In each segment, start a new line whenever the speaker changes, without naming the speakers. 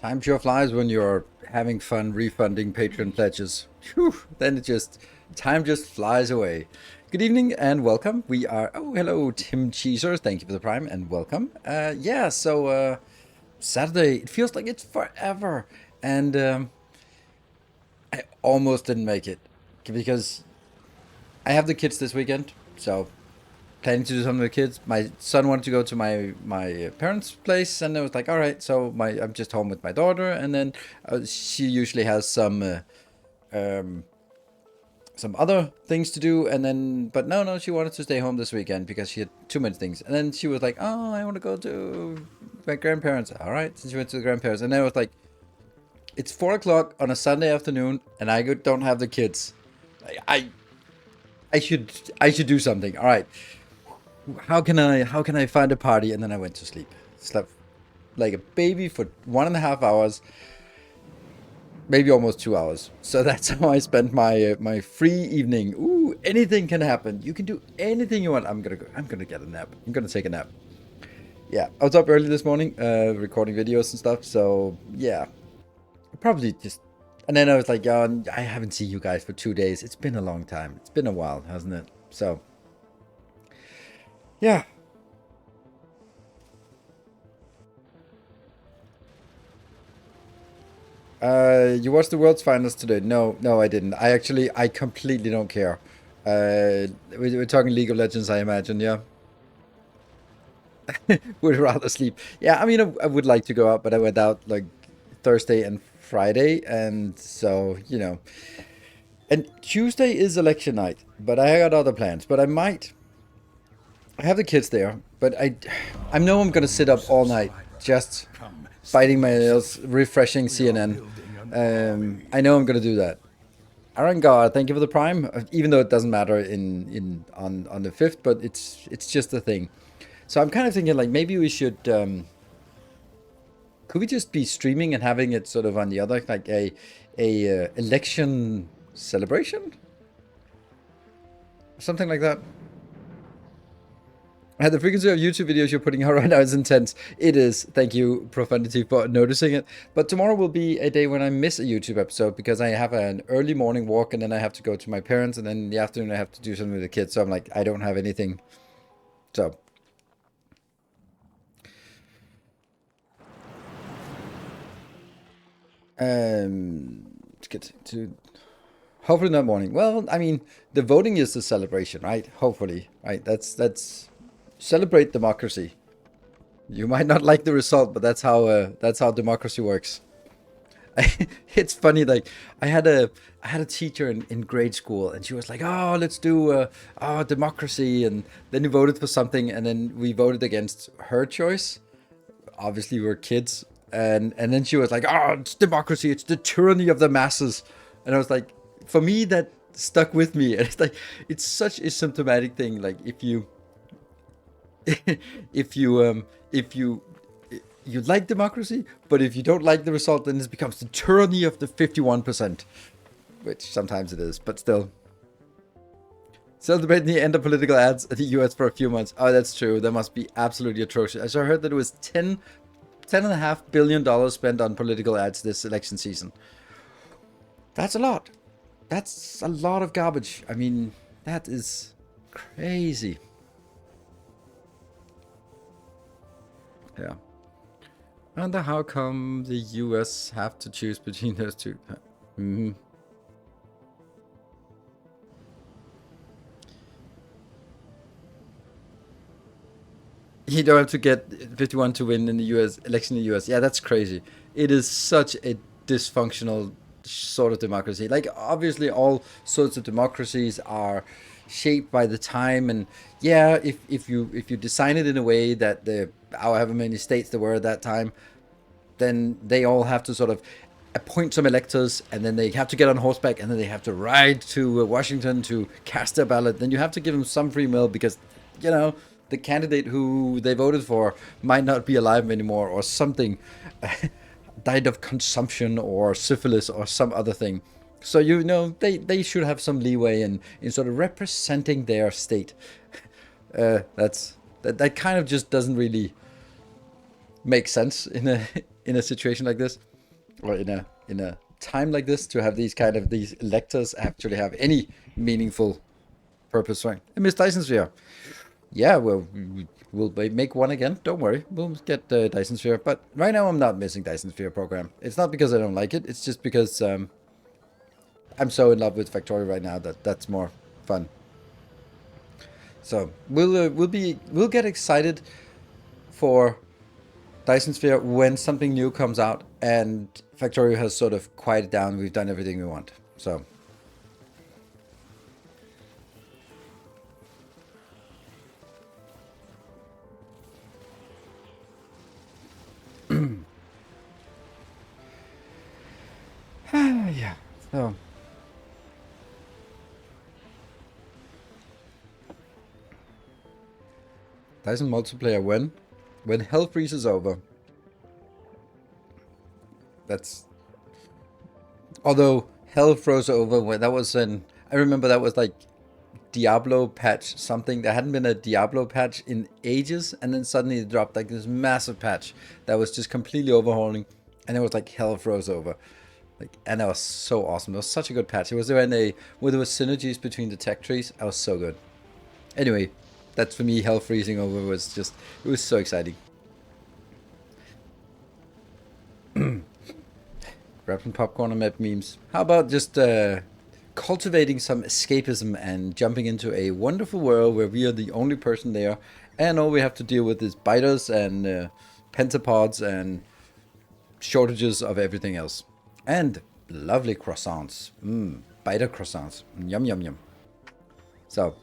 Time sure flies when you're having fun refunding Patreon pledges. Phew, then time just flies away. Good evening and welcome. We are, hello, Tim Cheeser. Thank you for the Prime and welcome. Saturday, it feels like it's forever. And I almost didn't make it because I have the kids this weekend. So planning to do something with the kids. My son wanted to go to my parents' place, and I was like, all right. So I'm just home with my daughter, and then she usually has some other things to do, and then but no, she wanted to stay home this weekend because she had too many things, and then she was like, oh, I want to go to my grandparents. All right, so she went to the grandparents, and then I was like, it's 4 o'clock on a Sunday afternoon, and don't have the kids. I should do something. All right. How can I find a party? And then I went to sleep. Slept like a baby for 1.5 hours, maybe almost 2 hours. So that's how I spent my free evening. Ooh, anything can happen. You can do anything you want. I'm gonna get a nap. I'm gonna take a nap. Yeah, I was up early this morning, recording videos and stuff. So yeah, probably just. And then I was like, oh, I haven't seen you guys for 2 days. It's been a long time. It's been a while, hasn't it? So. Yeah. You watched the World's Finals today? No, I didn't. I completely don't care. We're talking League of Legends, I imagine, yeah? Would rather sleep. Yeah, I mean, I would like to go out, but I went out like Thursday and Friday, and so, And Tuesday is election night, but I got other plans. But I have the kids there, but I know I'm gonna sit up all night just biting my nails, refreshing CNN. I know I'm gonna do that. Arangar, thank you for the Prime. Even though it doesn't matter on the 5th, but it's just a thing. So I'm kind of thinking like maybe we should. Could we just be streaming and having it sort of on the other, like a election celebration, something like that? The frequency of YouTube videos you're putting out right now is intense. It is. Thank you, Profanity, for noticing it. But tomorrow will be a day when I miss a YouTube episode because I have an early morning walk and then I have to go to my parents, and then in the afternoon I have to do something with the kids. So I'm like, I don't have anything. So. Let's get to. Hopefully not morning. Well, I mean, the voting is the celebration, right? Hopefully, right? That's. Celebrate democracy. You might not like the result, but that's how democracy works. It's funny, like I had a teacher in grade school, and she was like, "Oh, let's do democracy," and then we voted for something, and then we voted against her choice. Obviously, we were kids, and then she was like, "Oh, it's democracy. It's the tyranny of the masses," and I was like, for me, that stuck with me, and it's like it's such a symptomatic thing. Like if you if you like democracy, but if you don't like the result, then it becomes the tyranny of the 51%, which sometimes it is, but still. Celebrating the end of political ads at the US for a few months. Oh, that's true. That must be absolutely atrocious. I heard that it was $10.5 billion spent on political ads this election season. That's a lot. That's a lot of garbage. I mean, that is crazy. Yeah. I wonder how come the US have to choose between those two. Mm-hmm. You don't have to get 51 to win in the US election in the US. Yeah, that's crazy. It is such a dysfunctional sort of democracy. Like obviously all sorts of democracies are shaped by the time, and yeah, if you design it in a way that the however many states there were at that time, then they all have to sort of appoint some electors, and then they have to get on horseback, and then they have to ride to Washington to cast their ballot. Then you have to give them some free will because the candidate who they voted for might not be alive anymore or something. Died of consumption or syphilis or some other thing. So they should have some leeway in sort of representing their state. That kind of just doesn't really make sense in a situation like this. or in a time like this, to have these electors actually have any meaningful purpose, right? I miss Dyson Sphere. Yeah, well, we'll make one again. Don't worry, we'll get the Dyson Sphere. But right now, I'm not missing Dyson Sphere program. It's not because I don't like it. It's just because I'm so in love with Factorio right now that that's more fun. So we'll get excited for Dyson Sphere when something new comes out and Factorio has sort of quieted down. We've done everything we want. So yeah. So Dyson multiplayer when hell freezes over. That's although hell froze over when that was an I remember that was like Diablo patch something. There hadn't been a Diablo patch in ages, and then suddenly it dropped like this massive patch that was just completely overhauling, and it was like hell froze over. Like, and that was so awesome. It was such a good patch. It was when where there was synergies between the tech trees. That was so good. Anyway, that's for me. Hell freezing over was just it was so exciting. Grab some popcorn and map memes. How about just cultivating some escapism and jumping into a wonderful world where we are the only person there, and all we have to deal with is biters and pentapods and shortages of everything else. And lovely croissants. Biter croissants. Yum, yum, yum. So,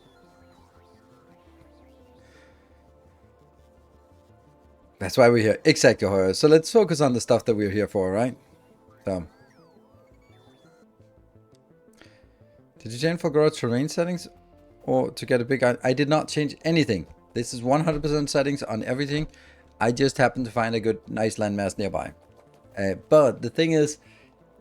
that's why we're here. Exactly, Hoyer. So let's focus on the stuff that we're here for, right? So, did you change Fulgora terrain settings or to get a big... I did not change anything. This is 100% settings on everything. I just happened to find a good, nice landmass nearby. But the thing is,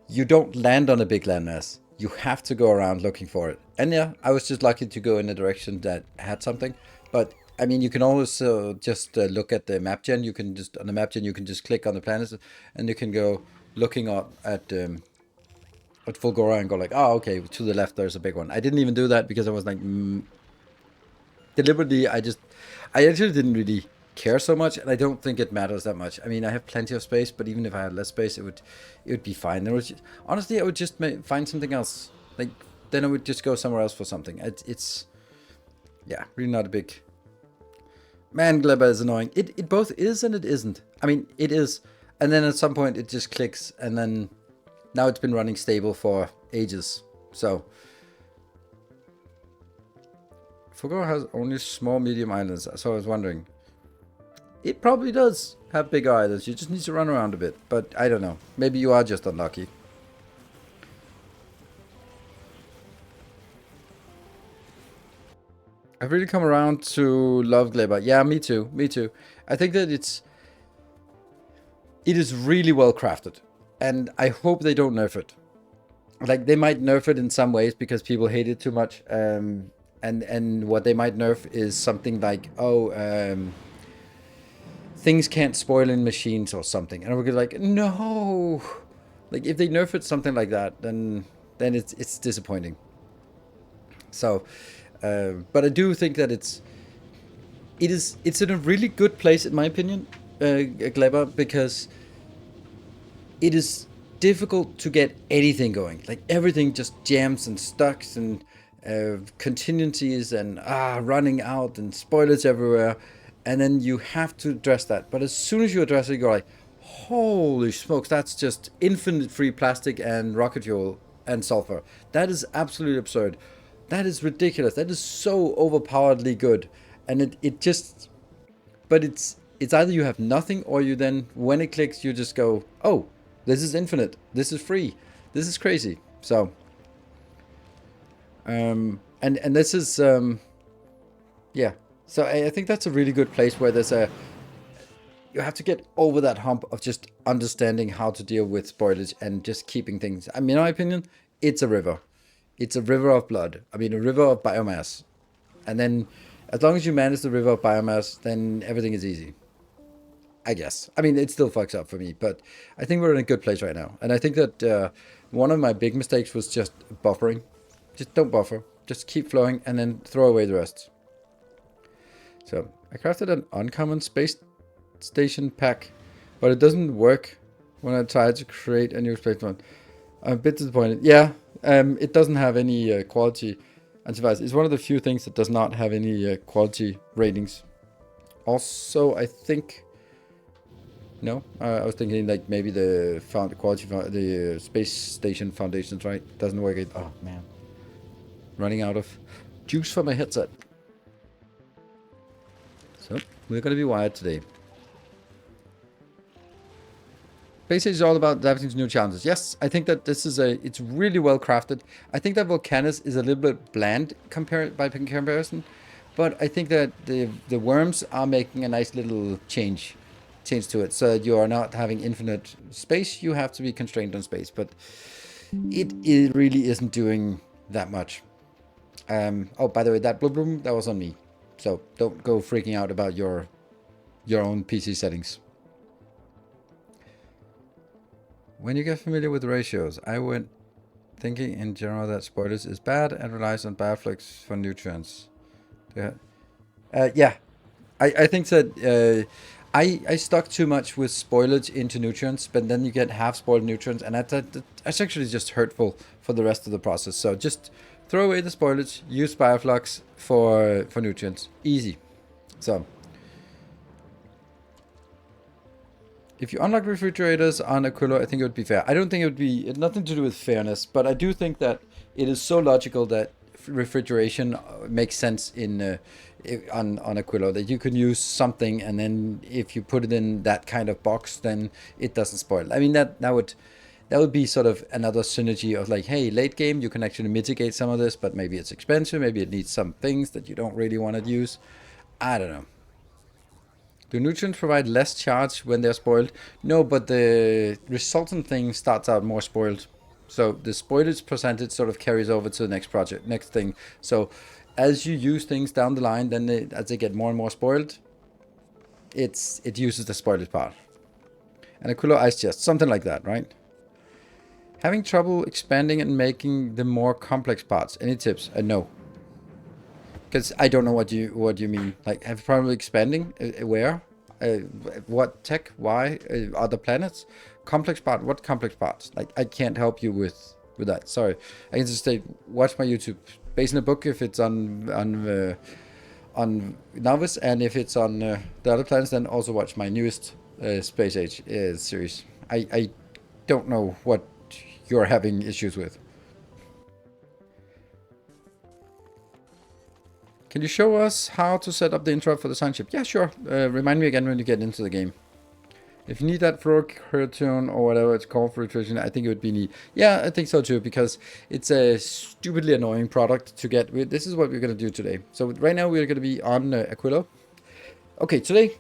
you don't land on a big landmass. You have to go around looking for it. And yeah, I was just lucky to go in a direction that had something. But I mean, you can also just look at the map gen. You can just on the map gen, you can just click on the planets, and you can go looking at Fulgora and go like, oh, okay, to the left there's a big one. I didn't even do that because I was like, deliberately, I actually didn't really care so much, and I don't think it matters that much. I mean, I have plenty of space, but even if I had less space, it would be fine. Honestly, I would just find something else. Like then I would just go somewhere else for something. It's yeah, really not a big man. Gleba is annoying. It both is and it isn't. I mean, it is, and then at some point it just clicks, and then now it's been running stable for ages. So Fulgora has only small, medium islands. So I was wondering. It probably does have big islands. You just need to run around a bit. But I don't know. Maybe you are just unlucky. I've really come around to love Gleba. Yeah, me too. Me too. I think that it is really well crafted. And I hope they don't nerf it. Like, they might nerf it in some ways because people hate it too much. And what they might nerf is something like, things can't spoil in machines or something, and we're like, no. Like if they nerf it something like that, then it's disappointing. So, but I do think that it's in a really good place in my opinion, Gleba, because it is difficult to get anything going. Like everything just jams and stucks and contingencies and running out and spoilers everywhere. And then you have to address that. But as soon as you address it, you go like, holy smokes, that's just infinite free plastic and rocket fuel and sulfur. That is absolutely absurd. That is ridiculous. That is so overpoweredly good. And it just, but it's either you have nothing, or you then, when it clicks, you just go, oh, this is infinite. This is free. This is crazy. So, and this is, yeah. So I think that's a really good place where you have to get over that hump of just understanding how to deal with spoilage and just keeping things. I mean, in my opinion, it's a river. It's a river of blood. I mean, a river of biomass. And then as long as you manage the river of biomass, then everything is easy. I guess. I mean, it still fucks up for me, but I think we're in a good place right now. And I think that one of my big mistakes was just buffering. Just don't buffer. Just keep flowing and then throw away the rest. So I crafted an uncommon space station pack, but it doesn't work when I try to create a new space one. I'm a bit disappointed. Yeah, it doesn't have any quality antivirus. It's one of the few things that does not have any quality ratings. Also, I think... No, I was thinking like maybe the the space station foundations, right? Doesn't work. Oh man, running out of juice for my headset. So we're gonna be wired today. Basically, it's all about adapting to new challenges. Yes, I think that this is it's really well crafted. I think that Volcanus is a little bit bland by comparison, but I think that the worms are making a nice little change to it, so that you are not having infinite space. You have to be constrained on space, but it really isn't doing that much. Oh, by the way, that bloom that was on me, so don't go freaking out about your own PC settings. When you get familiar with ratios, I went thinking in general that spoilage is bad and relies on bioflux for nutrients. Yeah, I think that I stuck too much with spoilage into nutrients, but then you get half spoiled nutrients, and that's actually just hurtful for the rest of the process. So just throw away the spoilage, use bioflux for nutrients. Easy. So if you unlock refrigerators on Aquilo, I think it would be fair. I don't think it would be... It's nothing to do with fairness, but I do think that it is so logical that refrigeration makes sense in on Aquilo, that you can use something, and then if you put it in that kind of box, then it doesn't spoil. I mean, that would be sort of another synergy of like, hey, late game, you can actually mitigate some of this, but maybe it's expensive, maybe it needs some things that you don't really want to use. I don't know. Do nutrients provide less charge when they're spoiled? No, but the resultant thing starts out more spoiled. So the spoilage percentage sort of carries over to the next thing. So as you use things down the line, then as they get more and more spoiled, it uses the spoilage part. And Aquilo ice chest, something like that, right? Having trouble expanding and making the more complex parts. Any tips? No. Because I don't know what you mean. Like, have trouble expanding? Where? What tech? Why? Other planets? Complex part? What complex parts? Like, I can't help you with that. Sorry. I can just say, watch my YouTube. Based on a book if it's on Novice, and if it's on the other planets, then also watch my newest Space Age series. I don't know what you're having issues with. Can you show us how to set up the interrupt for the sign ship? Yeah, sure. Remind me again when you get into the game. If you need that for cartoon or whatever it's called for nutrition, I think it would be neat. Yeah, I think so too, because it's a stupidly annoying product to get. This is what we're going to do today. So right now we're going to be on Aquilo. Okay, today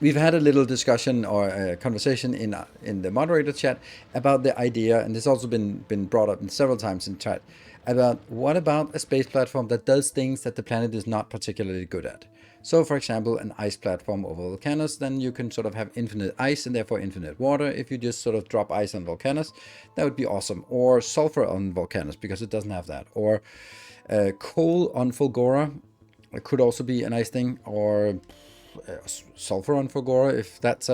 we've had a little discussion or a conversation in the moderator chat about the idea, and this has also been brought up several times in chat, about what about a space platform that does things that the planet is not particularly good at. So for example, an ice platform over Volcanus, then you can sort of have infinite ice and therefore infinite water. If you just sort of drop ice on Volcanus, that would be awesome. Or sulfur on Volcanus, because it doesn't have that. Or coal on Fulgora, it could also be a nice thing. Or sulfur on Fulgora, if that's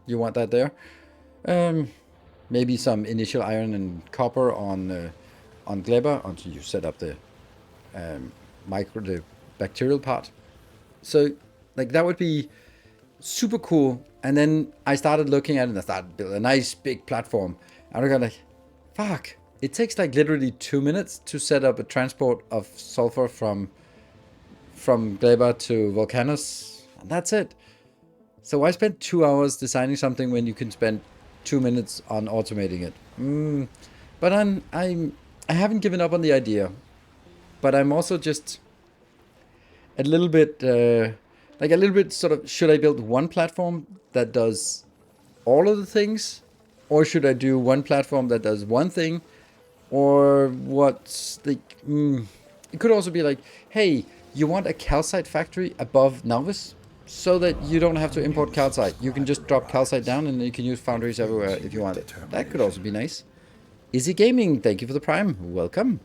you want that there. Maybe some initial iron and copper on Gleba until you set up the the bacterial part. So like that would be super cool. And then I started looking at it and I started building a nice big platform. And I got like, fuck, it takes like literally 2 minutes to set up a transport of sulfur from Gleba to Volcanus. And that's it. So I spent 2 hours designing something when you can spend 2 minutes on automating it. But I haven't given up on the idea, but I'm also just a little bit sort of, should I build one platform that does all of the things, or should I do one platform that does one thing, or what's the... It could also be like, hey, you want a calcite factory above Novice? so that you don't have to import calcite. You can just drop calcite down and you can use foundries everywhere if you want it. That could also be nice. Easy Gaming, thank you for the Prime. Welcome.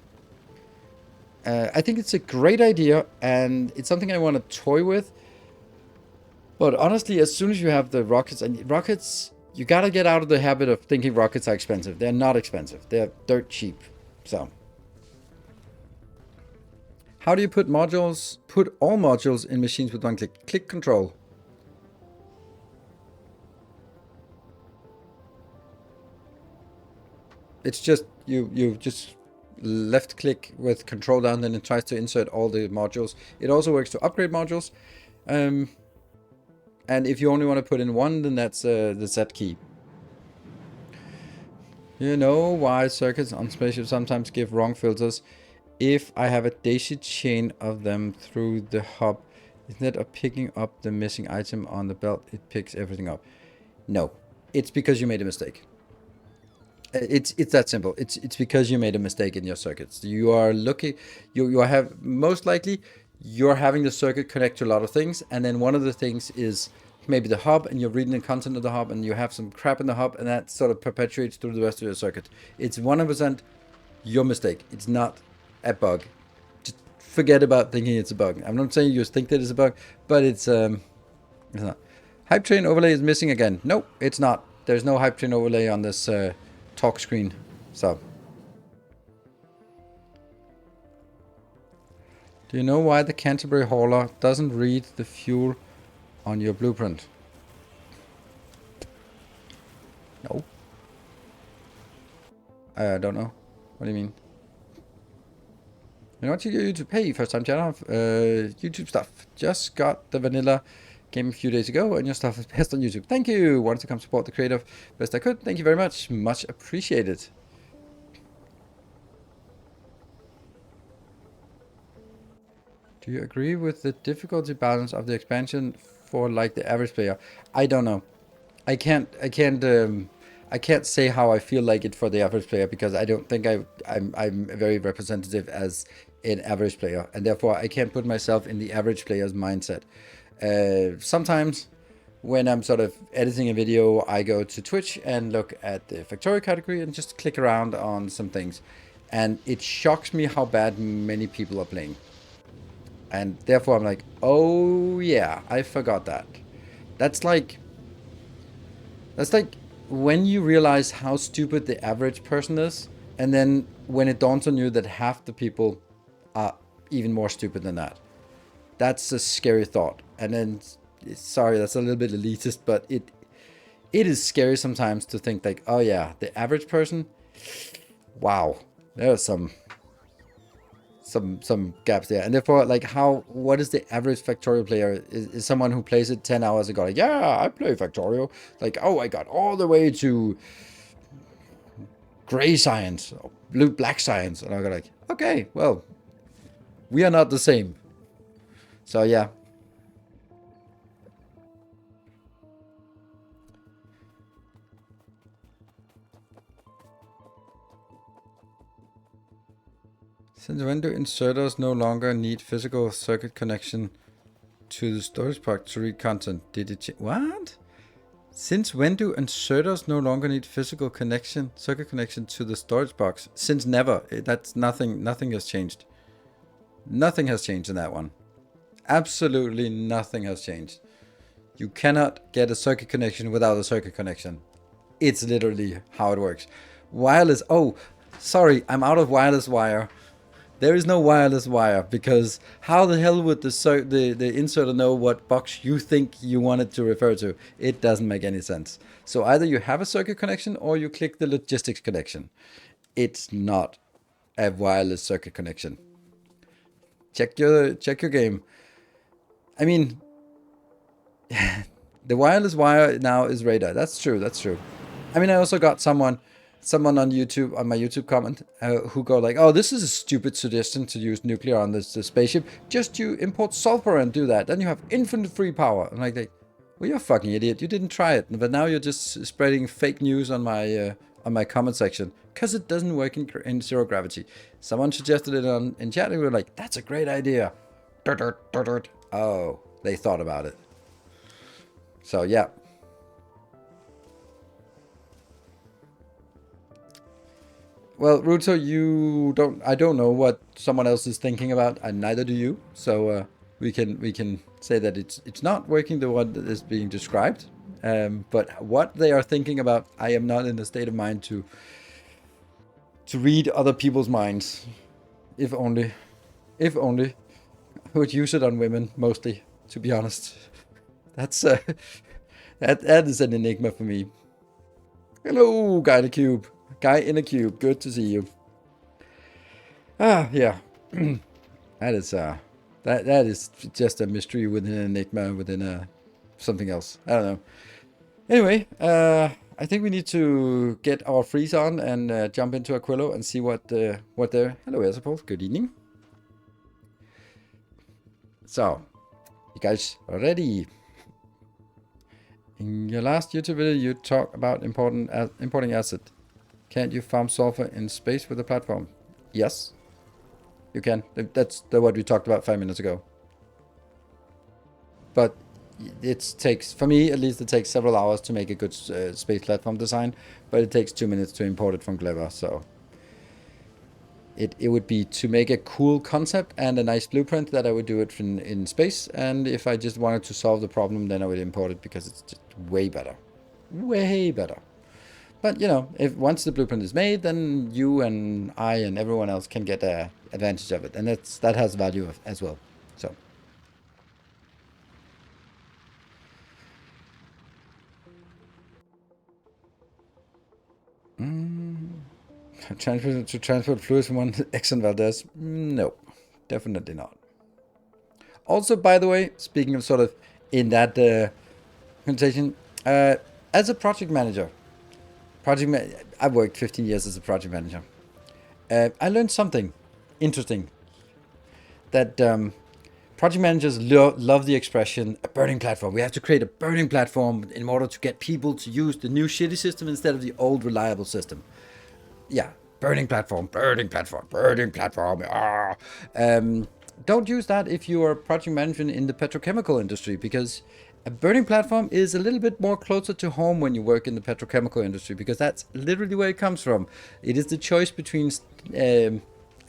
I think it's a great idea, and it's something I want to toy with. But honestly, as soon as you have the rockets, and rockets, you gotta get out of the habit of thinking rockets are expensive. They're not expensive. They're dirt cheap. So, how do you put modules? Put all modules in machines with one click. Click Control. It's just you just left click with Control down, then it tries to insert all the modules. It also works to upgrade modules. And if you only want to put in one, then that's the Z key. You know why circuits on spaceships sometimes give wrong filters? If I have a daisy chain of them through the hub, instead of picking up the missing item on the belt, it picks everything up. No, it's because you made a mistake. It's that simple. It's because you made a mistake in your circuits. You are looking, you have most likely you're having the circuit connect to a lot of things, and then one of the things is maybe the hub, and you're reading the content of the hub, and you have some crap in the hub, and that sort of perpetuates through the rest of your circuit. It's 100% your mistake. It's not a bug. Just forget about thinking it's a bug. I'm not saying you just think that it's a bug, but it's not. Hype train overlay is missing again. No, it's not. There's no hype train overlay on this talk screen. So, do you know why the Canterbury hauler doesn't read the fuel on your blueprint? No. I don't know. What do you mean? You know what you do to pay first time channel? YouTube stuff. Just got the vanilla game a few days ago, and your stuff is best on YouTube. Thank you. Wanted to come support the creative best I could. Thank you very much. Much appreciated. Do you agree with the difficulty balance of the expansion for like the average player? I don't know. I can't say how I feel like it for the average player, because I don't think I'm very representative as an average player, and therefore I can't put myself in the average player's mindset. Sometimes when I'm sort of editing a video, I go to Twitch and look at the Factorio category and just click around on some things, and it shocks me how bad many people are playing. And therefore I'm like, oh yeah, I forgot that. That's like when you realize how stupid the average person is, and then when it dawns on you that half the people are even more stupid than that. That's a scary thought. And then, sorry, that's a little bit elitist, but it is scary sometimes to think like, oh yeah, the average person, wow, there are some gaps there. And therefore, like, what is the average Factorio player? Is someone who plays it 10 hours ago, like, yeah, I play Factorio. Like, oh, I got all the way to gray science, or black science. And I go like, okay, well, we are not the same. So yeah. Since when do inserters no longer need physical circuit connection to the storage box to read content? Did it change? What? Since when do inserters no longer need physical circuit connection to the storage box? Since never. That's nothing. Nothing has changed. Nothing has changed in that one. Absolutely nothing has changed. You cannot get a circuit connection without a circuit connection. It's literally how it works. Wireless. Oh, sorry, I'm out of wireless wire. There is no wireless wire, because how the hell would the inserter know what box you think you want it to refer to? It doesn't make any sense. So either you have a circuit connection or you click the logistics connection. It's not a wireless circuit connection. Check your game. I mean, the wireless wire now is radar. That's true. That's true. I mean, I also got someone on YouTube, on my YouTube comment, who go like, oh, this is a stupid suggestion to use nuclear on this spaceship. Just you import sulfur and do that. Then you have infinite free power. I'm like, well, you're a fucking idiot. You didn't try it. But now you're just spreading fake news on my comment section, because it doesn't work in zero gravity. Someone suggested it in chat, and we were like, that's a great idea. Oh, they thought about it. So yeah. Well, Ruto, I don't know what someone else is thinking about, and neither do you. So we can say that it's not working the one that is being described. But what they are thinking about, I am not in the state of mind to read other people's minds. If only, if only, I would use it on women mostly. To be honest, that's that is an enigma for me. Hello, guy in a cube. Guy in a cube. Good to see you. Ah, yeah. That is that is just a mystery within an enigma within a something else. I don't know. Anyway, I think we need to get our freeze on and jump into Aquilo and see what they're. Hello, Isabel. Good evening. So, you guys are ready? In your last YouTube video, you talked about importing acid. Can't you farm sulfur in space with the platform? Yes, you can. That's what we talked about 5 minutes ago. But it takes, for me at least, it takes several hours to make a good space platform design, but it takes 2 minutes to import it from Clever. So it would be to make a cool concept and a nice blueprint that I would do it in space. And if I just wanted to solve the problem, then I would import it because it's just way better. Way better. But, you know, if once the blueprint is made, then you and I and everyone else can get advantage of it. And that has value as well. So. To transport fluids from one Exxon Valdez? No, definitely not. Also, by the way, speaking of sort of in that conversation, as a project manager, I've worked 15 years as a project manager. I learned something interesting. That project managers love the expression a burning platform. We have to create a burning platform in order to get people to use the new shitty system instead of the old reliable system. Yeah, burning platform, burning platform, burning platform. Don't use that if you are project management in the petrochemical industry, because a burning platform is a little bit more closer to home when you work in the petrochemical industry, because that's literally where it comes from. It is the choice between I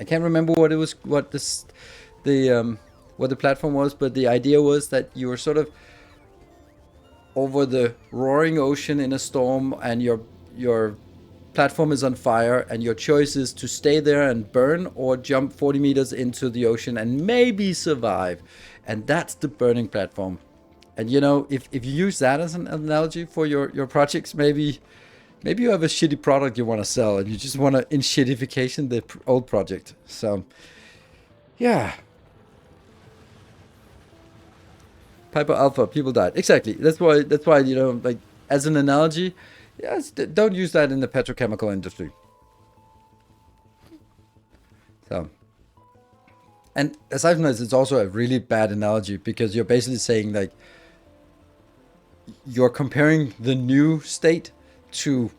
can't remember what the platform was, but the idea was that you were sort of over the roaring ocean in a storm, and your platform is on fire, and your choice is to stay there and burn or jump 40 meters into the ocean and maybe survive. And that's the burning platform. And you know, if you use that as an analogy for your projects, maybe you have a shitty product you want to sell and you just want to in-shittification the old project. So yeah. Piper Alpha, people died. Exactly. That's why, you know, like, as an analogy, yes, don't use that in the petrochemical industry. So, and aside from this, it's also a really bad analogy, because you're basically saying, like, you're comparing the new state to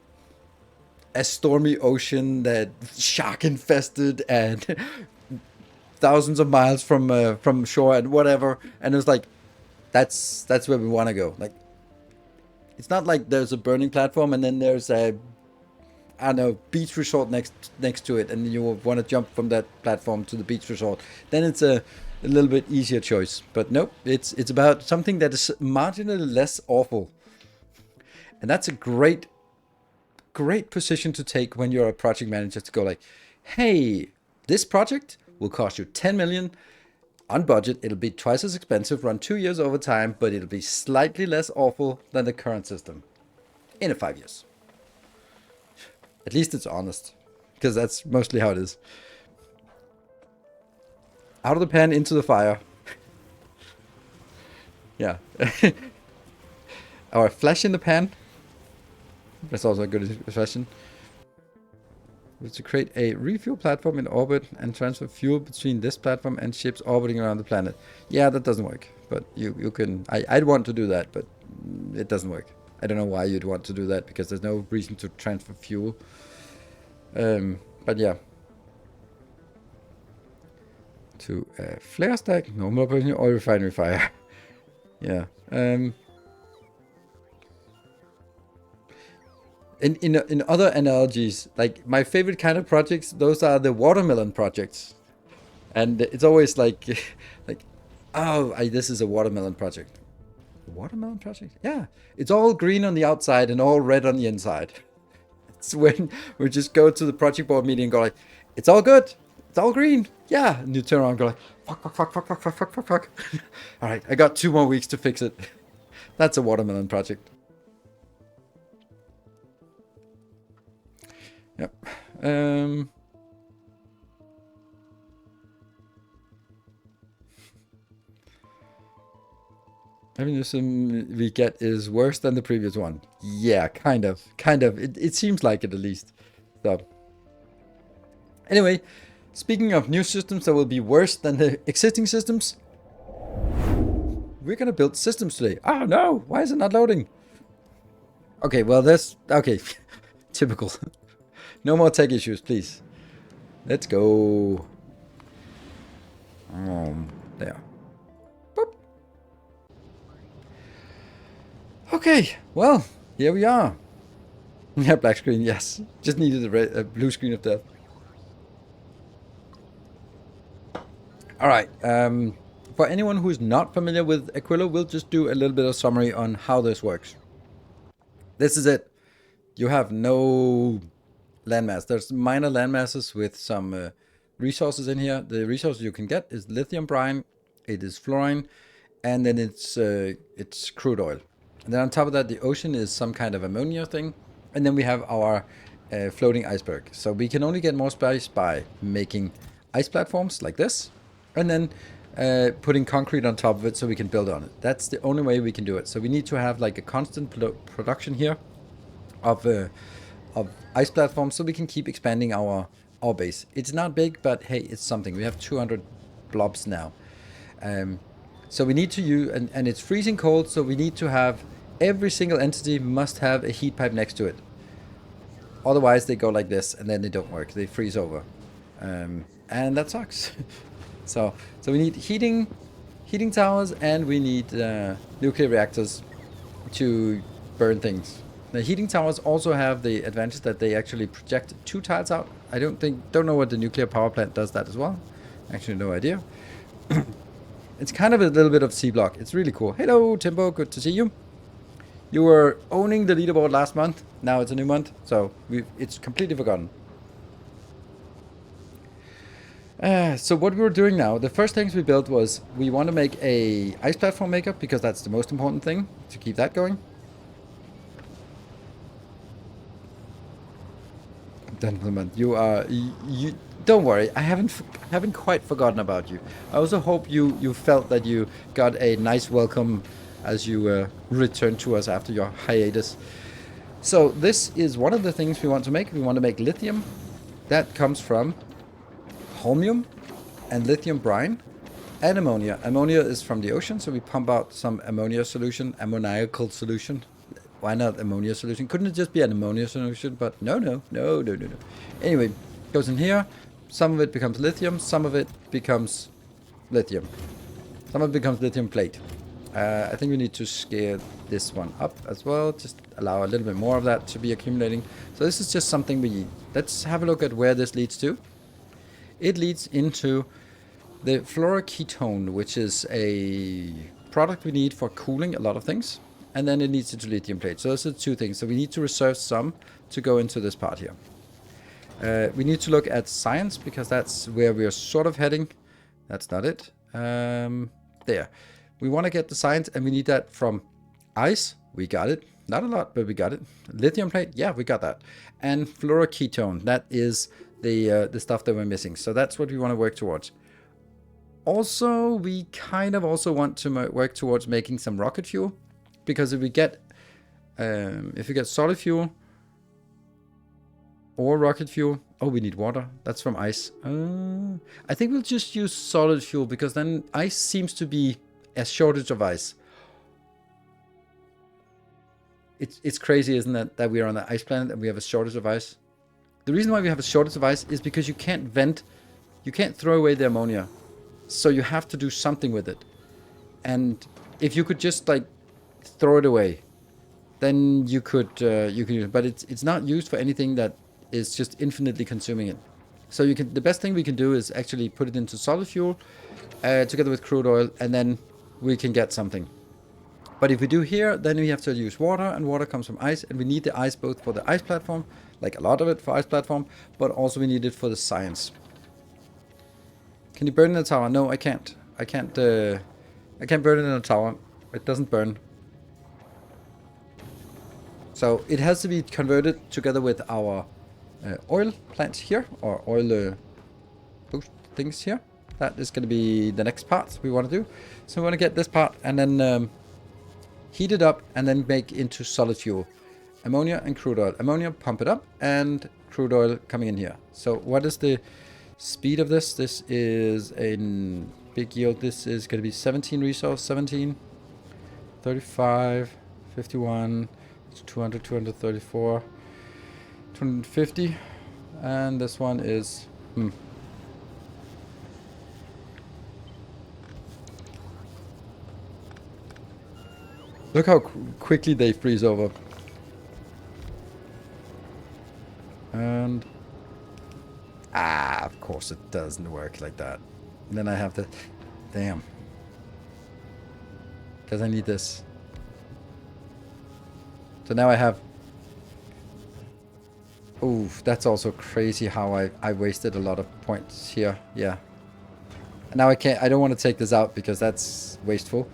a stormy ocean that shark infested and thousands of miles from shore and whatever. And it's like, that's where we want to go. Like, it's not like there's a burning platform and then there's a, I don't know, beach resort next to it, and you want to jump from that platform to the beach resort. Then it's a little bit easier choice. But nope, it's about something that is marginally less awful, and that's a great position to take when you're a project manager, to go like, hey, this project will cost you 10 million. On budget, it'll be twice as expensive, run 2 years over time, but it'll be slightly less awful than the current system in 5 years. At least it's honest, because that's mostly how it is. Out of the pan, into the fire. Yeah. Or flash in the pan. That's also a good expression. To create a refuel platform in orbit and transfer fuel between this platform and ships orbiting around the planet. Yeah, that doesn't work. But you can. I'd want to do that, but it doesn't work. I don't know why you'd want to do that, because there's no reason to transfer fuel. But yeah. To flare stack, normal operation, or refinery fire. Yeah. In other analogies, like my favorite kind of projects, those are the watermelon projects, and it's always like, like, oh, this is a watermelon project. A watermelon project? Yeah, it's all green on the outside and all red on the inside. It's when we just go to the project board meeting and go like, it's all good, it's all green, yeah. And you turn around and go like, fuck. All right, I got 2 more weeks to fix it. That's a watermelon project. Yep. Every new sim we get is worse than the previous one. Yeah, kind of. It seems like it at least. So, anyway, speaking of new systems that will be worse than the existing systems, we're gonna build systems today. Oh no, why is it not loading? Okay, well that's okay. Typical. No more tech issues, please. Let's go. There. Boop. Okay, well, here we are. Yeah, black screen, yes. Just needed a blue screen of death. Alright, for anyone who's not familiar with Aquilo, we'll just do a little bit of summary on how this works. This is it. You have no landmass. There's minor landmasses with some resources in here. The resources you can get is lithium brine, it is fluorine, and then it's crude oil. And then on top of that, the ocean is some kind of ammonia thing. And then we have our floating iceberg. So we can only get more space by making ice platforms like this, and then putting concrete on top of it so we can build on it. That's the only way we can do it. So we need to have like a constant production here of ice platforms so we can keep expanding our base. It's not big, but hey, it's something. We have 200 blobs now. So we need to use, and it's freezing cold, so we need to have, every single entity must have a heat pipe next to it. Otherwise they go like this and then they don't work. They freeze over. And that sucks. so we need heating towers, and we need nuclear reactors to burn things. The heating towers also have the advantage that they actually project 2 tiles out. I don't know what the nuclear power plant does that as well. Actually, no idea. It's kind of a little bit of C-block. It's really cool. Hello, Timbo. Good to see you. You were owning the leaderboard last month. Now it's a new month, so it's completely forgotten. So what we were doing now, the first things we built was we want to make a ice platform maker because that's the most important thing to keep that going. Gentlemen, you don't worry. I haven't quite forgotten about you. I also hope you felt that you got a nice welcome as you returned to us after your hiatus. So this is one of the things we want to make. We want to make lithium. That comes from holmium and lithium brine and ammonia. Ammonia is from the ocean, so we pump out some ammonia solution, ammoniacal solution. Why not ammonia solution? Couldn't it just be an ammonia solution? But no. Anyway, goes in here. Some of it becomes lithium. Some of it becomes lithium. Some of it becomes lithium plate. I think we need to scale this one up as well. Just allow a little bit more of that to be accumulating. So this is just something we... Let's have a look at where this leads to. It leads into the fluoroketone, which is a product we need for cooling a lot of things. And then it needs into lithium plate. So those are 2 things. So we need to reserve some to go into this part here. We need to look at science because that's where we are sort of heading. That's not it. There. We want to get the science, and we need that from ice. We got it. Not a lot, but we got it. Lithium plate. Yeah, we got that. And fluoroketone. That is the stuff that we're missing. So that's what we want to work towards. Also, we kind of also want to work towards making some rocket fuel. Because if we get solid fuel or rocket fuel, oh, we need water. That's from ice. I think we'll just use solid fuel because then ice seems to be a shortage of ice. It's crazy, isn't it, that we are on the ice planet and we have a shortage of ice? The reason why we have a shortage of ice is because you can't throw away the ammonia. So you have to do something with it. And if you could just like throw it away, then you can use it. But it's not used for anything that is just infinitely consuming it. So the best thing we can do is actually put it into solid fuel together with crude oil, and then we can get something. But if we do here, then we have to use water, and water comes from ice, and we need the ice both for the ice platform, like a lot of it for ice platform, but also we need it for the science. Can you burn in a tower? No, I can't. I can't burn it in a tower. It doesn't burn. So it has to be converted together with our oil plants here, or oil boost things here. That is going to be the next part we want to do. So we want to get this part and then heat it up and then make into solid fuel. Ammonia and crude oil. Ammonia, pump it up, and crude oil coming in here. So what is the speed of this? This is a big yield. This is going to be 17 resource, 17, 35, 51, 200, 234, 250. And this one is... Look how quickly they freeze over. And... of course it doesn't work like that. And then I have to... Damn. Because I need this. So now I have... Oof, that's also crazy how I wasted a lot of points here. Yeah. And now I can't... I don't want to take this out because that's wasteful.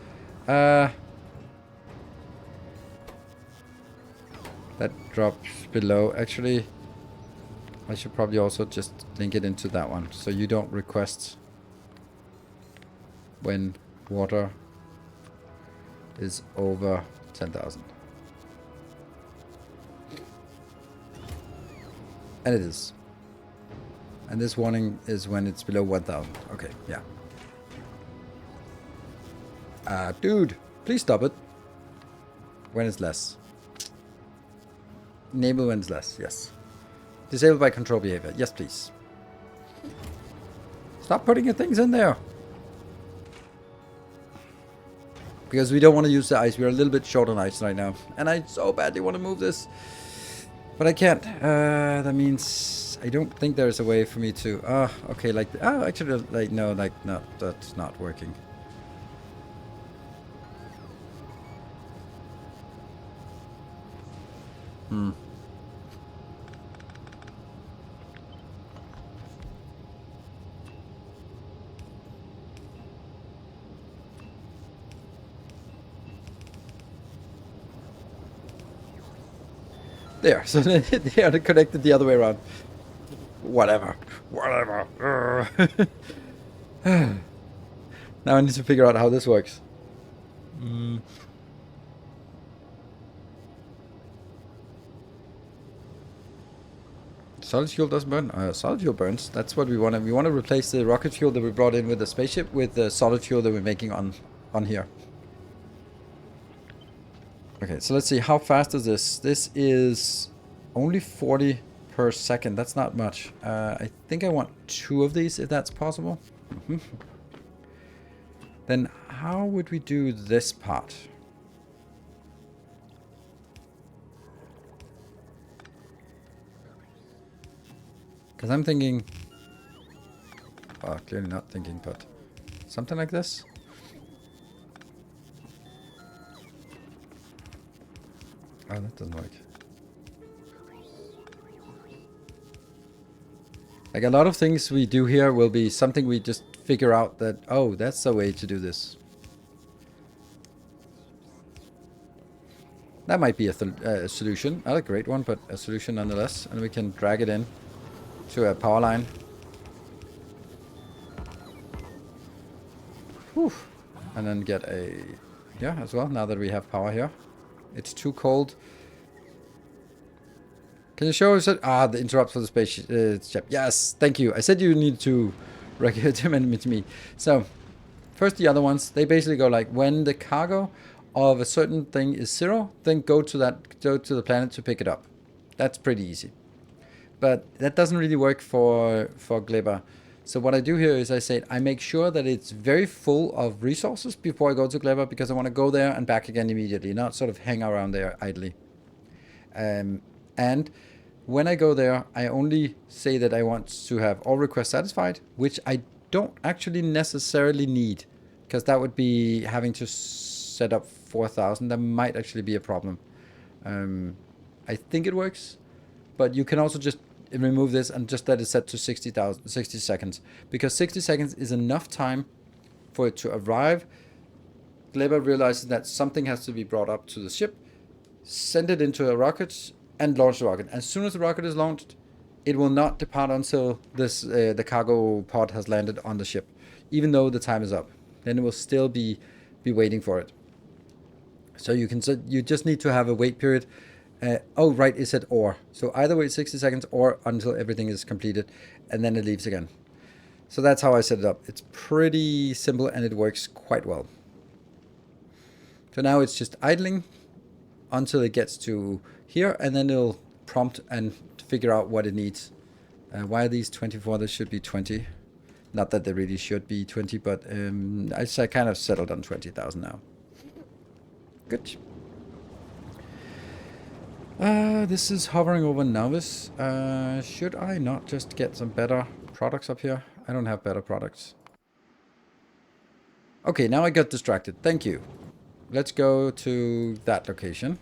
That drops below. Actually, I should probably also just link it into that one. So you don't request when water is over 10,000. And it is. And this warning is when it's below 1,000. Okay, yeah. Dude, please stop it. When it's less. Enable when it's less, yes. Disable by control behavior. Yes, please. Stop putting your things in there. Because we don't want to use the ice. We're a little bit short on ice right now. And I so badly want to move this. But I can't. That means I don't think there's a way for me to... okay, like... Oh, actually, like, no, like, no, that's not working. There, so they are connected the other way around. Whatever. Now I need to figure out how this works. Solid fuel doesn't burn. Solid fuel burns. That's what we want. We want to replace the rocket fuel that we brought in with the spaceship with the solid fuel that we're making on here. Okay, so let's see. How fast is this? This is only 40 per second. That's not much. I think I want 2 of these, if that's possible. Then how would we do this part? Because I'm thinking... Oh, clearly not thinking, but... Something like this? Oh, that doesn't work. Like a lot of things we do here will be something we just figure out that, oh, that's the way to do this. That might be a solution. Not a great one, but a solution nonetheless. And we can drag it in to a power line. Whew. And then get a... Yeah, as well, now that we have power here. It's too cold. Can you show us that? The interrupt for the spaceship. Yes, thank you. I said you need to recommend it to me. So, first the other ones, they basically go like, when the cargo of a certain thing is 0, then go to the planet to pick it up. That's pretty easy. But that doesn't really work for Gleba. So what I do here is I make sure that it's very full of resources before I go to Clever, because I want to go there and back again immediately, not sort of hang around there idly. And when I go there, I only say that I want to have all requests satisfied, which I don't actually necessarily need, because that would be having to set up 4,000. That might actually be a problem. I think it works, but you can also just remove this and just let it set to 60 seconds, because 60 seconds is enough time for it to arrive. Gleba realizes that something has to be brought up to the ship, send it into a rocket, and launch the rocket. As soon as the rocket is launched, it will not depart until the cargo pod has landed on the ship, even though the time is up. Then it will still be waiting for it. So you just need to have a wait period. Oh, right, it said or. So either wait 60 seconds or until everything is completed, and then it leaves again. So that's how I set it up. It's pretty simple, and it works quite well. So now it's just idling until it gets to here, and then it'll prompt and figure out what it needs. Why are these 24? This should be 20. Not that they really should be 20, but I kind of settled on 20,000 now. Good. This is hovering over Novice. Should I not just get some better products up here? I don't have better products. Okay, now I got distracted. Thank you. Let's go to that location.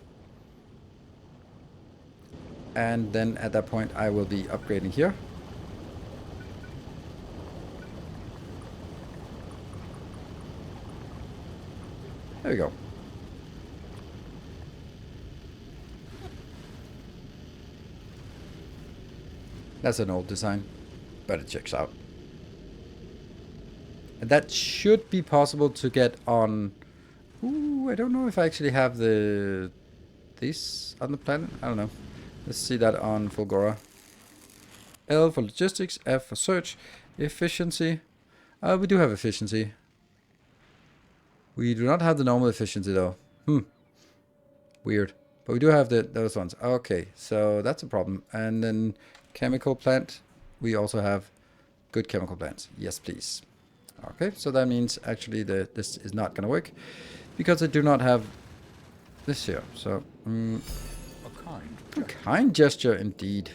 And then at that point, I will be upgrading here. There we go. That's an old design, but it checks out. And that should be possible to get on... Ooh, I don't know if I actually have these on the planet. I don't know. Let's see that on Fulgora. L for logistics, F for search, efficiency. We do have efficiency. We do not have the normal efficiency though. Weird. But we do have those ones. Okay, so that's a problem. And then chemical plant. We also have good chemical plants. Yes, please. Okay, so that means actually this is not going to work, because I do not have this here. So, a kind gesture indeed.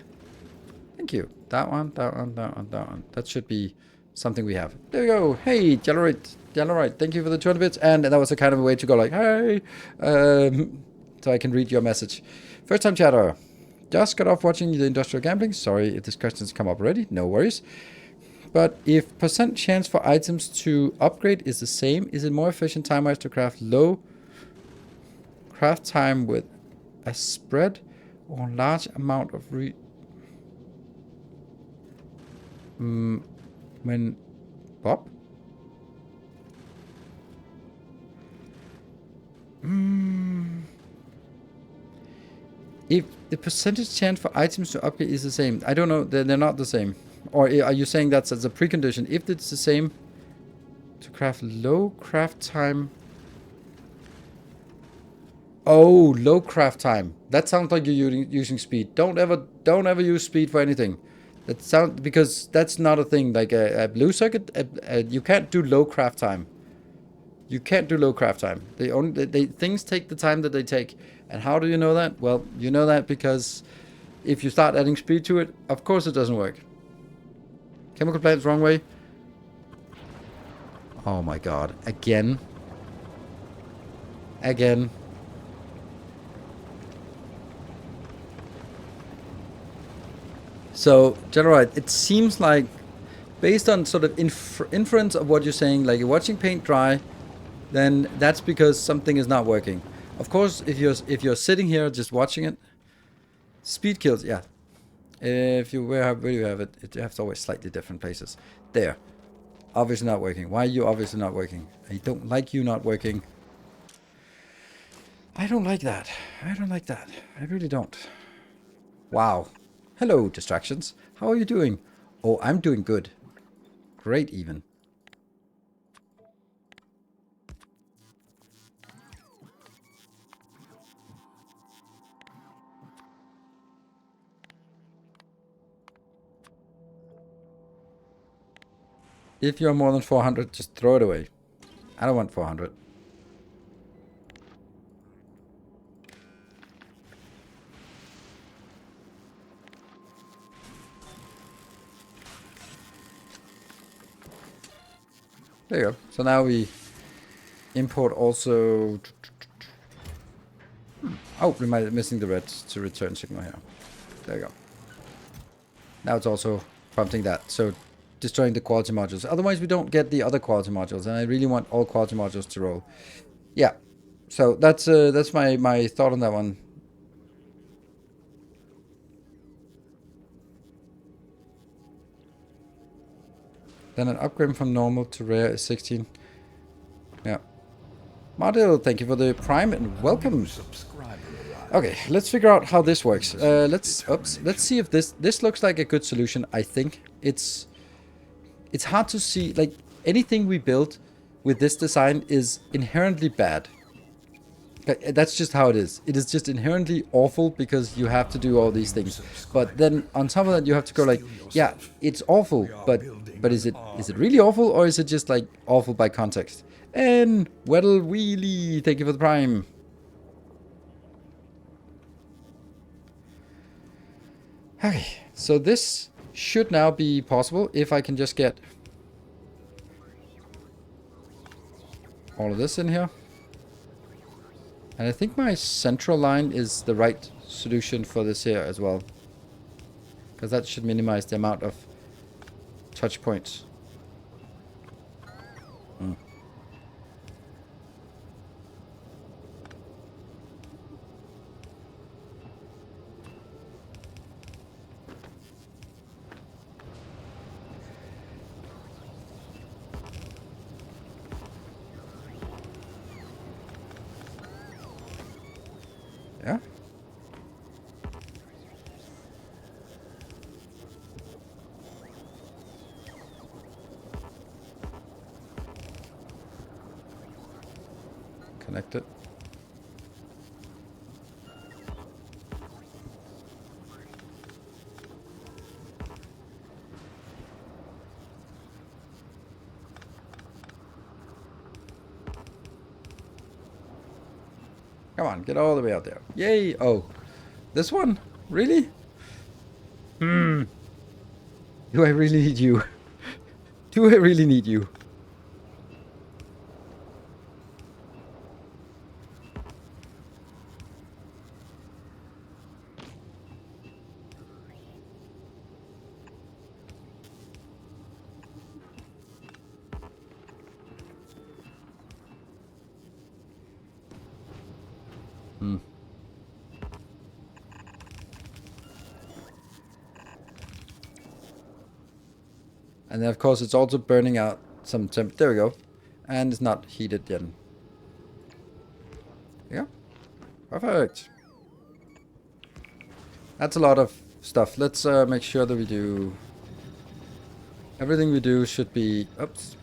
Thank you. That one, that one, that one, that one. That should be something we have. There we go. Hey, Jalorite, thank you for the 200 bits. And that was a kind of a way to go like, hey, so I can read your message. First time chatter. Just got off watching the industrial gambling. Sorry if this question's come up already. No worries. But if percent chance for items to upgrade is the same, is it more efficient time-wise to craft low craft time with a spread or large amount of when Bob? If the percentage chance for items to upgrade is the same, I don't know, they're not the same. Or are you saying that's as a precondition? If it's the same to craft low craft time. Oh, low craft time. That sounds like you're using speed. Don't ever use speed for anything. That sounds, because that's not a thing. Like a blue circuit, you can't do low craft time. You can't do low craft time. Things take the time that they take. And how do you know that? Well, you know that because if you start adding speed to it, of course it doesn't work. Chemical plants, wrong way. Oh my god. Again. Again. So, Generalite, it seems like, based on sort of inference of what you're saying, like you're watching paint dry, then that's because something is not working. Of course, if you're sitting here just watching it, speed kills, yeah. If you where do you have it? It has always slightly different places. There, obviously not working. Why are you obviously not working? I don't like you not working. I don't like that. I don't like that. I really don't. Wow. Hello, distractions. How are you doing? Oh, I'm doing good. Great, even. If you're more than 400, just throw it away. I don't want 400. There you go. So now we import also... Oh, we might be missing the red to return signal here. There you go. Now it's also prompting that. So destroying the quality modules. Otherwise we don't get the other quality modules. And I really want all quality modules to roll. Yeah. So that's my thought on that one. Then an upgrade from normal to rare is 16. Yeah. Mardil, thank you for the prime and welcome. Okay, let's figure out how this works. Let's see if this looks like a good solution. I think it's hard to see, like, anything we build with this design is inherently bad. That's just how it is. It is just inherently awful because you have to do all these things. But then on top of that, you have to go like, yeah, it's awful, but is it really awful, or is it just like awful by context? And Weddle Wheelie, thank you for the prime. Okay, so this should now be possible if I can just get all of this in here. And I think my central line is the right solution for this here as well. Because that should minimize the amount of touch points. Yeah. Connect it. Come on, get all the way out there. Yay! Oh, this one? Really? Do I really need you? Do I really need you? And then of course it's also burning out some temp. There we go. And it's not heated yet. Yeah. Perfect. That's a lot of stuff. Let's make sure that we do... Everything we do should be... Oops.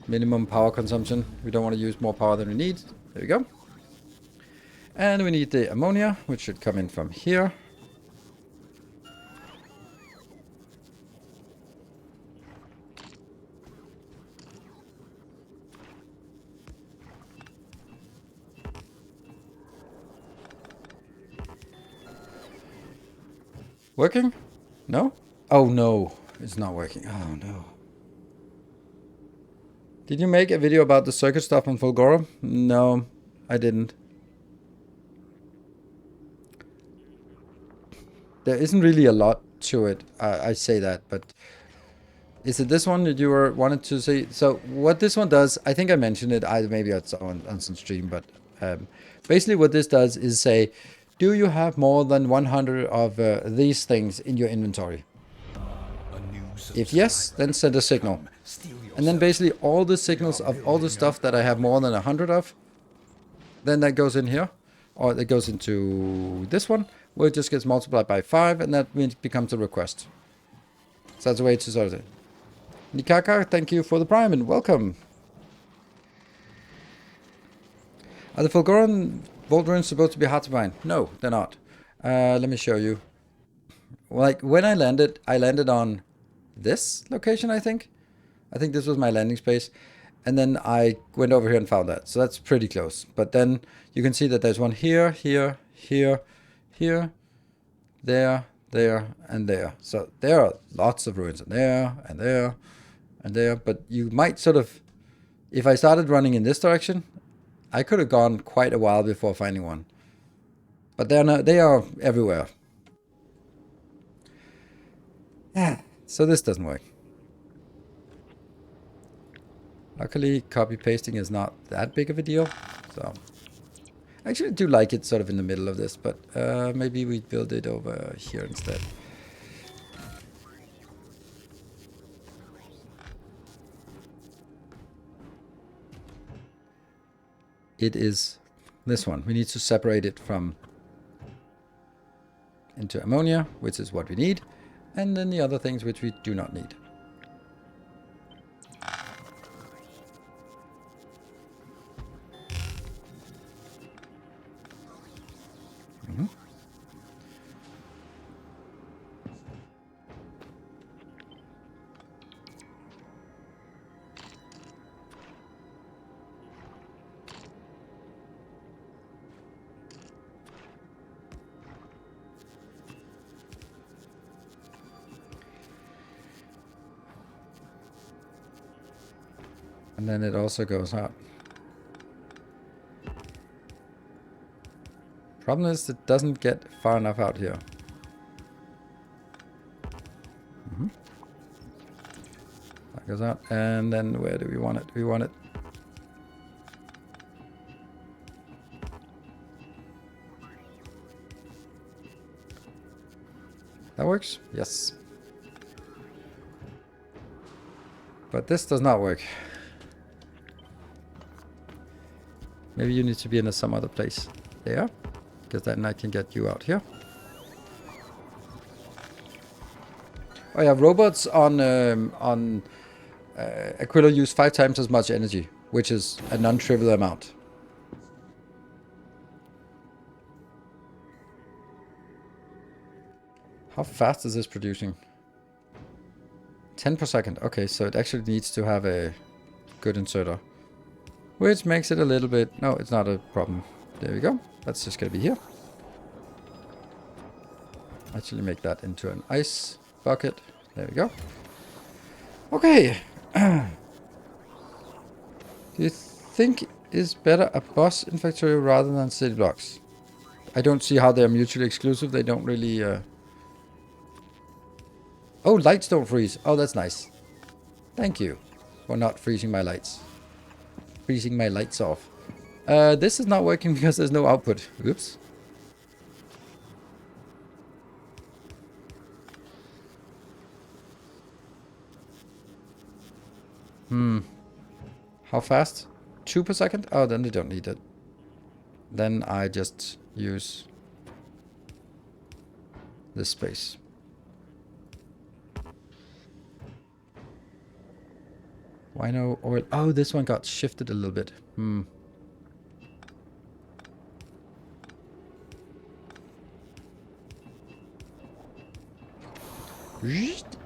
Minimum power consumption. We don't want to use more power than we need. There we go. And we need the ammonia, which should come in from here. Working? No? Oh no, it's not working. Oh no. Did you make a video about the circuit stuff on Fulgora? No, I didn't. There isn't really a lot to it. I say that, but is it this one that you wanted to see? So what this one does, I think I mentioned it. Maybe it's on some stream, but basically what this does is say, do you have more than 100 of these things in your inventory? If yes, then send a signal. And then basically all the signals of all the stuff that I have more than 100 of, then that goes in here, or that goes into this one, where it just gets multiplied by 5, and that becomes a request. So that's a way to sort it. Nikaka, thank you for the prime and welcome. Are the Fulgoran Vault runes supposed to be hard to find? No, they're not. Let me show you. Like when I landed on this location, I think. I think this was my landing space. And then I went over here and found that. So that's pretty close. But then you can see that there's one here, here, here, here, there, there, and there. So there are lots of ruins, and there, and there, and there. But you might sort of, if I started running in this direction, I could have gone quite a while before finding one. But they're not, they are everywhere. So this doesn't work. Luckily, copy pasting is not that big of a deal. So I actually do like it sort of in the middle of this, but maybe we build it over here instead. It is this one. We need to separate it from into ammonia, which is what we need, and then the other things which we do not need. And then it also goes out. Problem is it doesn't get far enough out here. That goes out. And then where do we want it? We want it. That works? Yes. But this does not work. Maybe you need to be in some other place. There. Because then I can get you out here. Oh yeah, robots on Aquilo use 5 times as much energy, which is a non-trivial amount. How fast is this producing? 10 per second. Okay, so it actually needs to have a good inserter. Which makes it a little bit... No, it's not a problem. There we go. That's just going to be here. Actually make that into an ice bucket. There we go. Okay. Do you think is better a boss in Factorio rather than city blocks? I don't see how they're mutually exclusive. They don't really... Oh, lights don't freeze. Oh, that's nice. Thank you for not freezing my lights. Freezing my lights off. This is not working because there's no output. Oops. How fast? 2 per second? Oh, then they don't need it. Then I just use this space. Why no oil? Oh, this one got shifted a little bit.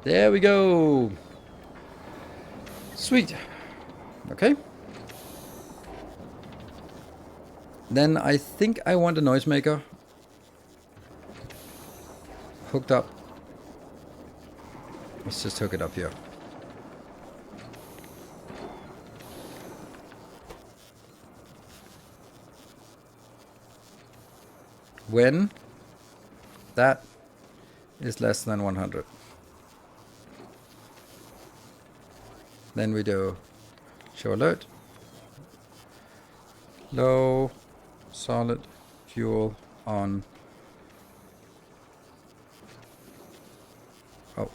There we go. Sweet. Okay. Then I think I want a noisemaker hooked up. Let's just hook it up here. When that is less than 100. Then we do show alert. Low solid fuel on. Oh,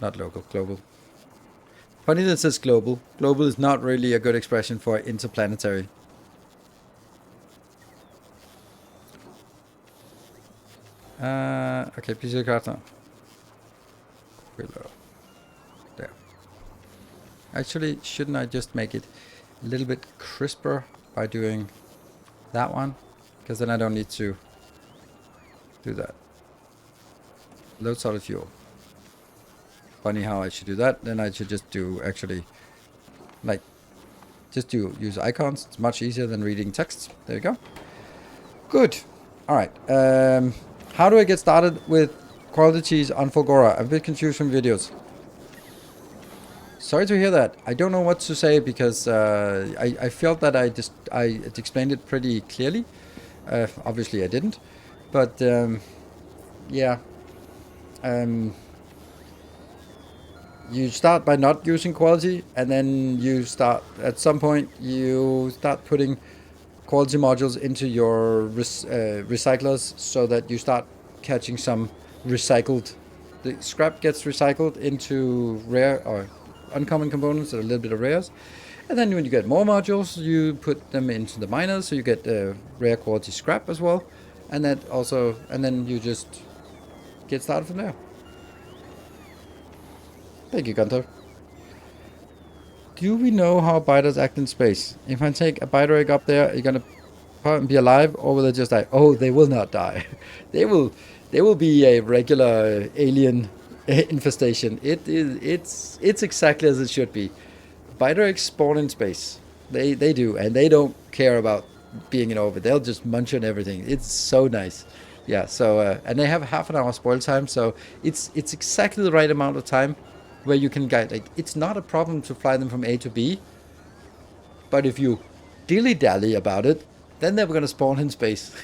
not local, global. Funny that it says global. Global is not really a good expression for interplanetary. Okay, PC card now. Below. There. Actually, shouldn't I just make it a little bit crisper by doing that one? Because then I don't need to do that. Load solid fuel. funny how I should do that. Then I should just do actually, like, just use icons. It's much easier than reading text. There you go. Good. All right. How do I get started with quality cheese on Fulgora? I'm a bit confused from videos. Sorry to hear that. I don't know what to say because I felt that I explained it pretty clearly. Obviously I didn't, but yeah. You start by not using quality, and then you start at some point you start putting quality modules into your recyclers, so that you start catching some recycled. The scrap gets recycled into rare or uncommon components that are a little bit of rares, and then when you get more modules, you put them into the miners, so you get rare quality scrap as well, and then you just get started from there. Thank you, Gunther. Do we know how biters act in space? If I take a biter egg up there, are you gonna be alive, or will they just die? Oh, they will not die. They will be a regular alien infestation. It's exactly as it should be. Biter eggs spawn in space. They do, and they don't care about being in orbit. They'll just munch on everything. It's so nice. Yeah. So and they have half an hour spoil time, so it's exactly the right amount of time where you can guide. Like, it's not a problem to fly them from A to B, but if you dilly-dally about it, then they're going to spawn in space.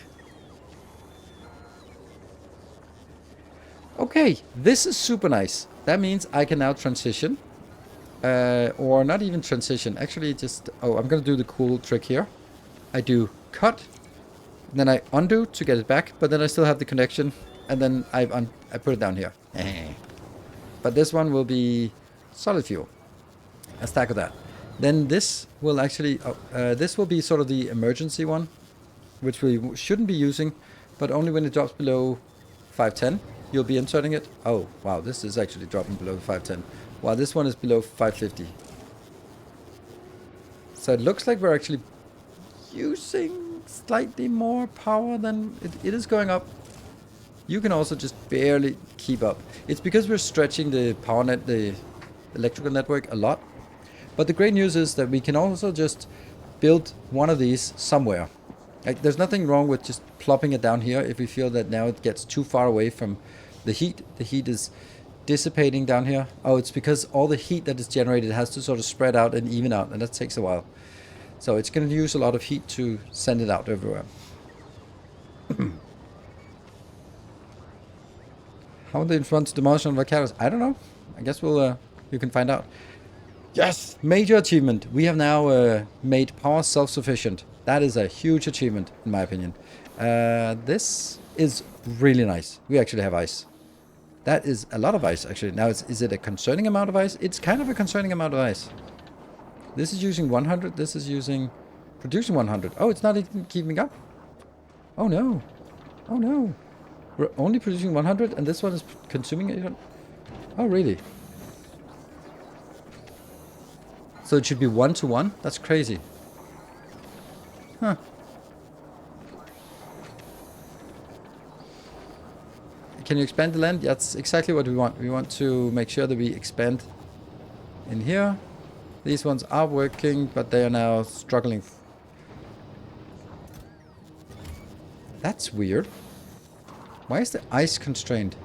Okay, this is super nice. That means I can now transition, or not even transition. Actually, I'm going to do the cool trick here. I do cut, then I undo to get it back, but then I still have the connection, and then I put it down here. But this one will be solid fuel. A stack of that. Then this will actually, this will be sort of the emergency one, which we shouldn't be using, but only when it drops below 510, you'll be inserting it. Oh, wow, this is actually dropping below 510, while this one is below 550. So it looks like we're actually using slightly more power than it is going up. You can also just barely keep up. It's because we're stretching the power net, the electrical network a lot. But the great news is that we can also just build one of these somewhere. Like, there's nothing wrong with just plopping it down here if we feel that now it gets too far away from the heat. The heat is dissipating down here. Oh, it's because all the heat that is generated has to sort of spread out and even out, and that takes a while. So it's going to use a lot of heat to send it out everywhere. How they want to demolish on Vacaros? I don't know. I guess you can find out. Yes! Major achievement. We have now made power self-sufficient. That is a huge achievement, in my opinion. This is really nice. We actually have ice. That is a lot of ice, actually. Now, is it a concerning amount of ice? It's kind of a concerning amount of ice. This is using 100. This is producing 100. Oh, it's not even keeping up. Oh, no. Oh, no. We're only producing 100, and this one is consuming 800. Oh, really? So it should be 1 to 1? That's crazy. Huh. Can you expand the land? That's exactly what we want. We want to make sure that we expand in here. These ones are working, but they are now struggling. That's weird. Why is the ice constrained?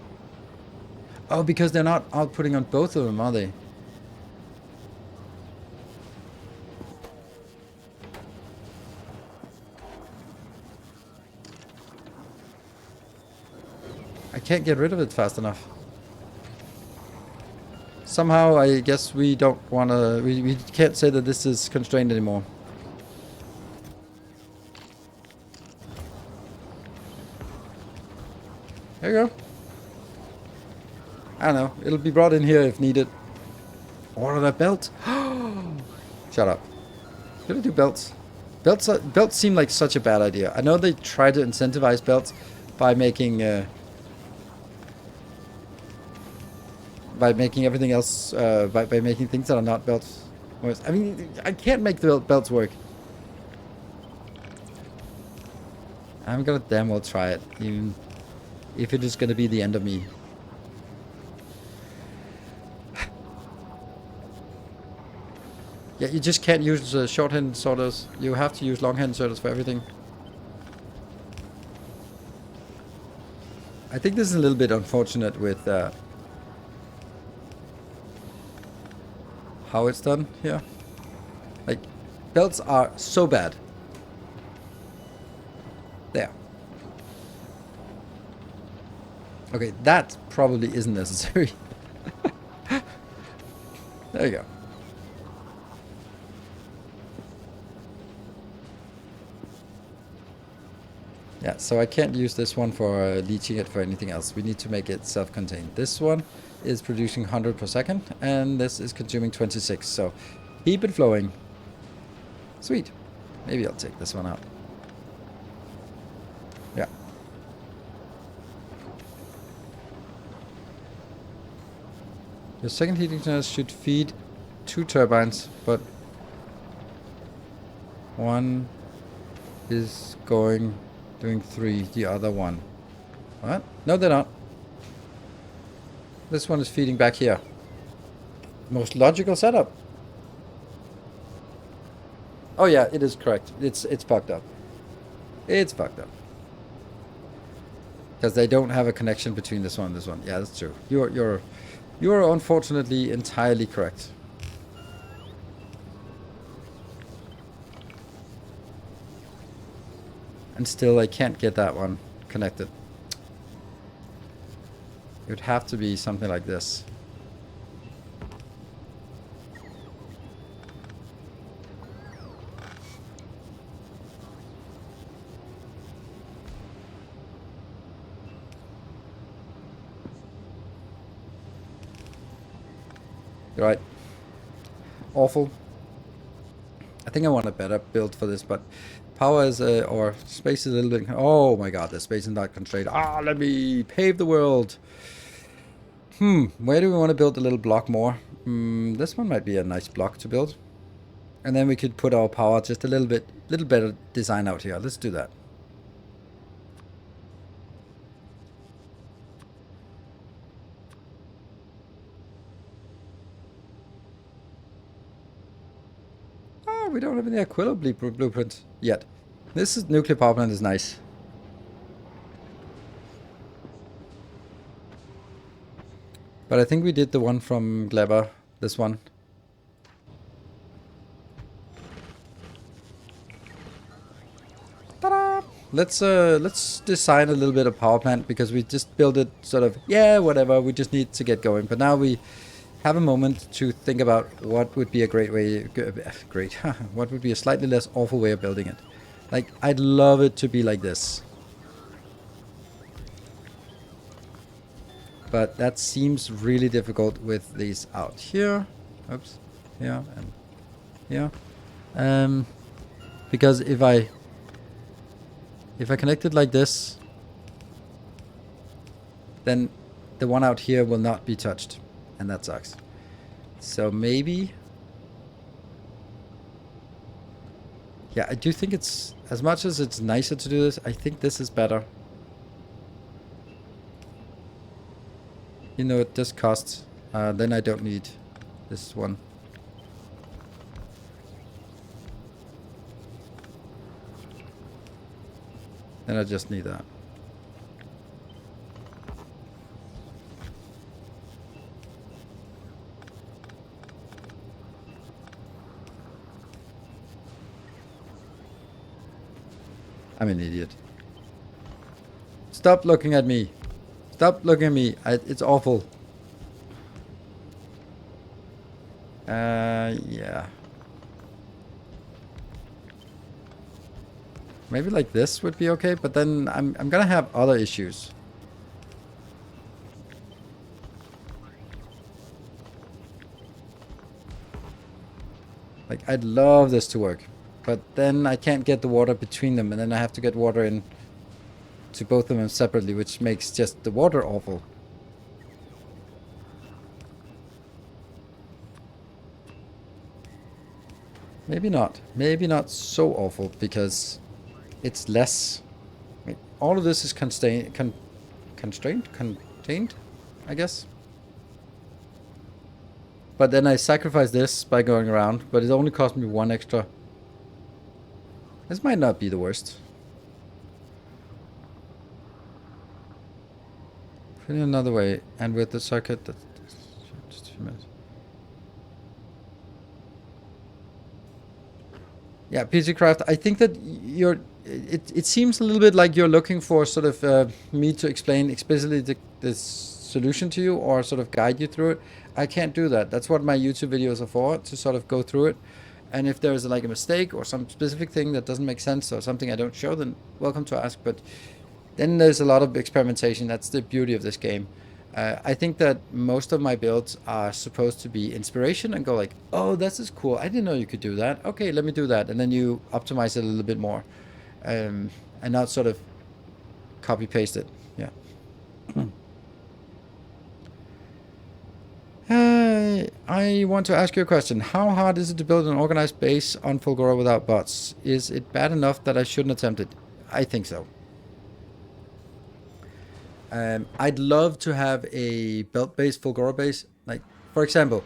Oh, because they're not outputting on both of them, are they? I can't get rid of it fast enough. Somehow, I guess we don't want to... We can't say that this is constrained anymore. There you go. I don't know. It'll be brought in here if needed. Order that belt. Shut up. Should I do belts? Belts seem like such a bad idea. I know they try to incentivize belts by making everything else by making things that are not belts worse. I mean, I can't make the belts work. I'm gonna damn well try it, even if it is gonna be the end of me. Yeah, you just can't use shorthand sorters. You have to use longhand sorters for everything. I think this is a little bit unfortunate with how it's done here. Like, belts are so bad. There. Okay, that probably isn't necessary. There you go. Yeah, so I can't use this one for leaching it for anything else. We need to make it self-contained. This one is producing 100 per second, and this is consuming 26. So keep it flowing. Sweet. Maybe I'll take this one out. Yeah. The second heating tunnel should feed 2 turbines, but one is doing 3, the other one. What? No, they're not. This one is feeding back here. Most logical setup. Oh yeah, it is correct. It's fucked up. It's fucked up. Because they don't have a connection between this one and this one. Yeah, that's true. You're unfortunately entirely correct. And still I can't get that one connected. It would have to be something like this. Right. Awful. I think I want a better build for this, but power is, or space is a little bit... Oh my god, the space is not constrained. Ah, let me pave the world. Where do we want to build a little block more? This one might be a nice block to build. And then we could put our power just a little better design out here. Let's do that. We don't have any Aquilo blueprint yet. This is nuclear power plant is nice. But I think we did the one from Gleber, this one. Ta-da! Let's design a little bit of power plant because we just built it sort of, yeah, whatever, we just need to get going. But now we have a moment to think about what would be a great way, what would be a slightly less awful way of building it. Like, I'd love it to be like this. But that seems really difficult with these out here. Oops. Here and here. Because if I connect it like this, then the one out here will not be touched. And that sucks. So maybe... Yeah, I do think it's... As much as it's nicer to do this, I think this is better. You know, it does cost. Then I don't need this one. Then I just need that. I'm an idiot. Stop looking at me. Stop looking at me. It's awful. Yeah. Maybe like this would be okay, but then I'm gonna have other issues. Like, I'd love this to work. But then I can't get the water between them, and then I have to get water in to both of them separately, which makes just the water awful. Maybe not. Maybe not so awful, because it's less... I mean, all of this is contained, I guess. But then I sacrifice this by going around, but it only cost me 1 extra. This might not be the worst. Put it another way, and with the circuit, that's just 2 minutes. Yeah, PC Craft, I think that you're... It seems a little bit like you're looking for sort of me to explain explicitly the solution to you or sort of guide you through it. I can't do that. That's what my YouTube videos are for, to sort of go through it. And if there's like a mistake or some specific thing that doesn't make sense or something I don't show, then welcome to ask. But then there's a lot of experimentation. That's the beauty of this game. I think that most of my builds are supposed to be inspiration and go like, oh, this is cool. I didn't know you could do that. Okay, let me do that. And then you optimize it a little bit more. And not sort of copy paste it. Yeah. I want to ask you a question. How hard is it to build an organized base on Fulgora without bots? Is it bad enough that I shouldn't attempt it? I think so. I'd love to have a belt-based Fulgora base. Like, for example,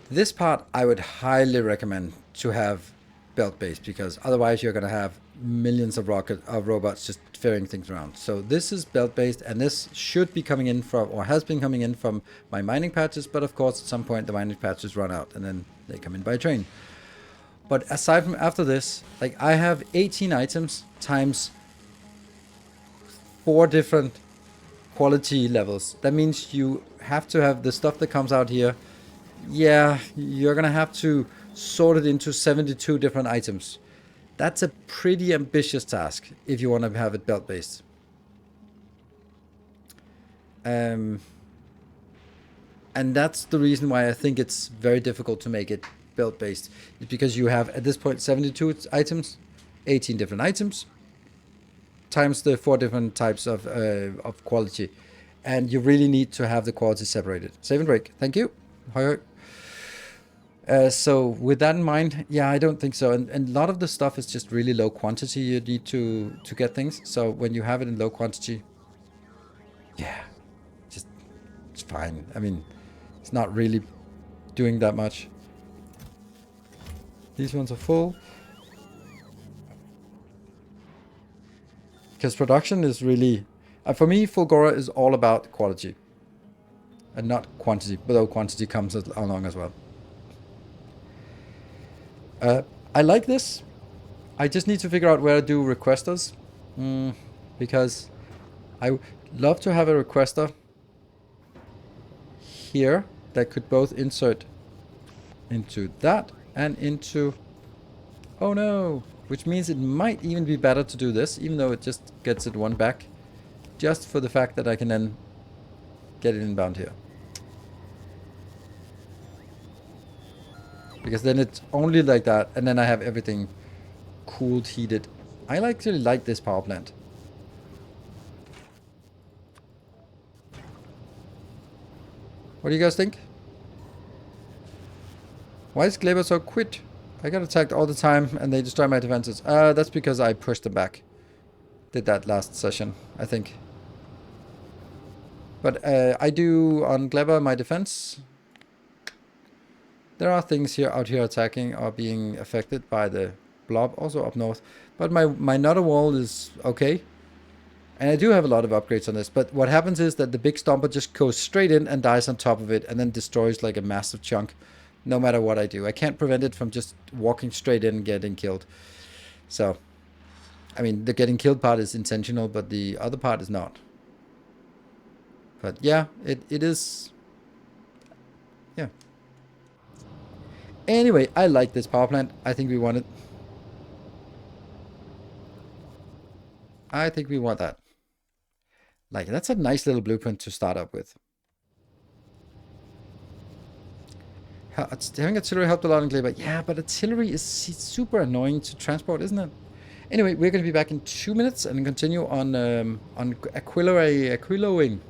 this part I would highly recommend to have belt-based, because otherwise you're going to have millions of robots just ferrying things around. So this is belt-based, and this should be coming in from, or has been coming in from, my mining patches. But of course, at some point the mining patches run out, and then they come in by train. But aside from after this, like I have 18 items times 4 different quality levels. That means you have to have the stuff that comes out here. Yeah, you're gonna have to sort it into 72 different items. That's a pretty ambitious task if you want to have it belt based. And that's the reason why I think it's very difficult to make it belt based. It's because you have at this point 72 items, 18 different items, times the 4 different types of quality, and you really need to have the quality separated. Save and break. Thank you. So with that in mind, yeah, I don't think so. And a lot of the stuff is just really low quantity. You need to get things. So when you have it in low quantity, yeah, just it's fine. I mean, it's not really doing that much. These ones are full. Because production is really, for me, Fulgora is all about quality and not quantity, although quantity comes along as well. I like this. I just need to figure out where to do requesters, because I love to have a requester here that could both insert into that and into, oh no, which means it might even be better to do this, even though it just gets it 1 back, just for the fact that I can then get it inbound here. Because then it's only like that, and then I have everything cooled, heated. I actually like this power plant. What do you guys think? Why is Glaber so quick? I get attacked all the time and they destroy my defenses. That's because I pushed them back. Did that last session, I think. But I do on Glaber my defense. There are things here out here attacking or being affected by the blob, also up north. But my Nutter Wall is okay. And I do have a lot of upgrades on this. But what happens is that the big stomper just goes straight in and dies on top of it and then destroys like a massive chunk. No matter what I do. I can't prevent it from just walking straight in and getting killed. So, I mean, the getting killed part is intentional, but the other part is not. But yeah, it is... Yeah. Anyway, I like this power plant. I think we want it. I think we want that. Like, that's a nice little blueprint to start up with. Having artillery helped a lot in Glaber. Yeah, but artillery is super annoying to transport, isn't it? Anyway, we're going to be back in 2 minutes and continue on Aquiloing.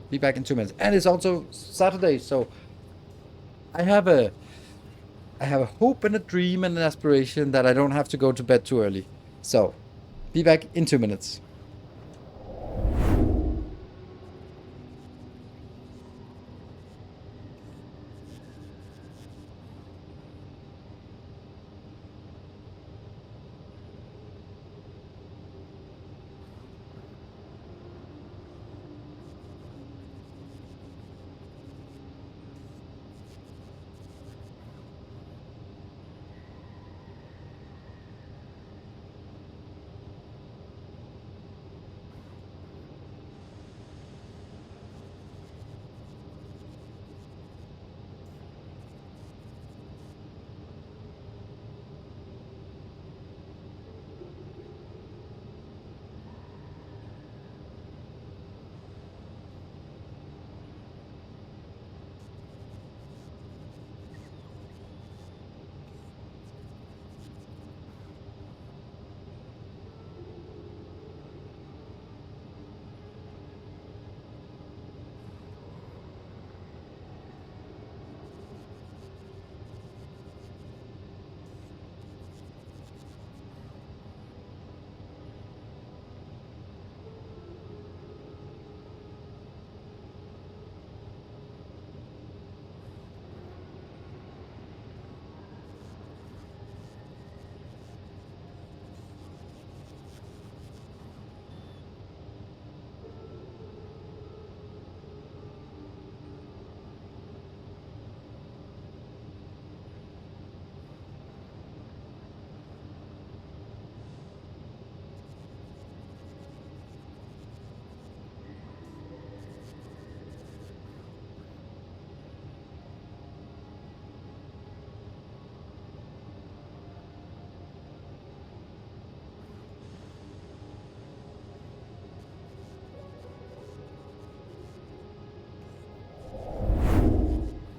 Be back in 2 minutes. And it's also Saturday, so I have a hope and a dream and an aspiration that I don't have to go to bed too early. So, be back in 2 minutes.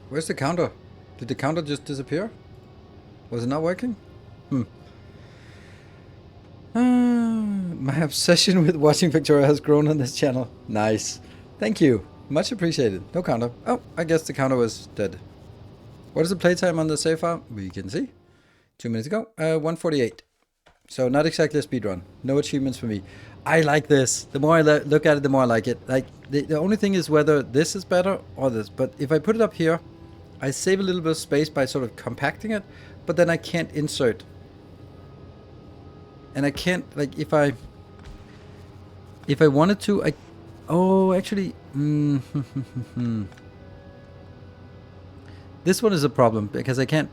Where's the counter? Did the counter just disappear? Was it not working? My obsession with watching Factorio has grown on this channel. Nice. Thank you. Much appreciated. No counter. Oh, I guess the counter was dead. What is the playtime on the save file? We can see. 2 minutes ago. 148. So not exactly a speedrun. No achievements for me. I like this. The more I look at it, the more I like it. Like the only thing is whether this is better or this. But if I put it up here, I save a little bit of space by sort of compacting it. But then I can't insert. And I can't, like, if I wanted to, oh, actually, this one is a problem because I can't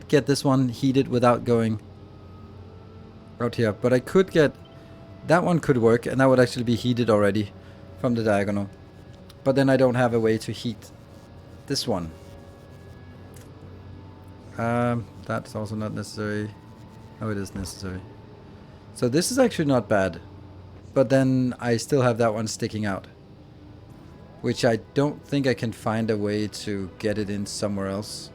get this one heated without going out here. But I could get, that one could work, and that would actually be heated already from the diagonal. But then I don't have a way to heat this one. That's also not necessary. Oh, it is necessary. So this is actually not bad. But then I still have that one sticking out. Which I don't think I can find a way to get it in somewhere else.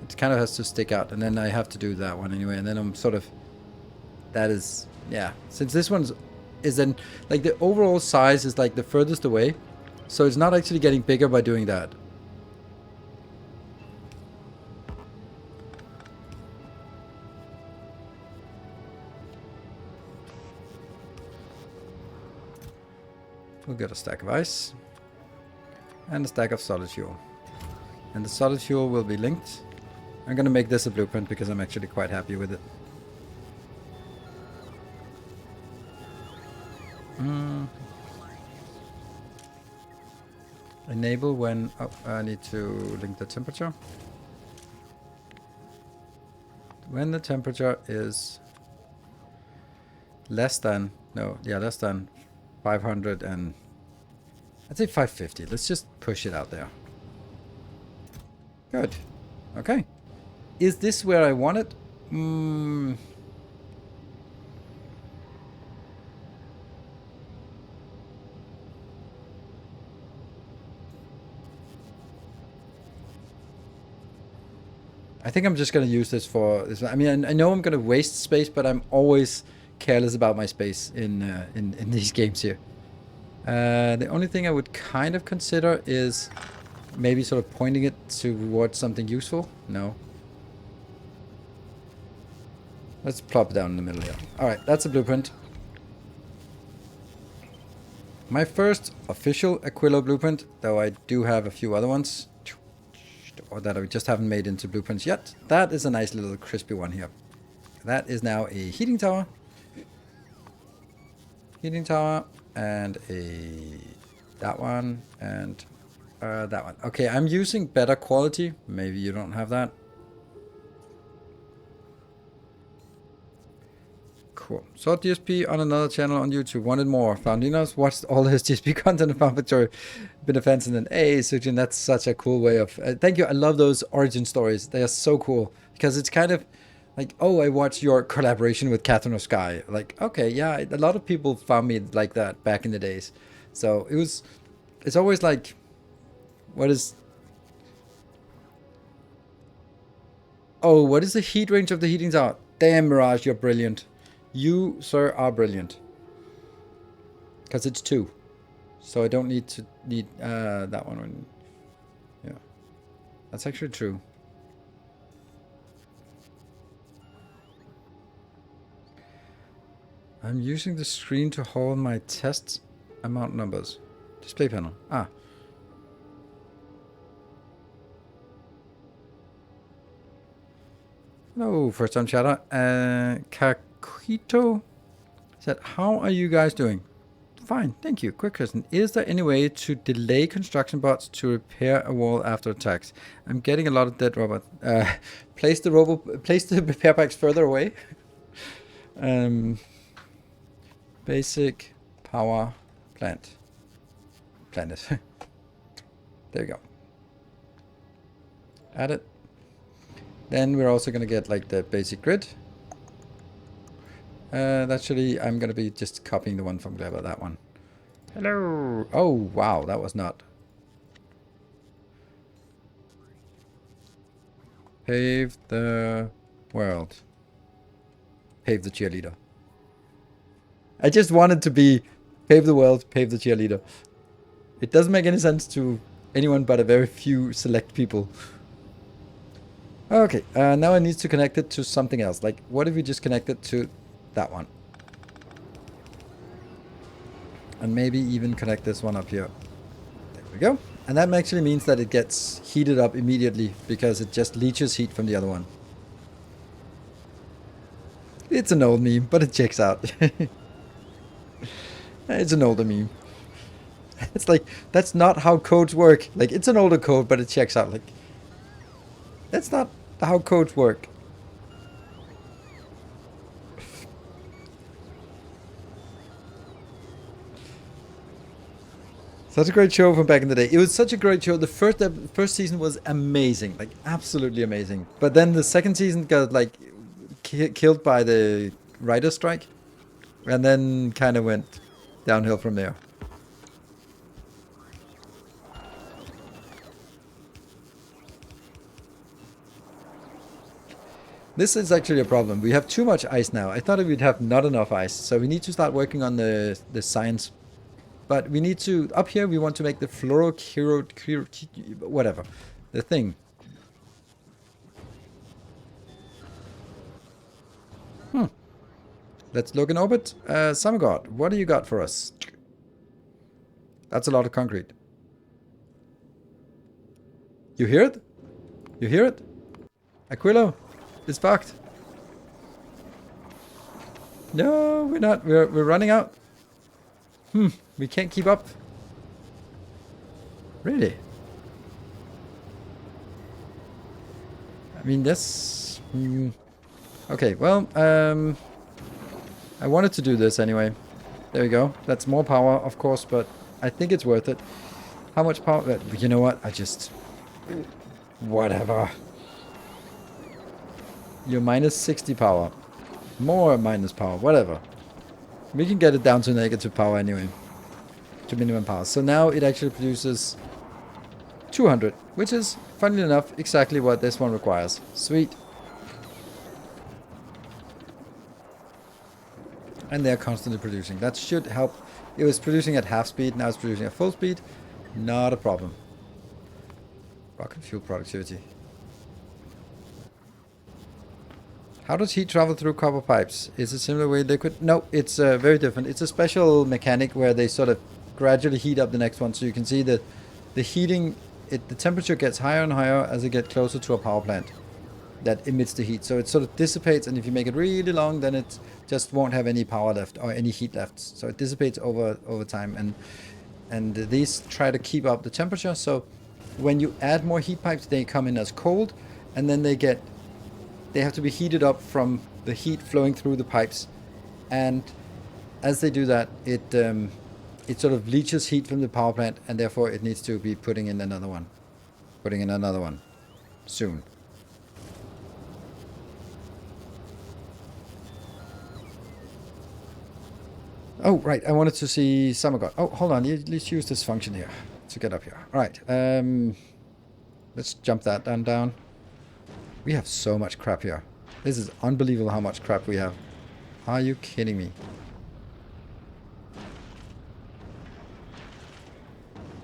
It kind of has to stick out. And then I have to do that one anyway. And then I'm sort of... That is... Yeah. Since this one is then... Like the overall size is like the furthest away. So it's not actually getting bigger by doing that. We'll get a stack of ice and a stack of solid fuel, and the solid fuel will be linked. I'm gonna make this a blueprint because I'm actually quite happy with it. Enable when, oh, I need to link the temperature. When the temperature is less than, no, yeah, less than 500 and I'd say 550. Let's just push it out there. Good. Okay. Is this where I want it? I think I'm just going to use this for this. I mean, I know I'm going to waste space, but I'm always careless about my space in these games here. The only thing I would kind of consider is maybe sort of pointing it towards something useful. No. Let's plop it down in the middle here. Alright, that's a blueprint. My first official Aquilo blueprint, though I do have a few other ones, or that I just haven't made into blueprints yet. That is a nice little crispy one here. That is now a heating tower. Heating tower and that one and that one. Okay, I'm using better quality. Maybe you don't have that. Cool. Saw DSP on another channel on YouTube. Wanted more. Found Ninos. Watched all his DSP content and found Factorio. Been a fan since then. Hey, Sujin, that's such a cool way of... thank you. I love those origin stories. They are so cool. Because it's kind of like, oh, I watched your collaboration with Catherine of Sky. Like, okay, yeah, a lot of people found me like that back in the days. So it was... It's always like... What is... Oh, what is the heat range of the heating tower? Damn, Mirage, you're brilliant. You, sir, are brilliant. Because it's 2. So I don't need to need that one. Yeah. That's actually true. I'm using the screen to hold my test amount numbers. Display panel. Ah. Hello, first time chatter. Kakito said, how are you guys doing? Fine, thank you. Quick question. Is there any way to delay construction bots to repair a wall after attacks? I'm getting a lot of dead robot. Place the repair packs further away. Basic power plant. Planet. There you go. Add it. Then we're also going to get like the basic grid. Actually, I'm going to be just copying the one from Clever, that one. Hello. Oh, wow, that was not. Pave the world. Pave the cheerleader. I just wanted to be pave the world, pave the cheerleader. It doesn't make any sense to anyone but a very few select people. Okay, now I need to connect it to something else. Like, what if we just connect it to that one? And maybe even connect this one up here. There we go. And that actually means that it gets heated up immediately because it just leaches heat from the other one. It's an old meme, but it checks out. It's an older meme. It's like, that's not how codes work. Like, it's an older code, but it checks out. Like, that's not how codes work. Such a great show from back in the day. It was such a great show. The first season was amazing, like absolutely amazing. But then the second season got like killed by the writer's strike, and then kind of went downhill from there. This is actually a problem. We have too much ice now. I thought we'd have not enough ice, so we need to start working on the science. But we need to, up here we want to make the whatever, the thing. Let's look in orbit. Samagod, what do you got for us? That's a lot of concrete. You hear it? You hear it? Aquilo, it's fucked. No, we're not. We're running out. We can't keep up. Really? I mean, that's... Okay, well, I wanted to do this anyway. There we go. That's more power, of course, but I think it's worth it. How much power? You know what? I just... Whatever. You're minus 60 power. More minus power. Whatever. We can get it down to negative power anyway. To minimum power. So now it actually produces 200. Which is, funnily enough, exactly what this one requires. Sweet. And they're constantly producing. That should help. It was producing at half speed. Now it's producing at full speed. Not a problem. Rocket fuel productivity. How does heat travel through copper pipes? Is it similar way liquid? No, it's very different. It's a special mechanic where they sort of gradually heat up the next one. So you can see that the heating, the temperature gets higher and higher as it gets closer to a power plant that emits the heat. So it sort of dissipates, and if you make it really long, then it just won't have any power left or any heat left. So it dissipates over time, and these try to keep up the temperature. So when you add more heat pipes, they come in as cold, and then they have to be heated up from the heat flowing through the pipes. And as they do that, it sort of leaches heat from the power plant, and therefore it needs to be putting in another one. Putting in another one. Soon. Oh, right. I wanted to see Samagod. Oh, hold on. Let's use this function here to get up here. All right. Let's jump that down. We have so much crap here. This is unbelievable how much crap we have. Are you kidding me?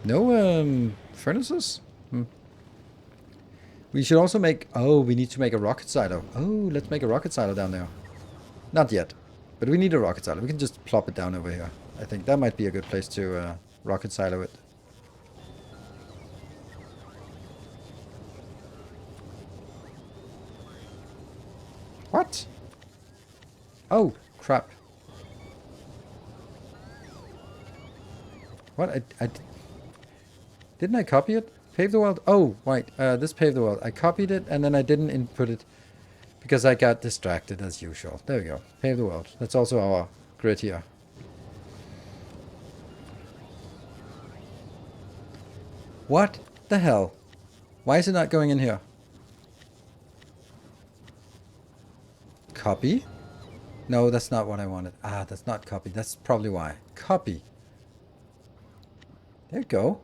No furnaces? We should also make... Oh, we need to make a rocket silo. Oh, let's make a rocket silo down there. Not yet. But we need a rocket silo. We can just plop it down over here. I think that might be a good place to rocket silo it. What? Oh, crap. What? Didn't I copy it? Pave the world? Oh, right. This pave the world. I copied it and then I didn't input it because I got distracted as usual. There we go. Pave the world. That's also our grid here. What the hell? Why is it not going in here? Copy? No, that's not what I wanted. Ah, that's not copy. That's probably why. Copy. There you go.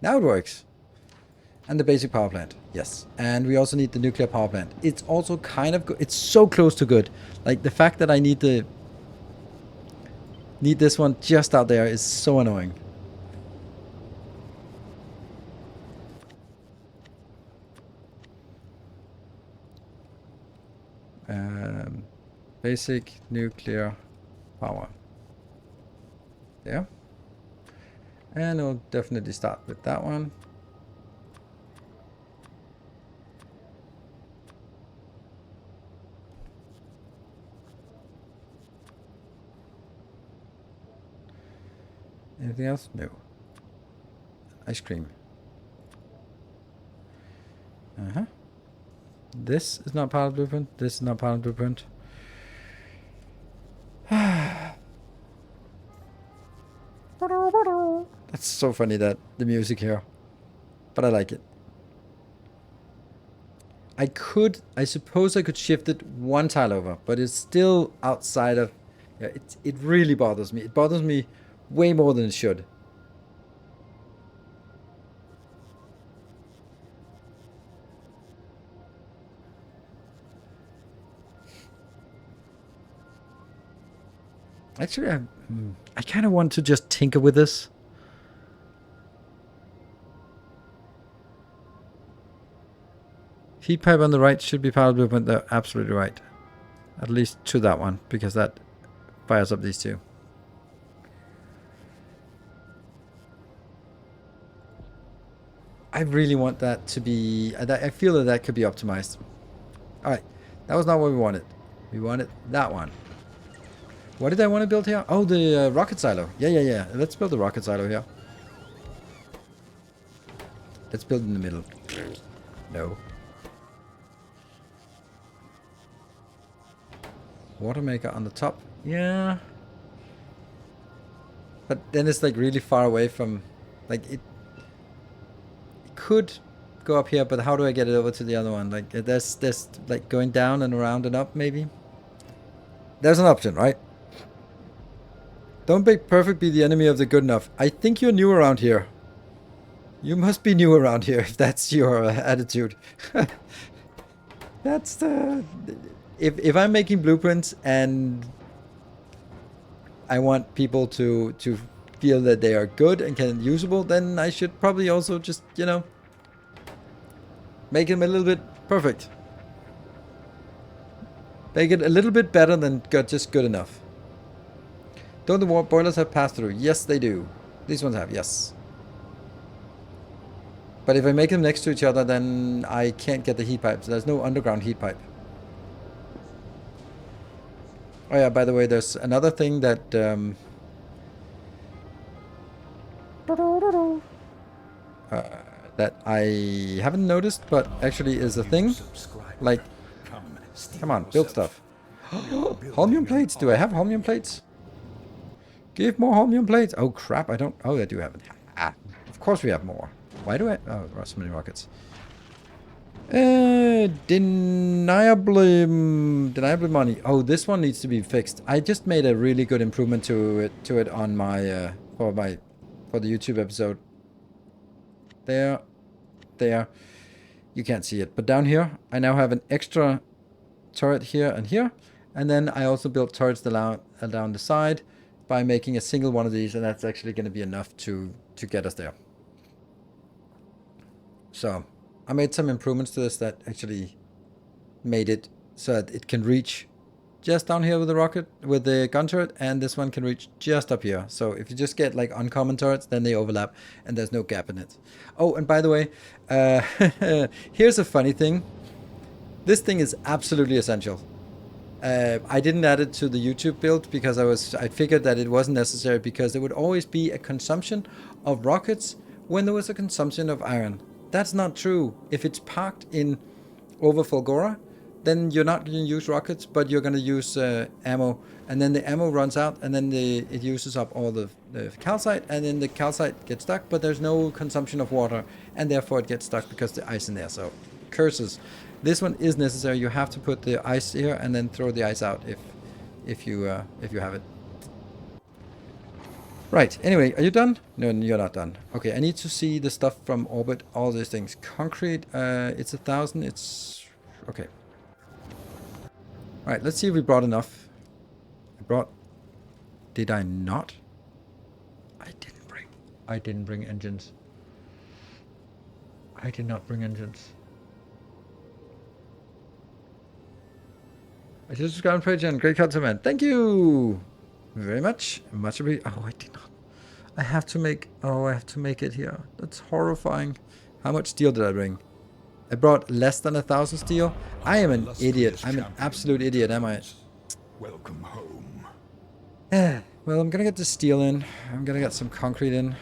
Now it works. And the basic power plant, yes. And we also need the nuclear power plant. It's also kind of good. It's so close to good. Like the fact that I need this one just out there is so annoying. Basic nuclear power. Yeah. And we'll definitely start with that one. Anything else? No. Ice cream. Uh-huh. This is not part of the blueprint. This is not part of the blueprint. That's so funny, that the music here. But I like it. I suppose I could shift it one tile over, but it's still outside of... Yeah, it really bothers me. It bothers me way more than it should. Actually, I kind of want to just tinker with this. Heat pipe on the right should be part of the blueprint. They're absolutely right. At least to that one, because that fires up these two. I really want that to be... I feel that that could be optimized. Alright, that was not what we wanted. We wanted that one. What did I want to build here? Oh, the rocket silo. Yeah. Let's build the rocket silo here. Let's build in the middle. No. Water maker on the top. Yeah. But then it's like really far away from... Like it could go up here, but how do I get it over to the other one? Like there's like going down and around and up maybe. There's an option, right? Don't make perfect be the enemy of the good enough. I think you're new around here. You must be new around here if that's your attitude. That's the... If I'm making blueprints and I want people to feel that they are good and can usable, then I should probably also just, you know, make them a little bit perfect. Make it a little bit better than just good enough. Don't the boilers have pass-through? Yes, they do. These ones have, yes. But if I make them next to each other, then I can't get the heat pipes. There's no underground heat pipe. Oh yeah, by the way, there's another thing that... that I haven't noticed, but actually is a thing. Like, come on, build stuff. Holmium plates. Do I have holmium plates? Give more holmium plates. Oh crap, I don't... Oh, I do have it. Of course we have more. Why do I... Oh, there are so many rockets. Deniably money. Oh, this one needs to be fixed. I just made a really good improvement to it on my for the YouTube episode. There. You can't see it, but down here I now have an extra turret here and here, and then I also built turrets down the side by making a single one of these, and that's actually going to be enough to get us there. So I made some improvements to this that actually made it so that it can reach just down here with the rocket, with the gun turret, and this one can reach just up here. So if you just get like uncommon turrets, then they overlap and there's no gap in it. Oh, and by the way, here's a funny thing. This thing is absolutely essential. I didn't add it to the YouTube build because I figured that it wasn't necessary, because there would always be a consumption of rockets when there was a consumption of iron. That's not true. If it's parked in over Fulgora, then you're not going to use rockets, but you're going to use ammo, and then the ammo runs out, and then it uses up all the calcite, and then the calcite gets stuck, but there's no consumption of water, and therefore it gets stuck because the ice in there. So curses. This one is necessary. You have to put the ice here and then throw the ice out if you have it. Right, anyway, are you done? No, you're not done. Okay, I need to see the stuff from orbit, all these things. Concrete, it's 1,000, it's... Okay. Alright, let's see if we brought enough. I brought... Did I not? I didn't bring engines. I did not bring engines. I just subscribed to Patreon. Great content, man. Thank you very much. Much appreciated. Oh, I did not. I have to make... Oh, I have to make it here. That's horrifying. How much steel did I bring? I brought less than 1,000 steel. I am an idiot. I'm an absolute idiot, am I?
Welcome home.
Well, I'm gonna get the steel in. I'm gonna get some concrete in.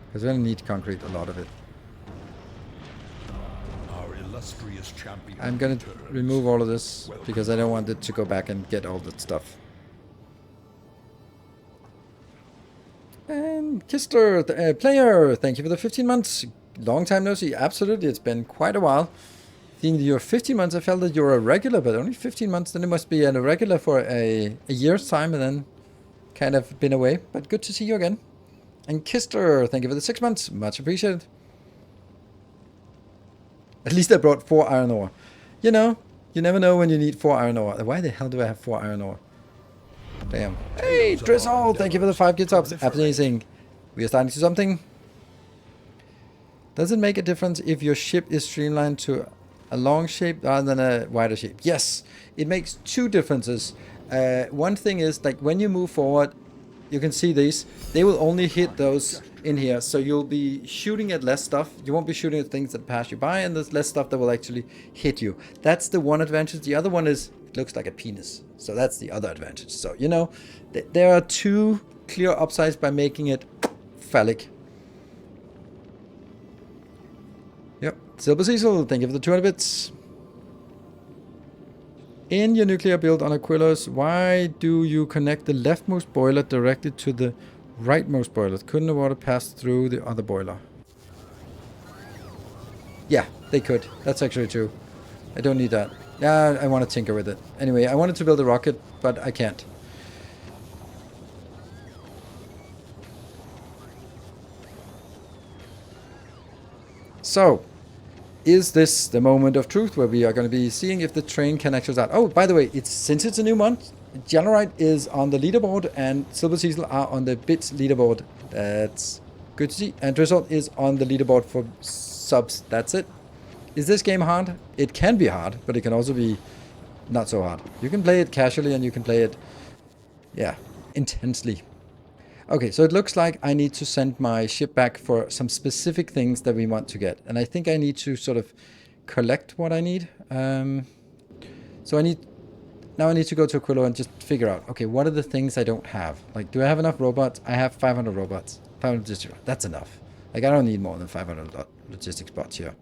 Because we're gonna need concrete, a lot of it.
Our illustrious champion.
I'm gonna remove all of this because I don't want it to go back and get all that stuff. And Kister, player, thank you for the 15 months. Long time no see. Absolutely, it's been quite a while. Seeing your 15 months, I felt that you're a regular, but only 15 months. Then it must be a regular for a year's time and then kind of been away. But good to see you again. And Kister, thank you for the 6 months. Much appreciated. At least I brought 4 iron ore. You know, you never know when you need 4 iron ore. Why the hell do I have 4 iron ore? Damn. Hey, Drizzle, thank you for the 5 gift subs. Amazing. We are starting to do something. Does it make a difference if your ship is streamlined to a long shape rather than a wider shape? Yes, it makes 2 differences. One thing is, like, when you move forward, you can see these. They will only hit those in here. So you'll be shooting at less stuff. You won't be shooting at things that pass you by, and there's less stuff that will actually hit you. That's the one advantage. The other one is it looks like a penis. So that's the other advantage. So, you know, there are 2 clear upsides by making it phallic. Yep. Silver Cecil, thank you for the 200 bits. In your nuclear build on Aquilos, why do you connect the leftmost boiler directly to the rightmost boiler? Couldn't the water pass through the other boiler? Yeah, they could. That's actually true. I don't need that. Yeah, I want to tinker with it. Anyway, I wanted to build a rocket, but I can't. So, is this the moment of truth where we are going to be seeing if the train can actually start? Oh, by the way, since it's a new month, Generite is on the leaderboard and Silver Cecil are on the bits leaderboard. That's good to see. And Drizzle is on the leaderboard for subs. That's it. Is this game hard? It can be hard, but it can also be not so hard. You can play it casually and you can play it, yeah, intensely. Okay, so it looks like I need to send my ship back for some specific things that we want to get. And I think I need to sort of collect what I need. So now I need to go to Aquilo and just figure out, okay, what are the things I don't have? Like, do I have enough robots? I have 500 robots. 500 logistics. That's enough. Like, I don't need more than 500 logistics bots here.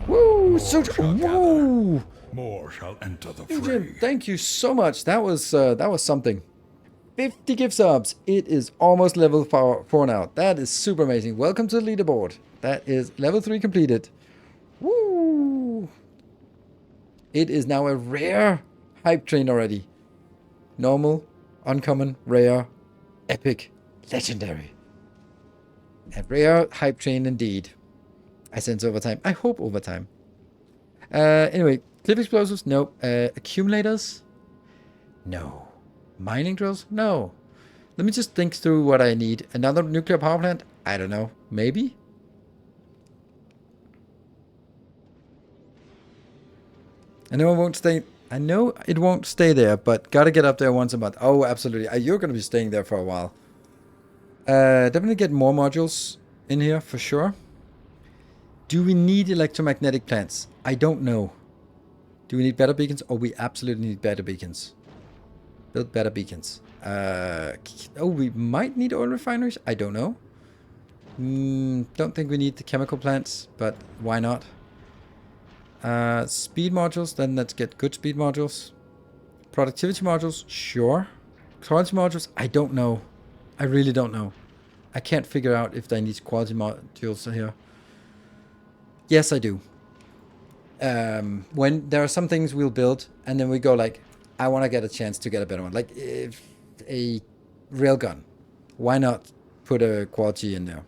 Woo! Woo!
More shall enter the fray.
Thank you so much. That was something. 50 gift subs. It is almost level 4 now. That is super amazing. Welcome to the leaderboard. That is level 3 completed. Woo! It is now a rare hype train already. Normal, uncommon, rare, epic, legendary. A rare hype train indeed. I sense overtime. I hope overtime. Anyway, cliff explosives? No. Accumulators? No. Mining drills? No. Let me just think through what I need. Another nuclear power plant? I don't know. Maybe? I know it won't stay there, but gotta get up there once a month. Oh, absolutely. You're gonna be staying there for a while. Definitely get more modules in here for sure. Do we need electromagnetic plants? I don't know. Do we need better beacons? Oh, we absolutely need better beacons. Build better beacons. Oh, we might need oil refineries. I don't know. Don't think we need the chemical plants, but why not? Speed modules. Then let's get good speed modules. Productivity modules. Sure. Quality modules. I don't know. I really don't know. I can't figure out if I need quality modules here. Yes, I do. When there are some things we'll build, and then we go like, I want to get a chance to get a better one. Like if a railgun, why not put a quality in there?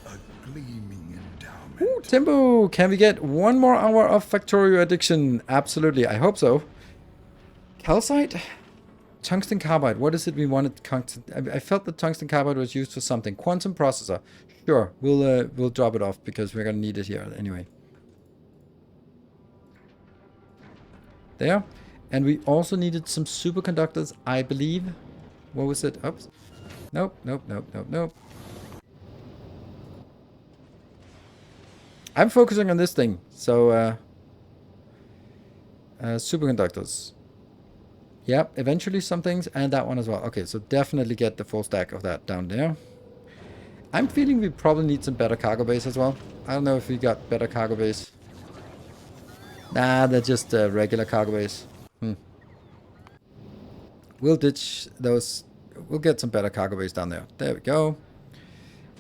A gleaming endowment.
Ooh, Timbo, can we get one more hour of Factorio addiction? Absolutely, I hope so. Calcite? Tungsten carbide. What is it we wanted? I felt that tungsten carbide was used for something. Quantum processor. Sure, we'll drop it off because we're gonna need it here anyway. There. And we also needed some superconductors, I believe. What was it? Oops. Nope, nope, nope, nope, nope. I'm focusing on this thing. So, superconductors. Yep, eventually some things, and that one as well. Okay, so definitely get the full stack of that down there. I'm feeling we probably need some better cargo base as well. I don't know if we got better cargo base. Nah, they're just regular cargo base. We'll ditch those. We'll get some better cargo base down there. There we go.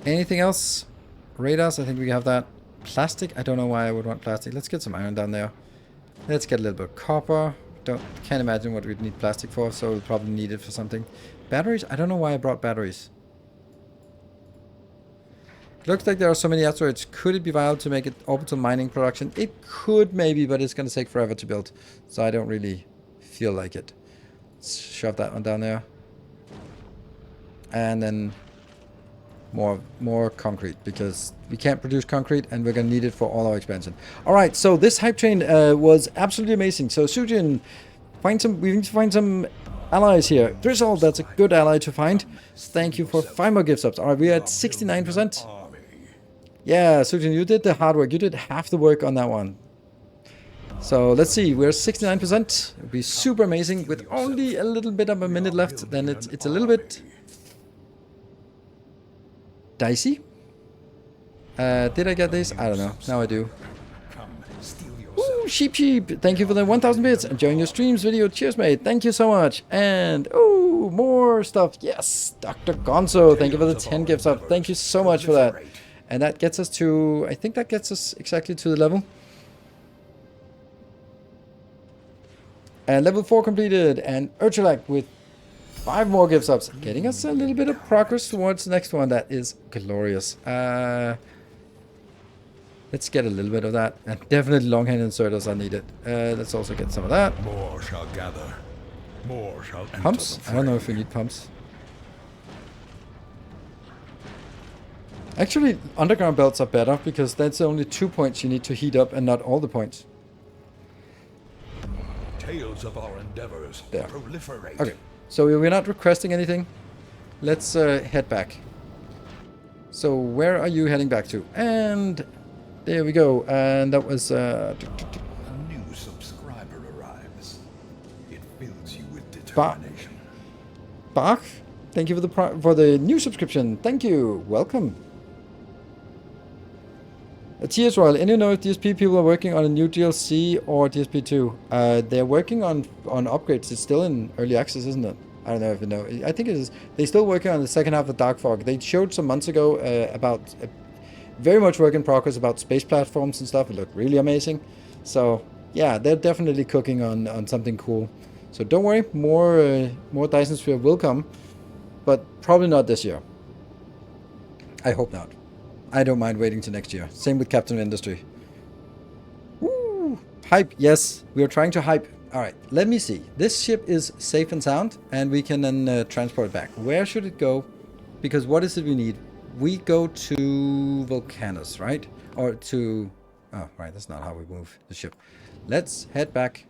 Anything else? Radars, I think we have that. Plastic, I don't know why I would want plastic. Let's get some iron down there. Let's get a little bit of copper. Can't imagine what we'd need plastic for, so we'll probably need it for something. Batteries, I don't know why I brought batteries. Looks like there are so many asteroids. Could it be viable to make it orbital mining production? It could maybe, but it's going to take forever to build. So I don't really feel like it. Let's shove that one down there. And then more concrete, because we can't produce concrete and we're going to need it for all our expansion. All right, so this hype train was absolutely amazing. So Sujin, we need to find some allies here. Drizzle, that's a good ally to find. Thank you for 5 more gift subs. All right, we're at 69%. Yeah, Sujin, you did the hard work. You did half the work on that one. So let's see, we're 69%. It'll be super amazing with only a little bit of a minute left. Then it's a little bit dicey. Did I get this? I don't know. Now I do. Ooh, sheep. Thank you for the 1,000 bits. Enjoying your streams video. Cheers, mate. Thank you so much. And, ooh, more stuff. Yes, Dr. Gonzo. Thank you for the 10 gifts up. Thank you so much for that. And that gets us to, I think that gets us exactly to the level. And level 4 completed. And Urchalak with 5 more gift subs. Getting us a little bit of progress towards the next one. That is glorious. Let's get a little bit of that. And definitely long-hand inserters are needed. Let's also get some of that.
More shall gather. More shall enter
Pumps?
the
I don't know
fray.
if we need pumps. Actually, underground belts are better because that's only 2 points you need to heat up and not all the points.
Tales of our endeavors
There.
proliferate.
Okay, so we're not requesting anything. Let's head back. So where are you heading back to? And there we go. And that was...
A new subscriber arrives. It fills you with determination.
Bach, thank you for the new subscription. Thank you. Welcome. TS Royal, and you know if DSP people are working on a new DLC or DSP 2? They're working on upgrades. It's still in early access, isn't it? I don't know if you know. I think it is. They're still working on the second half of Dark Fog. They showed some months ago about very much work in progress about space platforms and stuff. It looked really amazing. So yeah, they're definitely cooking on something cool. So don't worry, more Dyson Sphere will come, but probably not this year. I hope not. I don't mind waiting till next year. Same with Captain Industry. Woo! Hype. Yes, we are trying to hype. All right, let me see. This ship is safe and sound, and we can then transport it back. Where should it go? Because what is it we need? We go to Volcanus, right? Or to... Oh, right, that's not how we move the ship. Let's head back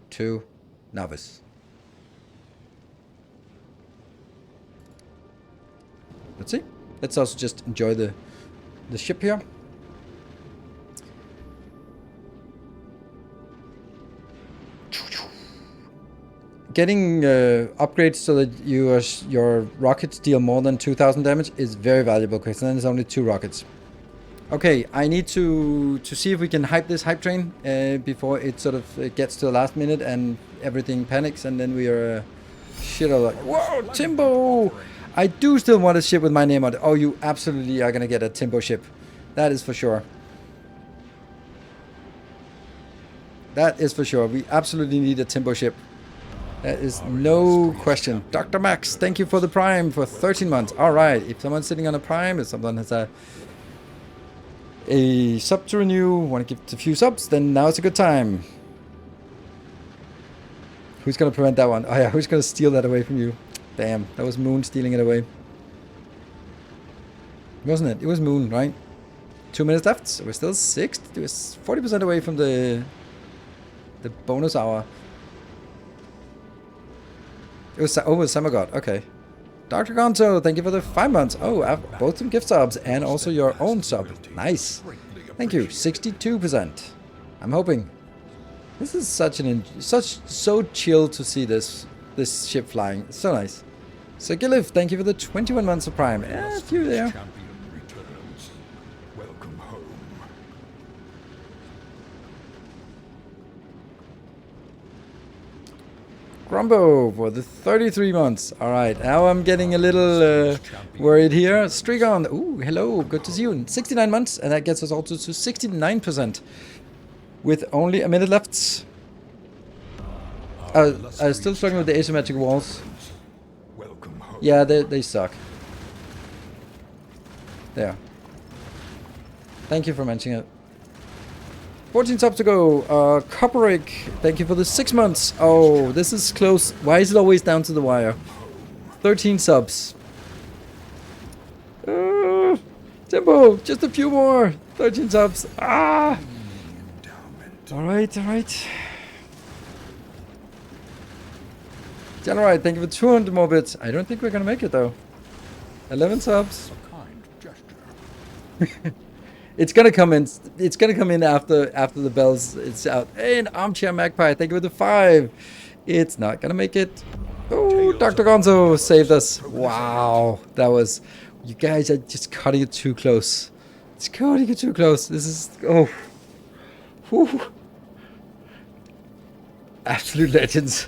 to Navis. Let's see. Let's also just enjoy the ship here. Getting upgrades so that your rockets deal more than 2,000 damage is very valuable because then there's only 2 rockets. Okay, I need to see if we can hype this hype train before it sort of gets to the last minute and everything panics and then we are shit out of luck. Whoa, Timbo! I do still want a ship with my name on it. Oh, you absolutely are gonna get a Timbo ship. That is for sure. That is for sure. We absolutely need a Timbo ship. That is no question. Dr. Max, thank you for the Prime for 13 months. Alright, if someone's sitting on a Prime, if someone has a sub to renew, want to give it a few subs, then now it's a good time. Who's going to prevent that one? Oh yeah, who's going to steal that away from you? Damn, that was Moon stealing it away. Wasn't it? It was Moon, right? 2 minutes left, so we're still 6. It was 40% away from the bonus hour. It was over Summer God, okay. Dr. Gonzo, thank you for the 5 months. Oh, both some gift subs and also your own sub. Nice. Thank you, 62%. I'm hoping. This is so chill to see this ship flying. It's so nice. So Gilif, thank you for the 21 months of Prime. Yeah, a few there.
Welcome home.
Grumbo for the 33 months. Alright, now I'm getting a little worried here. Strigon, ooh, hello, good to see you. 69 months, and that gets us also to 69%. With only a minute left. I'm still struggling with the asymmetric walls. Yeah, they suck. There. Thank you for mentioning it. 14 subs to go. Copperick, thank you for the 6 months. Oh, this is close. Why is it always down to the wire? 13 subs. Timbo, just a few more. 13 subs. Ah! Alright, alright. Generate, thank you for 200 more bits. I don't think we're gonna make it though. 11 subs. It's gonna come in. It's gonna come in after the bells. It's out. And Armchair Magpie, thank you for the 5. It's not gonna make it. Oh, Dr. Gonzo saved us. Wow, that was. You guys are just cutting it too close. It's cutting it too close. This is. Oh. Whew. Absolute legends.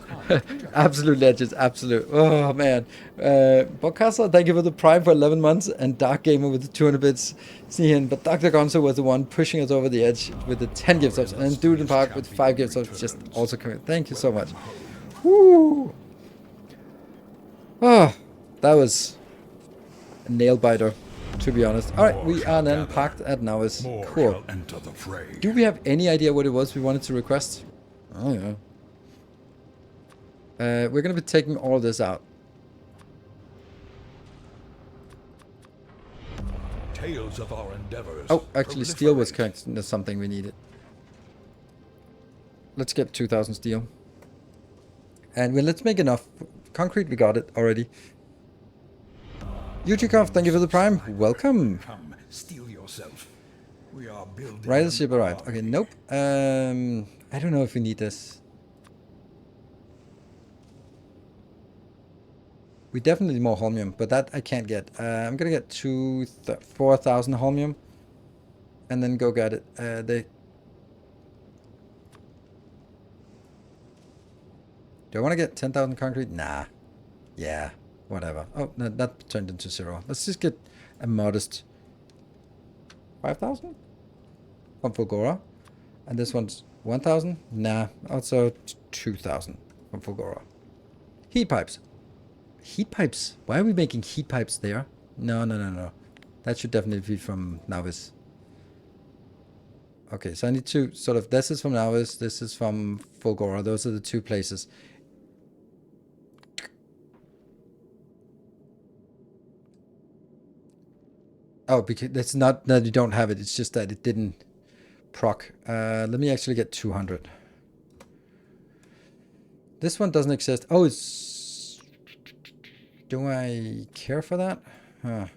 Absolute legends. Absolute. Oh, man. Bokassa, thank you for the Prime for 11 months. And Dark Gamer with the 200 bits. See him. But Dr. Gonzo was the one pushing us over the edge with the 10 gift subs. And then Dude in Park with 5 gift subs just also coming. Thank you so much. Woo. Oh, that was a nail biter, to be honest. Alright, we are then parked at Nauis. Cool. Do we have any idea what it was we wanted to request? Oh, yeah. We're going to be taking all this out.
Tales of our endeavors.
Oh, actually, steel was something we needed. Let's get 2,000 steel. And let's make enough. Concrete, we got it already. Yuchikov, thank you for the Prime. Welcome.
Come, steal yourself. We are building.
Right as ship arrived. Okay, nope. I don't know if we need this. We definitely need more holmium, but that I can't get. I'm gonna get 4,000 holmium, and then go get it. Do I want to get 10,000 concrete? Nah. Yeah. Whatever. Oh, no, that turned into 0. Let's just get a modest 5,000 from Fulgora, and this one's 1,000. Nah. Also 2,000 from Fulgora. Heat pipes. Heat pipes? Why are we making heat pipes there? No, no, no, no. That should definitely be from Nauis. Okay, so I need to sort of... This is from Nauis. This is from Fulgora. Those are the 2 places. Oh, because it's not that you don't have it. It's just that it didn't proc. Let me actually get 200. This one doesn't exist. Oh, it's... Do I care for that?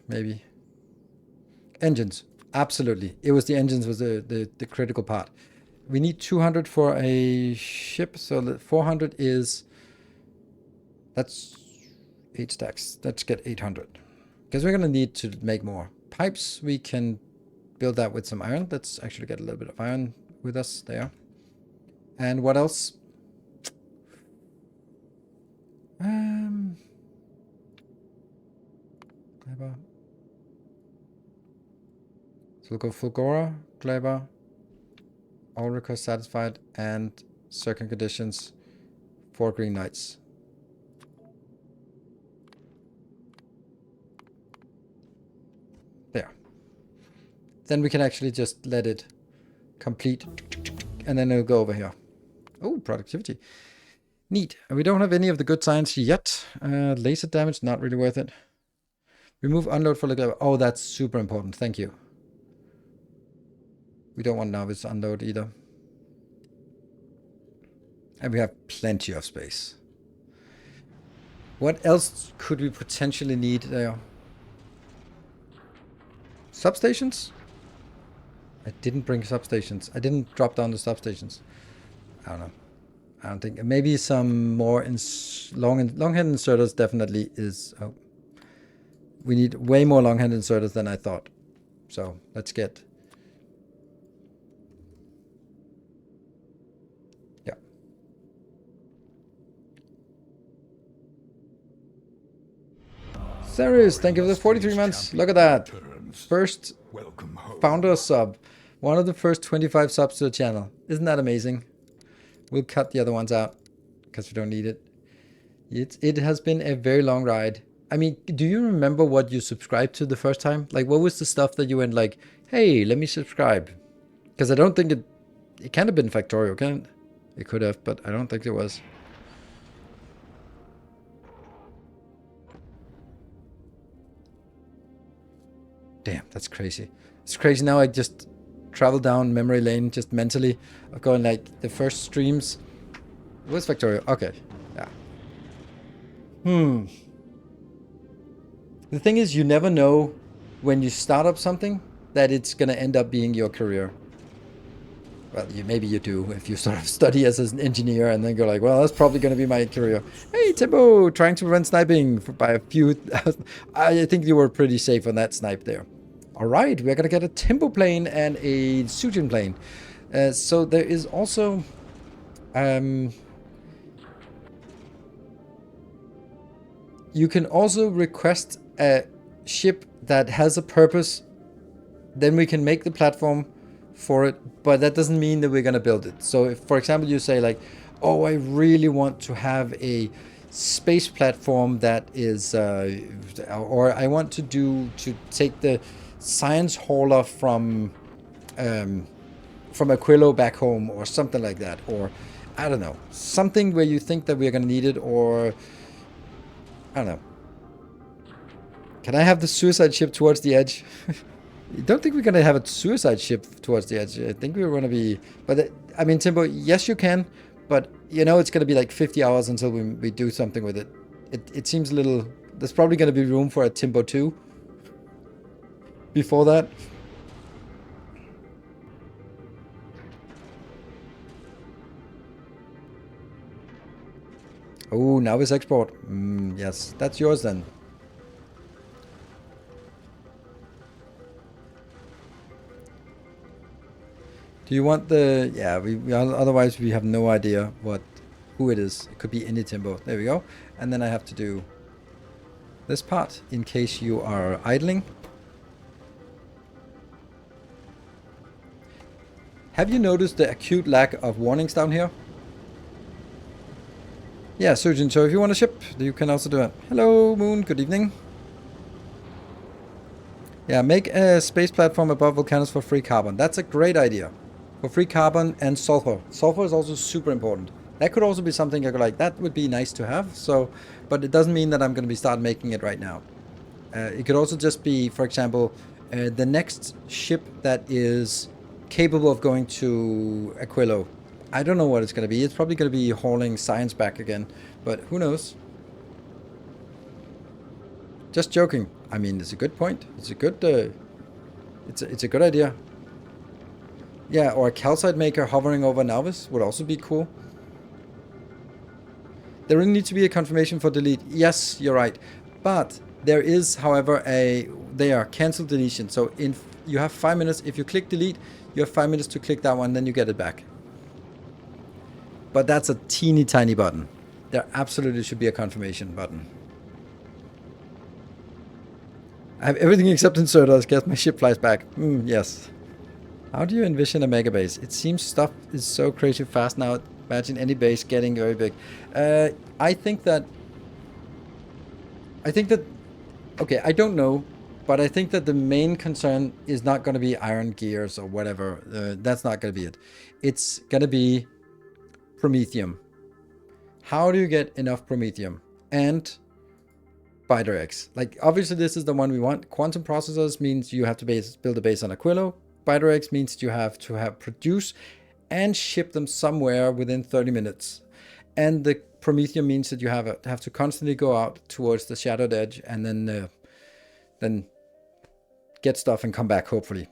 Maybe. Engines. Absolutely. It was the engines was the critical part. We need 200 for a ship. So the 400 is... That's 8 stacks. Let's get 800. Because we're going to need to make more. Pipes, we can build that with some iron. Let's actually get a little bit of iron with us there. And what else? Clever. So we'll go Fulgora, Clever, all requests satisfied, and certain conditions, 4 green knights. There. Then we can actually just let it complete, and then it'll go over here. Oh, productivity. Neat. And we don't have any of the good science yet. Laser damage, not really worth it. Remove unload for the... Oh, that's super important. Thank you. We don't want novice unload either. And we have plenty of space. What else could we potentially need there? Substations? I didn't bring substations. I didn't drop down the substations. I don't know. I don't think. Maybe some more long-hand inserters definitely is... Oh. We need way more long-hand inserters than I thought. So let's get... Yeah. Serious, thank you for the 43 months. Look at that. First founder sub. One of the first 25 subs to the channel. Isn't that amazing? We'll cut the other ones out because we don't need it. It has been a very long ride. I mean, do you remember what you subscribed to the first time? Like, what was the stuff that you went like, hey, let me subscribe? Because I don't think it can't have been Factorio, can it? It could have, but I don't think it was. Damn, that's crazy. It's crazy now. I just travel down memory lane just mentally of going like the first streams. Where's Factorio? Okay. Yeah. The thing is, you never know when you start up something that it's going to end up being your career. Well, maybe you do if you sort of study as an engineer and then go like, well, that's probably going to be my career. Hey, Timbo, trying to prevent sniping by a few... I think you were pretty safe on that snipe there. All right, we're going to get a Timbo plane and a Sujin plane. So there is also... you can also request a ship that has a purpose. Then we can make the platform for it, but that doesn't mean that we're going to build it. So if, for example, you say like, oh, I really want to have a space platform that is, or I want to take the science hauler from Aquilo back home or something like that, or I don't know, something where you think that we're going to need it, or I don't know. Can I have the suicide ship towards the edge? I don't think we're going to have a suicide ship towards the edge. I think we're going to be... But, I mean, Timbo, yes, you can. But, you know, it's going to be like 50 hours until we do something with it. It seems a little... There's probably going to be room for a Timbo 2 before that. Oh, now it's export. Yes, that's yours then. Do you want the... Yeah, otherwise we have no idea who it is. It could be any Timbo. There we go. And then I have to do this part in case you are idling. Have you noticed the acute lack of warnings down here? Yeah, Surgeon, so if you want a ship, you can also do it. Hello, Moon, good evening. Yeah, make a space platform above volcanoes for free carbon. That's a great idea. For free carbon and sulfur. Sulfur is also super important. That could also be something I go like, that would be nice to have. So, but it doesn't mean that I'm going to be start making it right now. It could also just be, for example, the next ship that is capable of going to Aquilo. I don't know what it's going to be. It's probably going to be hauling science back again, but who knows? Just joking. I mean, it's a good point. It's a good. It's a good idea. Yeah, or a calcite maker hovering over Nauvis would also be cool. There really needs to be a confirmation for delete. Yes, you're right. But there is, however, cancel deletion. So you have 5 minutes. If you click delete, you have 5 minutes to click that one, then you get it back. But that's a teeny tiny button. There absolutely should be a confirmation button. I have everything except inserters. Guess my ship flies back. Yes. How do you envision a mega base? It seems stuff is so crazy fast now. Imagine any base getting very big. I think that. Okay, I don't know, but I think that the main concern is not going to be iron gears or whatever. That's not going to be it. It's going to be promethium. How do you get enough promethium? And BiDirects. Like, obviously, this is the one we want. Quantum processors means you have to build a base on Aquilo. BiDirects means you have to produce and ship them somewhere within 30 minutes. And the promethium means that you have to constantly go out towards the shadowed edge and then get stuff and come back, hopefully.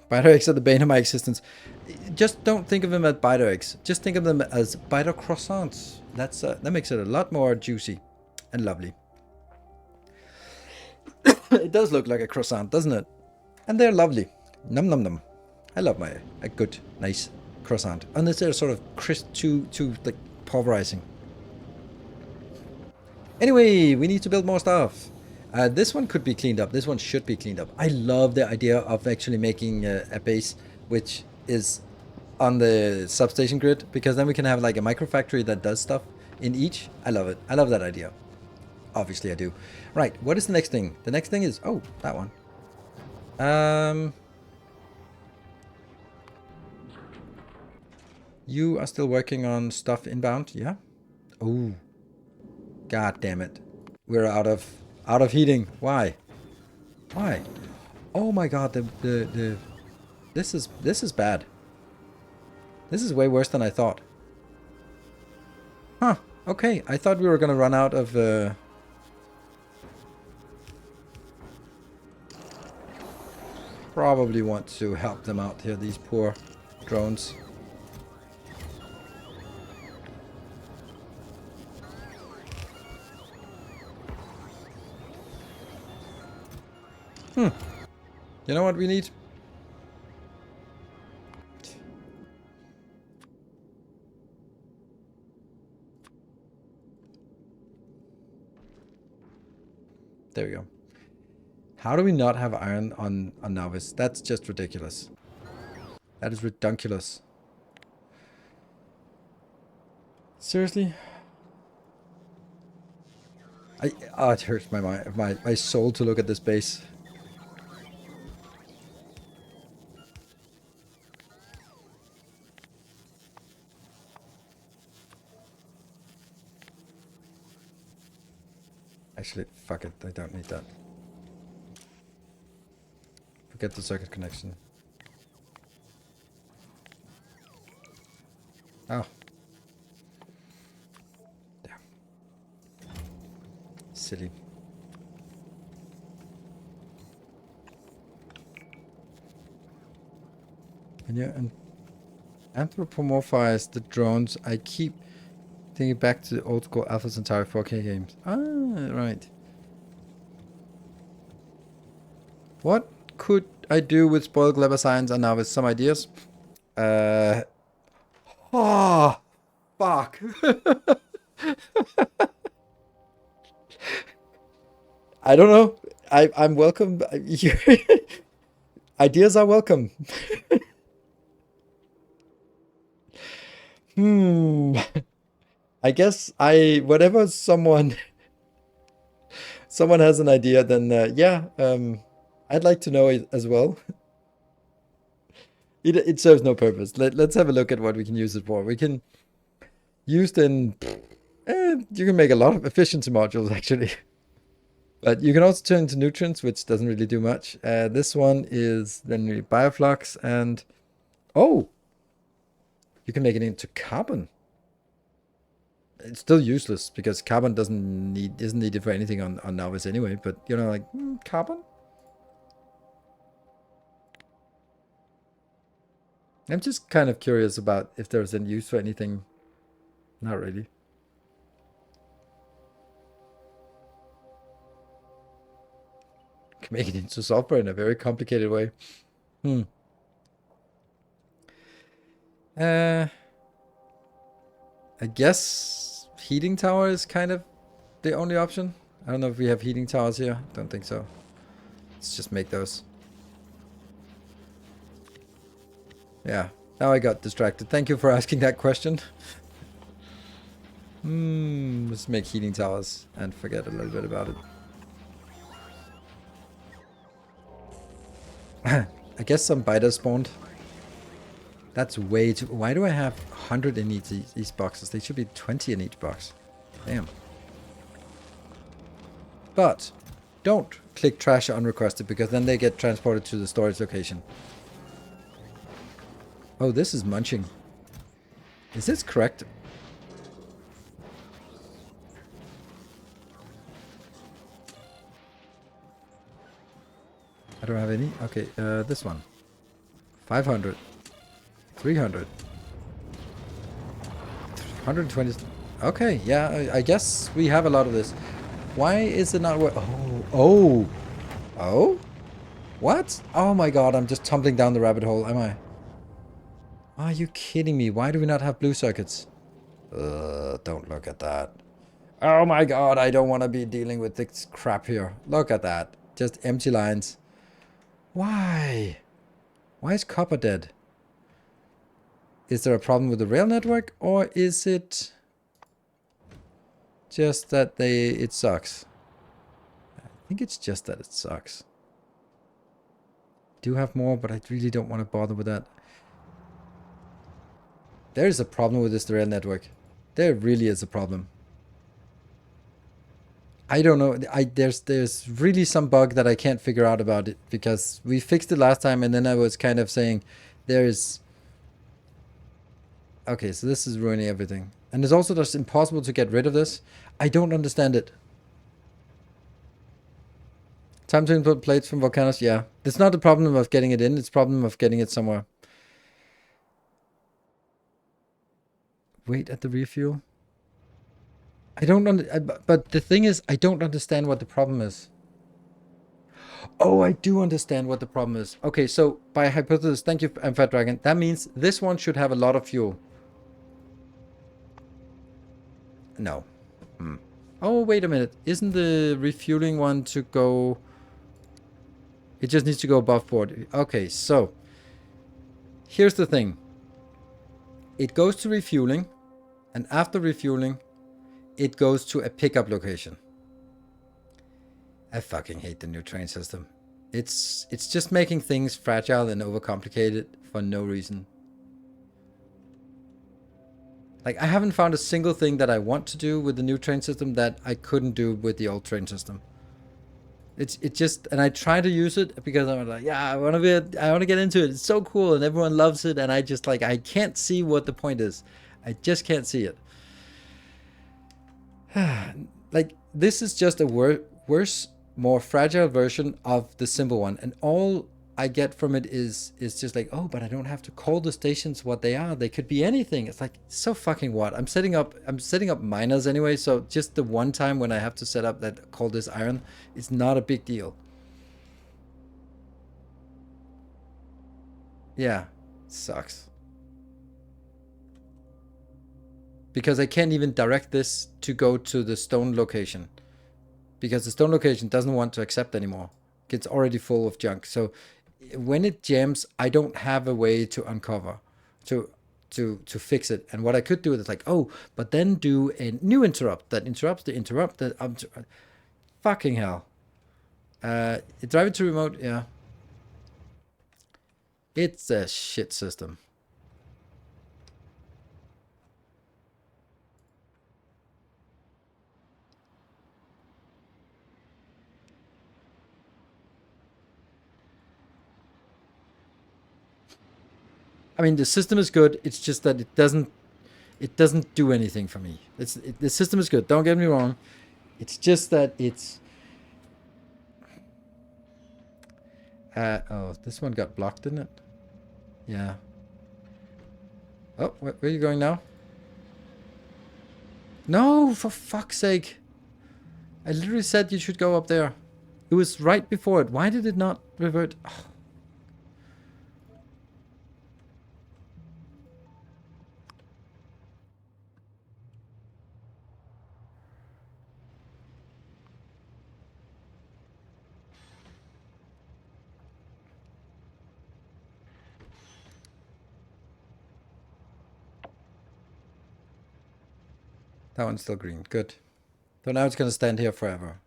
BiDirects are the bane of my existence. Just don't think of them as BiDirects. Just think of them as Biter croissants. That makes it a lot more juicy and lovely. It does look like a croissant, doesn't it? And they're lovely. Num num num. I love a good, nice croissant. Unless they're sort of crisp, too like pulverizing. Anyway, we need to build more stuff. This one could be cleaned up. This one should be cleaned up. I love the idea of actually making a base which is on the substation grid, because then we can have like a micro factory that does stuff in each. I love it. I love that idea. Obviously I do. Right, what is the next thing? The next thing is, oh, that one. You are still working on stuff inbound, yeah? Oh, god damn it. We're out of heating. Why? Why? Oh my god, this is bad. This is way worse than I thought. Huh, okay. I thought we were gonna run out of probably want to help them out here, these poor drones. You know what we need? There we go. How do we not have iron on Novice? That's just ridiculous. That is redunculous. Seriously? It hurts my soul to look at this base. Actually, fuck it. I don't need that. Forget the circuit connection. Oh. Damn. Silly. When you anthropomorphize the drones, I keep thinking back to the old school Alpha Centauri 4K games. Ah, right. What could I do with spoiled clever science and now with some ideas? Oh, fuck. I don't know. I'm welcome. Ideas are welcome. I guess whatever someone has an idea, then yeah, I'd like to know it as well. It serves no purpose. Let's have a look at what we can use it for. We can use it in, you can make a lot of efficiency modules actually. But you can also turn into nutrients, which doesn't really do much. This one is then bioflux, and oh, you can make it into carbon. It's still useless because carbon isn't needed for anything on Novice anyway. But you know, like carbon. I'm just kind of curious about if there's any use for anything. Not really. can make it into sulfur in a very complicated way. I guess heating tower is kind of the only option. I don't know if we have heating towers here. Don't think so. Let's just make those. Yeah, now I got distracted. Thank you for asking that question. Let's make heating towers and forget a little bit about it. I guess some biters spawned. That's way too... Why do I have 100 in these boxes? They should be 20 in each box. Damn. But don't click trash unrequested, because then they get transported to the storage location. Oh, this is munching. Is this correct? I don't have any. Okay, this one. 500. 300. 120. Okay, yeah, I guess we have a lot of this. Why is it not... Oh! What? Oh my god, I'm just tumbling down the rabbit hole, am I? Are you kidding me? Why do we not have blue circuits? Don't look at that. Oh my god, I don't want to be dealing with this crap here. Look at that. Just empty lines. Why? Why is copper dead? Is there a problem with the rail network, or is it just that it sucks? I think it's just that it sucks. Do have more, but I really don't want to bother with that. There is a problem with this rail network. There really is a problem. I don't know. There's really some bug that I can't figure out about it, because we fixed it last time, and then I was kind of saying there's... Okay, so this is ruining everything. And it's also just impossible to get rid of this. I don't understand it. Time to input plates from volcanoes? Yeah. It's not the problem of getting it in, it's the problem of getting it somewhere. Wait at the refuel? I don't but the thing is, I don't understand what the problem is. Oh, I do understand what the problem is. Okay, so by hypothesis, thank you, Fat Dragon. That means this one should have a lot of fuel. No. Oh, wait a minute. Isn't the refueling one to go... It just needs to go above board. Okay, so... Here's the thing. It goes to refueling, and after refueling, it goes to a pickup location. I fucking hate the new train system. It's just making things fragile and overcomplicated for no reason. Like, I haven't found a single thing that I want to do with the new train system that I couldn't do with the old train system. It just, and I try to use it because I'm like, yeah, I want to get into it. It's so cool and everyone loves it, and I just like, I can't see what the point is. I just can't see it. Like, this is just a worse, more fragile version of the simple one, and all I get from it is just like, oh, but I don't have to call the stations what they are. They could be anything. It's like, so fucking what? I'm setting up miners anyway, so just the one time when I have to set up that call this iron, it's not a big deal. Yeah, sucks. Because I can't even direct this to go to the stone location, because the stone location doesn't want to accept anymore. It's already full of junk. So when it jams, I don't have a way to uncover, to fix it. And what I could do is like, oh, but then do a new interrupt that interrupts the interrupt that fucking hell. Drive it to remote, yeah. It's a shit system. I mean, the system is good. It's just that it doesn't do anything for me. The system is good. Don't get me wrong. It's just that it's... oh, this one got blocked, didn't it? Yeah. Oh, where are you going now? No, for fuck's sake. I literally said you should go up there. It was right before it. Why did it not revert? Oh. That one's still green. Good. So now it's going to stand here forever.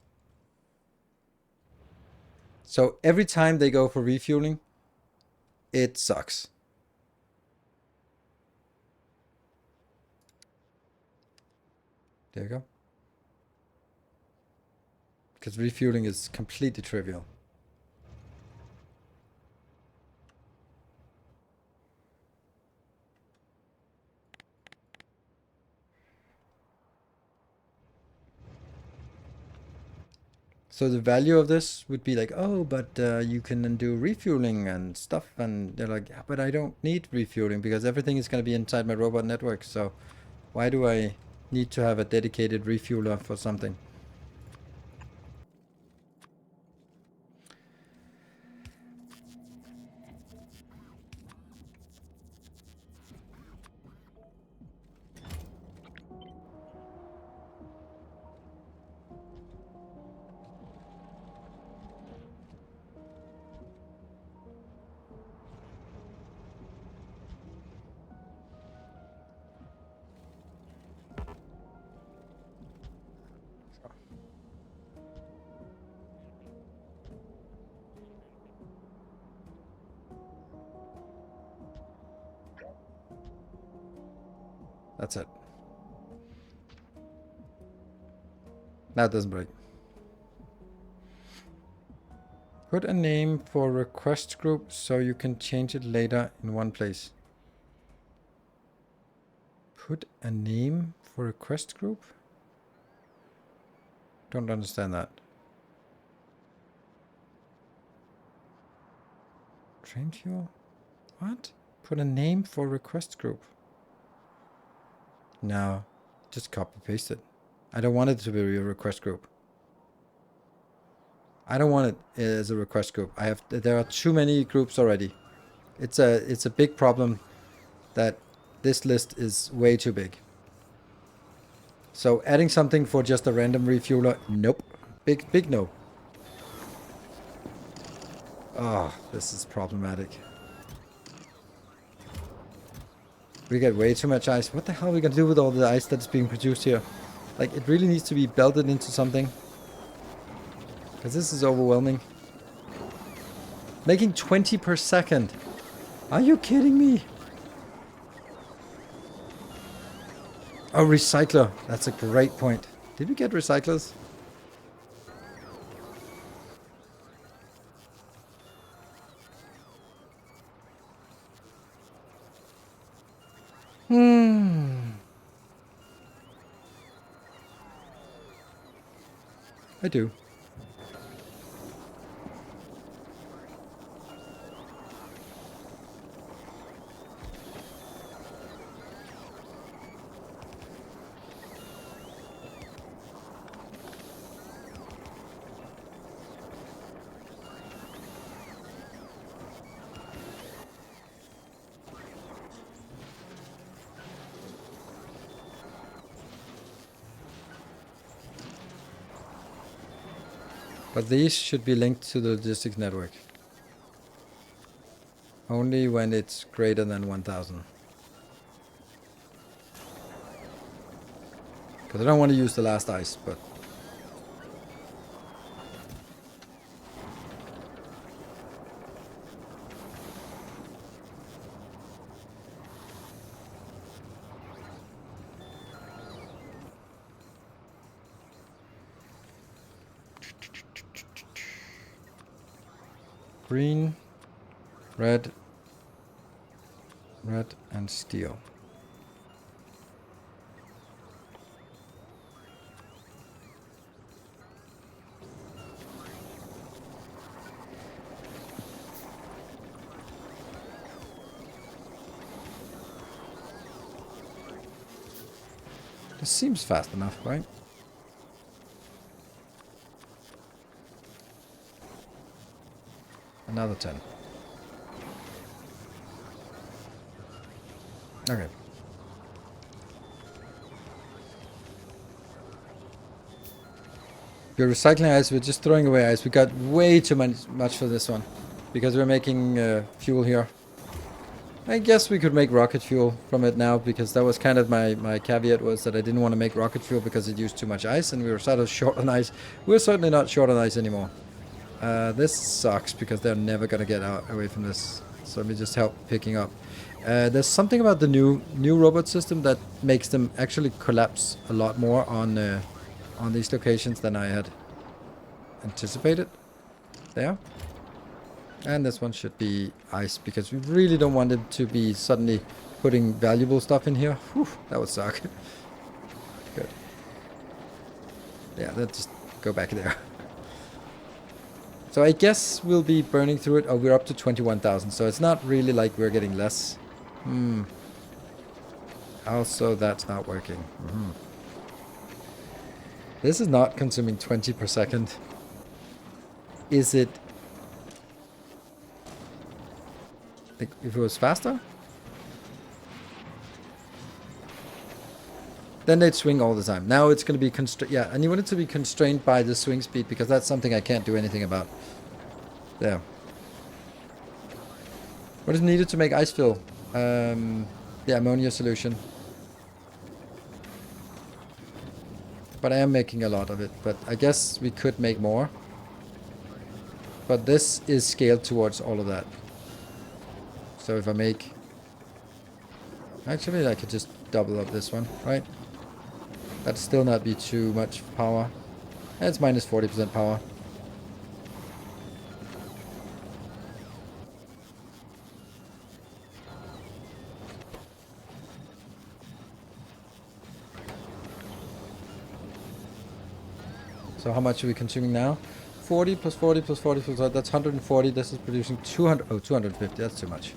So every time they go for refueling, it sucks. There you go. Because refueling is completely trivial. So the value of this would be like, oh, but you can do refueling and stuff. And they're like, yeah, but I don't need refueling because everything is going to be inside my robot network. So why do I need to have a dedicated refueler for something? That's it. Now it doesn't break. Put a name for request group so you can change it later in one place. Put a name for request group? Don't understand that. Train fuel? What? Put a name for request group. No, just copy paste it. I don't want it to be a request group. I don't want it as a request group. There are too many groups already. It's a big problem that this list is way too big. So adding something for just a random refueler, nope. Big no. Oh, this is problematic. We get way too much ice. What the hell are we gonna do with all the ice that's being produced here? Like, it really needs to be belted into something. Because this is overwhelming. Making 20 per second. Are you kidding me? Oh, recycler. That's a great point. Did we get recyclers? I do. But these should be linked to the logistics network. Only when it's greater than 1000. Because I don't want to use the last ice, but... Green, red, and steel. This seems fast enough, right? Another 10. Okay. We're recycling ice, we're just throwing away ice. We got way too much for this one. Because we're making fuel here. I guess we could make rocket fuel from it now, because that was kind of my caveat, was that I didn't want to make rocket fuel because it used too much ice, and we were sort of short on ice. We're certainly not short on ice anymore. This sucks, because they're never going to get out away from this. So let me just help picking up. There's something about the new robot system that makes them actually collapse a lot more on these locations than I had anticipated. There. And this one should be ice, because we really don't want it to be suddenly putting valuable stuff in here. Whew, that would suck. Good. Yeah, let's just go back there. So I guess we'll be burning through it. Oh, we're up to 21,000, so it's not really like we're getting less. Also, that's not working. This is not consuming 20 per second. Is it? If it was faster, then they'd swing all the time. Now it's going to be constrained. Yeah, and you want it to be constrained by the swing speed, because that's something I can't do anything about. There. What is needed to make ice fill? The ammonia solution. But I am making a lot of it. But I guess we could make more. But this is scaled towards all of that. So if I make... Actually, I could just double up this one, right? That'd still not be too much power. It's minus 40% power. So how much are we consuming now? 40 plus 40 plus 40 plus 40, that's 140. This is producing 200. Oh, 250. That's too much.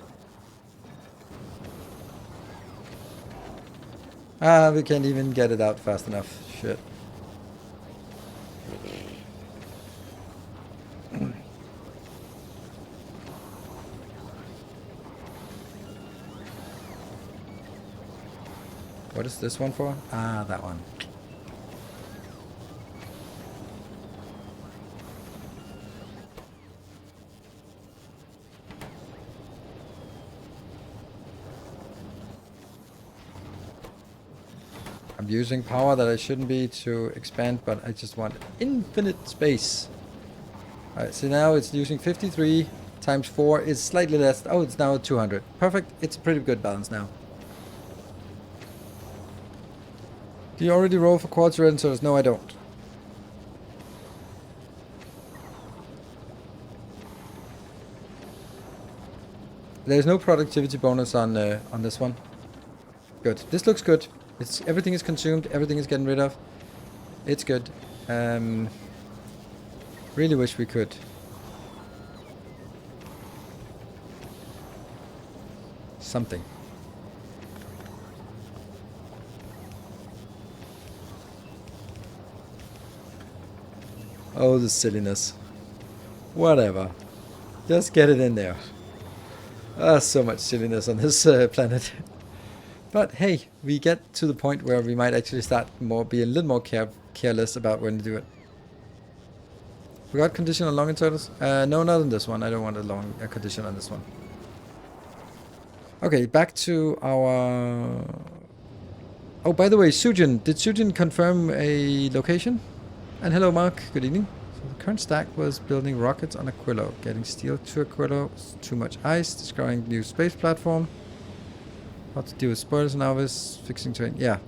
We can't even get it out fast enough. Shit. What is this one for? Ah, that one. I'm using power that I shouldn't be to expand, but I just want infinite space. Alright, so now it's using 53 times 4 is slightly less. Oh, it's now 200. Perfect. It's a pretty good balance now. Do you already roll for quartz red inserters? No, I don't. There's no productivity bonus on this one. Good. This looks good. Everything is consumed. Everything is getting rid of. It's good. Really wish we could. Something. Oh, the silliness. Whatever. Just get it in there. So much silliness on this planet. But hey, we get to the point where we might actually start be a little more careless about when to do it. We got condition on long inserters? No, not on this one. I don't want a condition on this one. Okay, back to our... Oh, by the way, Sujin. Did Sujin confirm a location? And hello, Mark. Good evening. So the current stack was building rockets on Aquilo. Getting steel to Aquilo. Too much ice. Destroying new space platform. How to deal with spoilers novice. Fixing terrain. Yeah.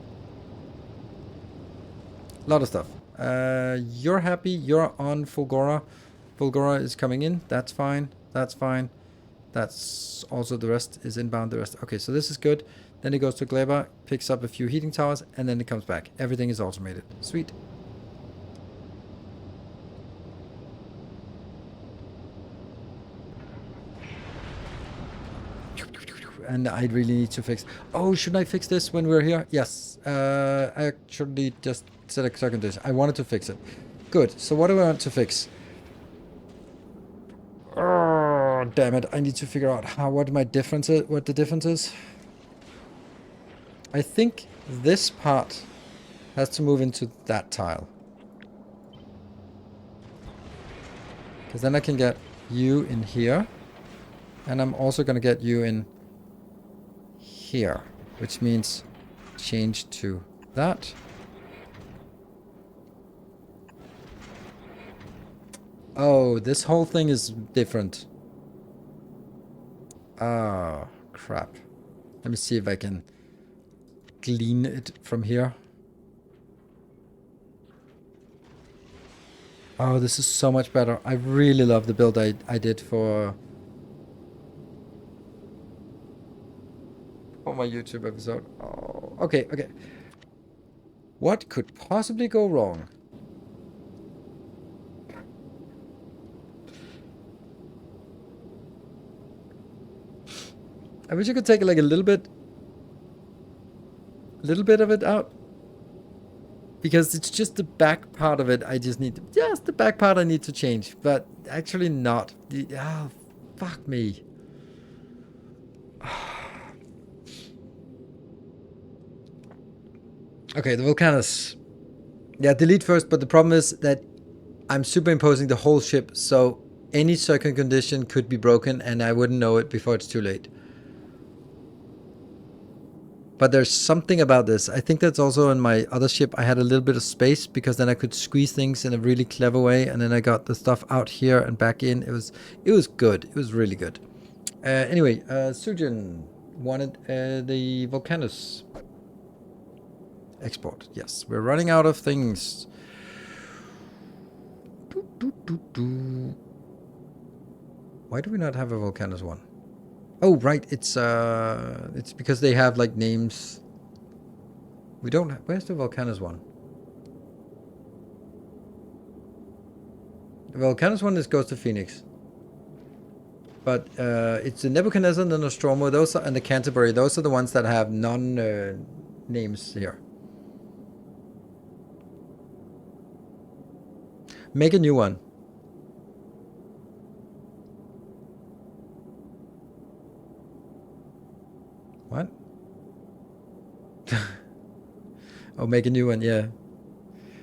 A lot of stuff. You're happy. You're on Fulgora. Fulgora is coming in. That's fine. That's fine. That's also the rest is inbound. The rest. Okay, so this is good. Then it goes to Gleba, picks up a few heating towers, and then it comes back. Everything is automated. Sweet. And I really need to fix... Oh, shouldn't I fix this when we're here? Yes. I actually just said a second this. I wanted to fix it. Good. So what do I want to fix? damn it! I need to figure out what the difference is. I think this part has to move into that tile. Because then I can get you in here. And I'm also going to get you in here. Which means change to that. Oh, this whole thing is different. Ah, crap. Let me see if I can glean it from here. Oh, this is so much better. I really love the build I did for my YouTube episode. Oh, okay. What could possibly go wrong? I wish I could take like a little bit of it out. Because it's just the back part of it I just need to, just the back part I need to change. But actually not. Oh, fuck me. Okay, the Volcanus. Yeah, delete first, but the problem is that I'm superimposing the whole ship, so any circuit condition could be broken and I wouldn't know it before it's too late. But there's something about this. I think that's also in my other ship. I had a little bit of space because then I could squeeze things in a really clever way, and then I got the stuff out here and back in. It was good. It was really good. Anyway, Sujin wanted the Volcanus export. Yes, we're running out of things. Why do we not have a Volcanus one? Oh, right. It's because they have like names. We don't. Where's the Volcanus one? The Volcanus one goes to Phoenix. But it's the Nebuchadnezzar, the Nostromo, those are, and the Canterbury. Those are the ones that have names here. Make a new one. What? Oh, make a new one, yeah.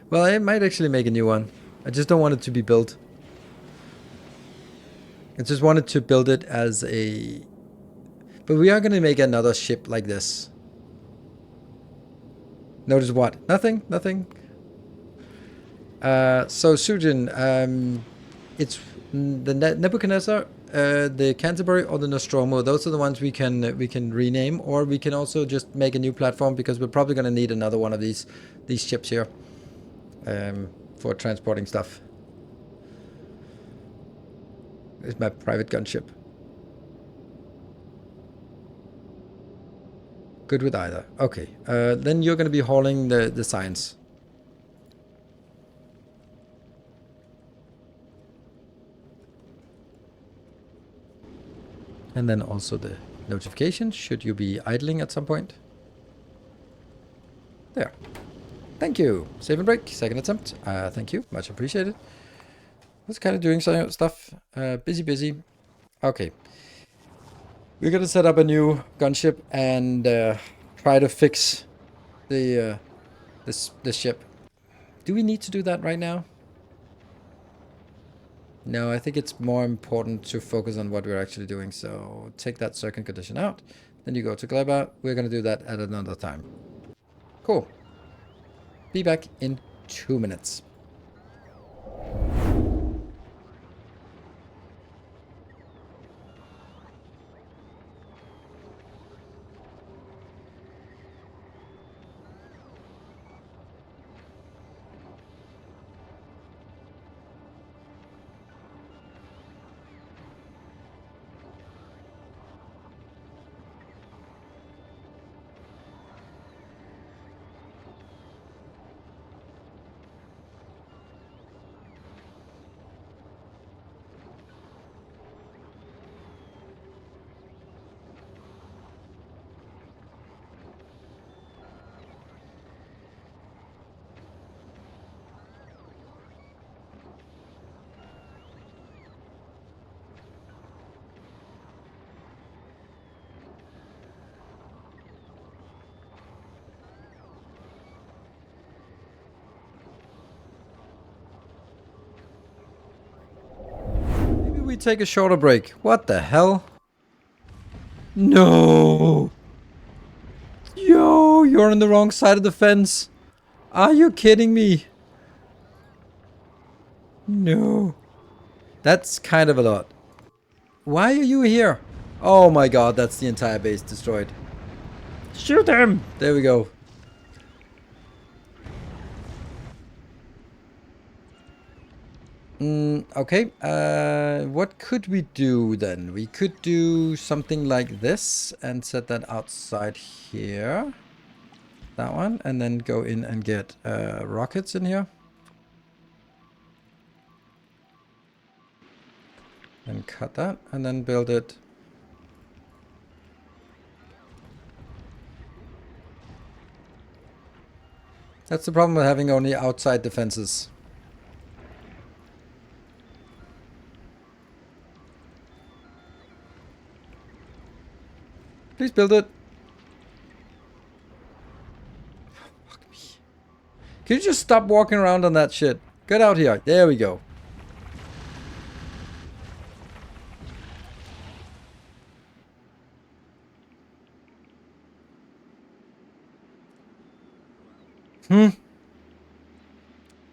Well, I might actually make a new one. I just don't want it to be built. I just wanted to build it as a... But we are going to make another ship like this. Notice what? Nothing? So, Sujin, it's the Nebuchadnezzar, the Canterbury, or the Nostromo. Those are the ones we can rename, or we can also just make a new platform because we're probably going to need another one of these ships here for transporting stuff. It's my private gunship. Good with either. Okay, then you're going to be hauling the science. And then also the notifications, should you be idling at some point. There. Thank you. Save and break. Second attempt. Thank you. Much appreciated. Was kind of doing some stuff. Busy. Okay. We're going to set up a new gunship and try to fix the this ship. Do we need to do that right now? No, I think it's more important to focus on what we're actually doing. So take that circuit condition out. Then you go to Gleba. We're going to do that at another time. Cool. Be back in 2 minutes. we take a shorter break? What the hell? No! Yo, you're on the wrong side of the fence. Are you kidding me? No. That's kind of a lot. Why are you here? Oh my god, that's the entire base destroyed. Shoot him! There we go. Okay, what could we do then? We could do something like this and set that outside here. That one, and then go in and get rockets in here. And cut that, and then build it. That's the problem with having only outside defenses. Please build it. Fuck me. Can you just stop walking around on that shit? Get out here. There we go.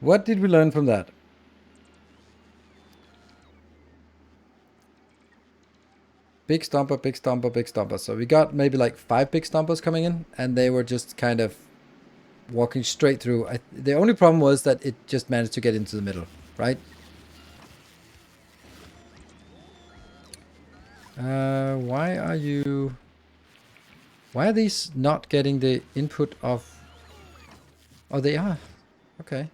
What did we learn from that? Big stomper, big stomper, big stomper. So we got maybe like 5 big stompers coming in, and they were just kind of walking straight through. The only problem was that it just managed to get into the middle, right? Why are these not getting the input of... Oh, they are. Okay.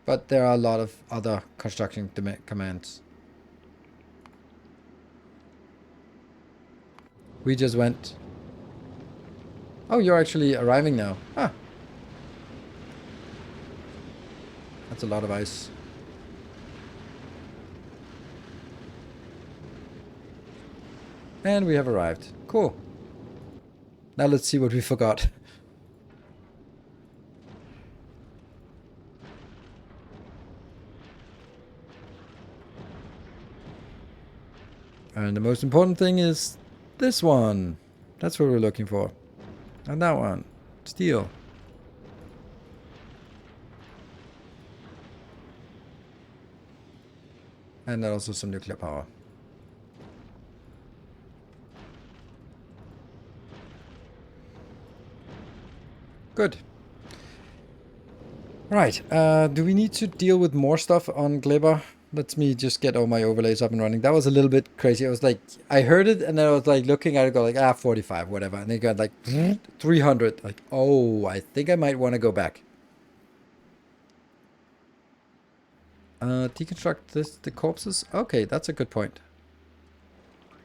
But there are a lot of other construction commands. We just went... Oh, you're actually arriving now. Ah. That's a lot of ice. And we have arrived. Cool. Now let's see what we forgot. And the most important thing is this one. That's what we're looking for. And that one. Steel. And then also some nuclear power. Good. Right. Do we need to deal with more stuff on Gleba? Let me just get all my overlays up and running. That was a little bit crazy. I was like, I heard it and then I was like looking at it, go like, 45, whatever. And they got like 300. Like, oh, I think I might want to go back. Deconstruct the corpses. Okay, that's a good point.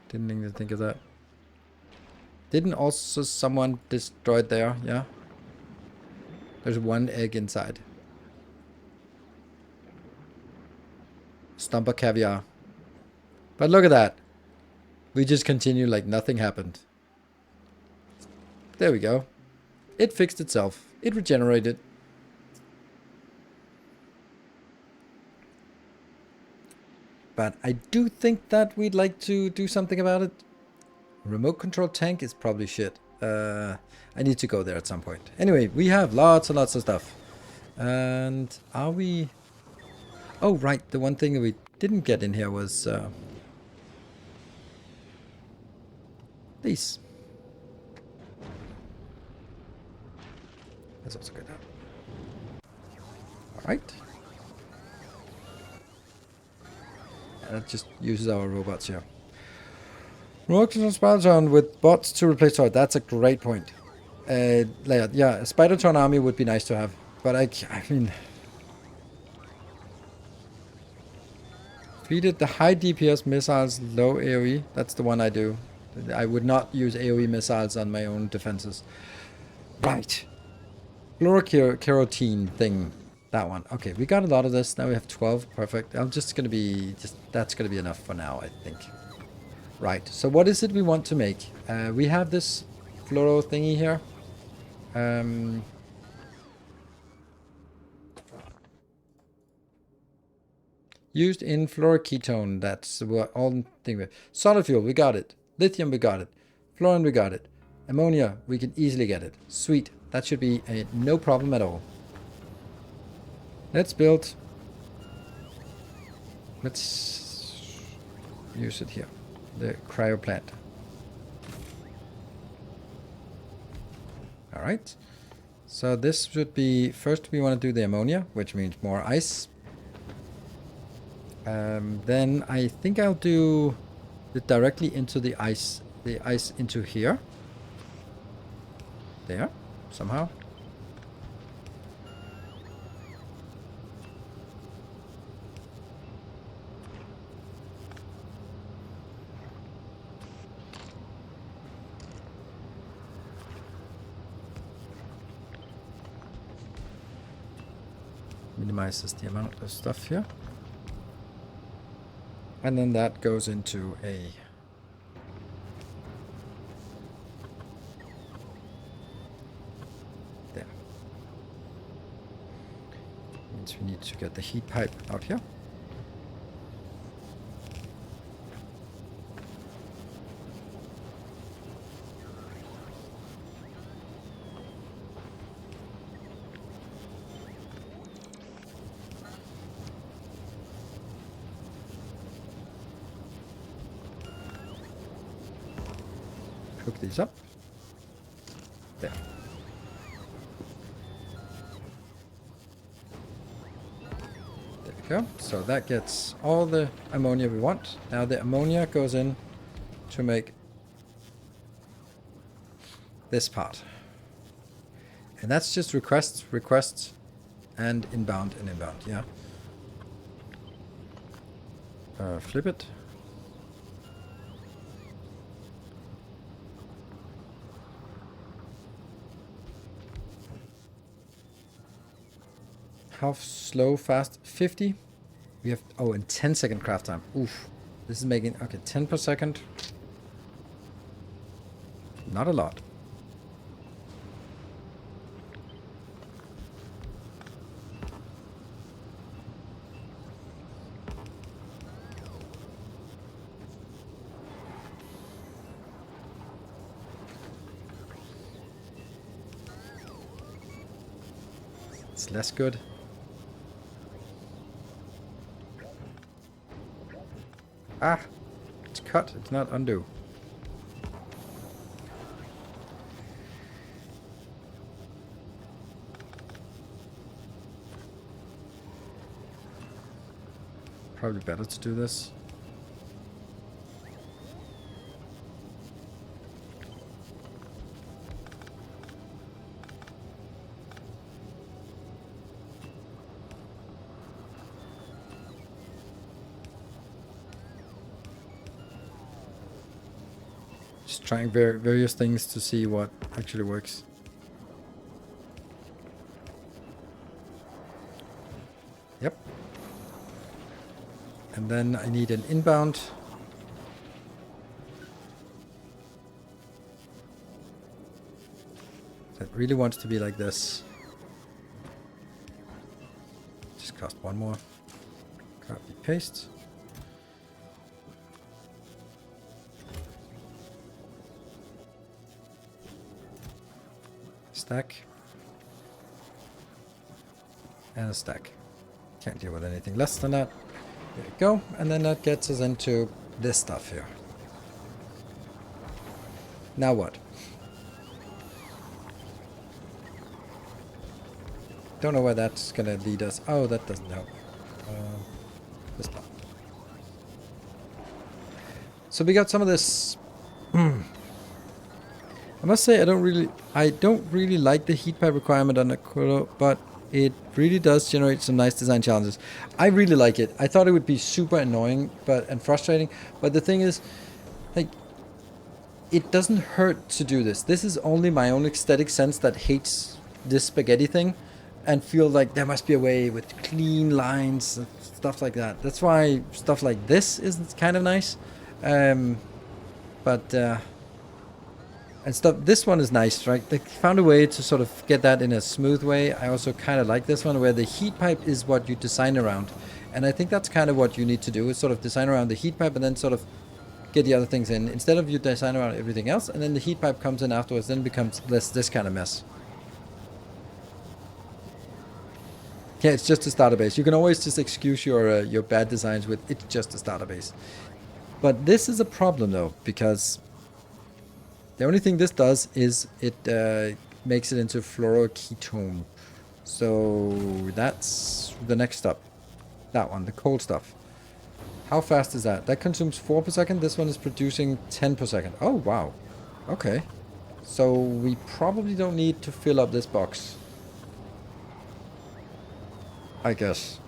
Didn't even think of that. Didn't also someone destroy it there? Yeah. There's one egg inside. Stumper caviar. But look at that. We just continue like nothing happened. There we go. It fixed itself. It regenerated. But I do think that we'd like to do something about it. Remote control tank is probably shit. I need to go there at some point. Anyway, we have lots and lots of stuff. And are we... Oh, right. The one thing that we didn't get in here was these. That's also good. All right. And that just uses our robots here. Robots on Spider-Tron with bots to replace Toy. That's a great point. Yeah, a Spider-Tron army would be nice to have. But I mean... Defeated the high DPS missiles, low AoE. That's the one I do. I would not use AoE missiles on my own defenses. Right. Fluorokerotine thing. That one. Okay, we got a lot of this. Now we have 12. Perfect. I'm just going to be... That's going to be enough for now, I think. Right. So what is it we want to make? We have this fluoro thingy here. And... Used in fluoroketone. That's what all thing with. Solid fuel, we got it. Lithium, we got it. Fluorine, we got it. Ammonia, we can easily get it. Sweet. That should be a no problem at all. Let's build. Let's use it here. The cryo plant. All right. So this should be, first we want to do the ammonia, which means more ice. Then I think I'll do it directly into the ice into here. There, somehow. Minimizes the amount of stuff here. And then that goes into a there. Means we need to get the heat pipe out here. Hook these up. There. There we go. So that gets all the ammonia we want. Now the ammonia goes in to make this part. And that's just requests, and inbound, yeah. Flip it. How slow, fast? 50? We have, oh, and 10-second craft time. Oof. This is making, okay, 10 per second. Not a lot. It's less good. Ah, it's cut, it's not undo. Probably better to do this. Just trying various things to see what actually works. Yep. And then I need an inbound. That really wants to be like this. Just cost one more. Copy, paste. Stack. And a stack. Can't deal with anything less than that. There we go. And then that gets us into this stuff here. Now what? Don't know where that's gonna lead us. Oh, that doesn't help. This part. So we got some of this. I must say I don't really like the heat pipe requirement on Aquilo, but it really does generate some nice design challenges. I really like it. I thought it would be super annoying and frustrating, but the thing is, like, it doesn't hurt to do this. This is only my own aesthetic sense that hates this spaghetti thing and feel like there must be a way with clean lines and stuff like that. That's why stuff like this is kind of nice. And stuff, this one is nice, right? They found a way to sort of get that in a smooth way. I also kind of like this one where the heat pipe is what you design around. And I think that's kind of what you need to do, is sort of design around the heat pipe and then sort of get the other things in. Instead of you design around everything else, and then the heat pipe comes in afterwards, then it becomes this kind of mess. Yeah, it's just a starter base. You can always just excuse your bad designs with it's just a starter base. But this is a problem though, because the only thing this does is it makes it into fluoroketone. So that's the next step. That one, the cold stuff. How fast is that? That consumes 4 per second. This one is producing 10 per second. Oh, wow. Okay. So we probably don't need to fill up this box, I guess.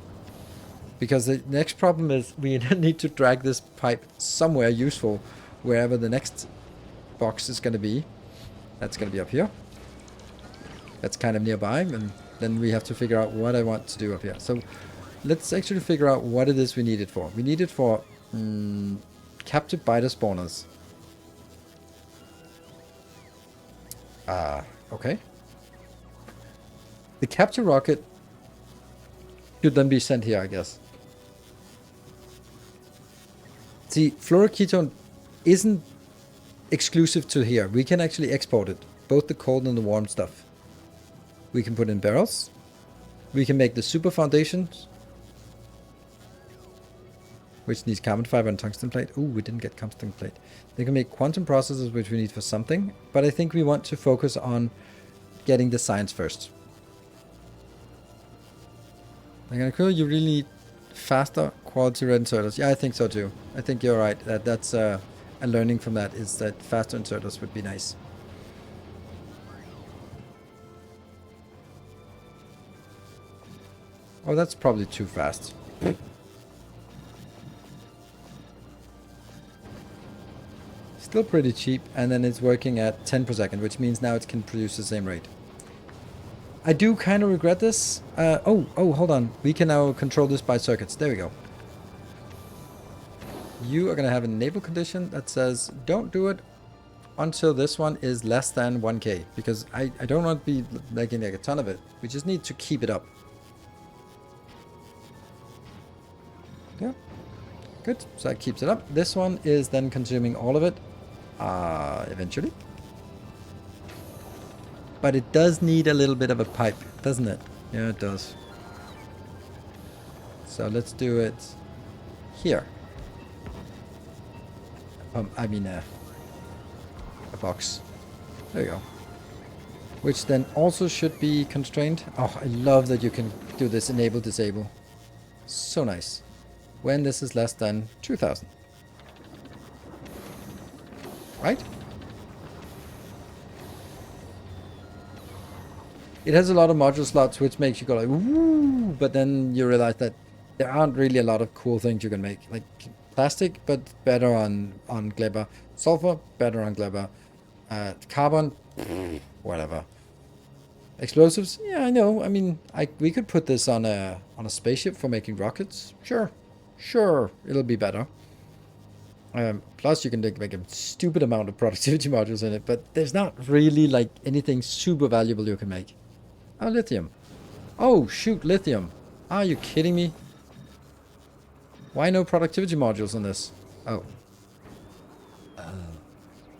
Because the next problem is we need to drag this pipe somewhere useful, wherever the next box is going to be. That's going to be up here. That's kind of nearby, and then we have to figure out what I want to do up here. So let's actually figure out what it is we need it for. We need it for captive biter spawners. Okay. The capture rocket should then be sent here, I guess. See, fluoroketone isn't exclusive to here. We can actually export it, both the cold and the warm stuff. We can put in barrels. We can make the super foundations, which needs carbon fiber and tungsten plate. Ooh, we didn't get tungsten plate. They can make quantum processors, which we need for something, but I think we want to focus on getting the science first. Like, Aquilo, you really need faster quality red inserters. Yeah, I think so too. I think you're right. That's a learning from that is that faster inserters would be nice. Oh, that's probably too fast. Still pretty cheap, and then it's working at 10 per second, which means now it can produce the same rate. I do kind of regret this. Oh, hold on. We can now control this by circuits. There we go. You are going to have an enable condition that says don't do it until this one is less than 1K, because I don't want to be making like a ton of it. We just need to keep it up. Yeah, good. So that keeps it up. This one is then consuming all of it eventually. But it does need a little bit of a pipe, doesn't it? Yeah, it does. So let's do it here. I mean a box. There you go. Which then also should be constrained. Oh, I love that you can do this enable disable. So nice. When this is less than 2000. Right? It has a lot of module slots, which makes you go like, woo, but then you realize that there aren't really a lot of cool things you can make. Like plastic, but better on Glebber. Sulfur, better on Glebber. Carbon, whatever. Explosives, yeah, I know. I mean, we could put this on a spaceship for making rockets. Sure, it'll be better. Plus, you can make a stupid amount of productivity modules in it, but there's not really like anything super valuable you can make. Oh, lithium. Oh, shoot, lithium. Are you kidding me? Why no productivity modules on this? Oh.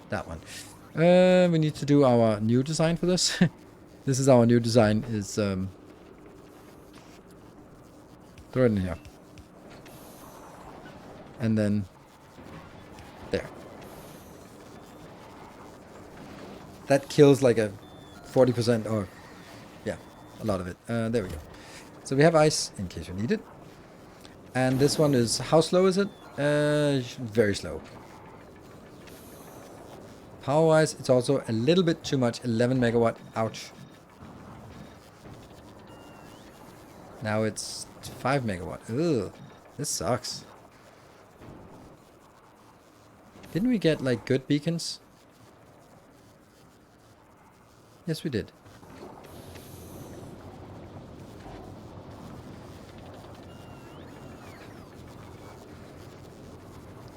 That one. We need to do our new design for this. This is our new design. Is throw it in here. And then there. That kills like a 40% or yeah, a lot of it. There we go. So we have ice in case you need it. And this one is, how slow is it? Very slow. Power wise, it's also a little bit too much. 11 megawatt. Ouch. Now it's 5 megawatt. Ugh, this sucks. Didn't we get like good beacons? Yes, we did.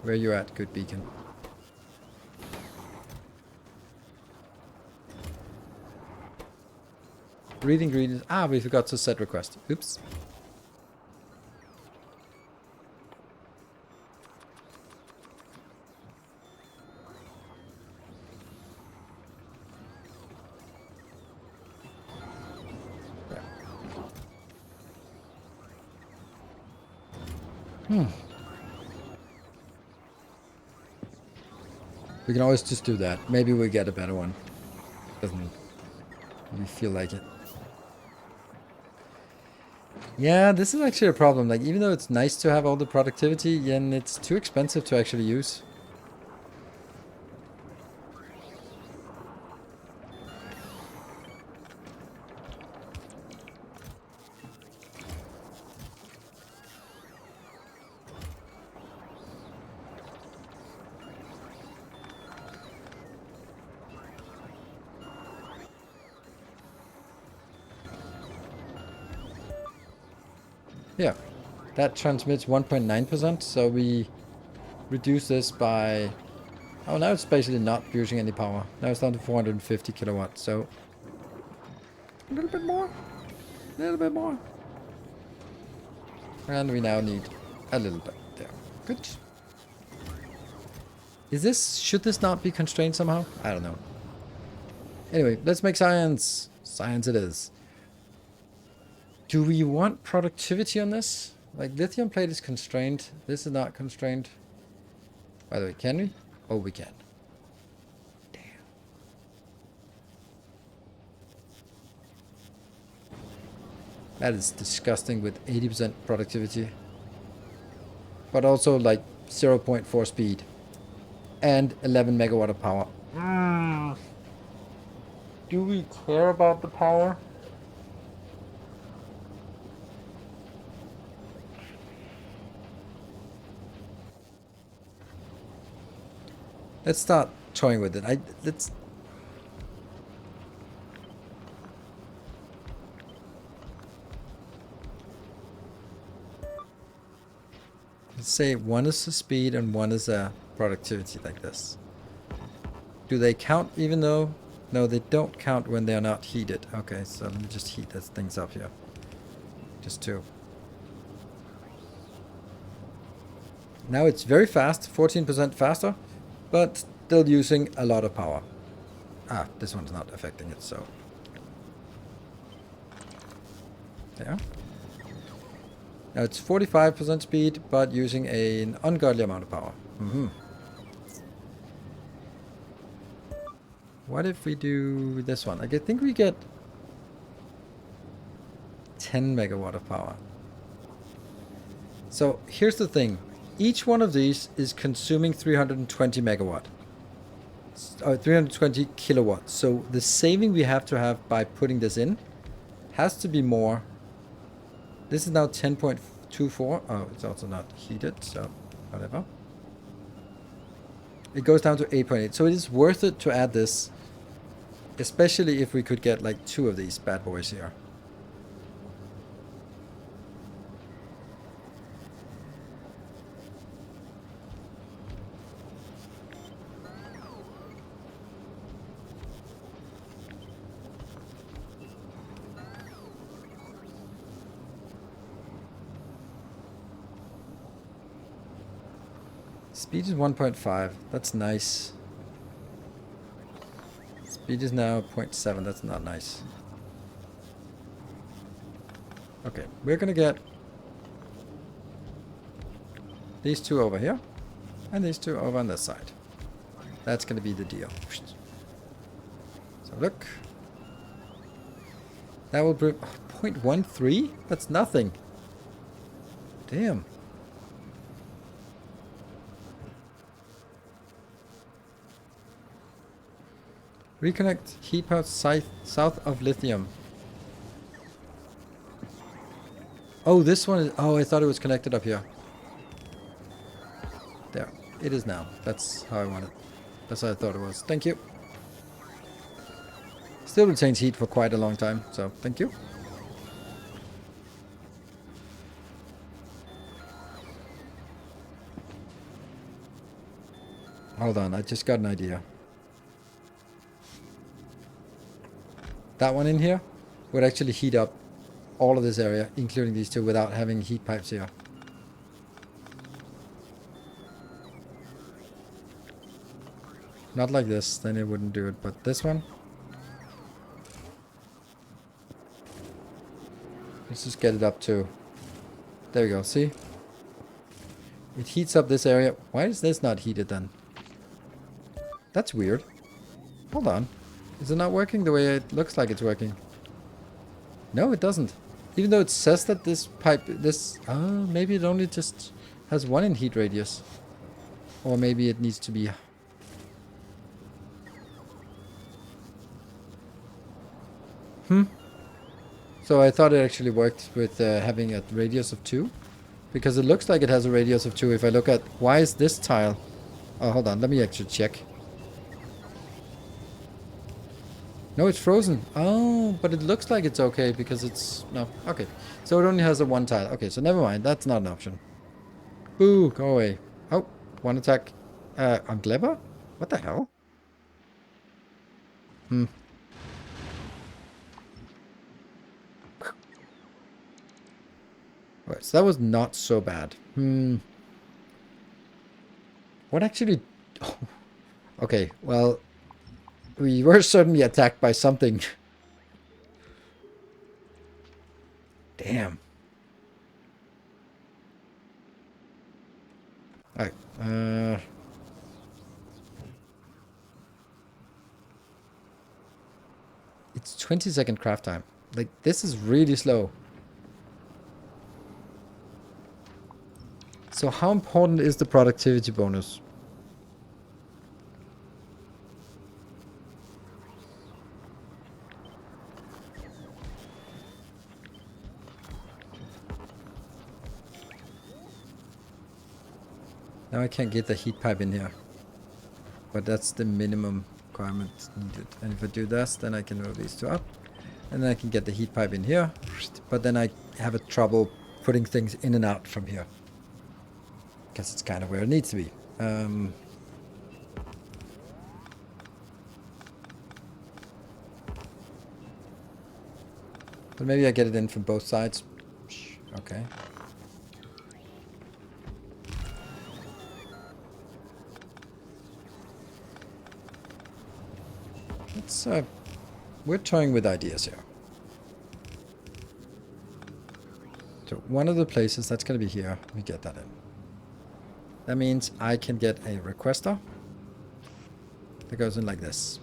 Where you at, good beacon? Read ingredients. Ah, we forgot to set request. Oops. We can always just do that. Maybe we get a better one. Doesn't really feel like it. Yeah, this is actually a problem. Like, even though it's nice to have all the productivity, then it's too expensive to actually use. Yeah, that transmits 1.9%, so we reduce this by... Oh, now it's basically not using any power. Now it's down to 450 kilowatts, so... A little bit more. A little bit more. And we now need a little bit there. Good. Is this... Should this not be constrained somehow? I don't know. Anyway, let's make science. Science it is. Do we want productivity on this? Like, lithium plate is constrained. This is not constrained. By the way, can we? Oh, we can. Damn. That is disgusting with 80% productivity. But also, like, 0.4 speed. And 11 megawatt of power. Do we care about the power? Let's start toying with it. Let's say one is the speed and one is a productivity like this. Do they count even though? No, they don't count when they are not heated. Okay, so let me just heat these things up here. Just two. Now it's very fast, 14% faster, but still using a lot of power. Ah, this one's not affecting it, so. There. Now it's 45% speed, but using an ungodly amount of power. What if we do this one? I think we get 10 megawatt of power. So here's the thing. Each one of these is consuming 320 megawatt. 320 kilowatts. So the saving we have to have by putting this in has to be more. This is now 10.24. Oh, it's also not heated, so whatever. It goes down to 8.8. So it is worth it to add this, especially if we could get like 2 of these bad boys here. Speed is 1.5. That's nice. Speed is now 0.7. That's not nice. Okay, we're gonna get these 2 over here and these 2 over on this side. That's gonna be the deal. So look. That will bring 0.13? That's nothing. Damn. Reconnect heat pump south of lithium. Oh, this one is... Oh, I thought it was connected up here. There. It is now. That's how I want it. That's how I thought it was. Thank you. Still retains heat for quite a long time, so thank you. Hold on, I just got an idea. That one in here would actually heat up all of this area, including these 2, without having heat pipes here. Not like this, then it wouldn't do it, but this one. Let's just get it up to... There we go, see? It heats up this area. Why is this not heated then? That's weird. Hold on. Is it not working the way it looks like it's working? No, it doesn't. Even though it says that this pipe, oh, maybe it only just has one in heat radius. Or maybe it needs to be... So I thought it actually worked with having a radius of 2. Because it looks like it has a radius of 2 if I look at... Why is this tile... Oh, hold on. Let me actually check. No, it's frozen. Oh, but it looks like it's okay because it's... No, okay. So it only has a 1 tile. Okay, so never mind. That's not an option. Boo, go away. Oh, 1 attack. On Gleba? What the hell? Right, so that was not so bad. What actually... Oh, okay, well... We were certainly attacked by something. Damn. Alright, it's 20-second craft time. Like, this is really slow. So how important is the productivity bonus? Now I can't get the heat pipe in here. But that's the minimum requirement needed. And if I do this, then I can move these 2 up. And then I can get the heat pipe in here. But then I have a trouble putting things in and out from here. Because it's kind of where it needs to be. But maybe I get it in from both sides. Okay. Let's, we're toying with ideas here. So one of the places, that's going to be here. Let me get that in. That means I can get a requester that goes in like this.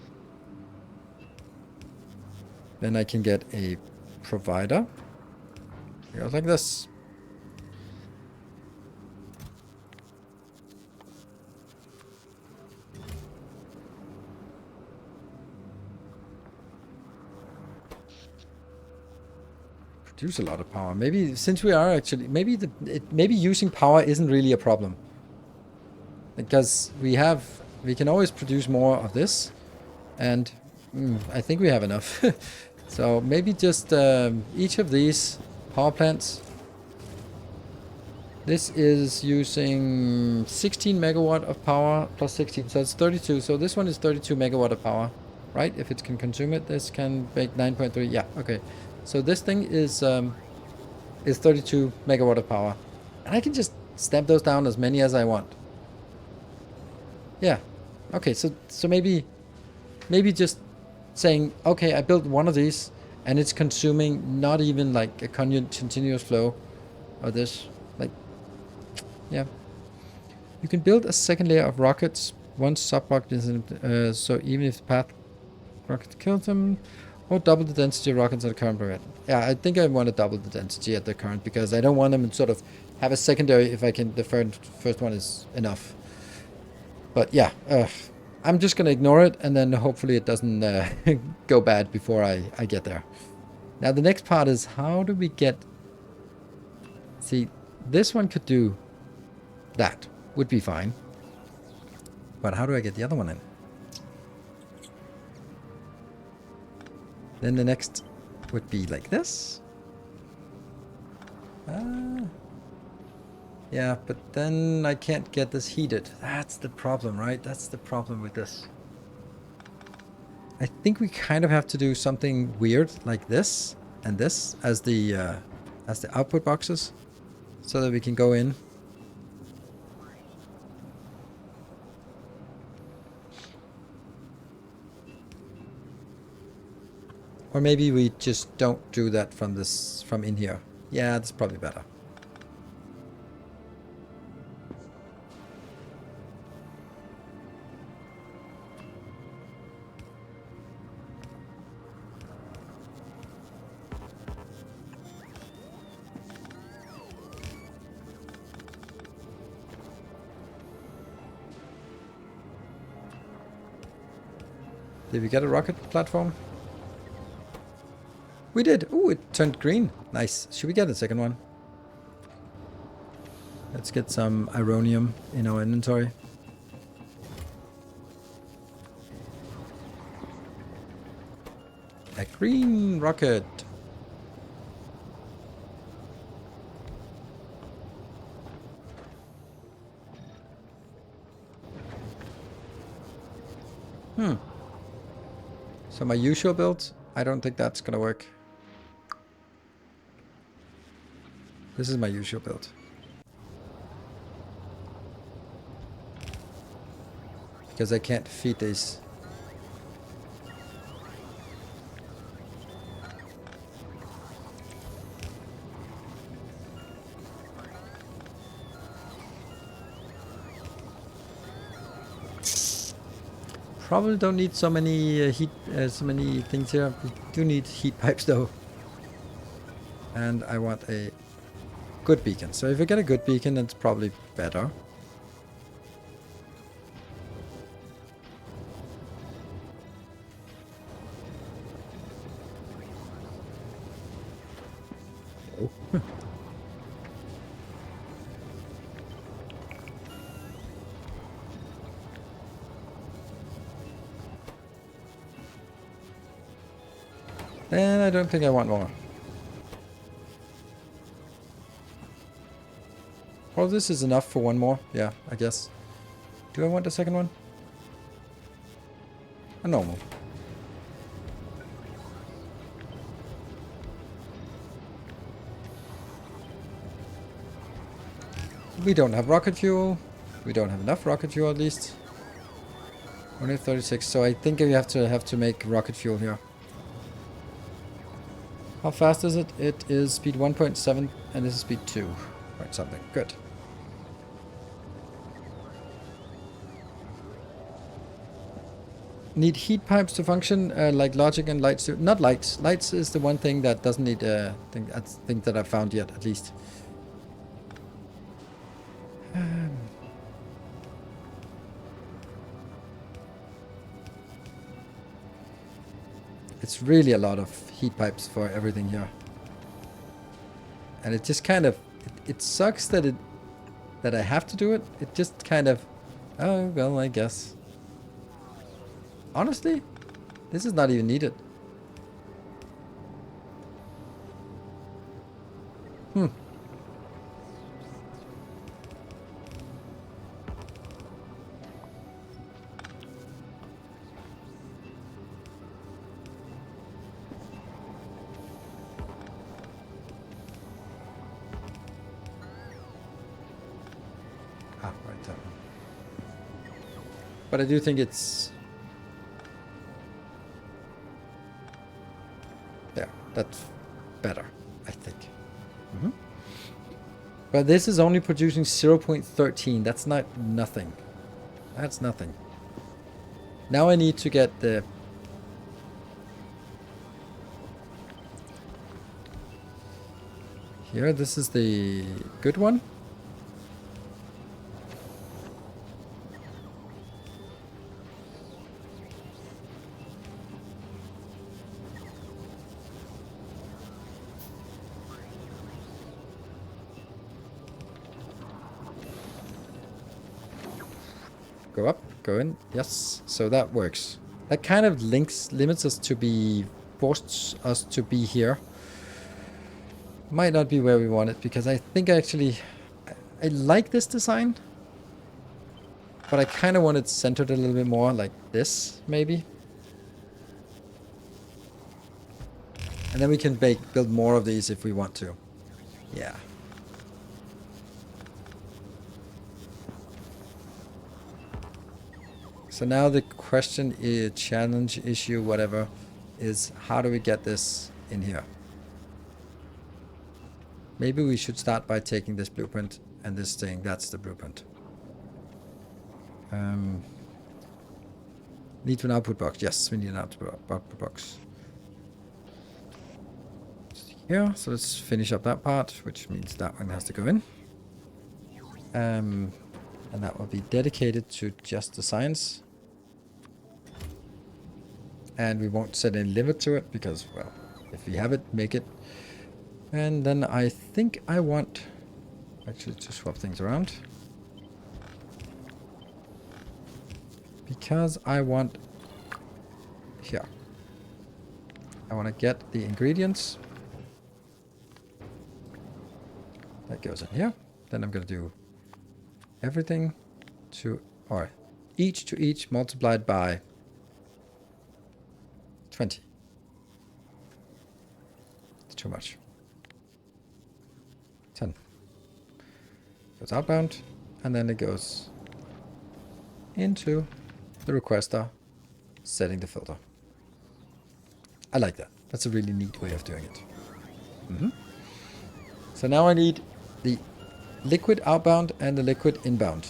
Then I can get a provider. It goes like this. Produce a lot of power. Maybe since we are actually, maybe using power isn't really a problem. Because we can always produce more of this, and I think we have enough. So maybe just each of these power plants. This is using 16 megawatt of power plus 16, so it's 32. So this one is 32 megawatt of power, right? If it can consume it, this can make 9.3. Yeah, okay. So this thing is 32 megawatt of power, and I can just stamp those down as many as I want. Yeah. Okay, so maybe just saying, okay, I built one of these and it's consuming not even like a continuous flow of this. Like, yeah. You can build a second layer of rockets once sub-rocket is so even if the path rocket kills them, or double the density of rockets at the current rate. Yeah, I think I want to double the density at the current because I don't want them to sort of have a secondary if I can, the first one is enough. But yeah, I'm just going to ignore it, and then hopefully it doesn't go bad before I get there. Now the next part is how do we get... See, this one could do that. Would be fine. But how do I get the other one in? Then the next would be like this. Yeah, but then I can't get this heated. That's the problem, right? That's the problem with this. I think we kind of have to do something weird like this and this as the output boxes, so that we can go in. Or maybe we just don't do that from in here. Yeah, that's probably better. Did we get a rocket platform? We did. Ooh, it turned green. Nice. Should we get a second one? Let's get some ironium in our inventory. A green rocket. So my usual build, I don't think that's gonna work. This is my usual build. Because I can't feed these. Probably don't need so many so many things here. We do need heat pipes though. And I want a good beacon. So if I get a good beacon, it's probably better. Oh. And I don't think I want more. Well, this is enough for one more. Yeah, I guess. Do I want a second one? A normal. We don't have rocket fuel. We don't have enough rocket fuel at least. Only 36, so I think we have to make rocket fuel here. How fast is it? It is speed 1.7 and this is speed 2 point something. Good. Need heat pipes to function like logic and lights. Not lights. Lights is the one thing that doesn't need thing that I've found yet, at least. It's really a lot of heat pipes for everything here. And it just kind of... It sucks that I have to do it. It just kind of... Oh, well, I guess. Honestly, this is not even needed. Right there. But I do think it's... Yeah, that's better, I think. But this is only producing 0.13. That's not nothing. That's nothing. Now I need to get the... Here, this is the good one. Go up, go in. Yes, so that works. That kind of limits us to be... forced us to be here. Might not be where we want it, because I think actually... I like this design. But I kind of want it centered a little bit more, like this, maybe. And then we can build more of these if we want to. Yeah. So now the question is, challenge, issue, whatever, is how do we get this in here? Maybe we should start by taking this blueprint and this thing. That's the blueprint. Need an output box. Yes, we need an output box. Here, so let's finish up that part, which means that one has to go in. And that will be dedicated to just the science. And we won't set any limit to it because, well, if we have it, make it. And then I think I want actually to swap things around. Because I want here. I want to get the ingredients. That goes in here. Then I'm going to do everything to, or each to each multiplied by 20. It's too much. 10. Goes outbound, and then it goes into the requester, setting the filter. I like that. That's a really neat way of doing it. So now I need the liquid outbound and the liquid inbound.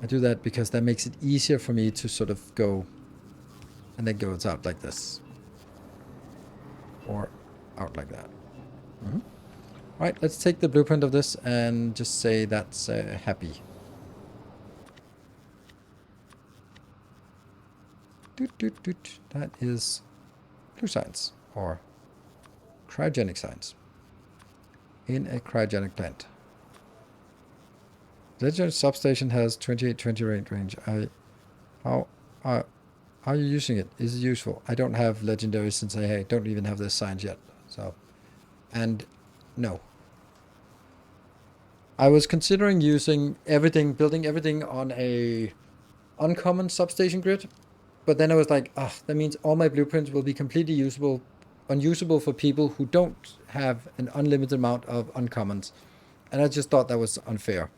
I do that because that makes it easier for me to sort of go, and then goes out like this. Or out like that. Alright, let's take the blueprint of this and just say that's happy. That is blue science, or cryogenic science, in a cryogenic plant. Legendary substation has 2820 range. How are you using it? Is it useful? I don't have legendary since I don't even have this science yet. So, and no. I was considering using everything, building everything on a uncommon substation grid, but then I was like, that means all my blueprints will be completely unusable for people who don't have an unlimited amount of uncommons, and I just thought that was unfair.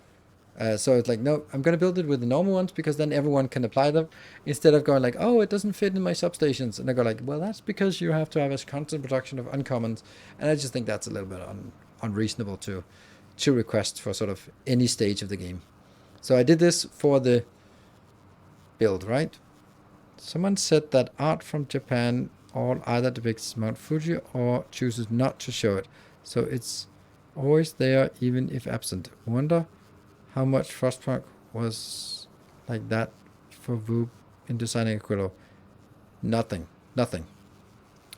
So it's like, no, I'm going to build it with the normal ones because then everyone can apply them instead of going like, oh, it doesn't fit in my substations. And I go like, well, that's because you have to have a constant production of uncommons. And I just think that's a little bit unreasonable to request for sort of any stage of the game. So I did this for the build, right? Someone said that art from Japan all either depicts Mount Fuji or chooses not to show it. So it's always there even if absent. Wonder how much Frostpunk was like that for VOD in designing Aquilo. Nothing.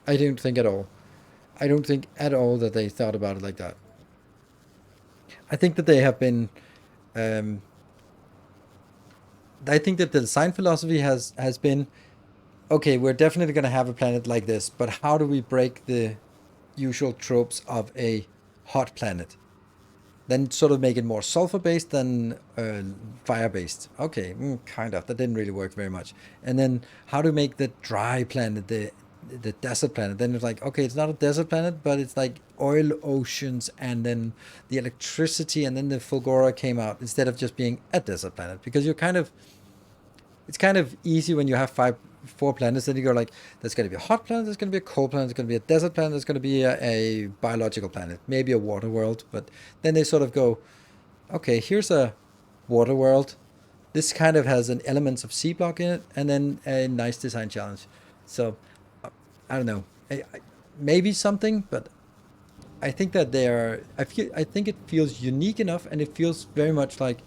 I don't think at all. I don't think at all that they thought about it like that. I think that they have been... I think that the design philosophy has been, okay, we're definitely going to have a planet like this, but how do we break the usual tropes of a hot planet? Then sort of make it more sulfur-based than fire-based. Okay, kind of. That didn't really work very much. And then how to make the dry planet, the desert planet. Then it's like, okay, it's not a desert planet, but it's like oil oceans and then the electricity, and then the Fulgora came out instead of just being a desert planet. Because you're kind of... It's kind of easy when you have 4 planets, then you go like, there's going to be a hot planet, there's going to be a cold planet, there's going to be a desert planet, there's going to be a biological planet, maybe a water world. But then they sort of go, okay, here's a water world. This kind of has an elements of C block in it, and then a nice design challenge. So, I don't know. Maybe something, but I think that I think it feels unique enough, and it feels very much like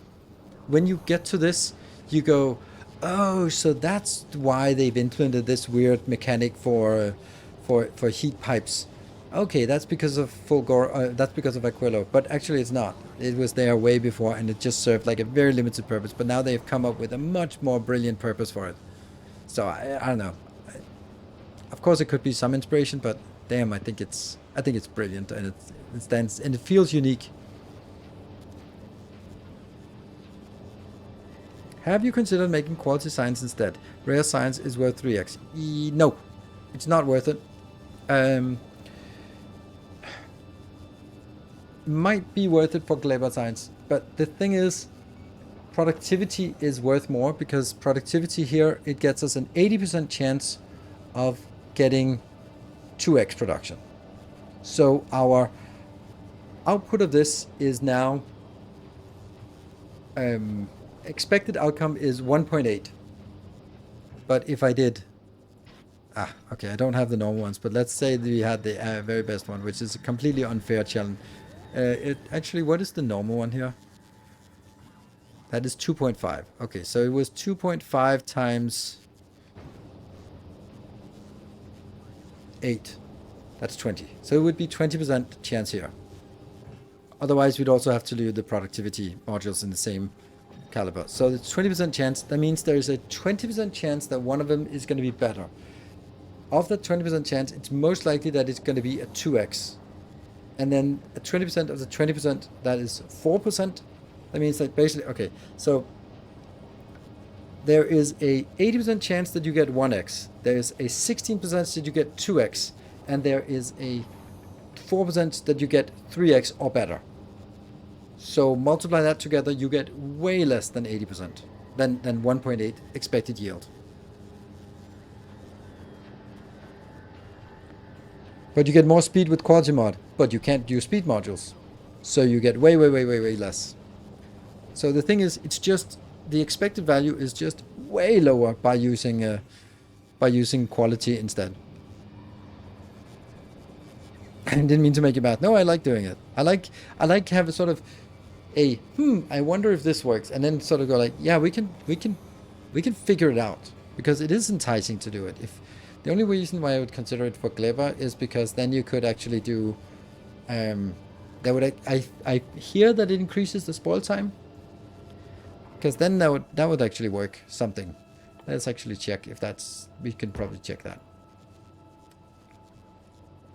when you get to this, you go, oh, so that's why they've implemented this weird mechanic for heat pipes. Okay, that's because of Fulgora, that's because of Aquilo, but actually it's not. It was there way before, and it just served like a very limited purpose, but now they've come up with a much more brilliant purpose for it. So I don't know. Of course it could be some inspiration, but damn, I think it's brilliant, and it stands, and it feels unique. Have you considered making quality science instead? Rare science is worth 3x. No, it's not worth it. Might be worth it for clever science, but the thing is, productivity is worth more, because productivity here, it gets us an 80% chance of getting 2x production. So our output of this is now... expected outcome is 1.8. But if I did... okay, I don't have the normal ones, but let's say we had the very best one, which is a completely unfair challenge. Actually, what is the normal one here? That is 2.5. Okay, so it was 2.5 times 8. That's 20. So it would be 20% chance here. Otherwise, we'd also have to do the productivity modules in the same caliber. So it's 20% chance. That means there is a 20% chance that one of them is going to be better. Of that 20% chance, it's most likely that it's going to be a 2x. And then a 20% of the 20%, that is 4%. That means that basically, okay, so there is a 80% chance that you get 1x. There is a 16% that you get 2x. And there is a 4% that you get 3x or better. So multiply that together, you get way less than 80%, than 1.8 expected yield. But you get more speed with quality mod, but you can't do speed modules. So you get way less. So the thing is, it's just, the expected value is just way lower by using quality instead. I didn't mean to make you mad. No, I like doing it. I like have a sort of a I wonder if this works, and then sort of go like, yeah, we can figure it out, because it is enticing to do it. If the only reason why I would consider it for Clever is because then you could actually do that would I hear that it increases the spoil time, because then that would actually work something. Let's actually check if that's, we can probably check that.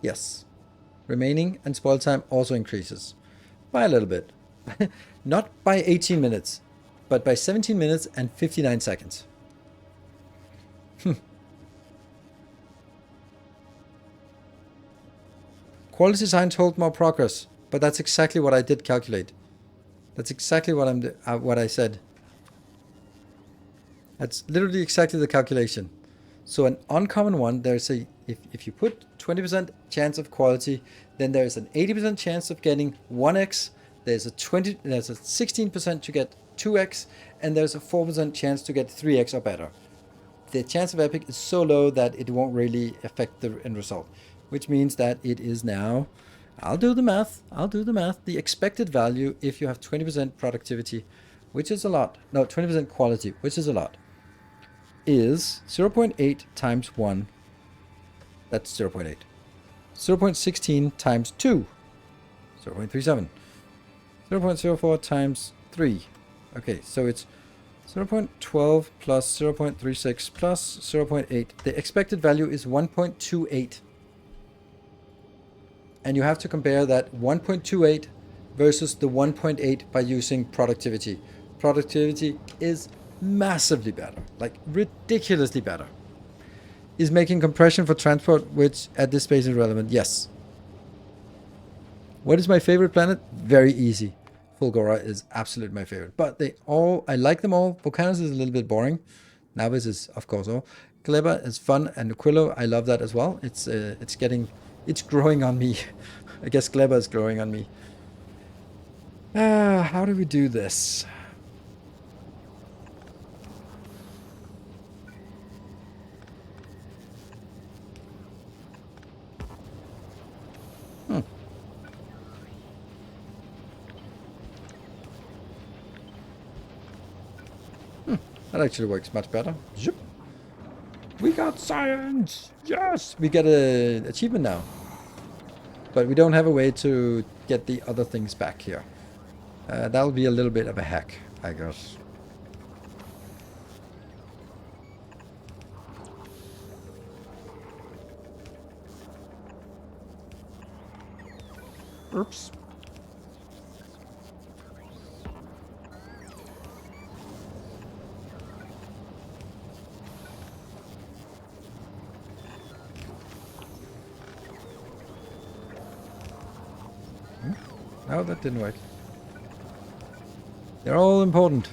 Yes. Remaining and spoil time also increases by a little bit. Not by 18 minutes, but by 17 minutes and 59 seconds. Quality design told more progress, but that's exactly what I did calculate. That's exactly what what I said. That's literally exactly the calculation. So an uncommon one, there's a, if you put 20% chance of quality, then there's an 80% chance of getting 1x, there's a 16% to get 2x, and there's a 4% chance to get 3x or better. The chance of epic is so low that it won't really affect the end result, which means that it is now, I'll do the math, the expected value if you have 20% productivity, which is a lot, no, 20% quality, which is a lot, is 0.8 times 1, that's 0.8. 0.16 times 2, 0.37. 0.04 times 3. Okay, so it's 0.12 plus 0.36 plus 0.8. The expected value is 1.28. And you have to compare that 1.28 versus the 1.8 by using productivity. Productivity is massively better, like ridiculously better. Is making compression for transport, which at this space is relevant? Yes. What is my favorite planet? Very easy. Fulgora is absolutely my favorite. But they all, I like them all. Volcanus is a little bit boring. Navis is, of course, all. Gleba is fun, and Aquilo, I love that as well. It's growing on me. I guess Gleba is growing on me. How do we do this? That actually works much better. Zip. We got science! Yes! We get an achievement now. But we don't have a way to get the other things back here. That'll be a little bit of a hack, I guess. Oops. No, that didn't work. They're all important.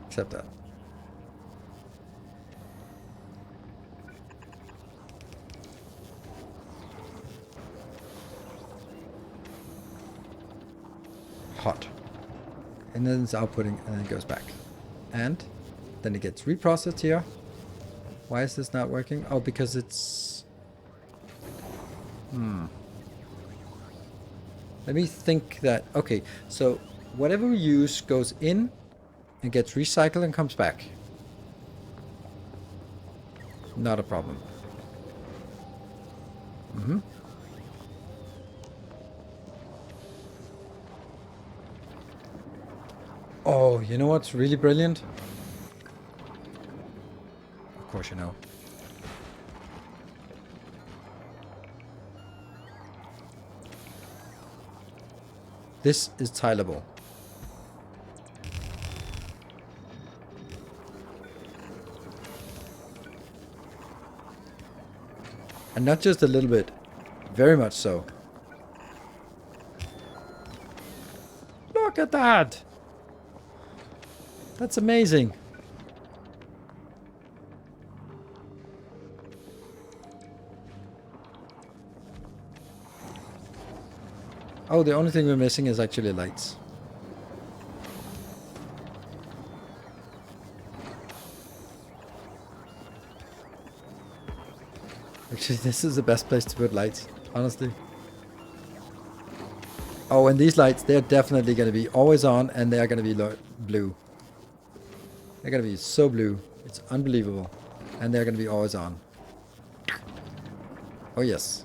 Except that. Hot. And then it's outputting and then it goes back. And then it gets reprocessed here. Why is this not working? Oh, because it's... Let me think that, okay, so whatever we use goes in and gets recycled and comes back. Not a problem. Mm-hmm. Oh, you know what's really brilliant? Of course you know. This is tileable. And not just a little bit. Very much so. Look at that! That's amazing. Oh, the only thing we're missing is actually lights. Actually, this is the best place to put lights, honestly. Oh, and these lights, they're definitely going to be always on, and they're going to be blue. They're going to be so blue. It's unbelievable. And they're going to be always on. Oh, yes.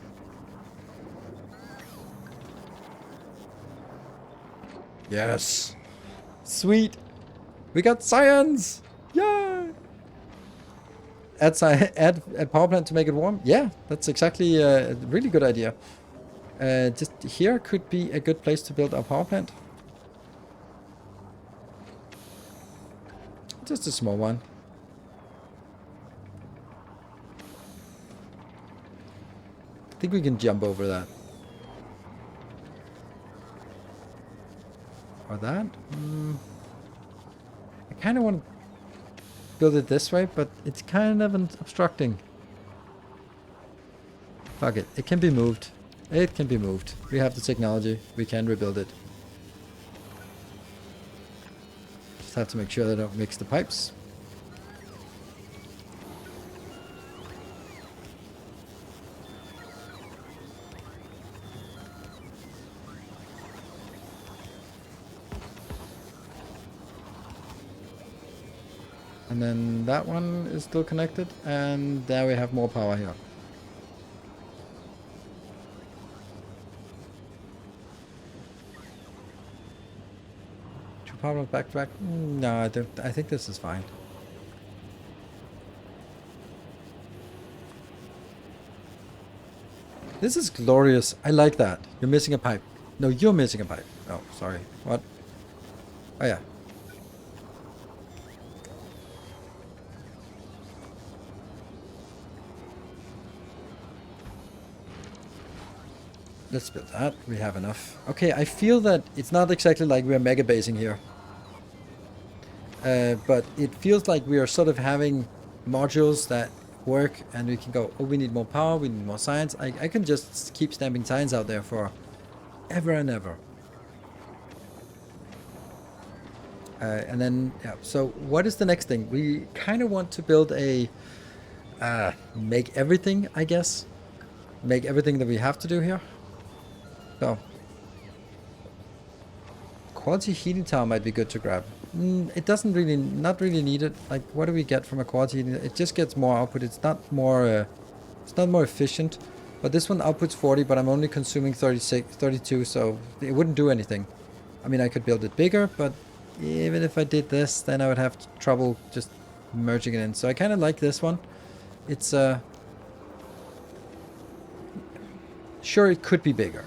Yes. Sweet. We got science. Yay. Add a power plant to make it warm. Yeah, that's exactly a really good idea. Just here could be a good place to build our power plant. Just a small one. I think we can jump over that. Or that? I kind of want to build it this way, but it's kind of obstructing. Fuck it. It can be moved. It can be moved. We have the technology. We can rebuild it. Just have to make sure they don't mix the pipes. And then that one is still connected, and there we have more power here. Two power back to back? No, I don't. I think this is fine. This is glorious. I like that. You're missing a pipe. No, you're missing a pipe. Oh, sorry. What? Oh, yeah. Let's build that. We have enough. Okay, I feel that it's not exactly like we're mega basing here. But it feels like we are sort of having modules that work, and we can go, oh, we need more power, we need more science. I can just keep stamping science out there for ever and ever. And then, yeah, so what is the next thing? We kind of want to build a make everything, I guess. Make everything that we have to do here. So, quality heating tower might be good to grab. It doesn't really, not really need it. Like, what do we get from a quality heating? It just gets more output. It's not more efficient. But this one outputs 40, but I'm only consuming 32, so it wouldn't do anything. I mean, I could build it bigger, but even if I did this, then I would have trouble just merging it in. So I kind of like this one. It's, sure, it could be bigger.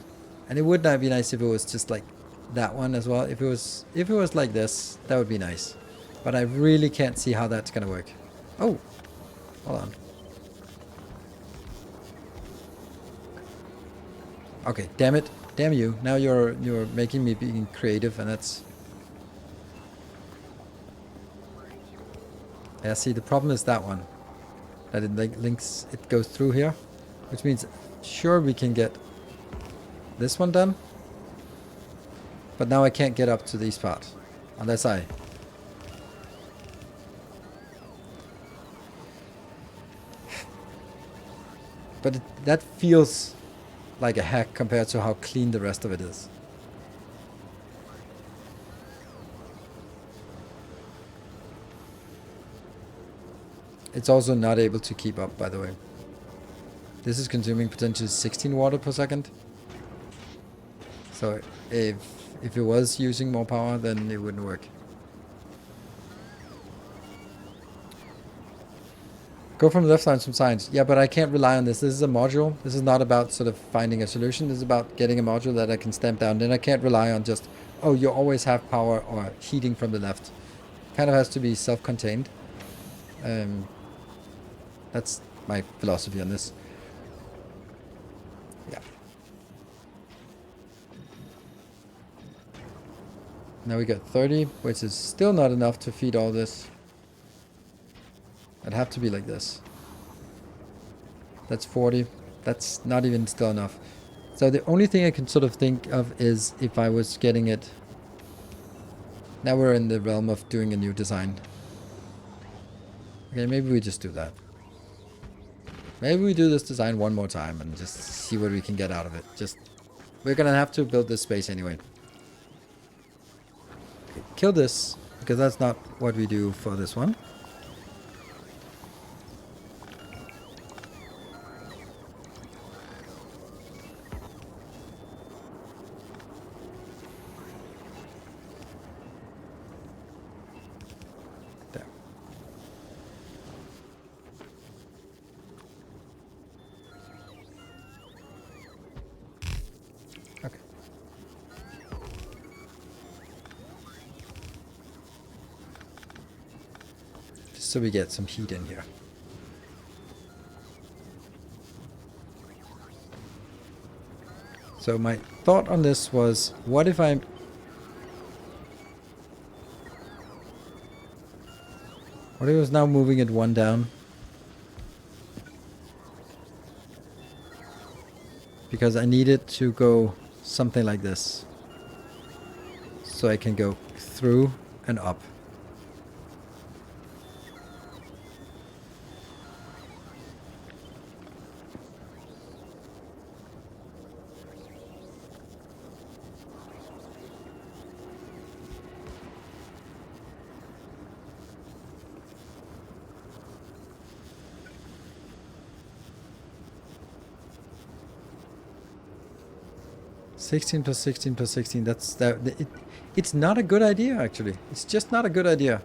And it would not be nice if it was just like that one as well. If it was like this, that would be nice. But I really can't see how that's gonna work. Oh, hold on. Okay, damn it. Damn you. Now you're making me being creative, and that's... Yeah, see, the problem is that one. That it links, it goes through here. Which means, sure, we can get this one done. But now I can't get up to these parts. Unless I... But that feels like a hack compared to how clean the rest of it is. It's also not able to keep up, by the way. This is consuming potentially 16 water per second. So if it was using more power, then it wouldn't work. Go from the left side, some science. Yeah, but I can't rely on this. This is a module. This is not about sort of finding a solution. This is about getting a module that I can stamp down. Then I can't rely on just, oh, you always have power or heating from the left. Kind of has to be self-contained. That's my philosophy on this. Yeah. Now we got 30, which is still not enough to feed all this. It'd have to be like this. That's 40. That's not even still enough. So the only thing I can sort of think of is if I was getting it. Now we're in the realm of doing a new design. Okay, maybe we just do that. Maybe we do this design one more time and just see what we can get out of it. We're gonna have to build this space anyway. Okay, kill this, because that's not what we do for this one. Okay. Just so we get some heat in here. So my thought on this was, what if I was now moving it one down? Because I need it to go something like this. So I can go through and up. +16 +16 +16. That's that. It's not a good idea, actually. It's just not a good idea.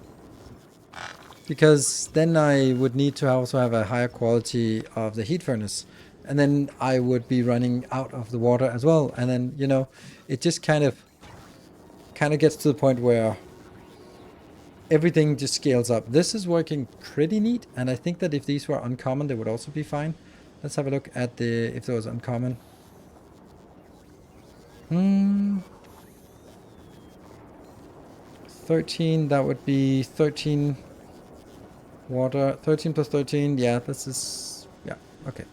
Because then I would need to also have a higher quality of the heat furnace. And then I would be running out of the water as well. And then, you know, it just kind of gets to the point where everything just scales up. This is working pretty neat. And I think that if these were uncommon, they would also be fine. Let's have a look at if there was uncommon. 13, that would be 13 water. 13 plus 13, yeah, this is, yeah, okay.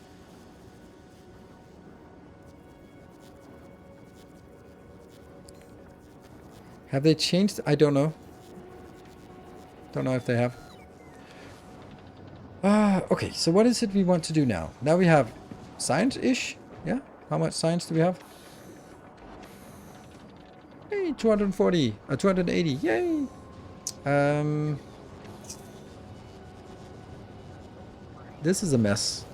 Have they changed? I don't know. Don't know if they have. Okay, so what is it we want to do now? Now we have science-ish, yeah? How much science do we have? Hey, 240, 280, yay! This is a mess.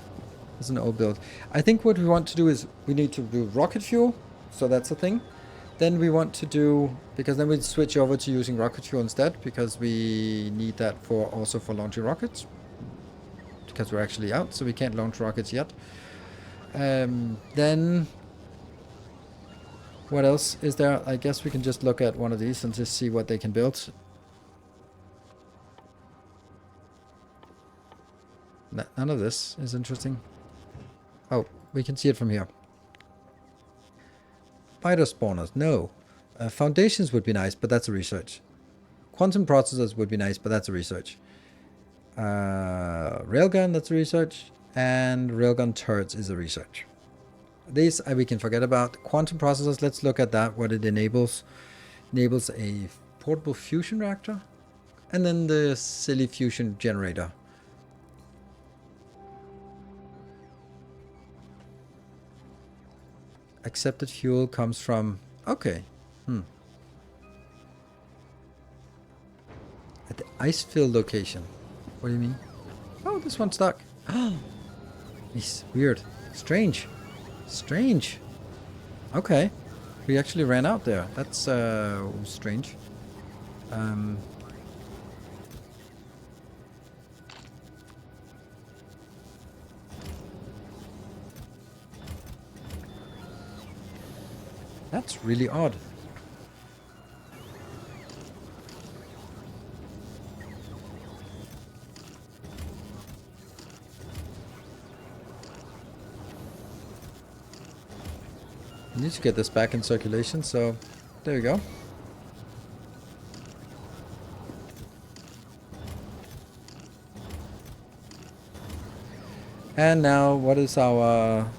It's an old build. I think what we want to do is we need to do rocket fuel, so that's a thing. Then we want to do, because then we switch over to using rocket fuel instead, because we need that also for launching rockets. Because we're actually out, so we can't launch rockets yet. Then what else is there? I guess we can just look at one of these and just see what they can build. None of this is interesting. Oh, we can see it from here. Spider spawners, no. Foundations would be nice, but that's a research. Quantum processors would be nice, but that's a research. Railgun, that's a research. And railgun turrets is a research. These we can forget about. Quantum processors, let's look at that, what it enables. Enables a portable fusion reactor. And then the silly fusion generator. Accepted fuel comes from... Okay. At the ice field location. What do you mean? Oh, this one's stuck. It's weird. Strange. Strange. Okay. We actually ran out there. That's strange. That's really odd. I need to get this back in circulation, so there we go. And now, what is our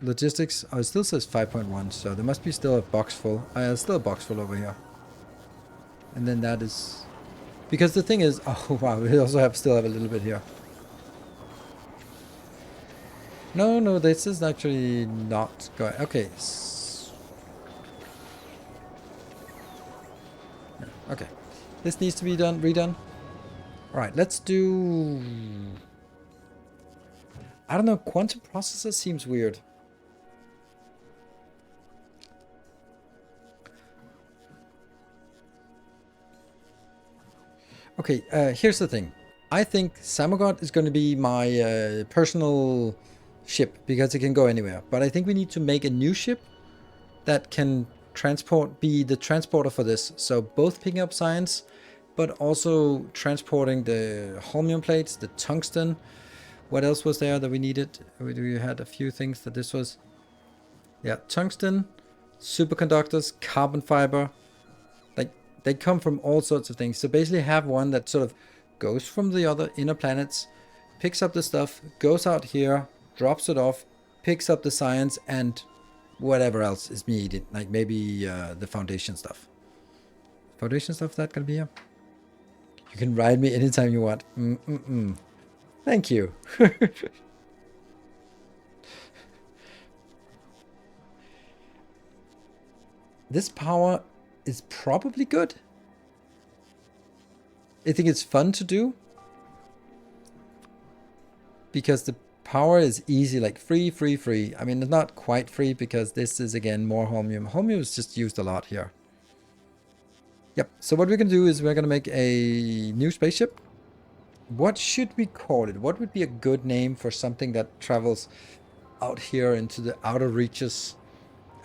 logistics? Oh, it still says 5.1, so there must be still a box full. Still a box full over here. And then that is... Because the thing is... Oh, wow, we also still have a little bit here. No, this is actually not going... Okay. Okay. This needs to be redone. Alright, let's do... I don't know, quantum processor seems weird. Okay, here's the thing. I think Samogod is going to be my personal ship because it can go anywhere. But I think we need to make a new ship that can be the transporter for this. So both picking up science, but also transporting the holmium plates, the tungsten. What else was there that we needed? We had a few things that this was. Yeah, tungsten, superconductors, carbon fiber. Like, they come from all sorts of things. So basically have one that sort of goes from the other inner planets, picks up the stuff, goes out here, drops it off, picks up the science, and whatever else is needed. Like maybe the foundation stuff. Foundation stuff, that gonna be here? You can ride me anytime you want. Thank you. This power is probably good. I think it's fun to do. Because the power is easy, like free. I mean, it's not quite free because this is, again, more holmium. Holmium is just used a lot here. Yep, so what we're going to do is we're going to make a new spaceship. What should we call it? What would be a good name for something that travels out here into the outer reaches?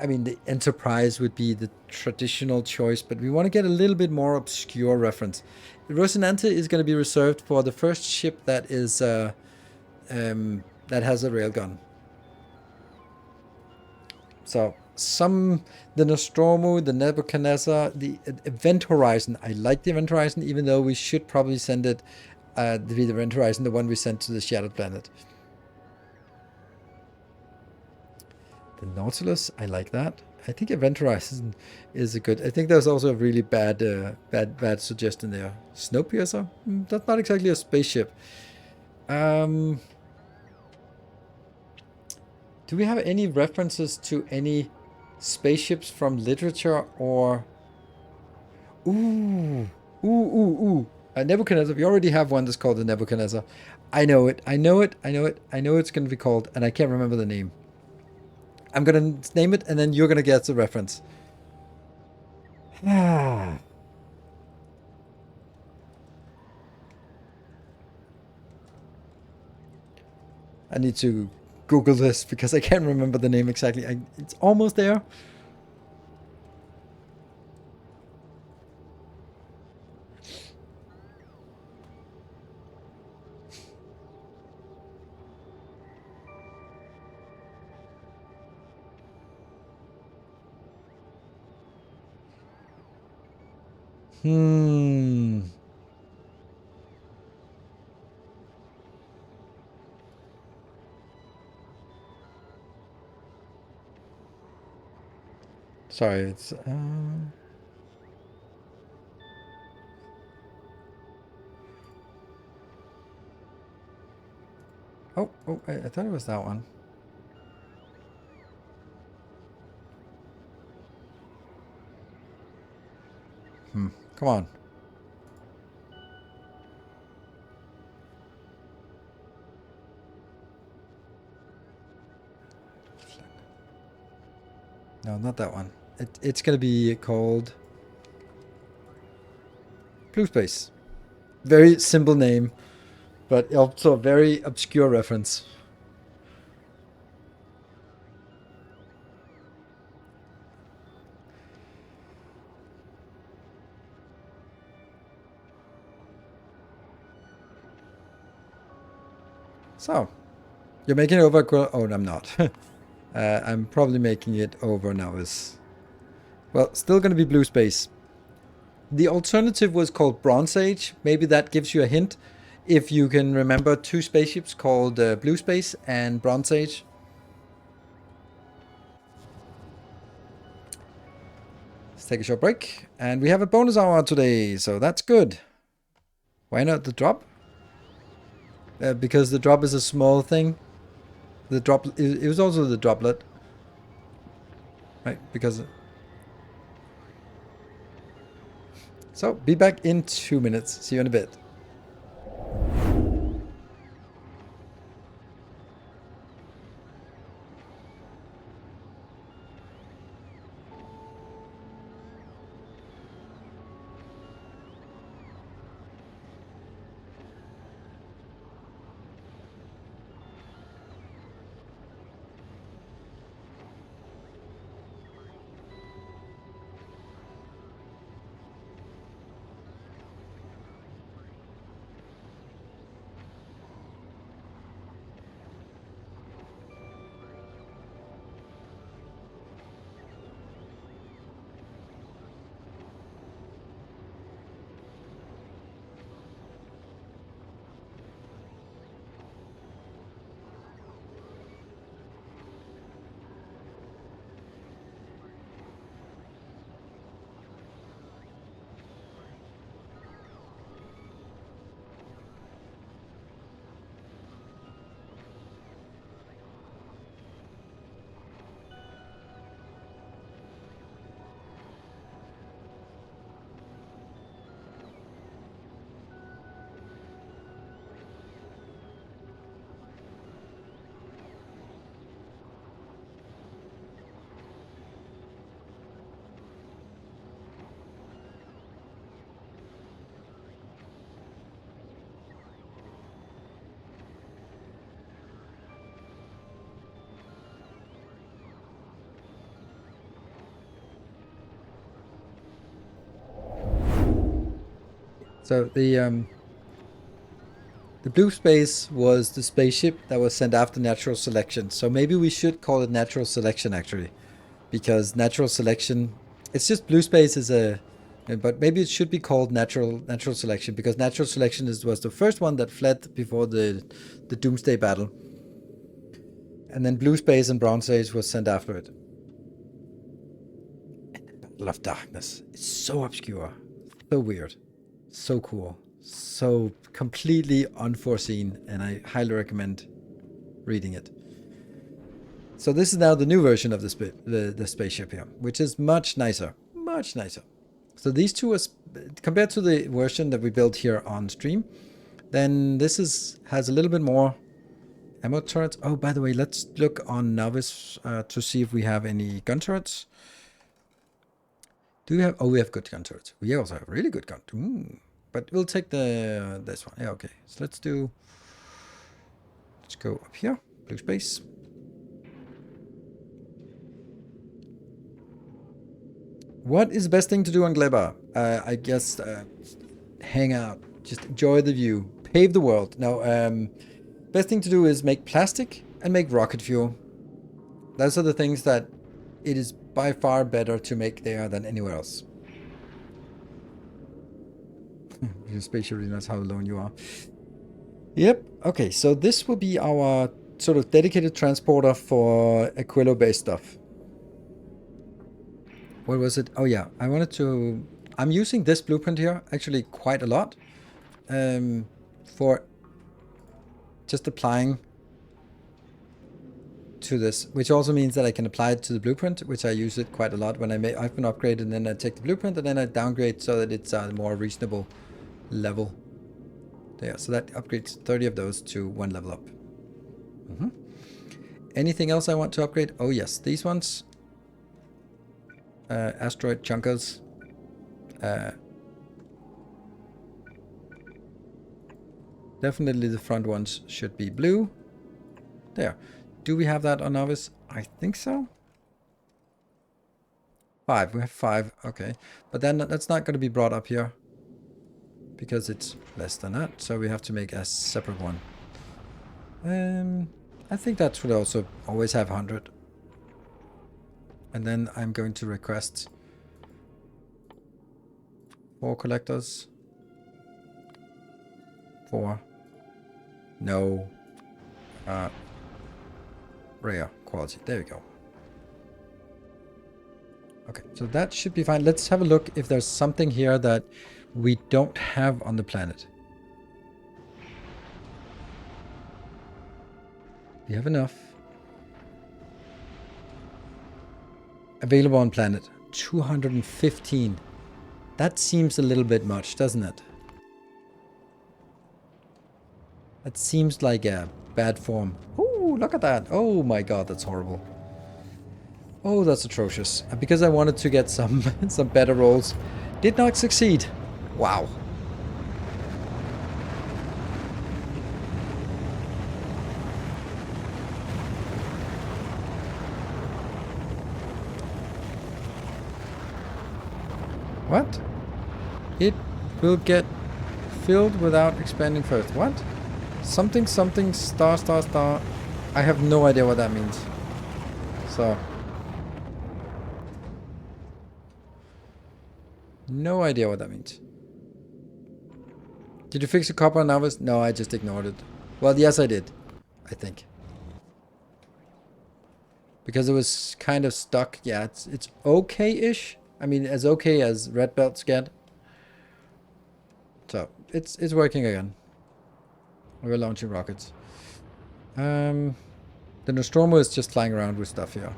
I mean, the Enterprise would be the traditional choice, but we want to get a little bit more obscure reference. Rosinante is going to be reserved for the first ship that is that has a railgun. So the Nostromo, the Nebuchadnezzar, the Event Horizon. I like the Event Horizon, even though we should probably send it the Event Horizon, the one we sent to the Shattered Planet. The Nautilus, I like that. I think Event Horizon is a good. I think there's also a really bad suggestion there. Snowpiercer? That's not exactly a spaceship. Do we have any references to any spaceships from literature or... Ooh. Nebuchadnezzar. We already have one that's called the Nebuchadnezzar. I know it. I know it's going to be called, and I can't remember the name. I'm going to name it, and then you're going to get the reference. I need to Google this because I can't remember the name exactly. It's almost there. Sorry, it's... Oh, I thought it was that one. Come on. No, not that one. It's going to be called Blue Space. Very simple name, but also a very obscure reference. So, you're making it over... Oh, no, I'm not. I'm probably making it over now as... Well, still going to be Blue Space. The alternative was called Bronze Age. Maybe that gives you a hint. If you can remember two spaceships called Blue Space and Bronze Age. Let's take a short break. And we have a bonus hour today, so that's good. Why not the drop? Because the drop is a small thing. The drop, it was also the droplet. Right, because... So, be back in 2 minutes. See you in a bit. So the Blue Space was the spaceship that was sent after natural selection. So maybe we should call it natural selection actually, because natural selection, it's just Blue Space is a, but maybe it should be called natural selection, because natural selection was the first one that fled before the Doomsday battle, and then Blue Space and Bronze Age was sent after it. And the Battle of Darkness. It's so obscure, so weird. So cool. So completely unforeseen, and I highly recommend reading it. So this is now the new version of the spaceship here, which is much nicer. Much nicer. So these two, compared to the version that we built here on stream, then this has a little bit more ammo turrets. Oh, by the way, let's look on Novice to see if we have any gun turrets. Do we have... Oh, we have good gun turrets. We also have really good gun. But we'll take this one. Yeah, okay. So let's go up here. Blue Space. What is the best thing to do on Gleba? I guess hang out. Just enjoy the view. Pave the world. Now, best thing to do is make plastic and make rocket fuel. Those are the things that it is by far better to make there than anywhere else. Your spatial realize how alone you are. Yep. Okay, so this will be our sort of dedicated transporter for Aquilo based stuff. What was it? Oh yeah, I'm using this blueprint here actually quite a lot for just applying to this, which also means that I can apply it to the blueprint, which I use it quite a lot when I've been upgraded, and then I take the blueprint and then I downgrade so that it's a more reasonable level. There, so that upgrades 30 of those to 1 level up. Anything else I want to upgrade? Oh yes, these ones. asteroid chunkers. Definitely the front ones should be blue. There. Do we have that on novice? I think so. 5. We have 5. Okay. But then that's not going to be brought up here. Because it's less than that. So we have to make a separate one. I think that should also always have 100. And then I'm going to request 4 collectors. 4. No. Rare quality. There we go. Okay, so that should be fine. Let's have a look if there's something here that we don't have on the planet. We have enough. Available on planet. 215. That seems a little bit much, doesn't it? That seems like a bad form. Oh, look at that. Oh my god, that's horrible. Oh, that's atrocious. Because I wanted to get some some better rolls. Did not succeed. Wow. What? It will get filled without expanding first. What? Something, something, star, star, star. I have no idea what that means. So. No idea what that means. Did you fix the copper novice? No, I just ignored it. Well, yes, I did. I think. Because it was kind of stuck. Yeah, it's okay-ish. I mean, as okay as red belts get. So, it's working again. We're launching rockets. The Nostromo is just flying around with stuff here.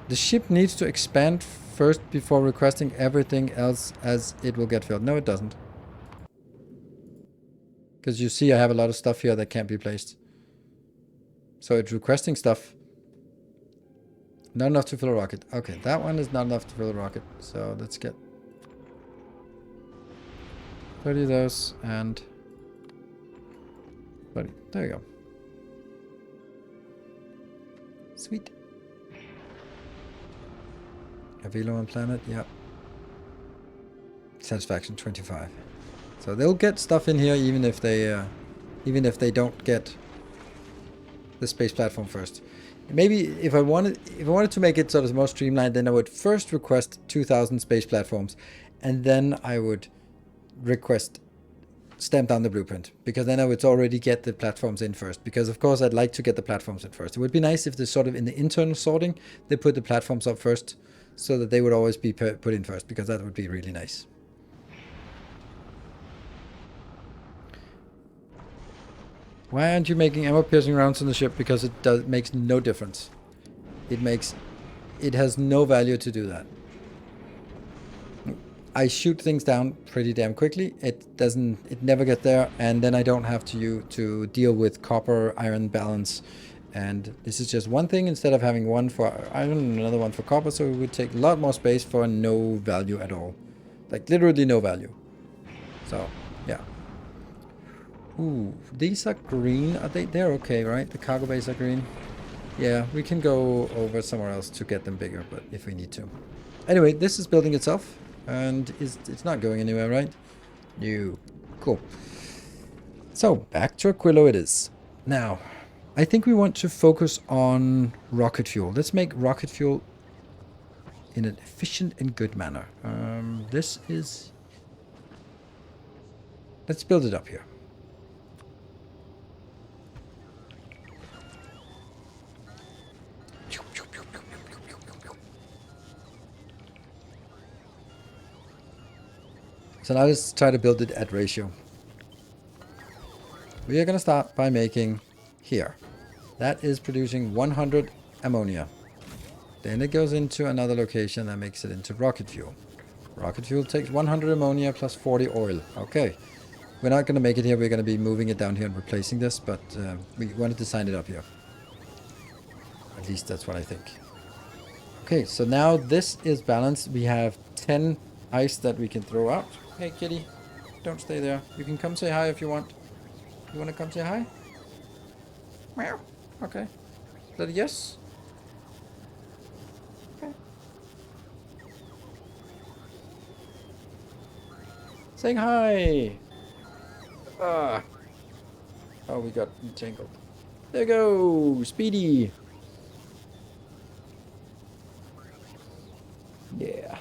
The ship needs to expand first before requesting everything else as it will get filled. No, it doesn't. Because you see I have a lot of stuff here that can't be placed. So it's requesting stuff. Not enough to fill a rocket. Okay, that one is not enough to fill a rocket. So let's get 30 of those and 30. There you go. Sweet. Aquilo on planet, yep. Satisfaction 25. So they'll get stuff in here even if they don't get the space platform first. Maybe if I wanted to make it sort of more streamlined, then I would first request 2,000 space platforms, and then I would request stamp down the blueprint, because then I would already get the platforms in first, because of course I'd like to get the platforms in first. It would be nice if they sort of in the internal sorting they put the platforms up first, so that they would always be put in first, because that would be really nice. Why aren't you making ammo-piercing rounds on the ship? Because it makes no difference. It has no value to do that. I shoot things down pretty damn quickly. It never gets there, and then I don't have to deal with copper-iron balance. And this is just one thing instead of having one for iron and another one for copper, so it would take a lot more space for no value at all. Like literally no value. So, yeah. Ooh, these are green. Are they're okay, right? The cargo bays are green. Yeah, we can go over somewhere else to get them bigger, but if we need to. Anyway, this is building itself, and it's not going anywhere, right? No. Cool. So, back to Aquilo it is. Now, I think we want to focus on rocket fuel. Let's make rocket fuel in an efficient and good manner. Let's build it up here. So now let's try to build it at ratio. We are going to start by making here. That is producing 100 ammonia. Then it goes into another location that makes it into rocket fuel. Rocket fuel takes 100 ammonia plus 40 oil. Okay. We're not going to make it here. We're going to be moving it down here and replacing this, but we wanted to sign it up here. At least that's what I think. Okay, so now this is balanced. We have 10 ice that we can throw out. Hey, kitty, don't stay there. You can come say hi if you want. You want to come say hi? Meow. Okay. Is that a yes? Okay. Saying hi. Ah. Oh, we got entangled. There you go. Speedy. Yeah.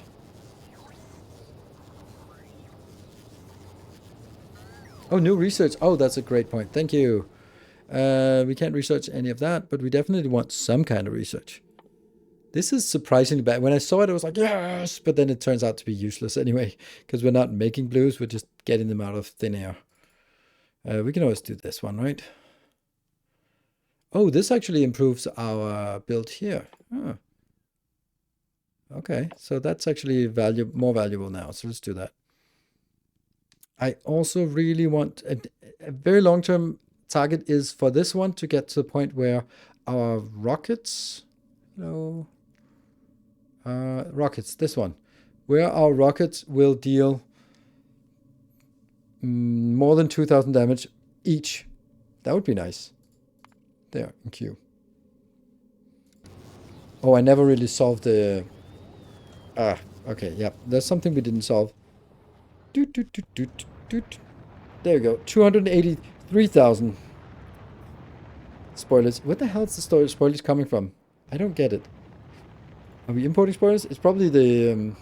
Oh, new research. Oh, that's a great point. Thank you. We can't research any of that, but we definitely want some kind of research. This is surprisingly bad. When I saw it, I was like, yes! But then it turns out to be useless anyway, because we're not making blues, we're just getting them out of thin air. We can always do this one, right? Oh, this actually improves our build here. Oh. Okay, so that's actually more valuable now, so let's do that. I also really want a very long-term target is for this one to get to the point where our rockets, rockets, this one, where our rockets will deal more than 2,000 damage each. That would be nice. There, in Q. Oh, I never really solved the... okay, yeah. There's something we didn't solve. Doot, doot, doot, doot, doot. There you go. 283,000 spoilers. Where the hell is the spoilers coming from? I don't get it. Are we importing spoilers? It's probably the...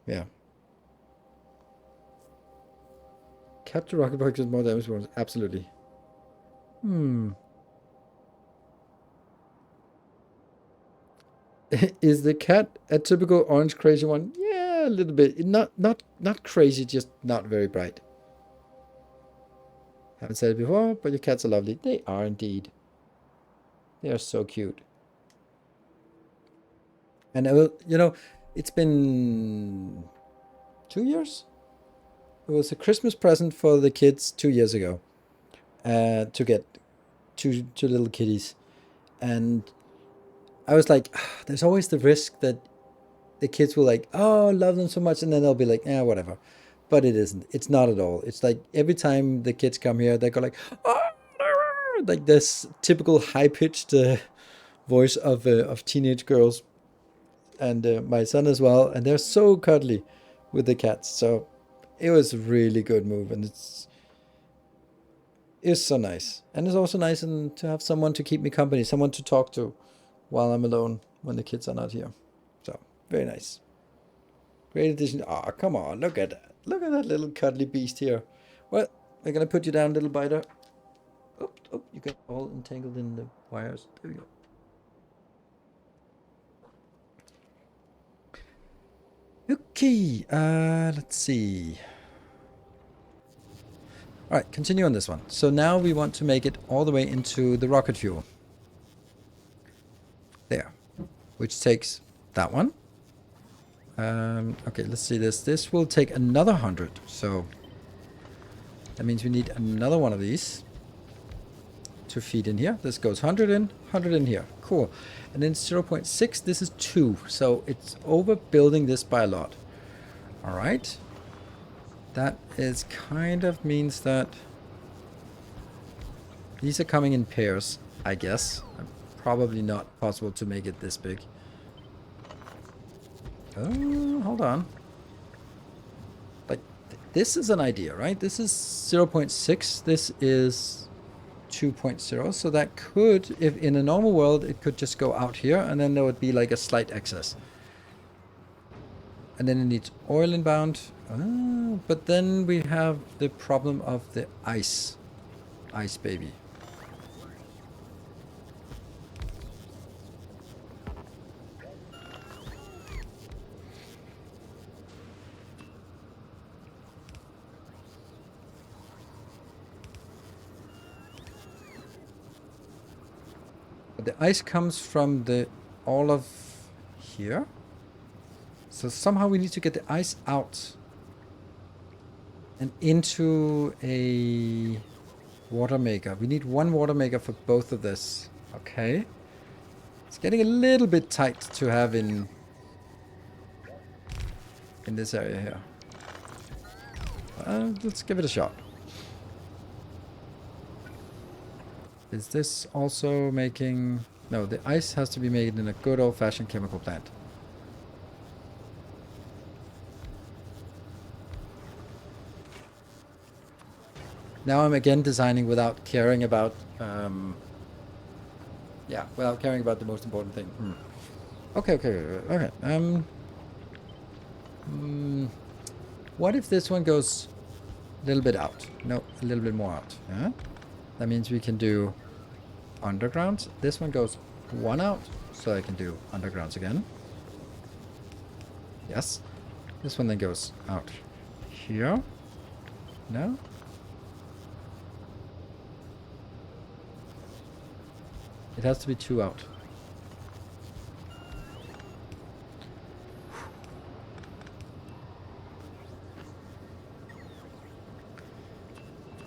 yeah. Capture rocket boxes more damage. Absolutely. Is the cat a typical orange crazy one? Yeah, a little bit. Not crazy, just not very bright. Haven't said it before, but your cats are lovely. They are indeed. They are so cute. And I will, it's been 2 years. It was a Christmas present for the kids 2 years ago, to get two little kitties, and I was like, there's always the risk that the kids will like, oh, love them so much, and then they'll be like, whatever. But it isn't. It's not at all. It's like every time the kids come here, they go like, oh, like this typical high-pitched voice of teenage girls, and my son as well, and they're so cuddly with the cats. So it was a really good move, and it's so nice, and it's also nice to have someone to keep me company, someone to talk to while I'm alone when the kids are not here. So very nice. Great addition. Ah, come on, look at that. Look at that little cuddly beast here. Well, we're gonna put you down, little biter. Oh, you got all entangled in the wires. There we go. Okay, let's see. All right, continue on this one. So now we want to make it all the way into the rocket fuel. There, which takes that one. Okay, let's see this. This will take another 100. So that means we need another one of these to feed in here. This goes 100 in, 100 in here. Cool. And then 0.6, this is 2. So it's overbuilding this by a lot. All right. That is kind of means that these are coming in pairs, I guess. Probably not possible to make it this big. Oh, hold on. Like, this is an idea, right? This is 0.6. This is 2.0. So that could, if in a normal world, it could just go out here, and then there would be like a slight excess. And then it needs oil inbound. But then we have the problem of the ice. Ice baby. But the ice comes from all of here. So somehow we need to get the ice out and into a Water maker. We need one water maker for both of this. Okay. It's getting a little bit tight to have in this area here. Let's give it a shot. Is this also making... No, the ice has to be made in a good old-fashioned chemical plant. Now I'm again designing without caring about... yeah, without caring about the most important thing. Okay. What if this one goes a little bit out? No, a little bit more out. Yeah? That means we can do undergrounds. This one goes one out, so I can do undergrounds again. Yes. This one then goes out here. No? It has to be two out.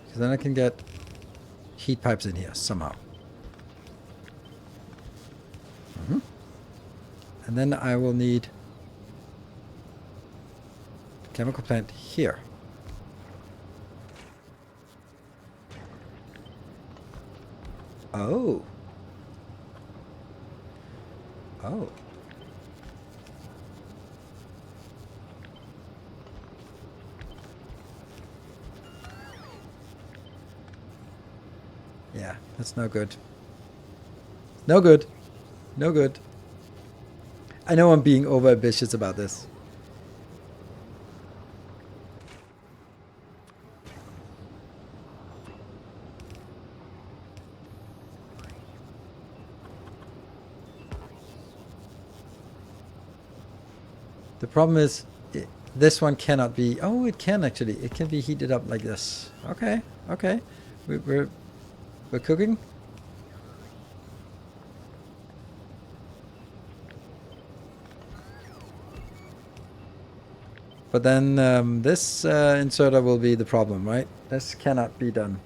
Because then I can get heat pipes in here somehow. And then I will need a chemical plant here. Oh. Oh. Yeah, that's no good. No good. No good. I know I'm being over ambitious about this. The problem is, this one cannot be... Oh, it can actually. It can be heated up like this. Okay, okay. We're cooking. But then this inserter will be the problem, right? This cannot be done.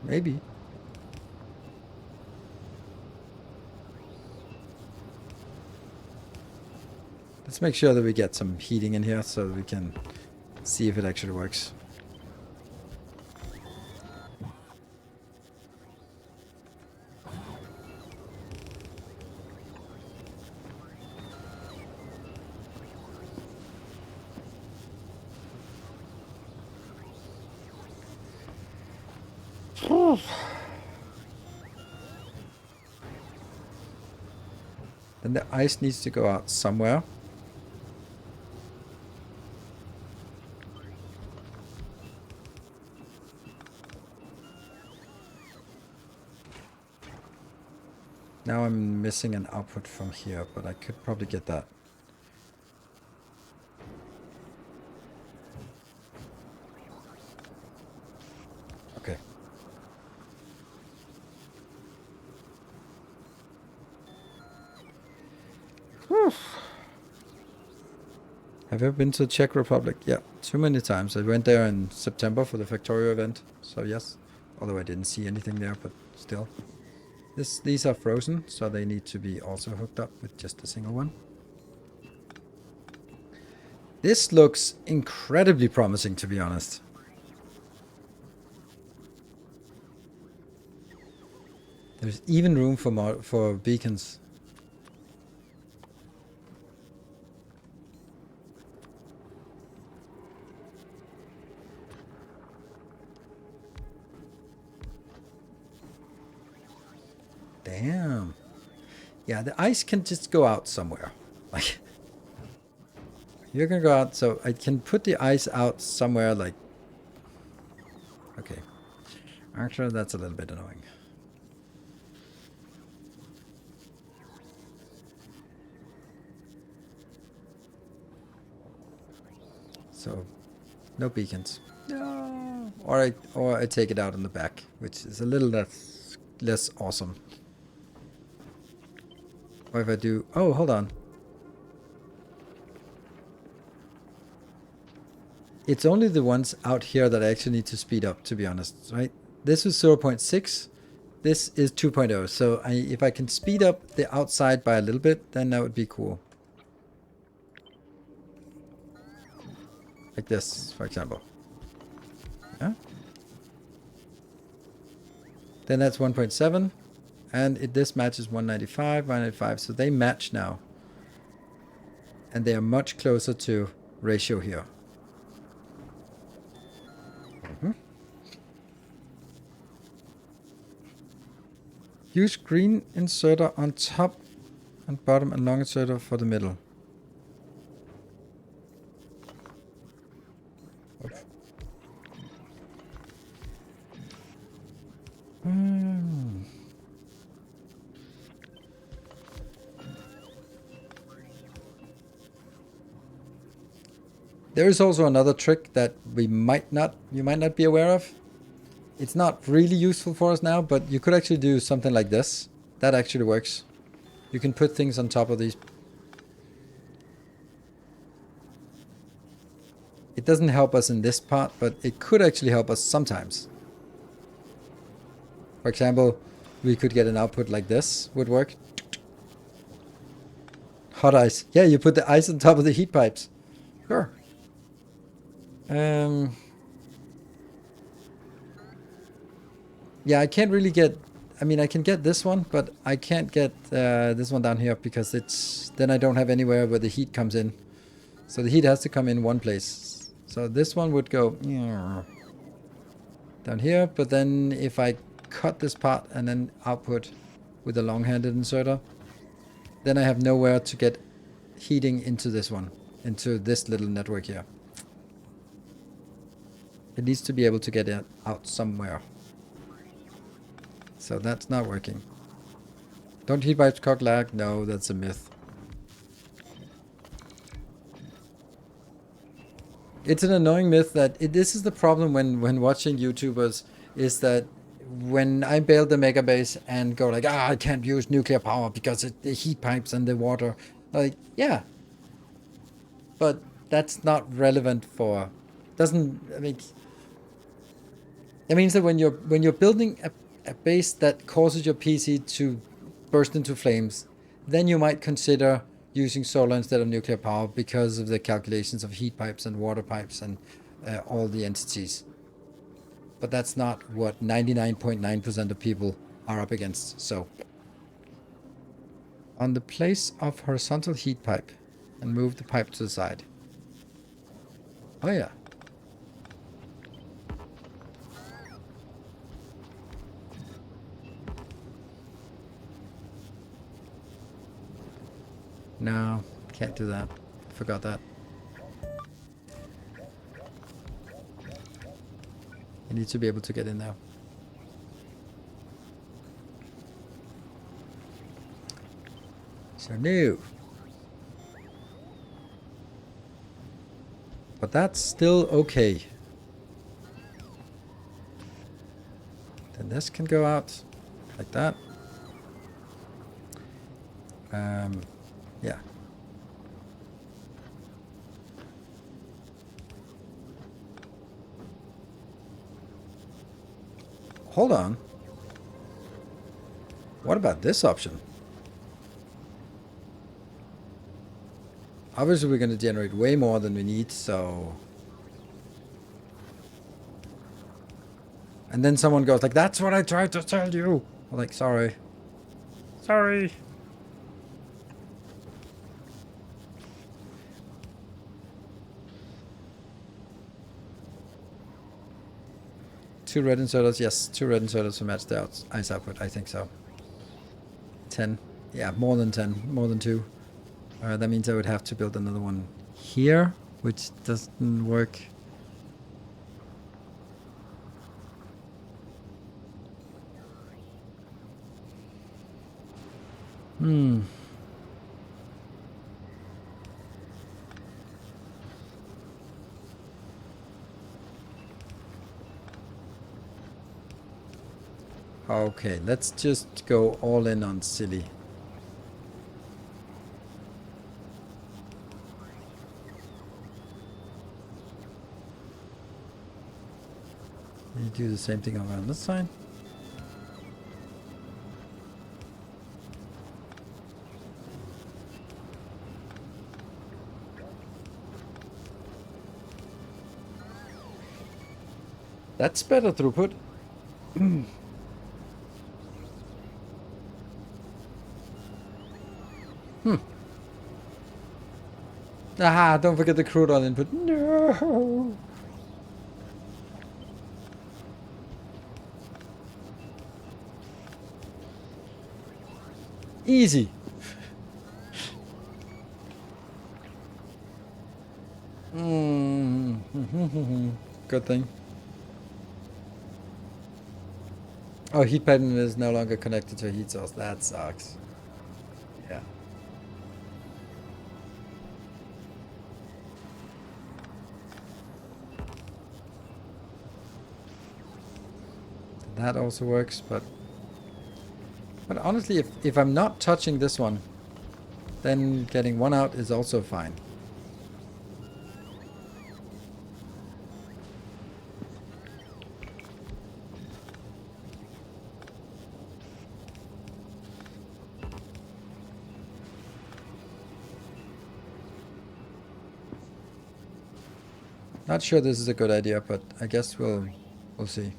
Maybe. Let's make sure that we get some heating in here so that we can see if it actually works. Then the ice needs to go out somewhere. Now I'm missing an output from here, but I could probably get that. Okay. Whew. Have you ever been to the Czech Republic? Yeah, too many times. I went there in September for the Factorio event, so yes. Although I didn't see anything there, but still. These are frozen, so they need to be also hooked up with just a single one. This looks incredibly promising, to be honest. There's even room for beacons. Damn. Yeah, the ice can just go out somewhere. Like, you're gonna go out, so I can put the ice out somewhere, like... Okay. Actually, that's a little bit annoying. So, no beacons. No. Or I take it out in the back, which is a little less awesome. Or if I do... Oh, hold on. It's only the ones out here that I actually need to speed up, to be honest, right? This is 0.6. This is 2.0. So if I can speed up the outside by a little bit, then that would be cool. Like this, for example. Yeah. Then that's 1.7. And this matches 195, 195. So they match now. And they are much closer to ratio here. Use green inserter on top and bottom and long inserter for the middle. There is also another trick that you might not be aware of. It's not really useful for us now, but you could actually do something like this. That actually works. You can put things on top of these. It doesn't help us in this part, but it could actually help us sometimes. For example, we could get an output like this, would work. Hot ice. Yeah, you put the ice on top of the heat pipes. Sure. Yeah, I can't really get... I mean, I can get this one, but I can't get this one down here because then I don't have anywhere where the heat comes in. So the heat has to come in one place. So this one would go down here, but then if I cut this part and then output with a long-handed inserter, then I have nowhere to get heating into this one, into this little network here. It needs to be able to get it out somewhere. So that's not working. Don't heat pipes cock lag? No, that's a myth. It's an annoying myth that this is the problem when watching YouTubers, is that when I build the mega base and go like, I can't use nuclear power because the heat pipes and the water. Like, yeah. But that's not relevant for... Doesn't... I mean... That means that when you're building a base that causes your PC to burst into flames, then you might consider using solar instead of nuclear power because of the calculations of heat pipes and water pipes and all the entities. But that's not what 99.9% of people are up against. So, on the place of horizontal heat pipe, and move the pipe to the side. Oh yeah. No, can't do that. Forgot that. I need to be able to get in there. So no. But that's still okay. Then this can go out like that. Yeah. Hold on. What about this option? Obviously, we're going to generate way more than we need, so... And then someone goes like, that's what I tried to tell you. I'm like, sorry. Sorry. Two red inserters, yes, 2 red inserters to match the ice output, I think so. 10, yeah, more than 10, more than 2. That means I would have to build another one here, which doesn't work. Hmm. Okay, let's just go all in on silly. You do the same thing around this side. That's better throughput. Aha, don't forget the crude oil input. No. Easy. Good thing. Oh, heat pattern is no longer connected to a heat source. That sucks. Yeah. That also works, but honestly, if I'm not touching this one, then getting one out is also fine. Not sure this is a good idea, but I guess we'll see.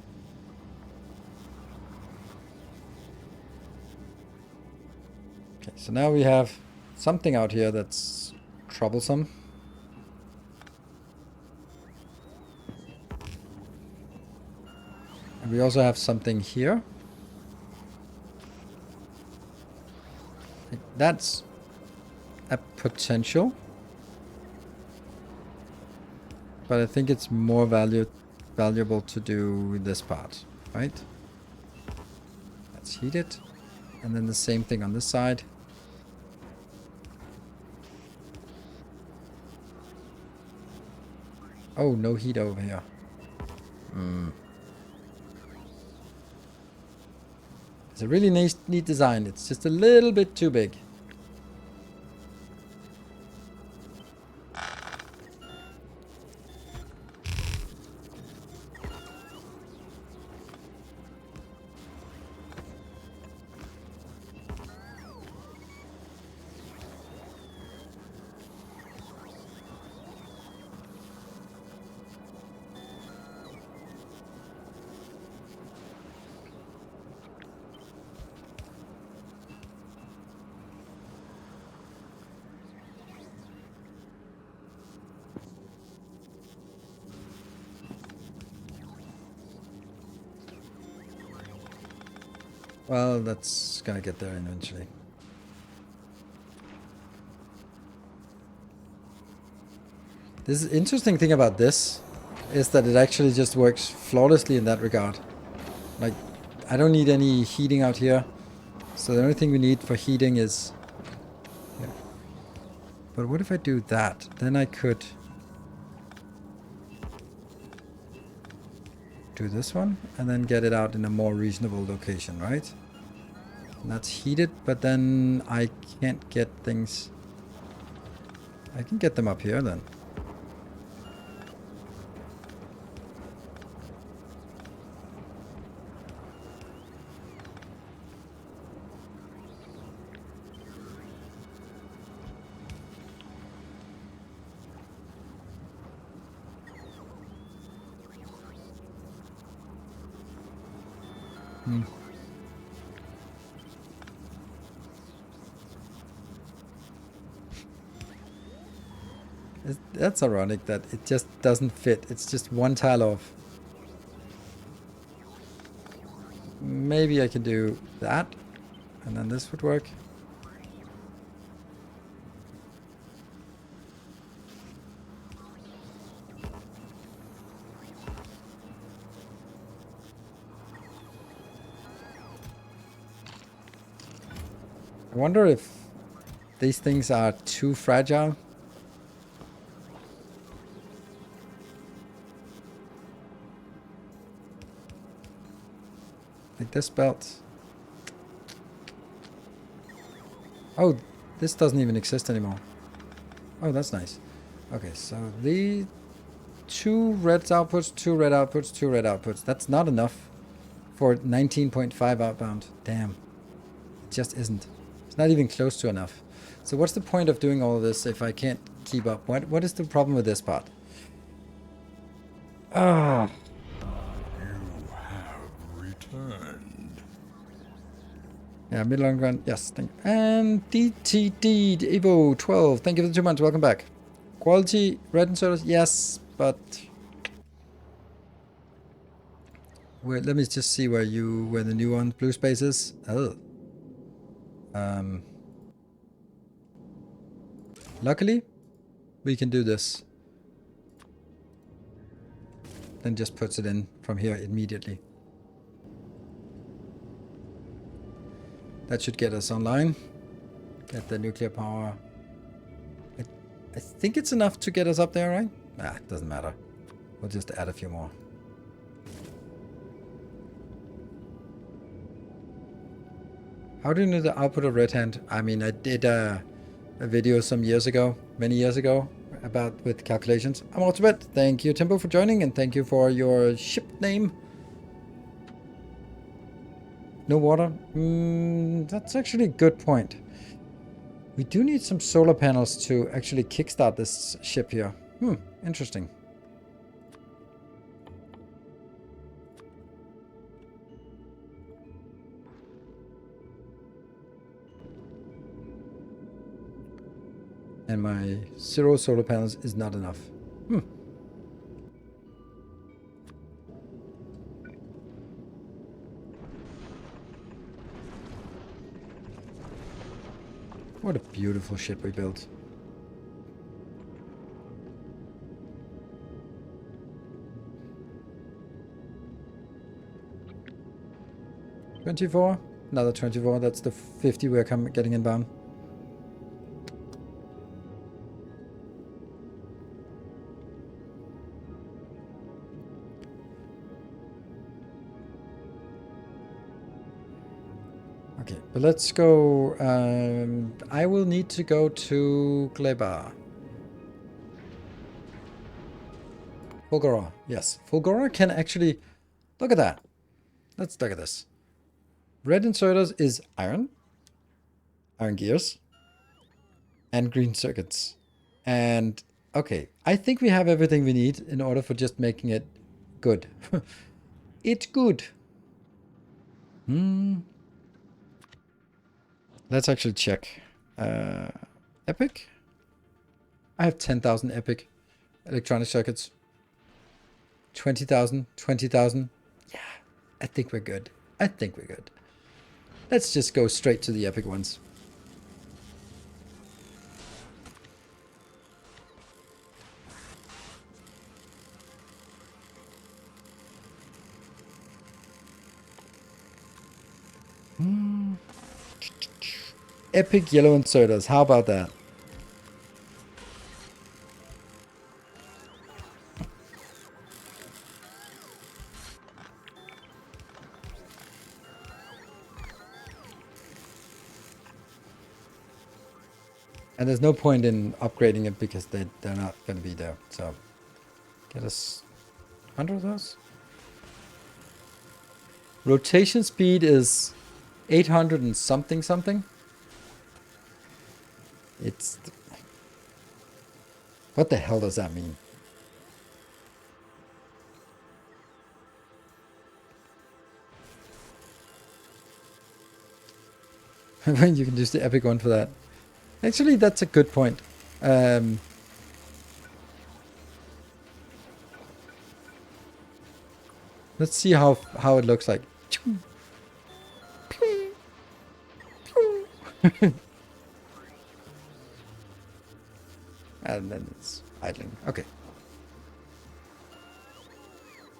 Okay, so now we have something out here that's troublesome. And we also have something here. That's a potential. But I think it's more valuable to do this part, right? Let's heat it. And then the same thing on this side. Oh, no heat over here. It's a really neat design. It's just a little bit too big. Well, that's gonna get there eventually. This interesting thing about this is that it actually just works flawlessly in that regard. Like, I don't need any heating out here. So the only thing we need for heating is here. But what if I do that? Then I could do this one and then get it out in a more reasonable location, right? And that's heated, but then I can't get things. I can get them up here then. That's ironic that it just doesn't fit. It's just one tile off. Maybe I can do that, and then this would work. wonder if these things are too fragile. Like this belt. Oh, this doesn't even exist anymore. Oh, that's nice. Okay, so the 2 red outputs, 2 red outputs, 2 red outputs. That's not enough for 19.5 outbound. Damn. It just isn't. It's not even close to enough. So what's the point of doing all of this if I can't keep up? What is the problem with this part? Ah.
You have returned.
Yeah, mid-long run. Yes, thank you. And DTD Evo 12. Thank you for the 2 months. Welcome back. Quality red and sodas. Yes, but wait, let me just see where the new one blue space is. Oh. Luckily, we can do this. Then just puts it in from here immediately. That should get us online. Get the nuclear power. I think it's enough to get us up there, right? Ah, it doesn't matter. We'll just add a few more. How do you know the output of Red Hand? I mean, I did a video some years ago, many years ago, about with calculations. I'm Ultimate. Thank you, Timbo, for joining, and thank you for your ship name. No water? That's actually a good point. We do need some solar panels to actually kickstart this ship here. Interesting. And my 0 solar panels is not enough. What a beautiful ship we built. $24. Another 24. That's the 50 we're getting inbound. Okay, but let's go. I will need to go to Gleba. Fulgora, yes. Fulgora can actually... Look at that. Let's look at this. Red inserters is iron gears, and green circuits. And, okay, I think we have everything we need in order for just making it good. It's good. Let's actually check. Epic? I have 10,000 Epic electronic circuits. 20,000, 20,000. Yeah, I think we're good. I think we're good. Let's just go straight to the Epic ones. Epic yellow inserters. How about that? And there's no point in upgrading it because they're not going to be there. So get us 100 of those. Rotation speed is 800 and something. It's... What the hell does that mean? You can use the Epic one for that. Actually, that's a good point. Let's see how it looks like. And then it's idling. Okay.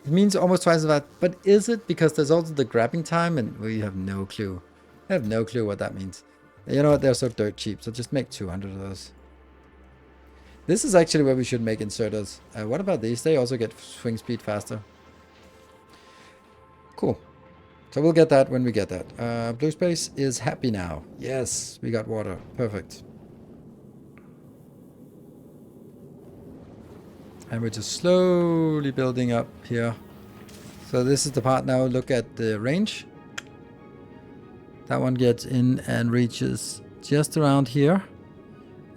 It means almost twice that, but is it? Because there's also the grabbing time, and we have no clue. I have no clue what that means. You know what? They're so dirt cheap, so just make 200 of those. This is actually where we should make inserters. What about these? They also get swing speed faster. Cool. So we'll get that when we get that. Blue space is happy now. Yes, we got water. Perfect. And we're just slowly building up here. So this is the part now. Look at the range. That one gets in and reaches just around here.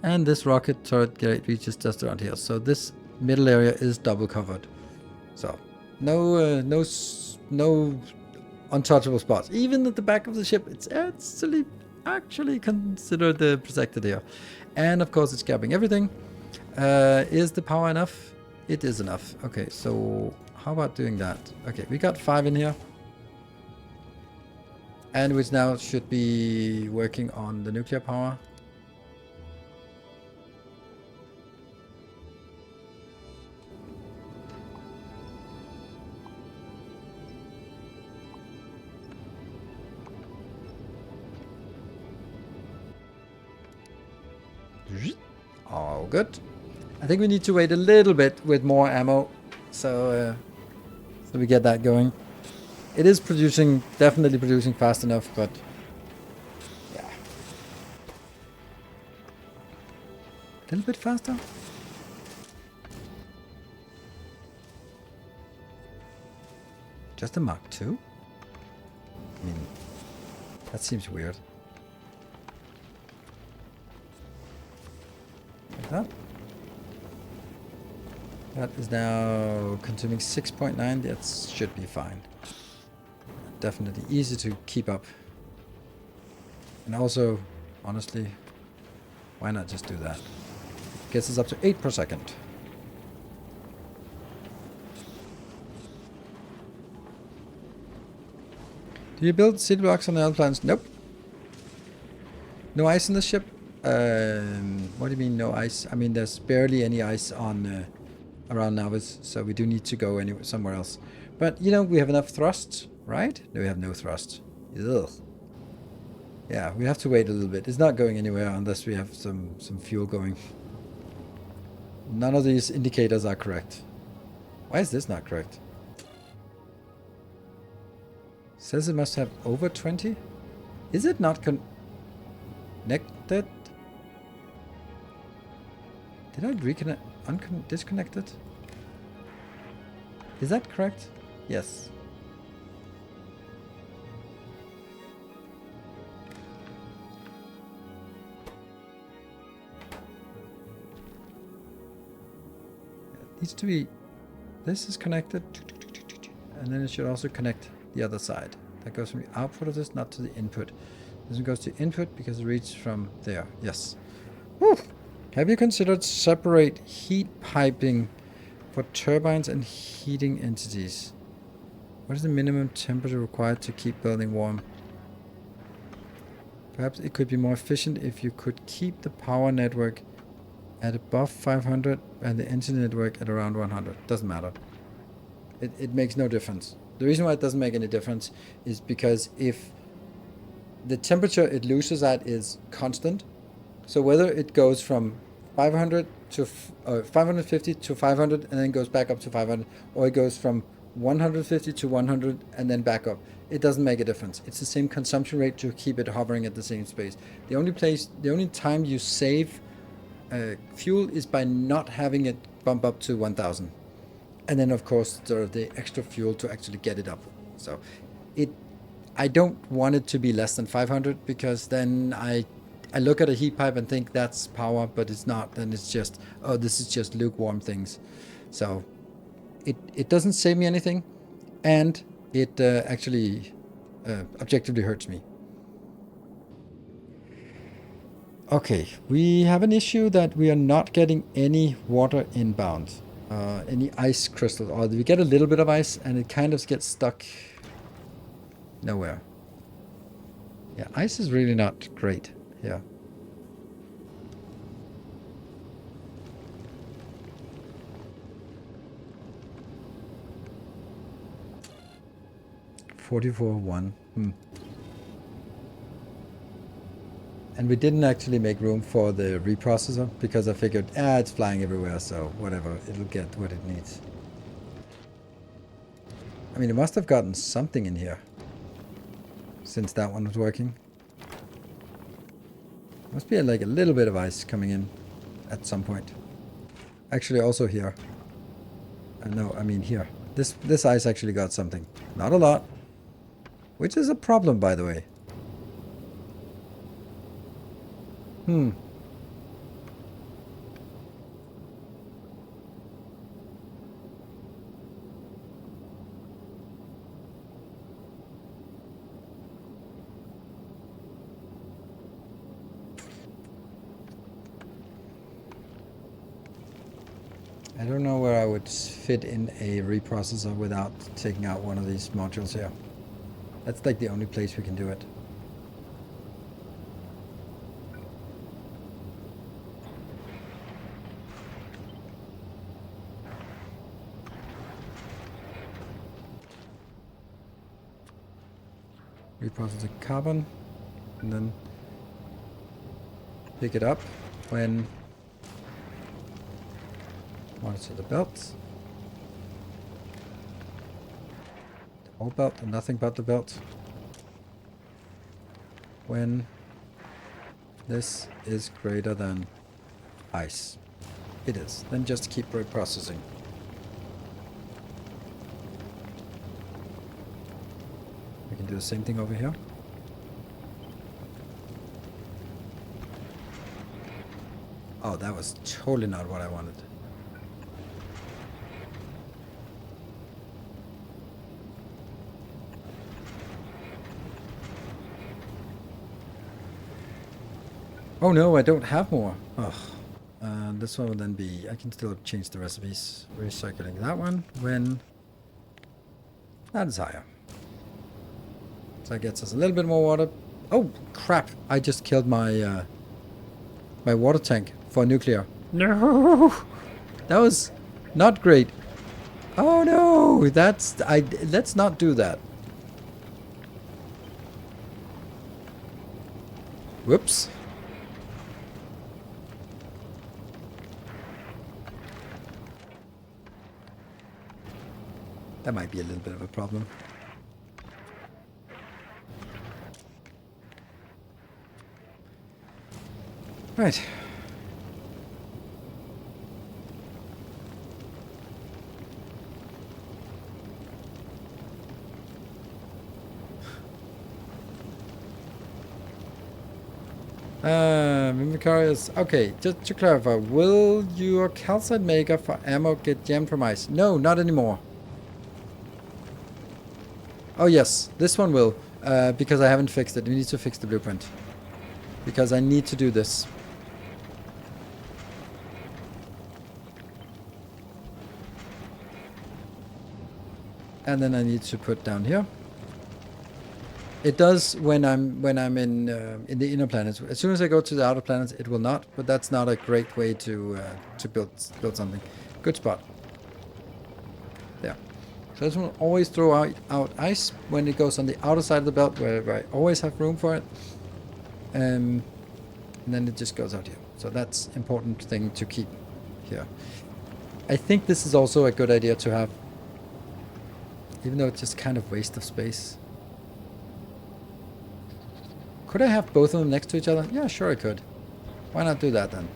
And this rocket turret reaches just around here. So this middle area is double covered. So no untouchable spots. Even at the back of the ship, it's actually considered protected here. And of course, it's grabbing everything. Is the power enough? It is enough. Okay, so how about doing that? Okay, we got 5 in here. And which now should be working on the nuclear power. All good. I think we need to wait a little bit with more ammo, so we get that going. It is definitely producing fast enough, but yeah, a little bit faster. Just a Mark II? I mean, that seems weird. Like that. That is now consuming 6.9. That should be fine. Definitely easy to keep up. And also, honestly, why not just do that? Gets us up to 8 per second. Do you build city blocks on the other plans? Nope. No ice in the ship? What do you mean no ice? I mean, there's barely any ice on around Navis, so we do need to go somewhere else. But, you know, we have enough thrust, right? No, we have no thrust. Ugh. Yeah, we have to wait a little bit. It's not going anywhere unless we have some fuel going. None of these indicators are correct. Why is this not correct? Says it must have over 20? Is it not connected? Did I reconnect? Disconnect it? Is that correct? Yes. It needs to be. This is connected. And then it should also connect the other side. That goes from the output of this, not to the input. This one goes to input because it reads from there. Yes. Whew. Have you considered separate heat piping for turbines and heating entities? What is the minimum temperature required to keep building warm? Perhaps it could be more efficient if you could keep the power network at above 500 and the engine network at around 100. Doesn't matter. It makes no difference. The reason why it doesn't make any difference is because if the temperature it loses at is constant, so whether it goes from 500 to 550 to 500 and then goes back up to 500, or it goes from 150 to 100 and then back up, it doesn't make a difference. It's the same consumption rate to keep it hovering at the same space. The only time you save fuel is by not having it bump up to 1000. And then of course the extra fuel to actually get it up. So I don't want it to be less than 500 because then I look at a heat pipe and think that's power, but it's not. Then it's just, oh, this is just lukewarm things. So it doesn't save me anything, and it actually objectively hurts me. Okay, we have an issue that we are not getting any water inbound, any ice crystals, or we get a little bit of ice and it kind of gets stuck nowhere. Yeah, ice is really not great here. $44.1. And we didn't actually make room for the reprocessor because I figured, it's flying everywhere, so whatever, it'll get what it needs. I mean, it must have gotten something in here since that one was working. Must be like a little bit of ice coming in at some point. Actually, also here. No, I mean here. This ice actually got something. Not a lot. Which is a problem, by the way. I don't know where I would fit in a reprocessor without taking out one of these modules here. That's like the only place we can do it. Reprocess the carbon and then pick it up when monitor the belt. The whole belt and nothing but the belt. When this is greater than ice. It is. Then just keep reprocessing. We can do the same thing over here. Oh, that was totally not what I wanted. Oh no, I don't have more. Ugh. This one will then be, I can still change the recipes. Recirculating that one when that is higher. So that gets us a little bit more water. Oh crap, I just killed my my water tank for nuclear. No! That was not great. Oh no, let's not do that. Whoops. That might be a little bit of a problem. Right. Vicarious. Okay, just to clarify, will your calcite maker for ammo get jammed from ice? No, not anymore. Oh yes, this one will, because I haven't fixed it. We need to fix the blueprint. Because I need to do this. And then I need to put down here. It does when I'm in the inner planets. As soon as I go to the outer planets, it will not. But that's not a great way to build something. Good spot. There. So this one will always throw out ice when it goes on the outer side of the belt, where I always have room for it. And then it just goes out here. So that's an important thing to keep here. I think this is also a good idea to have, even though it's just kind of waste of space. Could I have both of them next to each other? Yeah, sure I could. Why not do that then?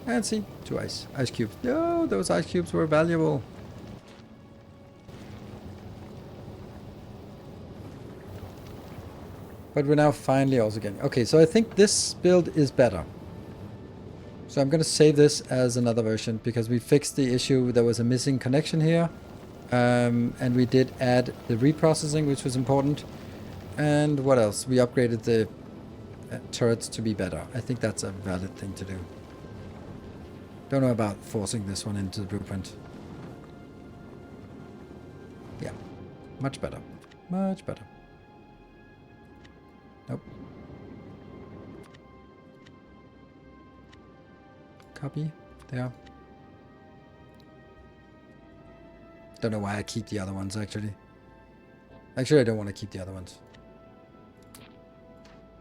And see, 2 ice cubes. No, those ice cubes were valuable. But we're now finally also getting... Okay, so I think this build is better. So I'm going to save this as another version because we fixed the issue. There was a missing connection here. And we did add the reprocessing, which was important. And what else? We upgraded the turrets to be better. I think that's a valid thing to do. Don't know about forcing this one into the blueprint. Much better. Much better. Nope. Copy. There. Don't know why I keep the other ones, actually. Actually, I don't want to keep the other ones.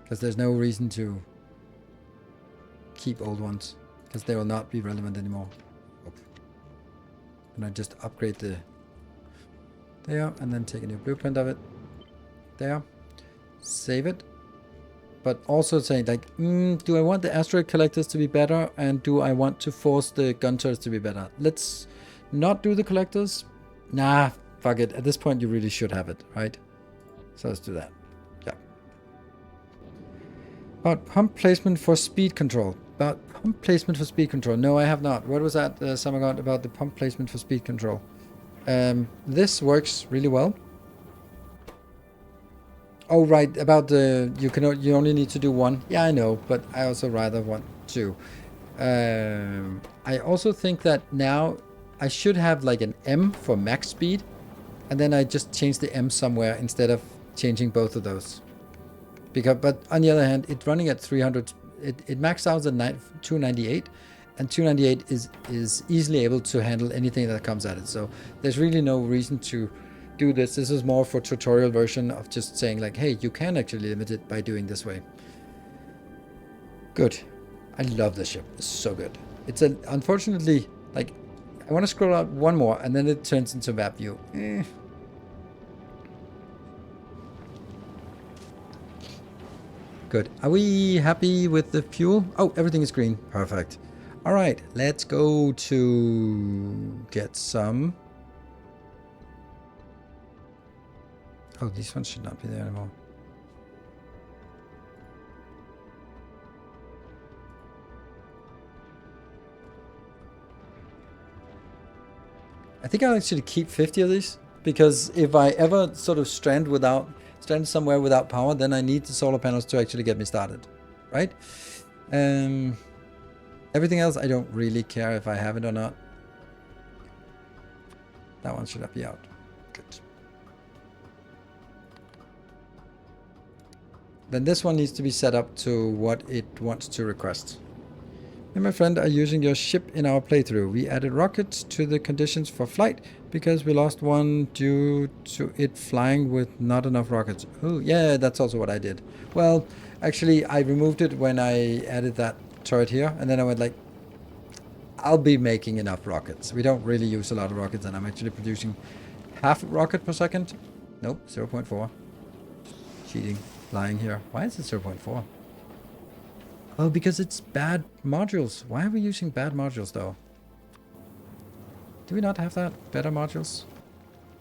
Because there's no reason to keep old ones. Because they will not be relevant anymore. Oop. And I just upgrade the... There, and then take a new blueprint of it. There. Save it. But also saying, like, do I want the asteroid collectors to be better? And do I want to force the gun turrets to be better? Let's not do the collectors. Nah, fuck it. At this point, you really should have it, right? So let's do that. Yeah. About pump placement for speed control. About pump placement for speed control. No, I have not. What was that, Samagot, about the pump placement for speed control? This works really well. Oh, right, about the you only need to do one. Yeah, I know, but I also rather want two. I also think that now I should have like an M for max speed, and then I just change the M somewhere instead of changing both of those. But on the other hand, it's running at 300. It maxed out at 298, and 298 is easily able to handle anything that comes at it. So there's really no reason to do this. This is more for tutorial version of just saying like, hey, you can actually limit it by doing this way. Good. I love this ship. It's so good. It's unfortunately, like, I want to scroll out one more and then it turns into map view. Good. Are we happy with the fuel? Oh, everything is green. Perfect. All right, let's go to get some. Oh, these ones should not be there anymore. I think I'll actually keep 50 of these, because if I ever sort of strand somewhere without power, then I need the solar panels to actually get me started, right? Everything else, I don't really care if I have it or not. That one should not be out. Good. Then this one needs to be set up to what it wants to request. Me and my friend are using your ship in our playthrough. We added rockets to the conditions for flight because we lost one due to it flying with not enough rockets. Oh, yeah, that's also what I did. Well, actually, I removed it when I added that turret here, and then I went like, I'll be making enough rockets. We don't really use a lot of rockets, and I'm actually producing half a rocket per second. Nope, 0.4. Cheating, lying here. Why is it 0.4? Oh, because it's bad modules. Why are we using bad modules, though? Do we not have that? Better modules?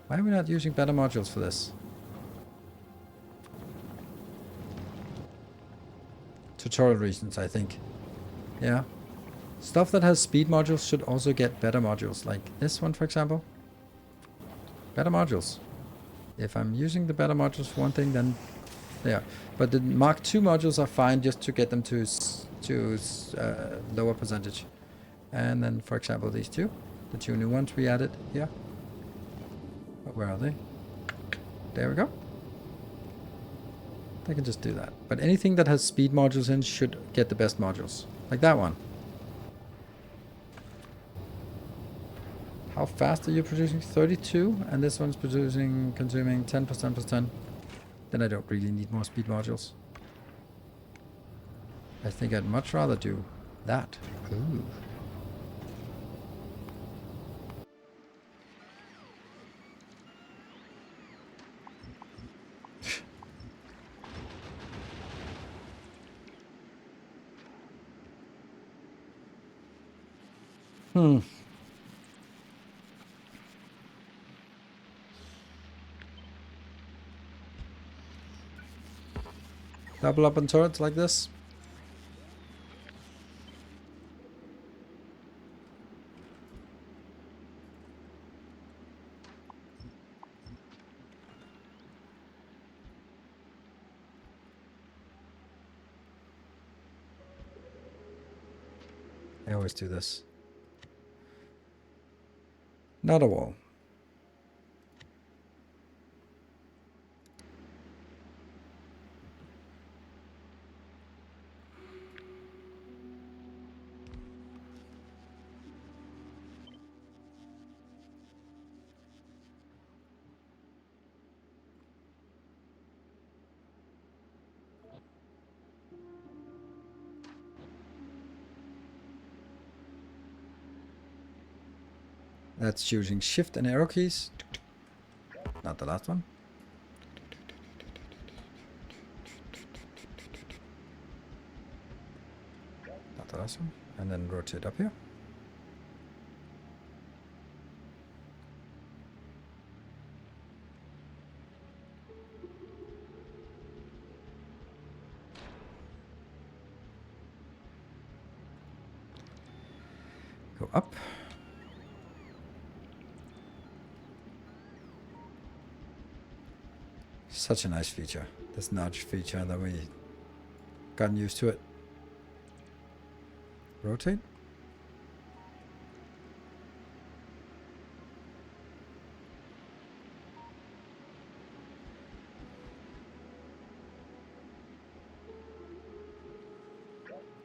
Why are we not using better modules for this? Tutorial reasons, I think. Yeah. Stuff that has speed modules should also get better modules. Like this one, for example. Better modules. If I'm using the better modules for one thing, then they are. But the Mark II modules are fine just to get them to lower percentage. And then, for example, these two. The two new ones we added here. Where are they? There we go. They can just do that. But anything that has speed modules in should get the best modules. Like that one. How fast are you producing? 32? And this one's consuming 10 plus 10 plus 10. Then I don't really need more speed modules. I think I'd much rather do that. Ooh. Double up on turrets like this. I always do this. Not a wall. That's using shift and arrow keys. Not the last one. Not the last one. And then rotate up here. Go up. Such a nice feature. This nudge feature that we gotten used to it. Rotate.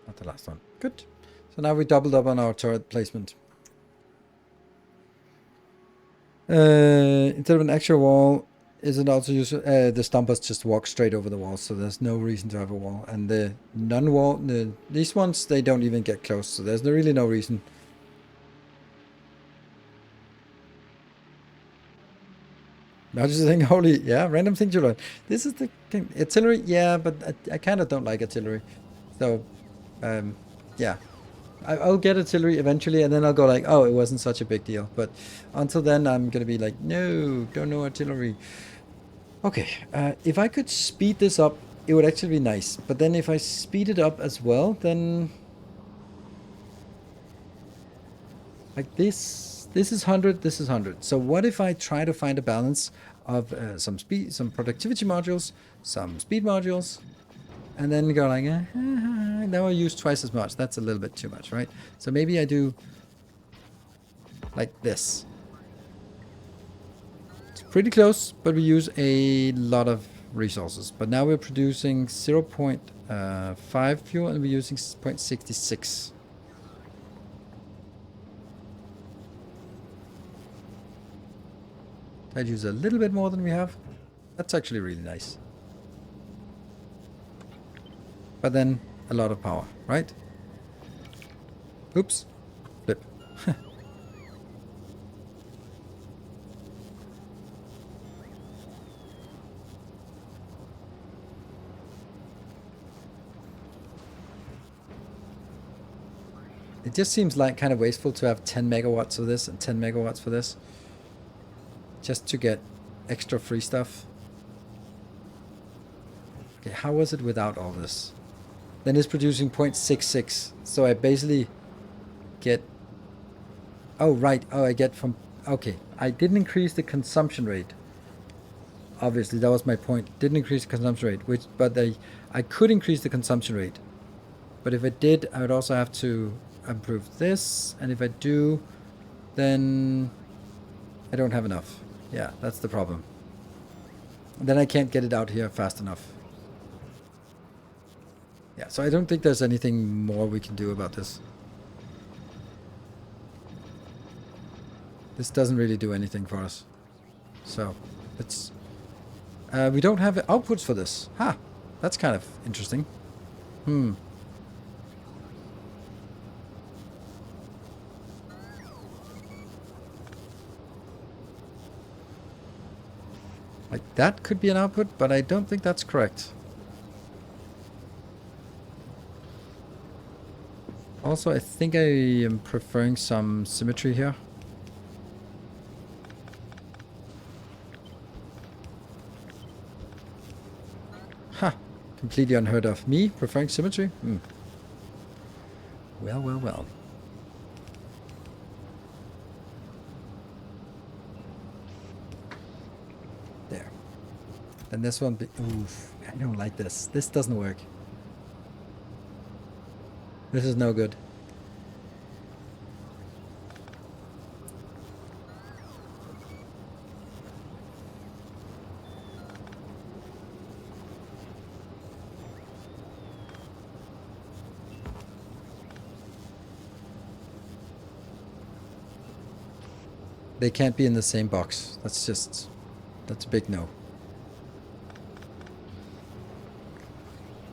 Not the last one. Good. So now we doubled up on our turret placement. Instead of an actual wall, is it also useful? The stumpers just walk straight over the wall, so there's no reason to have a wall. And the non-wall, these ones, they don't even get close, so there's really no reason. Now just saying, holy, yeah, random thing to learn. This is the thing. Artillery, yeah, but I kind of don't like artillery. So, yeah. I'll get artillery eventually, and then I'll go like, oh, it wasn't such a big deal. But until then, I'm going to be like, no, don't know artillery. Okay, if I could speed this up, it would actually be nice. But then if I speed it up as well, then... like this is 100, this is 100. So what if I try to find a balance of some speed, some productivity modules, some speed modules, and then go like, now I use twice as much. That's a little bit too much, right? So maybe I do like this. It's pretty close, but we use a lot of resources. But now we're producing 0.5 fuel and we're using 0.66. I'd use a little bit more than we have. That's actually really nice. But then a lot of power, right? Oops. Flip. It just seems like kind of wasteful to have 10 megawatts of this and 10 megawatts for this. Just to get extra free stuff. Okay, how was it without all this? Then it's producing 0.66. So I basically get... oh, right. Oh, I get from... okay, I didn't increase the consumption rate. Obviously, that was my point. Didn't increase the consumption rate. But I could increase the consumption rate. But if I did, I would also have to improve this. And if I do, then I don't have enough. Yeah, that's the problem. And then I can't get it out here fast enough. Yeah, so I don't think there's anything more we can do about this. This doesn't really do anything for us. So, it's... we don't have outputs for this. Ha! That's kind of interesting. Like, that could be an output, but I don't think that's correct. Also, I think I am preferring some symmetry here. Ha! Completely unheard of. Me preferring symmetry? Well, well, well. There. And this one... oof. I don't like this. This doesn't work. This is no good. They can't be in the same box. That's a big no.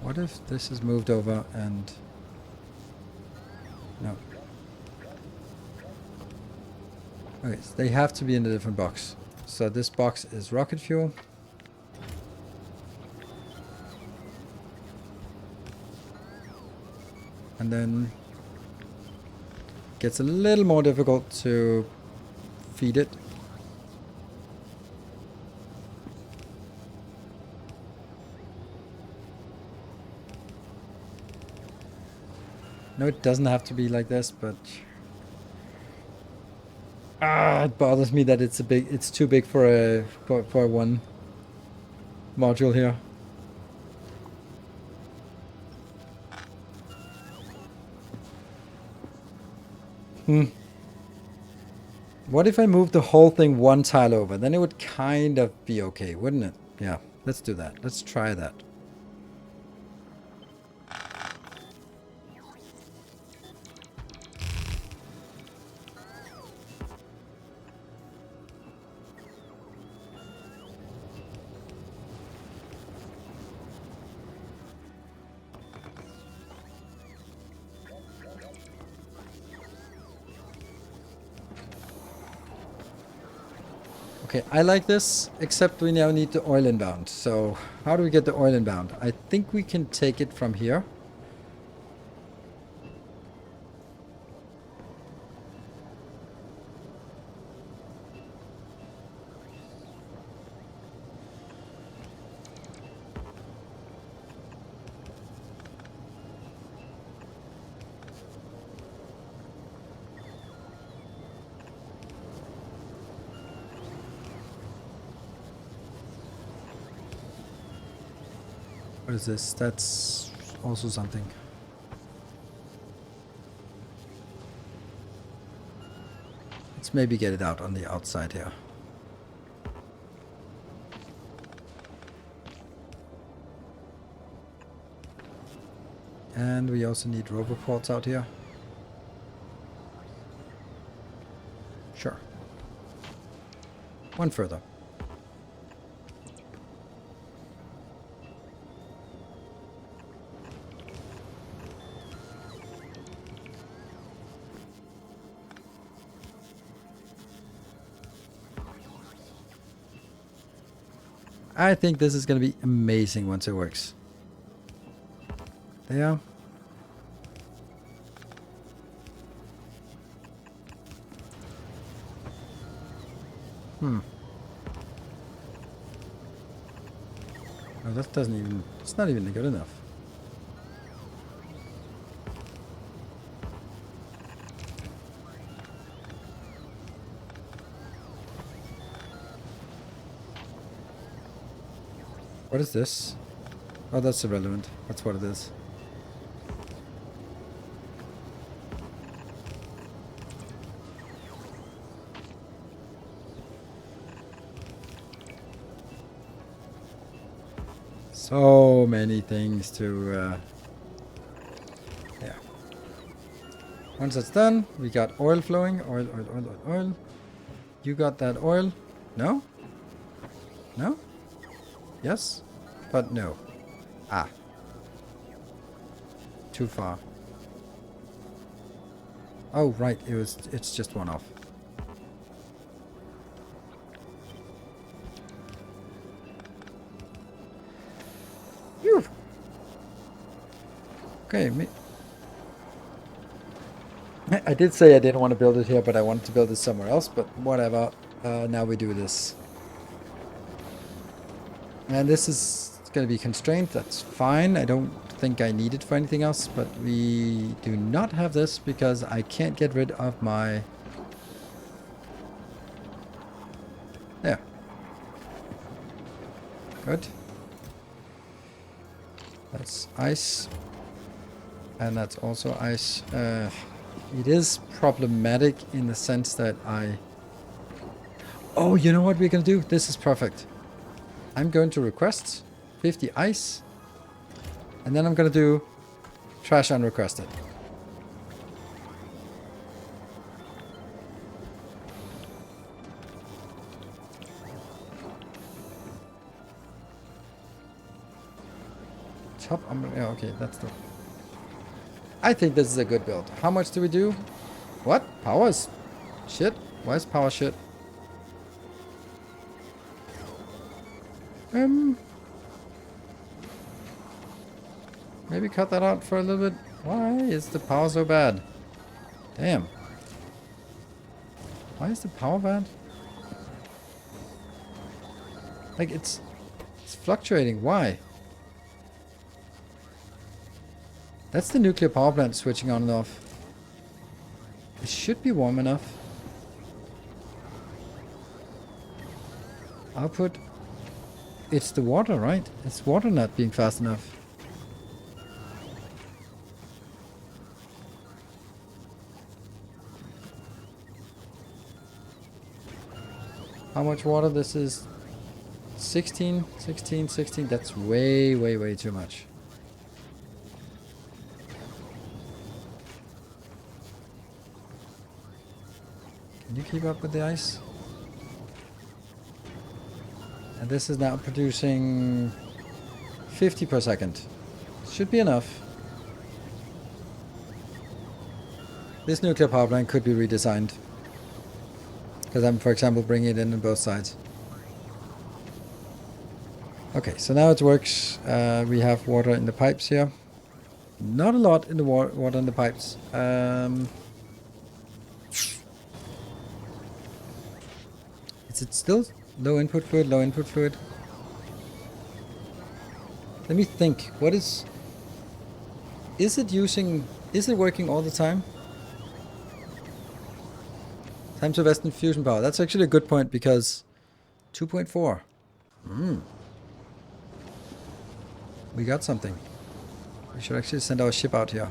What if this is moved over and... no. Okay, so they have to be in a different box. So this box is rocket fuel. And then gets a little more difficult to feed it. No, it doesn't have to be like this, but it bothers me that it's too big for for one module here. What if I move the whole thing one tile over? Then it would kind of be okay, wouldn't it? Yeah, let's do that. Let's try that. Okay, I like this, except we now need the oil inbound. So how do we get the oil inbound? I think we can take it from here. What is this? That's also something. Let's maybe get it out on the outside here. And we also need rover ports out here. Sure. One further. I think this is going to be amazing once it works. There. No, that doesn't even... It's not even good enough. What is this? Oh, that's irrelevant. That's what it is. So many things to... yeah. Once that's done, we got oil flowing. Oil, oil, oil, oil, oil. You got that oil? No? No? Yes? But no. Ah. Too far. Oh, right. It's just one off. Phew. Okay, I did say I didn't want to build it here, but I wanted to build it somewhere else, but whatever. Now we do this. And this is going to be constrained. That's fine. I don't think I need it for anything else, but we do not have this because I can't get rid of my... There. Good. That's ice. And that's also ice. It is problematic in the sense that I... Oh, you know what we're going to do? This is perfect. I'm going to request 50 ice. And then I'm going to do trash unrequested. Top, yeah, okay, that's the... I think this is a good build. How much do we do? What? Powers? Shit. Why is power shit? Maybe cut that out for a little bit. Why is the power so bad? Damn. Why is the power bad? Like it's fluctuating. Why? That's the nuclear power plant switching on and off. It should be warm enough. Output. It's the water, right? It's water not being fast enough. How much water? This is 16, 16, 16. That's way, way, way too much. Can you keep up with the ice? And this is now producing 50 per second. Should be enough. This nuclear power plant could be redesigned. Because I'm, for example, bringing it in on both sides. Okay, so now it works. We have water in the pipes here. Not a lot in the water in the pipes. Is it still low input fluid, low input fluid? Let me think. What is it working all the time? Time to invest in fusion power. That's actually a good point because 2.4. We got something. We should actually send our ship out here.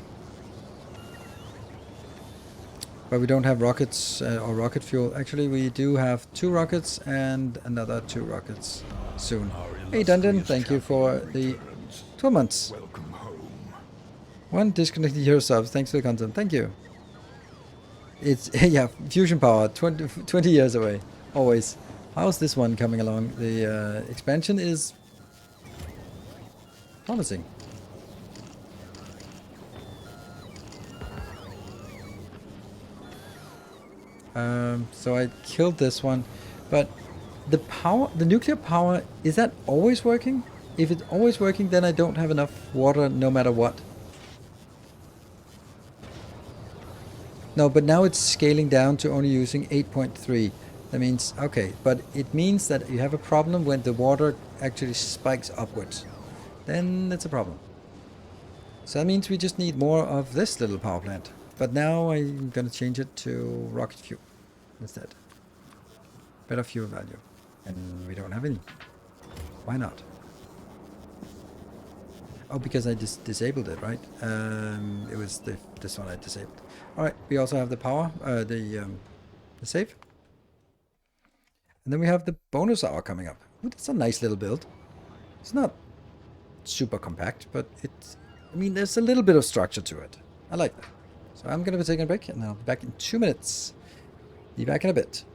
But we don't have rockets or rocket fuel. Actually, we do have 2 rockets and another 2 rockets soon. Hey Dundon, thank you for the 12 months.
Welcome home.
1 disconnected hero subs. Thanks for the content. Thank you. It's, yeah, fusion power. 20 years away. Always. How's this one coming along? The expansion is promising. So I killed this one, but the nuclear power, is that always working? If it's always working, then I don't have enough water no matter what. No, but now it's scaling down to only using 8.3. That means, okay, but it means that you have a problem when the water actually spikes upwards. Then it's a problem. So that means we just need more of this little power plant. But now I'm going to change it to rocket fuel instead. Better fuel value. And we don't have any. Why not? Oh, because I just disabled it, right? It was this one I disabled. Alright, we also have the power, the save. And then we have the bonus hour coming up. Ooh, that's a nice little build. It's not super compact, but I mean, there's a little bit of structure to it. I like that. So I'm going to be taking a break, and I'll be back in 2 minutes. Be back in a bit.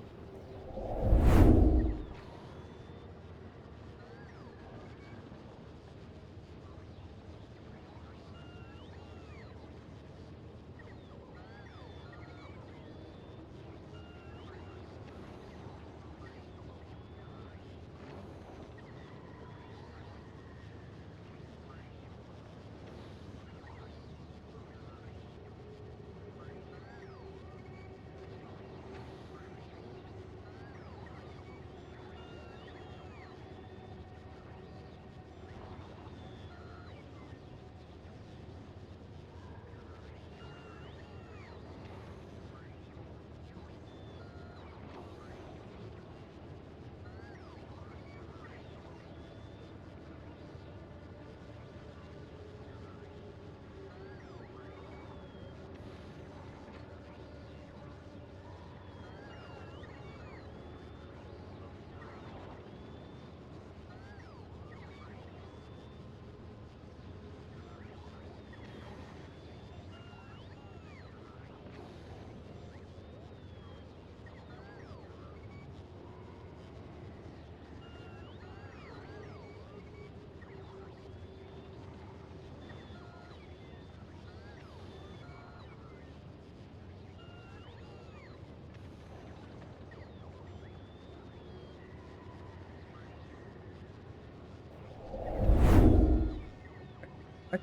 What?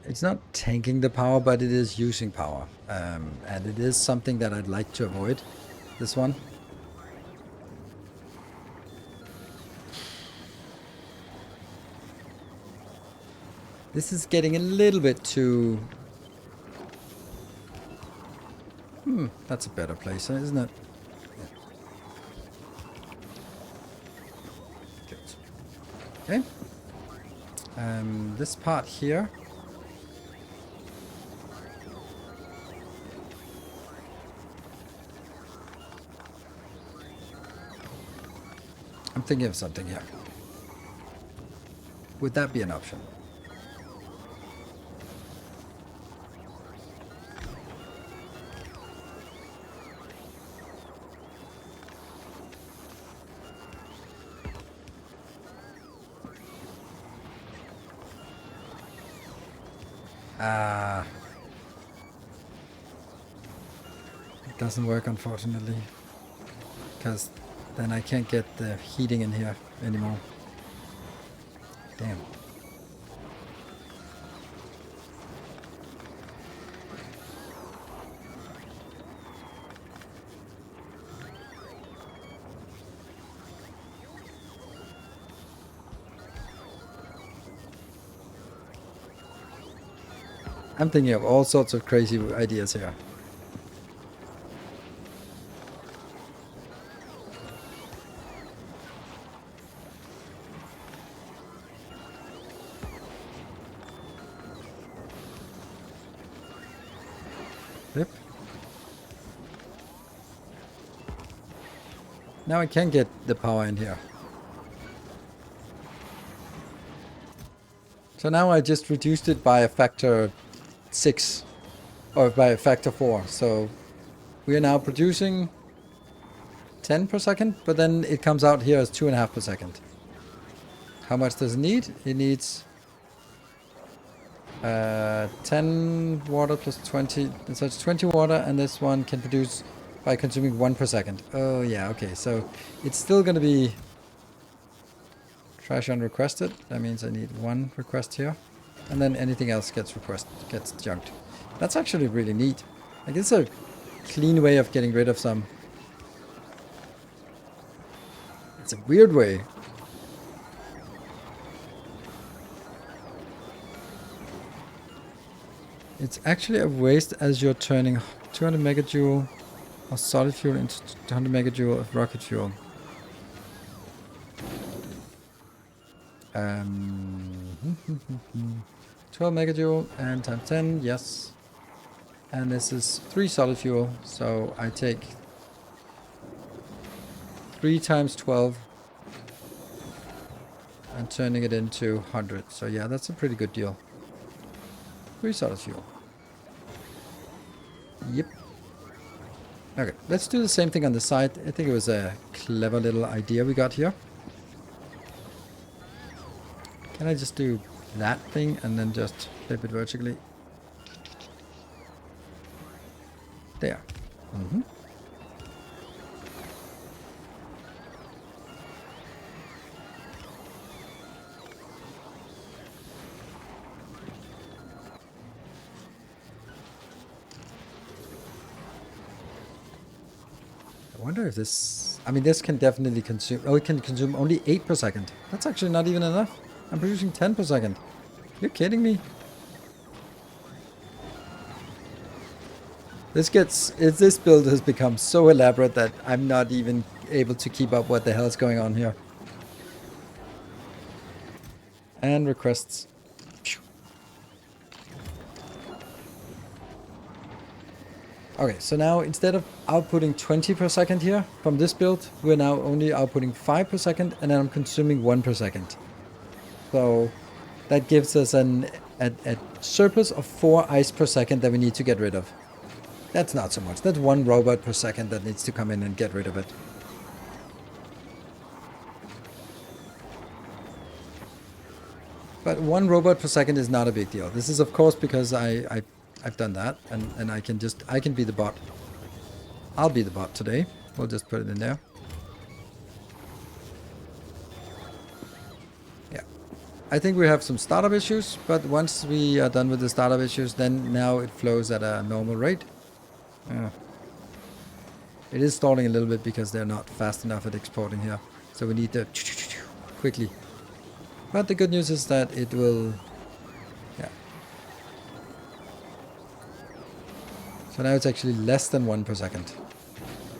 It's not tanking the power, but it is using power. And it is something that I'd like to avoid, this one. This is getting a little bit too... that's a better place, isn't it? Yeah. Good. Okay. This part here. I'm thinking of something here. Would that be an option? It doesn't work, unfortunately, because then I can't get the heating in here anymore. Damn. I'm thinking of all sorts of crazy ideas here. Yep. Now I can get the power in here. So now I just reduced it by a factor 6 or by a factor 4. So we are now producing 10 per second, but then it comes out here as 2.5 per second. How much does it need? It needs 10 water plus 20. So it's 20 water, and this one can produce by consuming 1 per second. Oh yeah, okay. So it's still going to be trash unrequested. That means I need 1 request here, and then anything else gets junked. That's actually really neat. Like, it's a clean way of getting rid of some. It's a weird way. It's actually a waste as you're turning 200 megajoule of solid fuel into 200 megajoule of rocket fuel. 12 megajoule and times 10, yes. And this is 3 solid fuel, so I take 3 times 12 and turning it into 100. So yeah, that's a pretty good deal. 3 solid fuel. Yep. Okay, let's do the same thing on the side. I think it was a clever little idea we got here. Can I just do that thing and then just flip it vertically? There. Mm-hmm. I wonder if this... I mean, this can definitely consume... Oh, it can consume only 8 per second. That's actually not even enough. I'm producing 10 per second. You're kidding me? This build has become so elaborate that I'm not even able to keep up what the hell is going on here. And requests. Okay, so now instead of outputting 20 per second here from this build, we're now only outputting 5 per second, and then I'm consuming 1 per second. So that gives us a surplus of 4 ice per second that we need to get rid of. That's not so much. That's 1 robot per second that needs to come in and get rid of it. But 1 robot per second is not a big deal. This is of course because I've done that, and I can be the bot. I'll be the bot today. We'll just put it in there. Yeah. I think we have some startup issues, but once we are done with the startup issues, then now it flows at a normal rate. It is stalling a little bit because they're not fast enough at exporting here. So we need to quickly. But the good news is that it will... Yeah. So now it's actually less than 1 per second.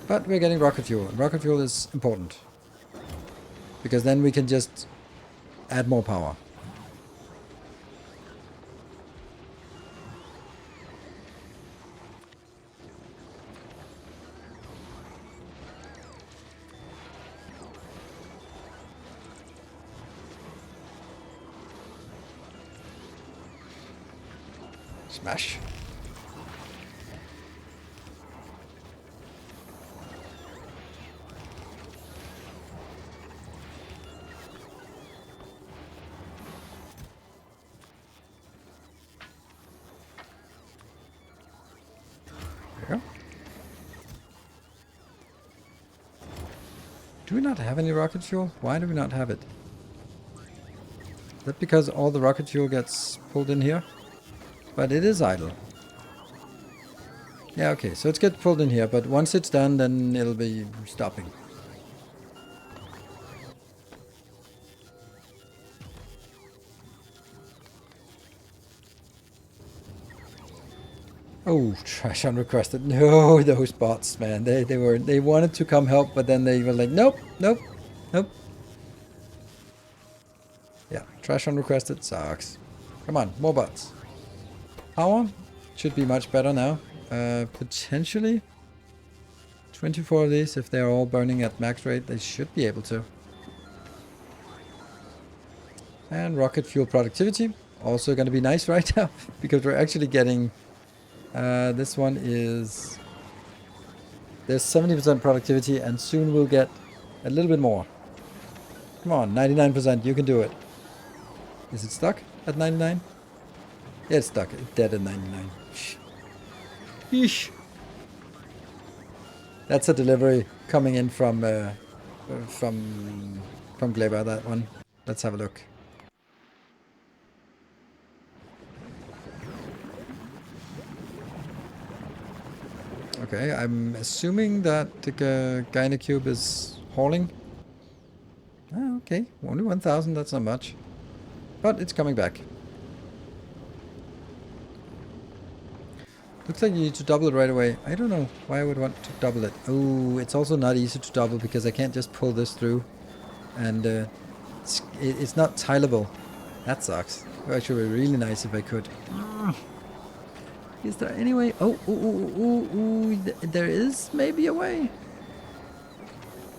But we're getting rocket fuel. Rocket fuel is important. Because then we can just add more power. Smash. There we go. Do we not have any rocket fuel? Why do we not have it? Is that because all the rocket fuel gets pulled in here? But it is idle. Yeah, okay, so it's get pulled in here, but once it's done, then it'll be stopping. Oh, trash unrequested. No, those bots, man. They wanted to come help, but then they were like, nope, nope, nope. Yeah, trash unrequested sucks. Come on, more bots. Power should be much better now. Potentially 24 of these, if they're all burning at max rate, they should be able to. And rocket fuel productivity, also going to be nice right now, because we're actually getting, this one is, there's 70% productivity, and soon we'll get a little bit more. Come on, 99%, you can do it. Is it stuck at 99? Yeah, it's stuck. It's dead at 99. Yeesh. That's a delivery coming in from Glaber, that one. Let's have a look. Okay, I'm assuming that the guy in the cube is hauling. Ah, okay, only 1,000, that's not much. But it's coming back. Looks like you need to double it right away. I don't know why I would want to double it. Oh, it's also not easy to double because I can't just pull this through. And it's not tileable. That sucks. It would actually be really nice if I could. Is there any way? Oh, there is maybe a way.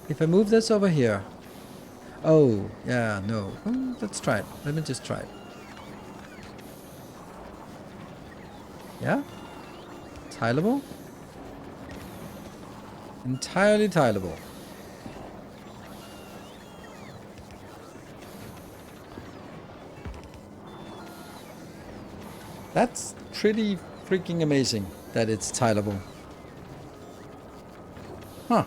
If I move this over here. Oh, yeah, no. Oh, let's try it. Let me just try it. Yeah? Tileable? Entirely tileable. That's pretty freaking amazing that it's tileable. Huh.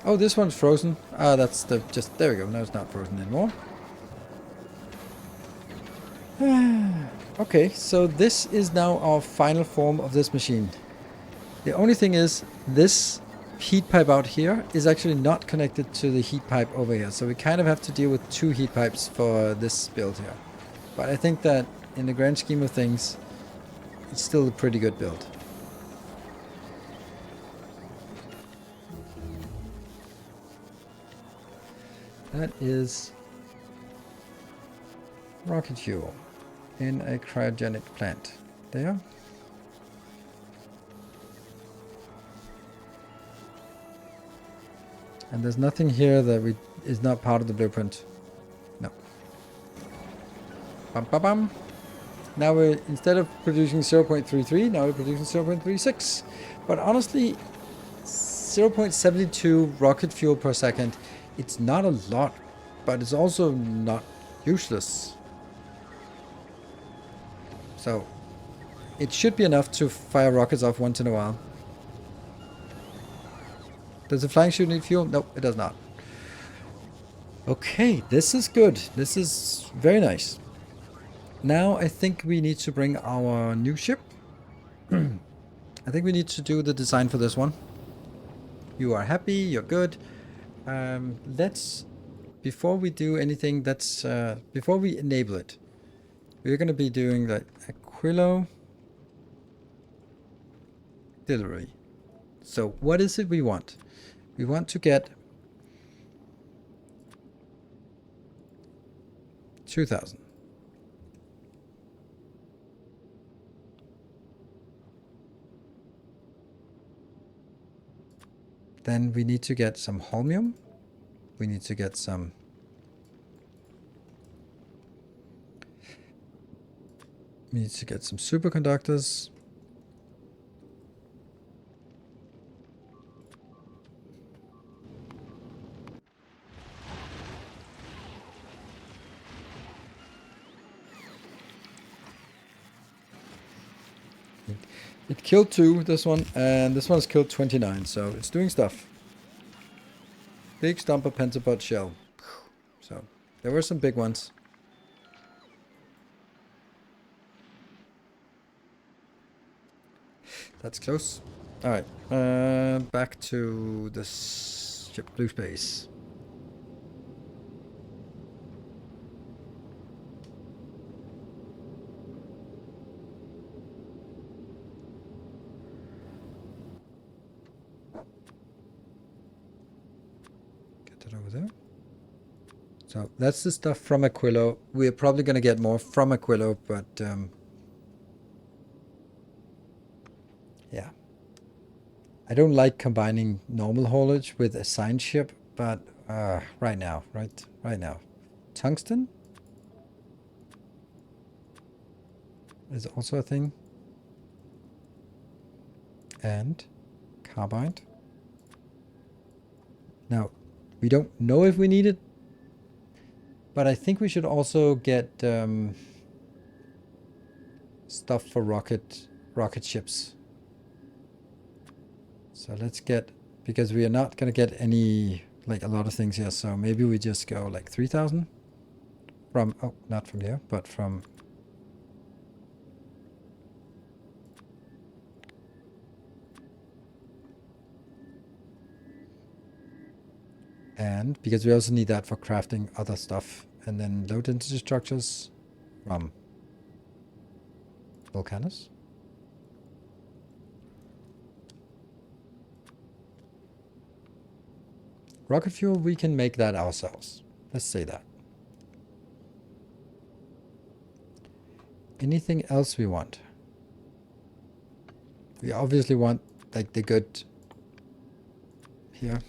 Oh, this one's frozen. Ah, that's the just there we go. Now it's not frozen anymore. Okay, so this is now our final form of this machine. The only thing is, this heat pipe out here is actually not connected to the heat pipe over here. So we kind of have to deal with 2 heat pipes for this build here. But I think that in the grand scheme of things, it's still a pretty good build. That is rocket fuel in a cryogenic plant. There. And there's nothing here that is not part of the blueprint. No. Bum, bum, bum. Now we're, instead of producing 0.33, now we're producing 0.36. But honestly, 0.72 rocket fuel per second, it's not a lot, but it's also not useless. So it should be enough to fire rockets off once in a while. Does the flying chute need fuel? Nope, it does not. Okay, this is good. This is very nice. Now I think we need to bring our new ship. I think we need to do the design for this one. You are happy, you're good. Let's, before we do anything, before we enable it, we're going to be doing like Aquilo delivery. So what is it we want? We want to get 2,000. Then we need to get some holmium. We need to get some superconductors. It killed 2, this one, and this one's killed 29, so it's doing stuff. Big stumper pentapod shell. So there were some big ones. That's close. Alright, back to the ship blue space. Over there. So that's the stuff from Aquilo. We're probably going to get more from Aquilo, but yeah. I don't like combining normal haulage with assigned ship, but right now. Tungsten is also a thing. And carbide. Now, we don't know if we need it, but I think we should also get stuff for rocket ships. So let's get, because we are not going to get any, like a lot of things here, so maybe we just go like 3,000 from, oh, not from here, but from and because we also need that for crafting other stuff, and then low density structures from Volcanus. Rocket fuel, we can make that ourselves. Let's say that. Anything else we want? We obviously want like the good here,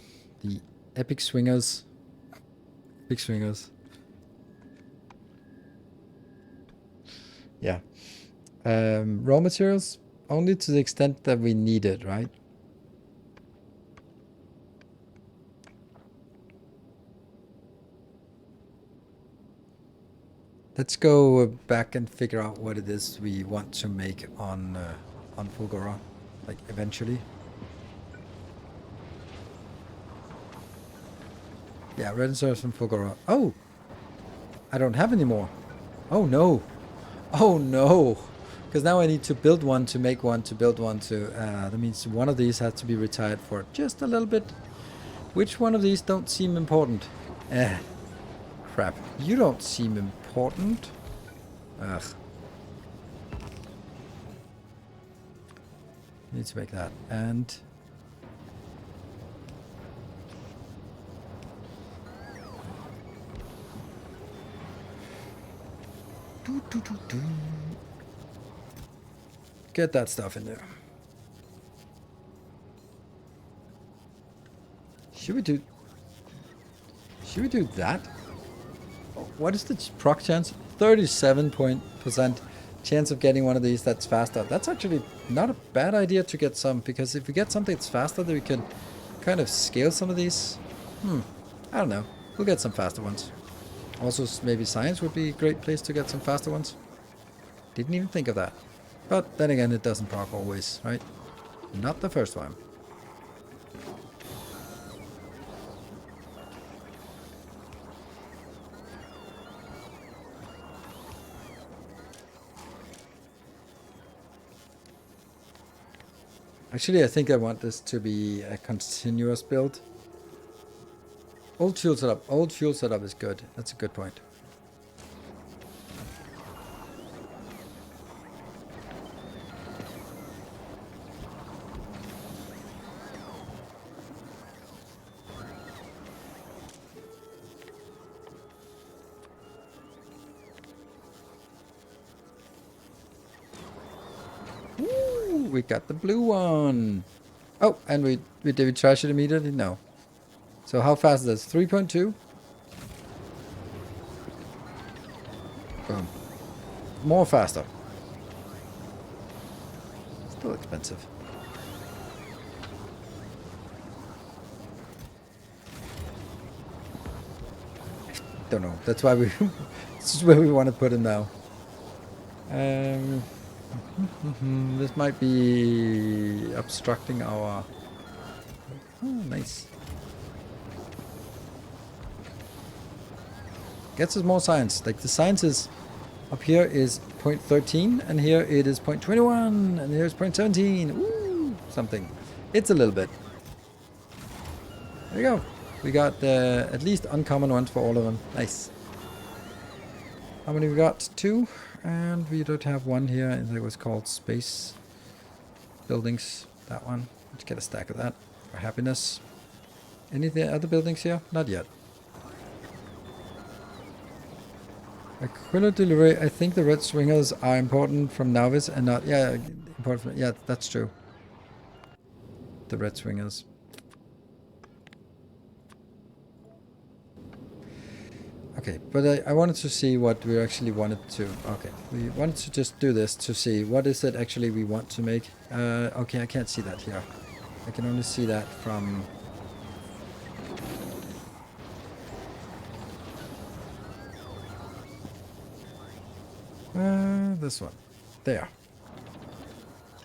the epic swingers. Big swingers. Yeah. Raw materials only to the extent that we need it, right? Let's go back and figure out what it is we want to make on Fulgora, like eventually. Yeah, red source from Fulgora. Oh! I don't have any more. Oh no! Oh no! Because now I need to build one to make one to build one to... that means one of these has to be retired for just a little bit. Which one of these don't seem important? Crap. You don't seem important. Ugh. Need to make that. And... Get that stuff in there. Should we do that? What is the proc chance? 37% chance of getting one of these that's faster. That's actually not a bad idea to get some, because if we get something that's faster, then we can kind of scale some of these. I don't know. We'll get some faster ones. Also, maybe science would be a great place to get some faster ones. Didn't even think of that. But then again, it doesn't proc always, right? Not the first one. Actually, I think I want this to be a continuous build. Old fuel setup. Old fuel setup is good. That's a good point. Ooh, we got the blue one. Oh, and did we trash it immediately? No. So how fast is this? 3.2? Boom. More faster. Still expensive. Don't know. That's why we. This is where we want to put it now. This might be obstructing our. Oh, nice. Gets us more science. Like the science is up here is 0.13, and here it is 0.21, and here's 0.17. Ooh, something. It's a little bit. There you go. We got at least uncommon ones for all of them. Nice. How many we got? 2. And we don't have one here. It was called Space Buildings. That one. Let's get a stack of that for happiness. Any other buildings here? Not yet. Aquilo delivery. I think the red swingers are important from novice and not. Yeah, important. From, yeah, that's true. The red swingers. Okay, but I wanted to see what we actually wanted to... Okay, we wanted to just do this to see what is it actually we want to make. Okay, I can't see that here. I can only see that from... this one. There.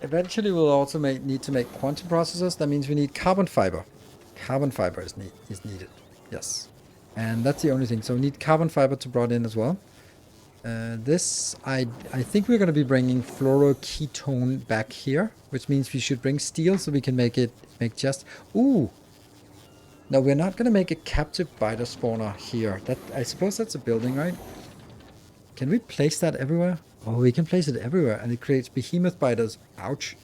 Eventually we'll also need to make quantum processors. That means we need carbon fiber. Carbon fiber is needed. Yes. And that's the only thing. So we need carbon fiber to brought in as well. This, I think we're going to be bringing fluoroketone back here, which means we should bring steel so we can make just... Ooh! No, we're not going to make a captive biter spawner here. That, I suppose that's a building, right? Can we place that everywhere? Oh, we can place it everywhere, and it creates behemoth biters. Ouch.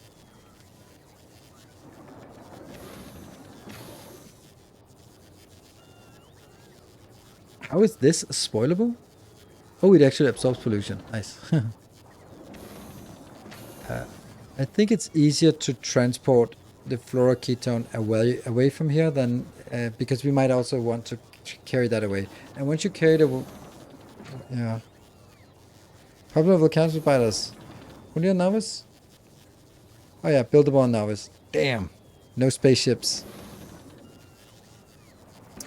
How is this spoilable? Oh, it actually absorbs pollution. Nice. I think it's easier to transport the fluoroketone away from here than because we might also want to carry that away. And once you carry it, yeah. Problem of volcanic spiders. Only a novice? Oh yeah, buildable on novice. Damn. No spaceships.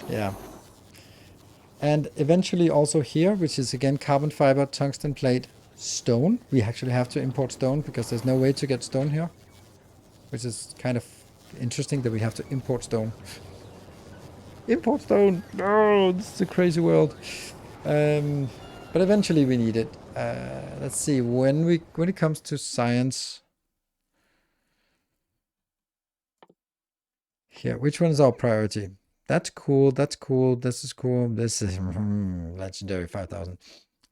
Yeah. And eventually also here, which is again carbon fiber, tungsten plate, stone. We actually have to import stone because there's no way to get stone here. Which is kind of interesting that we have to import stone. Import stone! No, this is a crazy world. But eventually we need it. Let's see, when it comes to science... Here, which one is our priority? That's cool, that's cool, this is cool, this is legendary 5000.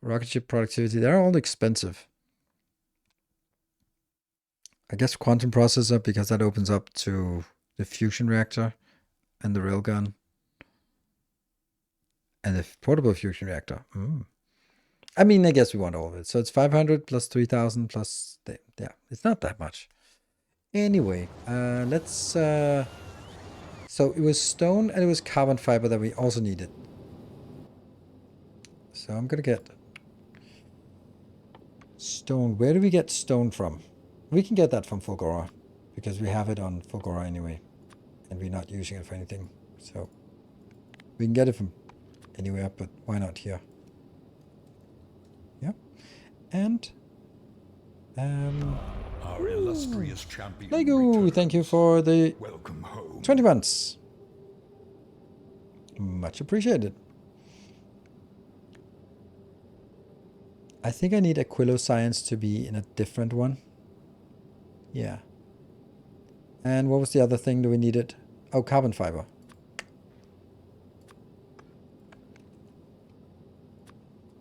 Rocket ship productivity, they're all expensive. I guess quantum processor, because that opens up to the fusion reactor and the railgun. And the portable fusion reactor. I mean, I guess we want all of it. So it's 500 plus 3000 plus... Yeah, it's not that much. Anyway, let's... So it was stone and it was carbon fiber that we also needed. So I'm going to get stone. Where do we get stone from? We can get that from Fulgora because we have it on Fulgora anyway. And we're not using it for anything. So we can get it from anywhere, but why not here? Yeah. And
Our illustrious champion
Lego,
returns.
thank you for the
Welcome home.
20 months. Much appreciated. I think I need Aquilo Science to be in a different one. Yeah. And what was the other thing that we needed? Oh, carbon fiber.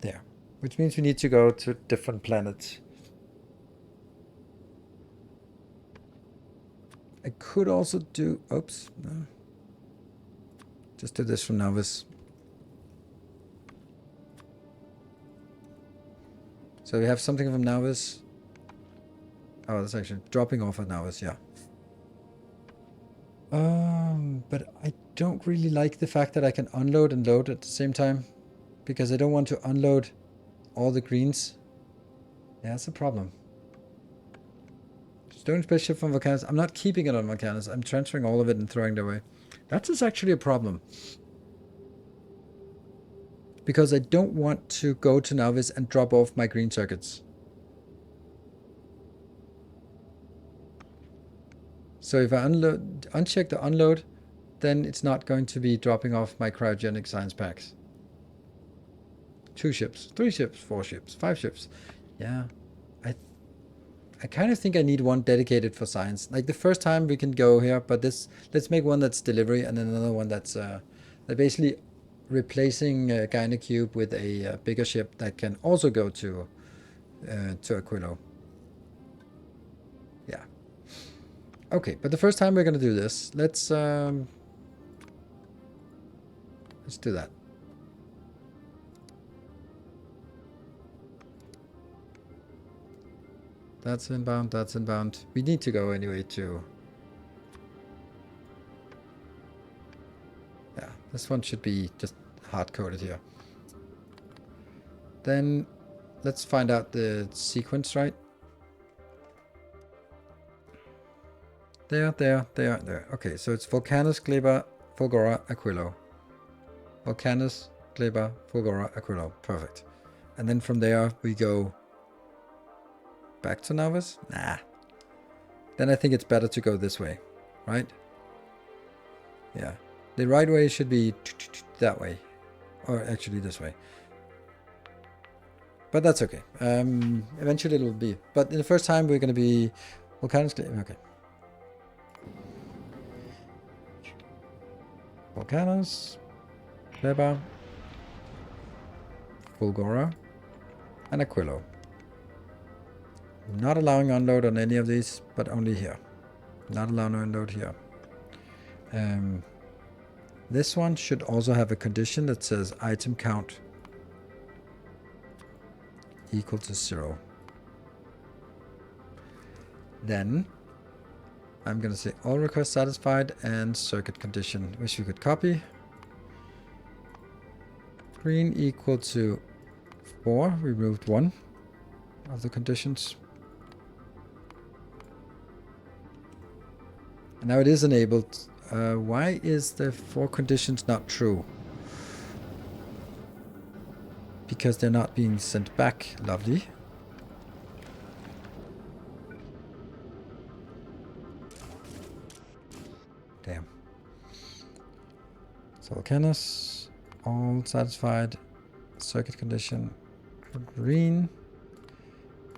There. Which means we need to go to different planets. I could also do... Oops. No. Just do this from Novice. So we have something from Novice. Oh, that's actually dropping off at Novice, yeah. But I don't really like the fact that I can unload and load at the same time. Because I don't want to unload all the greens. Yeah, that's a problem. Stone spaceship from Volcanus. I'm not keeping it on Volcanus. I'm transferring all of it and throwing it away. That is actually a problem. Because I don't want to go to Novice and drop off my green circuits. So if I uncheck the unload, then it's not going to be dropping off my cryogenic science packs. 2 ships, 3 ships, 4 ships, 5 ships. Yeah. I kind of think I need one dedicated for science. Like the first time we can go here, but this, let's make one that's delivery and then another one that's basically replacing Gynacube with a bigger ship that can also go to Aquilo. Yeah. Okay, but the first time we're gonna do this, let's do that. That's inbound, that's inbound. We need to go anyway to... Yeah, this one should be just hard-coded here. Then let's find out the sequence, right? There. Okay, so it's Volcanus, Kleber, Fulgora, Aquilo. Volcanus, Kleber, Fulgora, Aquilo. Perfect. And then from there we go back to Novice? Nah. Then I think it's better to go this way, right? Yeah. The right way should be that way. Or actually this way. But that's okay. Eventually it will be. But in the first time we're going to be Volcanus, Kleber. Okay. Volcanus, Kleber, Fulgora, and Aquilo. Not allowing unload on any of these, but only here. Not allowing unload here. This one should also have a condition that says item count equal to 0. Then I'm going to say all requests satisfied and circuit condition, which we could copy. Green equal to 4. We removed 1 of the conditions. And now it is enabled. Why is the 4 conditions not true? Because they're not being sent back. Lovely. Damn. So Volcanus, all satisfied. Circuit condition green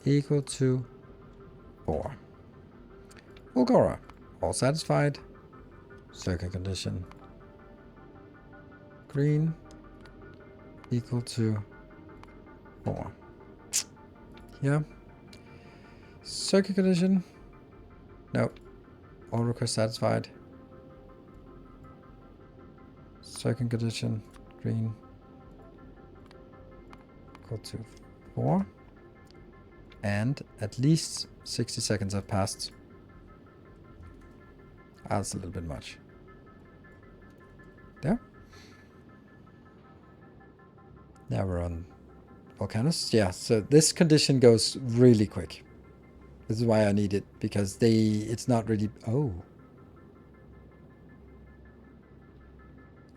equal to 4. Fulgora, all satisfied. Circuit condition green equal to 4. Yeah. Circuit condition. Nope. All requests satisfied. Circuit condition green equal to 4. And at least 60 seconds have passed. That's a little bit much. There. Now we're on Volcanus. Yeah, so this condition goes really quick. This is why I need it, because it's not really... Oh.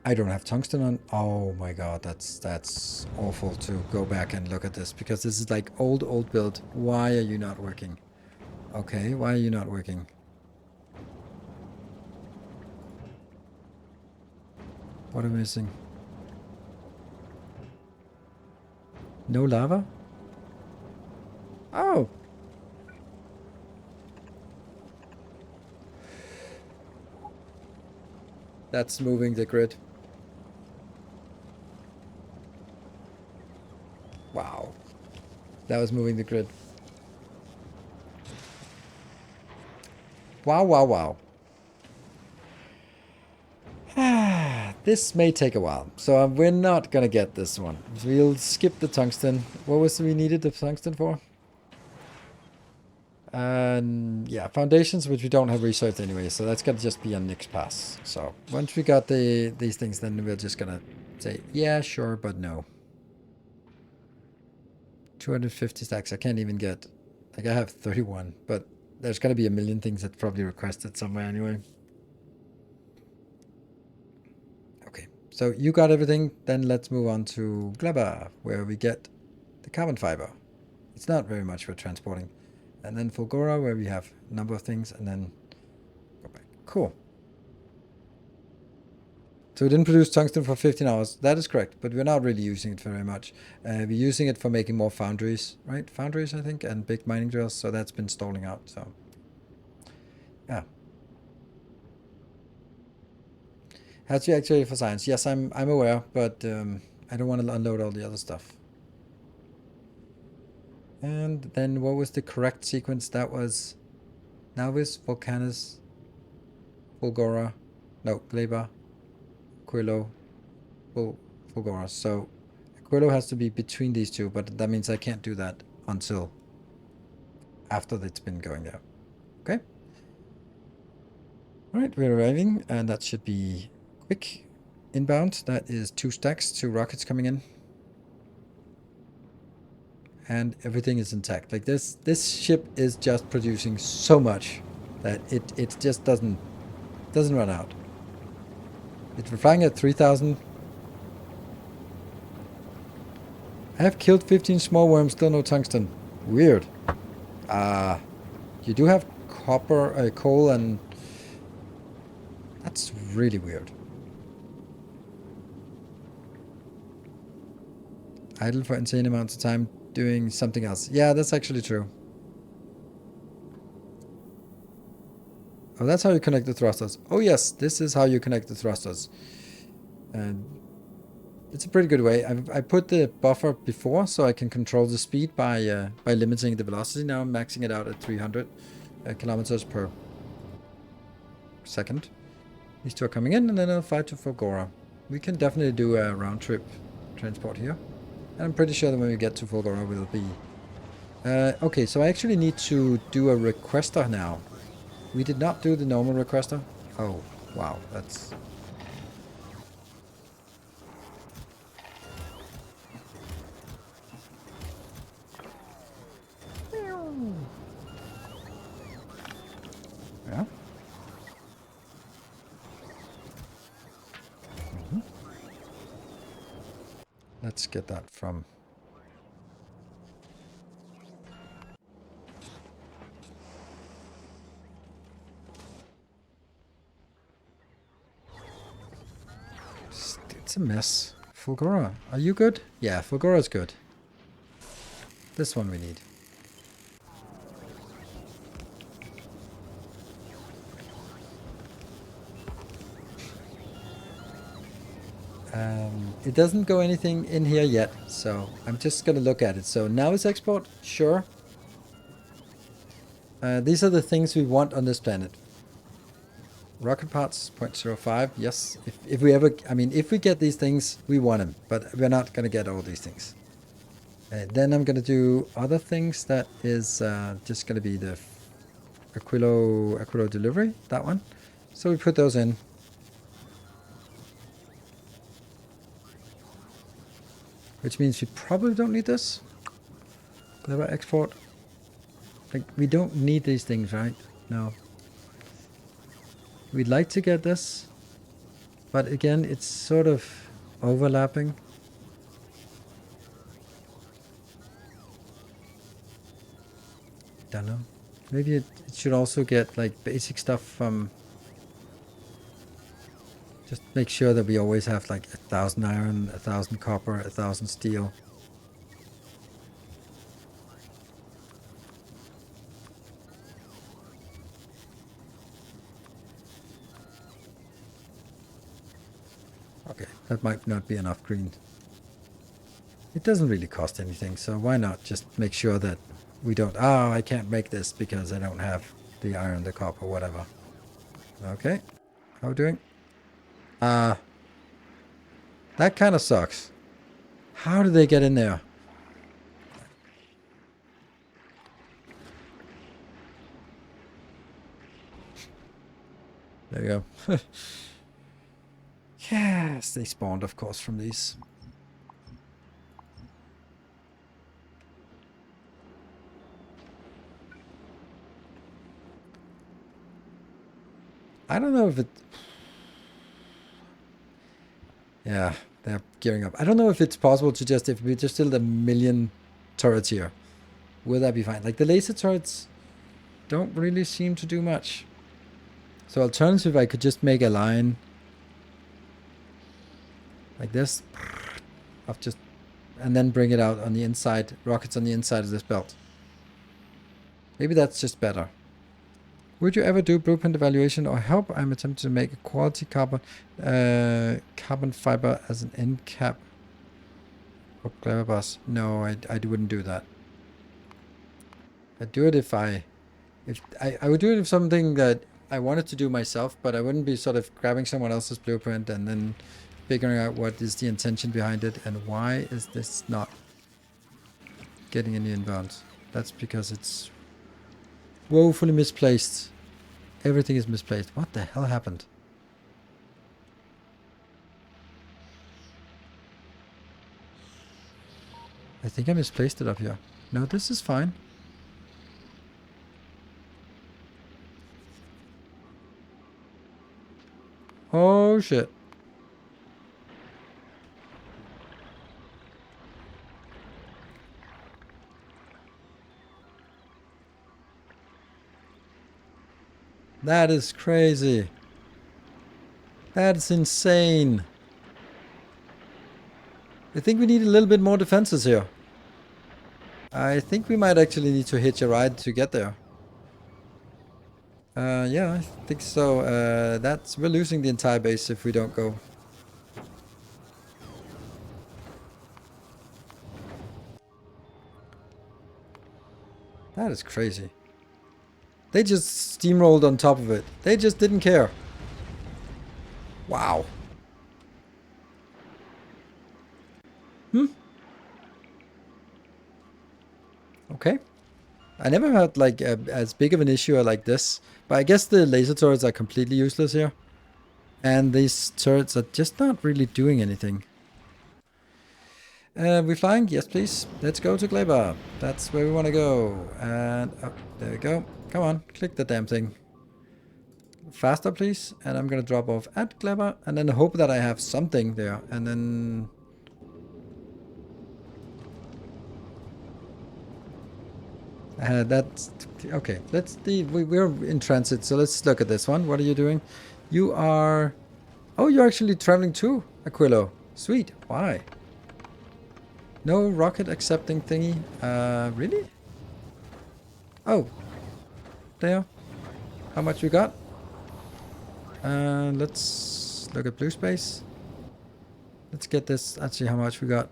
I don't have tungsten on. Oh my god, that's awful to go back and look at this, because this is like old build. Why are you not working? Okay, why are you not working? What am I missing? No lava? Oh! That's moving the grid. Wow. That was moving the grid. Wow, wow, wow. This may take a while, so we're not gonna get this one. We'll skip the tungsten. What was we needed the tungsten for? And yeah, foundations, which we don't have research anyway, so that's gonna just be on next pass. So once we got these things, then we're just gonna say, yeah, sure, but no. 250 stacks, I can't even get, like I have 31, but there's gonna be a million things that probably requested somewhere anyway. Okay, so you got everything, then let's move on to Gleba, where we get the carbon fiber. It's not very much for transporting. And then Fulgora, where we have a number of things, and then go back. Cool. So we didn't produce tungsten for 15 hours. That is correct, but we're not really using it very much. We're using it for making more foundries, right? Foundries, I think, and big mining drills. So that's been stalling out. So, yeah. How's your actually for science? Yes, I'm aware, but I don't want to unload all the other stuff. And then what was the correct sequence? That was Navis, Volcanus, Fulgora, no, Gleba, Aquilo, Fulgora. So Aquilo has to be between these two, but that means I can't do that until after it's been going there. Okay. All right, we're arriving, and that should be quick. Inbound, that is 2 stacks, 2 rockets coming in. And everything is intact. Like this ship is just producing so much that it just doesn't run out. It's flying at 3,000. I have killed 15 small worms, still no tungsten. Weird. You do have copper, coal, and that's really weird. Idle for insane amounts of time doing something else. Yeah, that's actually true. Oh, that's how you connect the thrusters. Oh yes, this is how you connect the thrusters. And it's a pretty good way. I put the buffer before so I can control the speed by limiting the velocity. Now I'm maxing it out at 300 kilometers per second. These two are coming in, and then I'll fly to Fulgora. We can definitely do a round trip transport here. And I'm pretty sure that when we get to Fulgora we'll be... okay, so I actually need to do a requester now. We did not do the normal requester. Oh, wow, that's... Yeah. Let's get that from... It's a mess. Fulgora, are you good? Yeah, Fulgora's good. This one we need. It doesn't go anything in here yet, so I'm just gonna look at it. So now it's export, sure. These are the things we want on this planet. Rocket parts, 0.05, yes. If we ever, I mean, if we get these things, we want them, but we're not gonna get all these things. Then I'm gonna do other things. That is just gonna be the Aquilo delivery, that one. So we put those in. Which means we probably don't need this. Clever export. Like, we don't need these things, right? No. We'd like to get this. But again, it's sort of overlapping. Don't know. Maybe it should also get like basic stuff from... Just make sure that we always have like 1,000 iron, 1,000 copper, 1,000 steel. Okay, that might not be enough green. It doesn't really cost anything, so why not just make sure that we don't... Oh, I can't make this because I don't have the iron, the copper, whatever. Okay, how are we doing? That kind of sucks. How do they get in there? There you go. Yes, they spawned, of course, from these. I don't know if it... Yeah, they're gearing up. I don't know if it's possible to just... If we just build 1,000,000 turrets here, will that be fine? Like, the laser turrets don't really seem to do much. So alternative, I could just make a line like this, of just... And then bring it out on the inside, rockets on the inside of this belt. Maybe that's just better. Would you ever do blueprint evaluation or help? I'm attempting to make a quality carbon fiber as an end cap for Clever Bus. No, I wouldn't do that. I'd do it if I would do it if something that I wanted to do myself, but I wouldn't be sort of grabbing someone else's blueprint and then figuring out what is the intention behind it and why is this not getting any inbounds. That's because it's woefully misplaced. Everything is misplaced. What the hell happened? I think I misplaced it up here. No, this is fine. Oh shit. That is crazy. That's insane. I think we need a little bit more defenses here. I think we might actually need to hitch a ride to get there. Yeah, I think so. We're losing the entire base if we don't go. That is crazy. They just steamrolled on top of it. They just didn't care. Wow. Okay. I never had like as big of an issue like this. But I guess the laser turrets are completely useless here. And these turrets are just not really doing anything. We flying? Yes, please. Let's go to Kleber. That's where we want to go. And there we go. Come on, click the damn thing. Faster, please. And I'm gonna drop off at Kleber, and then hope that I have something there. And then that's okay. We're in transit, so let's look at this one. What are you doing? You are... Oh, you're actually traveling too, Aquilo. Sweet. Why? No rocket accepting thingy. Really? Oh. There. How much we got? Let's look at blue space. Let's get this. Actually, how much we got?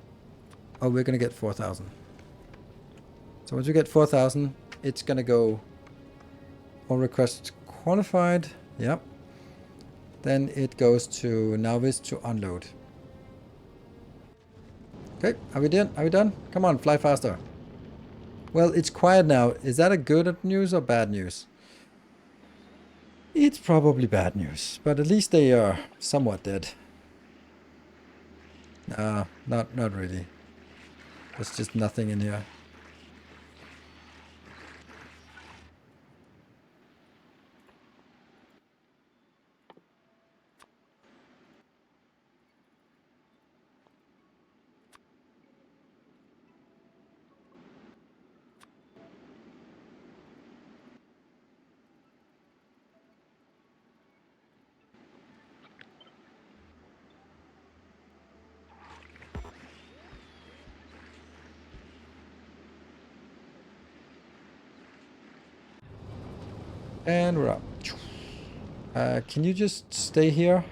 Oh, we're gonna get 4,000. So once we get 4,000, it's gonna go all requests qualified. Yep. Then it goes to Navis to unload. Okay, are we done? Are we done? Come on, fly faster. Well, it's quiet now. Is that a good news or bad news? It's probably bad news, but at least they are somewhat dead. Not really. There's just nothing in here. And we're up. Can you just stay here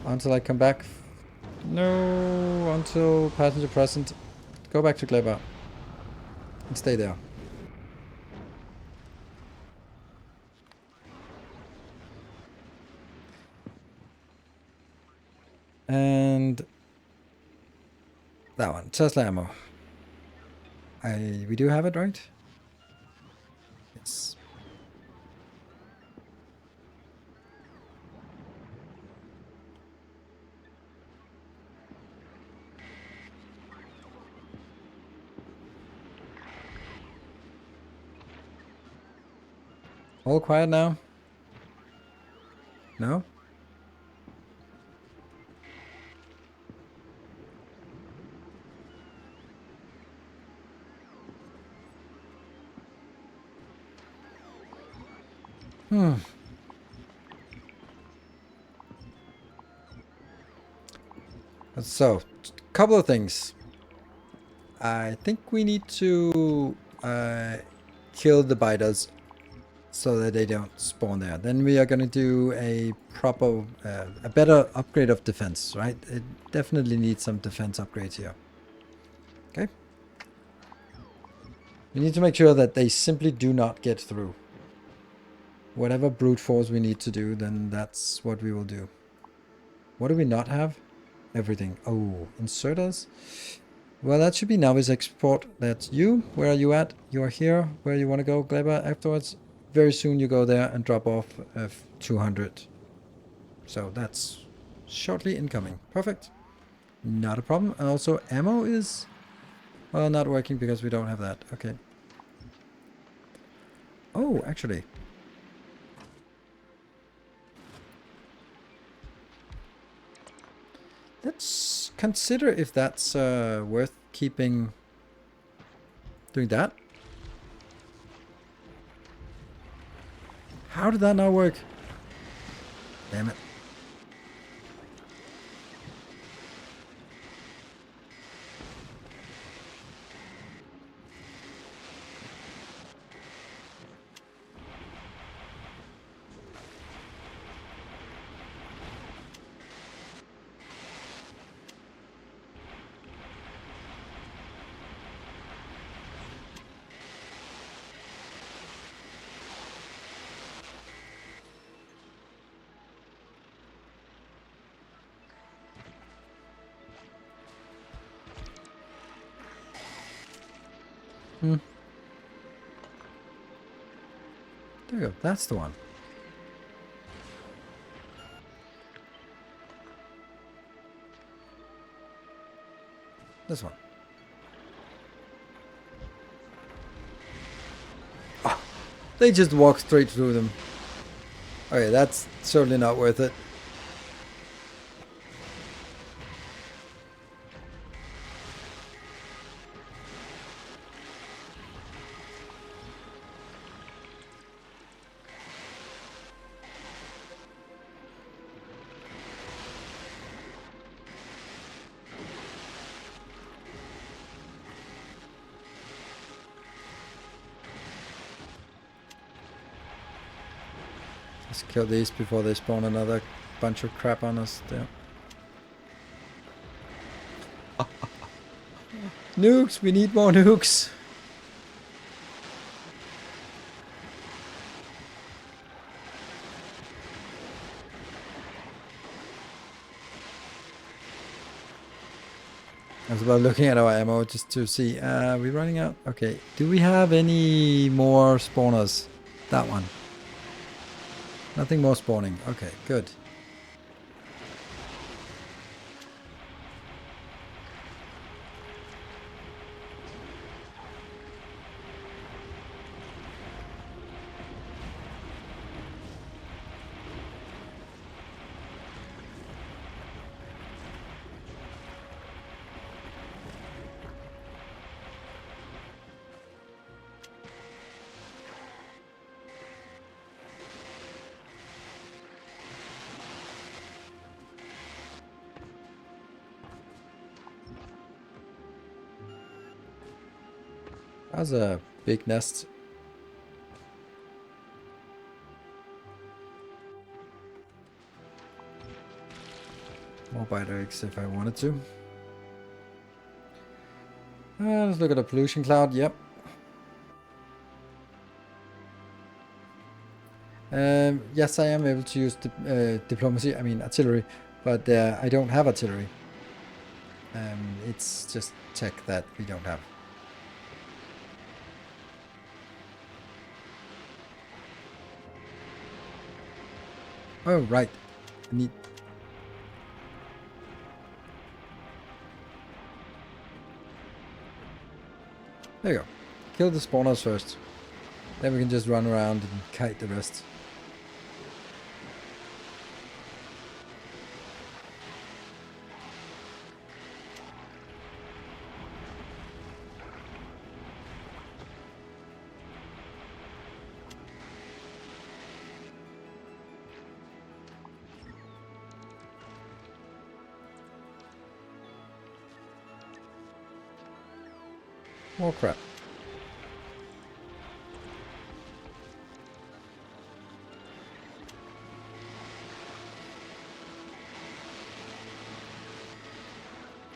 until I come back? No, until passenger present. Go back to Kleber and stay there. And that one, Tesla ammo. We do have it, right? Yes. All quiet now? No? Hmm. So, couple of things. I think we need to kill the biters so that they don't spawn there. Then we are going to do a proper, a better upgrade of defense, right? It definitely needs some defense upgrades here. Okay. We need to make sure that they simply do not get through. Whatever brute force we need to do, then that's what we will do. What do we not have? Everything. Oh, inserters. Well, that should be now is export. That's you. Where are you at? You are here. Where you want to go, Kleber, afterwards? Very soon you go there and drop off 200. So that's shortly incoming. Perfect. Not a problem. And also ammo is, well, not working because we don't have that. Okay. Oh, actually. Let's consider if that's worth keeping doing that. How did that not work? Damn it. Hmm. There you go. That's the one. This one. Oh, they just walk straight through them. Okay, that's certainly not worth it. Let's kill these before they spawn another bunch of crap on us there. Nukes! We need more nukes! I was about looking at our ammo just to see. Are we running out? Okay. Do we have any more spawners? That one. Nothing more spawning. Okay, good. That's a big nest. more biter eggs if I wanted to. Let's look at the pollution cloud. Yep. Yes, I am able to use diplomacy, I mean artillery, but I don't have artillery. It's just tech that we don't have. Oh, right. I need... There you go. Kill the spawners first. Then we can just run around and kite the rest. More crap.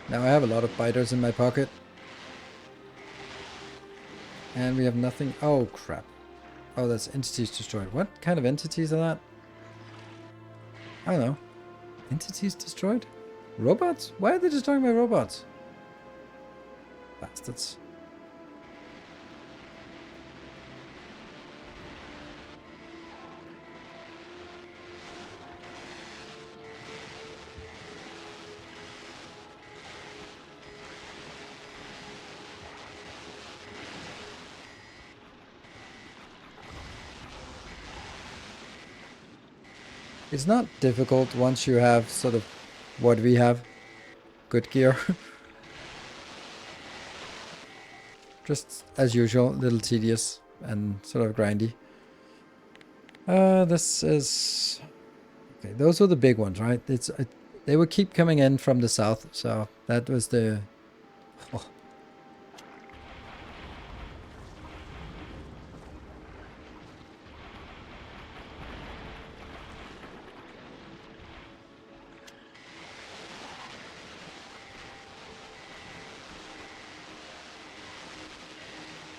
Now I have a lot of biters in my pocket. And we have nothing. Oh, crap. Oh, that's entities destroyed. What kind of entities are that? I don't know. Entities destroyed? Robots? Why are they destroying my robots? Bastards. It's not difficult once you have sort of what we have. Good gear. Just as usual, a little tedious and sort of grindy. This is... Okay, those are the big ones, right? They would keep coming in from the south, so that was the... Oh.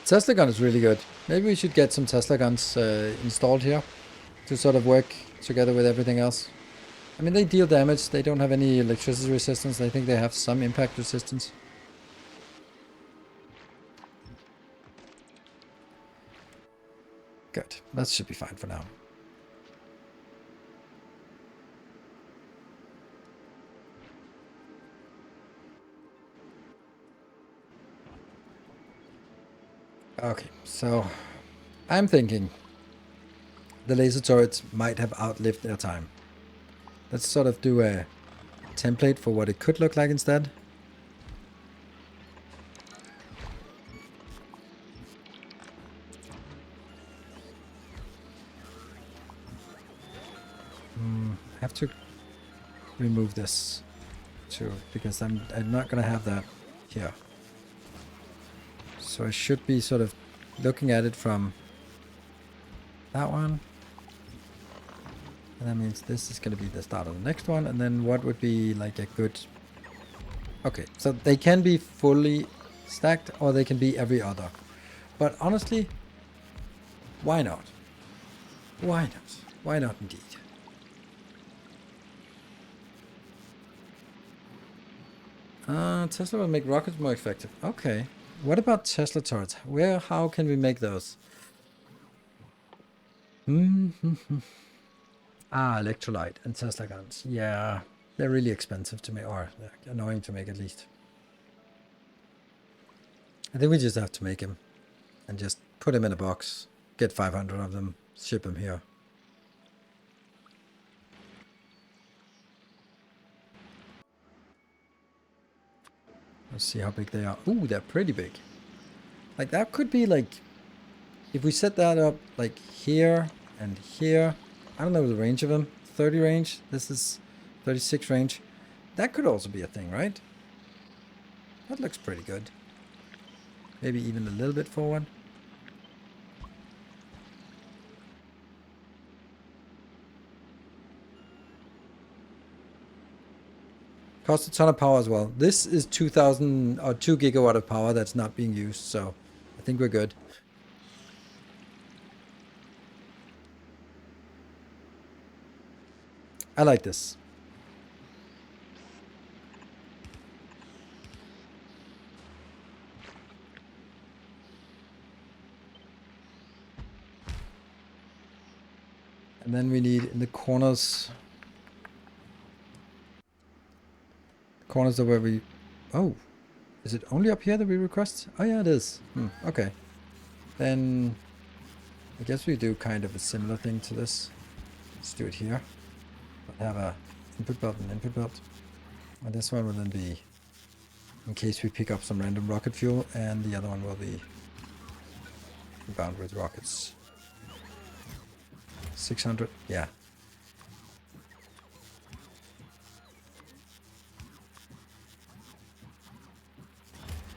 Tesla gun is really good. Maybe we should get some Tesla guns installed here to sort of work together with everything else. I mean, they deal damage. They don't have any electricity resistance. I think they have some impact resistance. Good. That should be fine for now. Okay, so I'm thinking the laser turrets might have outlived their time. Let's sort of do a template for what it could look like instead. I have to remove this too, because I'm not gonna have that here. So I should be sort of looking at it from that one. And that means this is going to be the start of the next one. And then what would be like a good... Okay, so they can be fully stacked or they can be every other. But honestly, why not? Why not? Why not indeed? Tesla will make rockets more effective. Okay. What about Tesla turrets? How can we make those? Electrolyte and Tesla guns. Yeah, they're really expensive to make, or annoying to make at least. I think we just have to make them and just put them in a box, get 500 of them, ship them here. Let's see how big they are. Ooh, they're pretty big. Like that could be like, if we set that up like here and here, I don't know the range of them, 30 range, this is 36 range. That could also be a thing, right? That looks pretty good. Maybe even a little bit forward. Costs a ton of power as well. This is 2,000 or 2 gigawatt of power that's not being used, so I think we're good. I like this. And then we need in the corners. Corners are where we... Oh, is it only up here that we request? Oh yeah, it is. Okay. Then I guess we do kind of a similar thing to this. Let's do it here. We'll have a input belt and input belt. And this one will then be in case we pick up some random rocket fuel, and the other one will be bound with rockets. 600, yeah.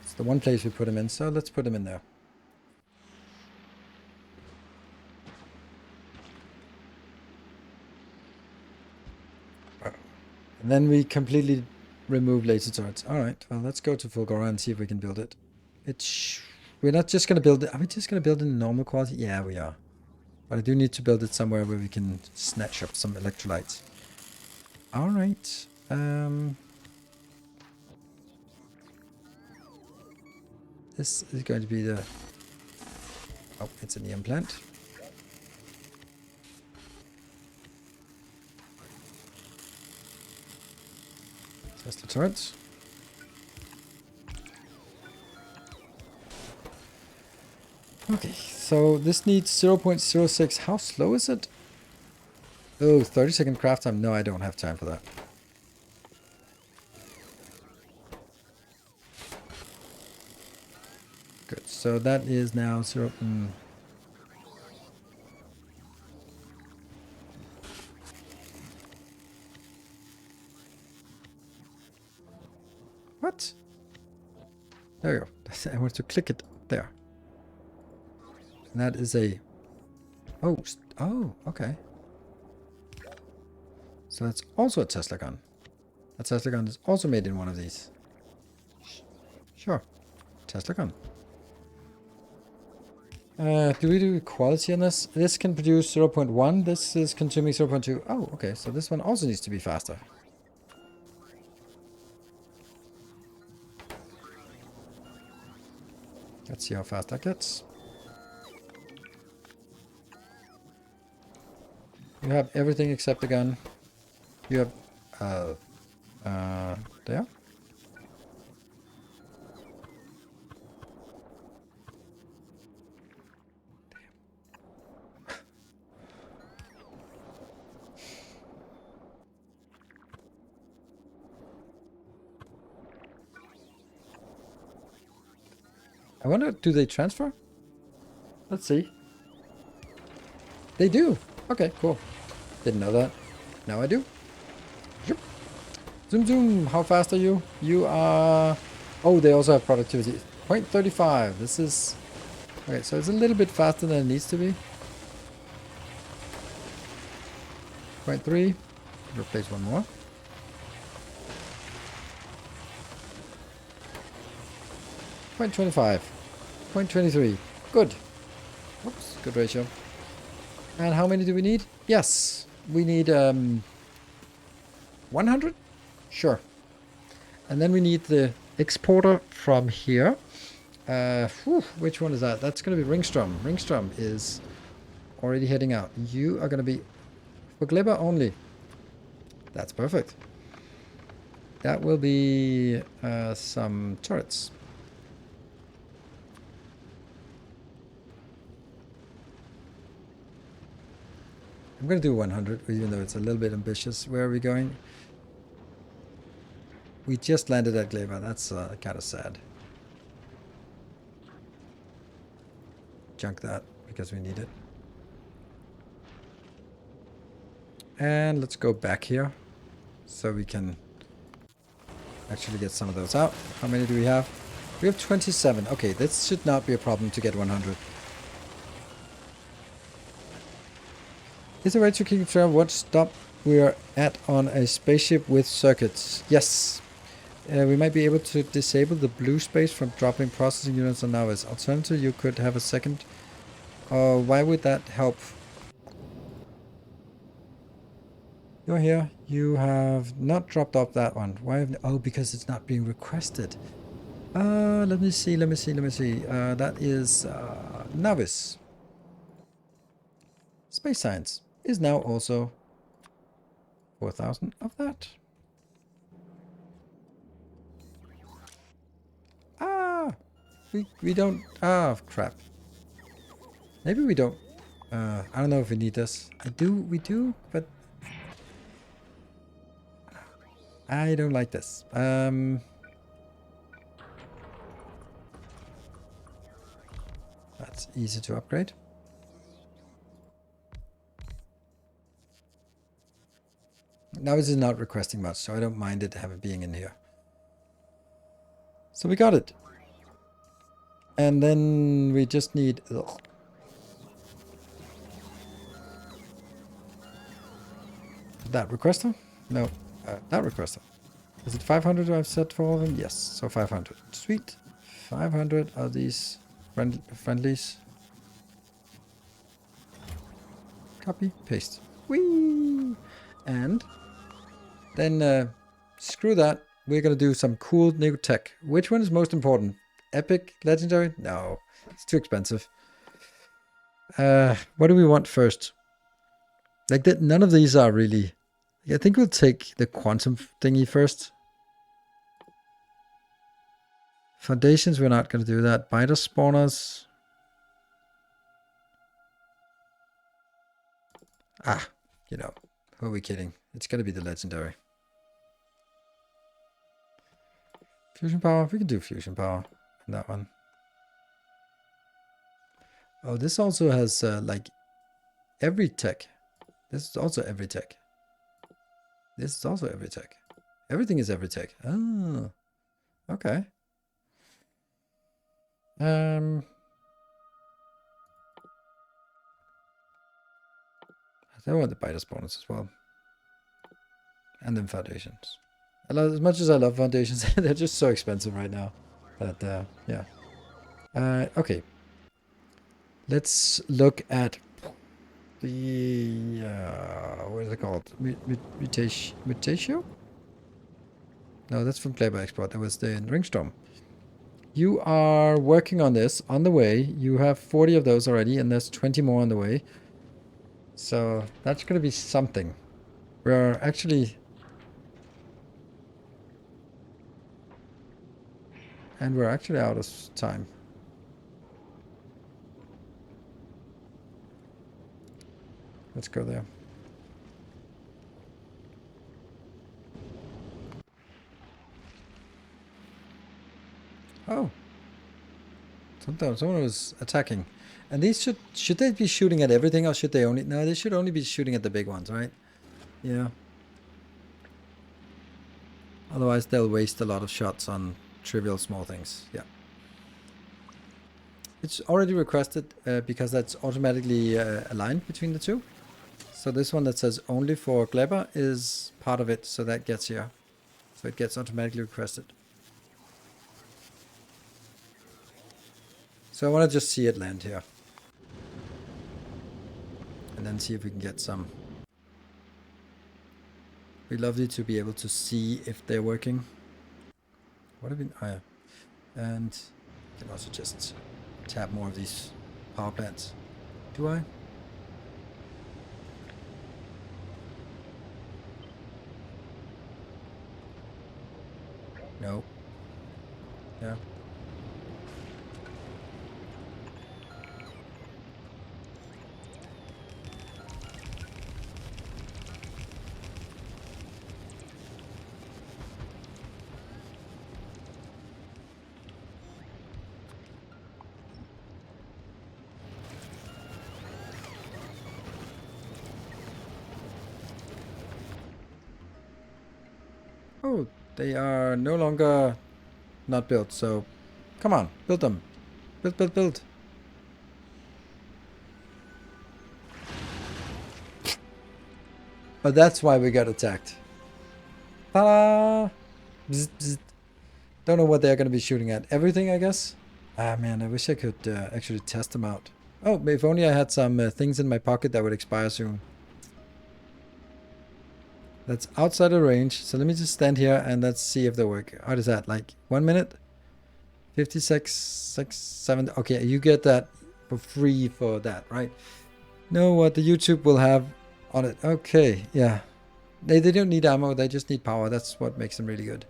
It's the one place we put them in, so let's put them in there. And then we completely remove laser turrets. Alright, well let's go to Fulgora and see if we can build it. We're not just going to build it. Are we just going to build it in normal quality? Yeah, we are. But I do need to build it somewhere where we can snatch up some electrolytes. Alright. This is going to be the... Oh, it's an EM plant. Test the turrets. Okay, so this needs 0.06. How slow is it? Oh, 30-second craft time. No, I don't have time for that. Good, so that is now 0... What? There you go. I want to click it there. And that is a... Oh, okay. So that's also a Tesla gun. A Tesla gun is also made in one of these. Sure. Tesla gun. Do we do quality on this? This can produce 0.1. This is consuming 0.2. Oh, okay. So this one also needs to be faster. Let's see how fast that gets. You have everything except the gun. You have, there. I wonder, do they transfer? Let's see. They do. Okay, cool. Didn't know that. Now I do. Yep. Zoom, zoom. How fast are you? You are... Oh, they also have productivity. 0.35. This is... Okay, so it's a little bit faster than it needs to be. 0.3. Replace one more. 0.25. 0.23. Good. Oops, good ratio. And how many do we need? Yes, we need 100? Sure. And then we need the exporter from here. Which one is that? That's going to be Ringstrom. Ringstrom is already heading out. You are going to be for Glibber only. That's perfect. That will be some turrets. I'm going to do 100, even though it's a little bit ambitious. Where are we going? We just landed at Gleba. That's kind of sad. Junk that, because we need it. And let's go back here, so we can actually get some of those out. How many do we have? We have 27. Okay, this should not be a problem to get 100. Is there a way to keep track what stop we are on a spaceship with circuits. Yes. We might be able to disable the blue space from dropping processing units on Navis. Alternatively, you could have a second. Why would that help? You're here. You have not dropped off that one. Why? Oh, because it's not being requested. Let me see. That is Navis. Space Science is now also 4,000 of that. Ah, we don't. Ah, crap. Maybe we don't. I don't know if we need this. We do, but I don't like this. That's easy to upgrade. Now this is not requesting much, so I don't mind it being in here. So we got it. And then we just need... Ugh. That requester? No, that requester. Is it 500 I've set for all of them? Yes, so 500. Sweet. 500 of these friendlies. Copy, paste. Whee! And then screw that. We're going to do some cool new tech. Which one is most important? Epic? Legendary? No, it's too expensive. What do we want first? Like, none of these are really... I think we'll take the quantum thingy first. Foundations, we're not going to do that. Biter spawners. Ah, you know, who are we kidding? It's going to be the legendary. Fusion power, we can do fusion power in that one. Oh, this also has like every tech. This is also every tech. This is also every tech. Everything is every tech. Oh, okay. I want the biter spawners as well. And then foundations. As much as I love foundations, they're just so expensive right now. But yeah. Okay. Let's look at the what is it called? Mutatio? No, that's from Playboy Export. That was the Ringstorm. You are working on this on the way. You have 40 of those already, and there's 20 more on the way. So that's going to be something. We're actually... And we're actually out of time. Let's go there. Oh. Someone was attacking. And these should they be shooting at everything, or should they only... No, they should only be shooting at the big ones, right? Yeah. Otherwise they'll waste a lot of shots on trivial small things. Yeah. It's already requested because that's automatically aligned between the two. So this one that says only for Kleber is part of it, so that gets here. So it gets automatically requested. So I want to just see it land here. And then see if we can get some. It'd be lovely to be able to see if they're working. What have we... Oh yeah. And I can also just tap more of these power plants. Do I? No. Yeah. Oh, they are no longer not built, so come on, build them. Build. But that's why we got attacked. Ta-da! Bzz, bzz. Don't know what they're going to be shooting at. Everything, I guess? Ah, man, I wish I could actually test them out. Oh, if only I had some things in my pocket that would expire soon. That's outside of range. So let me just stand here and let's see if they work. How does that? Like 1 minute? 56, 6, 7. Okay, you get that for free for that, right? Know what the YouTube will have on it. Okay, yeah. They don't need ammo, they just need power. That's what makes them really good.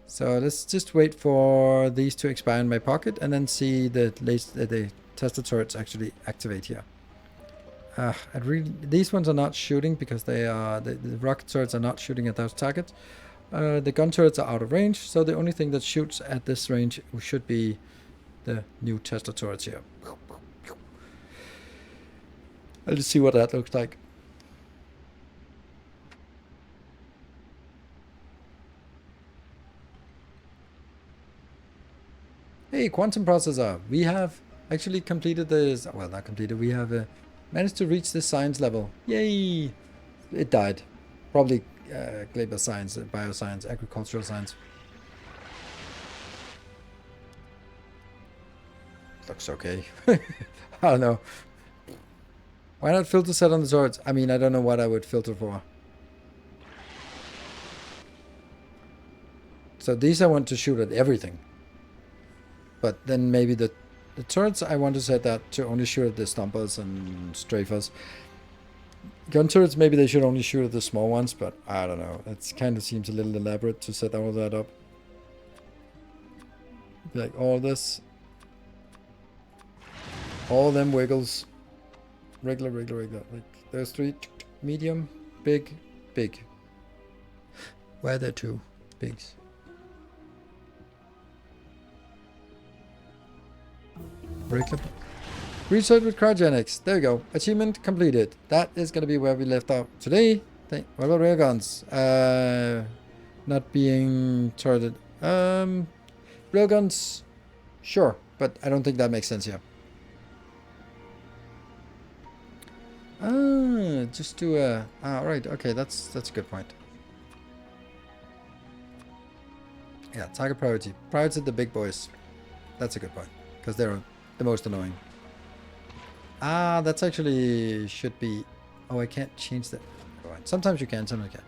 So let's just wait for these to expire in my pocket and then see the tester turrets actually activate here. These ones are not shooting because they are the rocket turrets are not shooting at those targets. The gun turrets are out of range, so the only thing that shoots at this range should be the new tester turrets here. Let's see what that looks like. Hey, quantum processor. We have actually completed this. Well, not completed. We have managed to reach the science level. Yay! It died. Probably global science, bioscience, agricultural science. Looks okay. I don't know. Why not filter set on the turrets? I mean, I don't know what I would filter for. So these I want to shoot at everything. But then maybe the turrets I want to set that to only shoot at the stompers and strafers. Gun turrets, maybe they should only shoot at the small ones, but I don't know. It kind of seems a little elaborate to set all that up. Like all this. All them wiggles. Regular. Like those three. Medium, big, big. Where are there two bigs? Regular. Research with cryogenics. There we go. Achievement completed. That is going to be where we left off today. What about railguns? Not being turreted. Railguns. Sure, but I don't think that makes sense here. Just do a. Right. Okay, that's a good point. Yeah, target priority. Priority the big boys. That's a good point because they're the most annoying. That's actually should be. Oh, I can't change that. Sometimes you can, sometimes you can.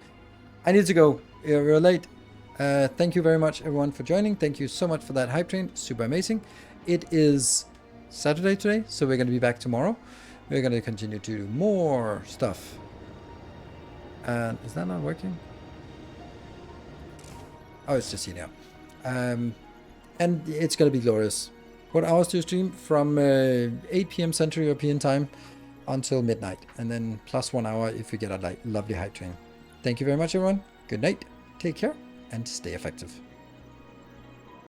I need to go. We're late. Thank you very much, everyone, for joining. Thank you so much for that hype train. Super amazing. It is Saturday today, so we're going to be back tomorrow. We're going to continue to do more stuff. And is that not working? Oh, it's just here now. And it's going to be glorious. What hours do you stream? From 8 p.m. Central European time until midnight. And then plus 1 hour if we get a lovely hype train. Thank you very much, everyone. Good night. Take care and stay effective.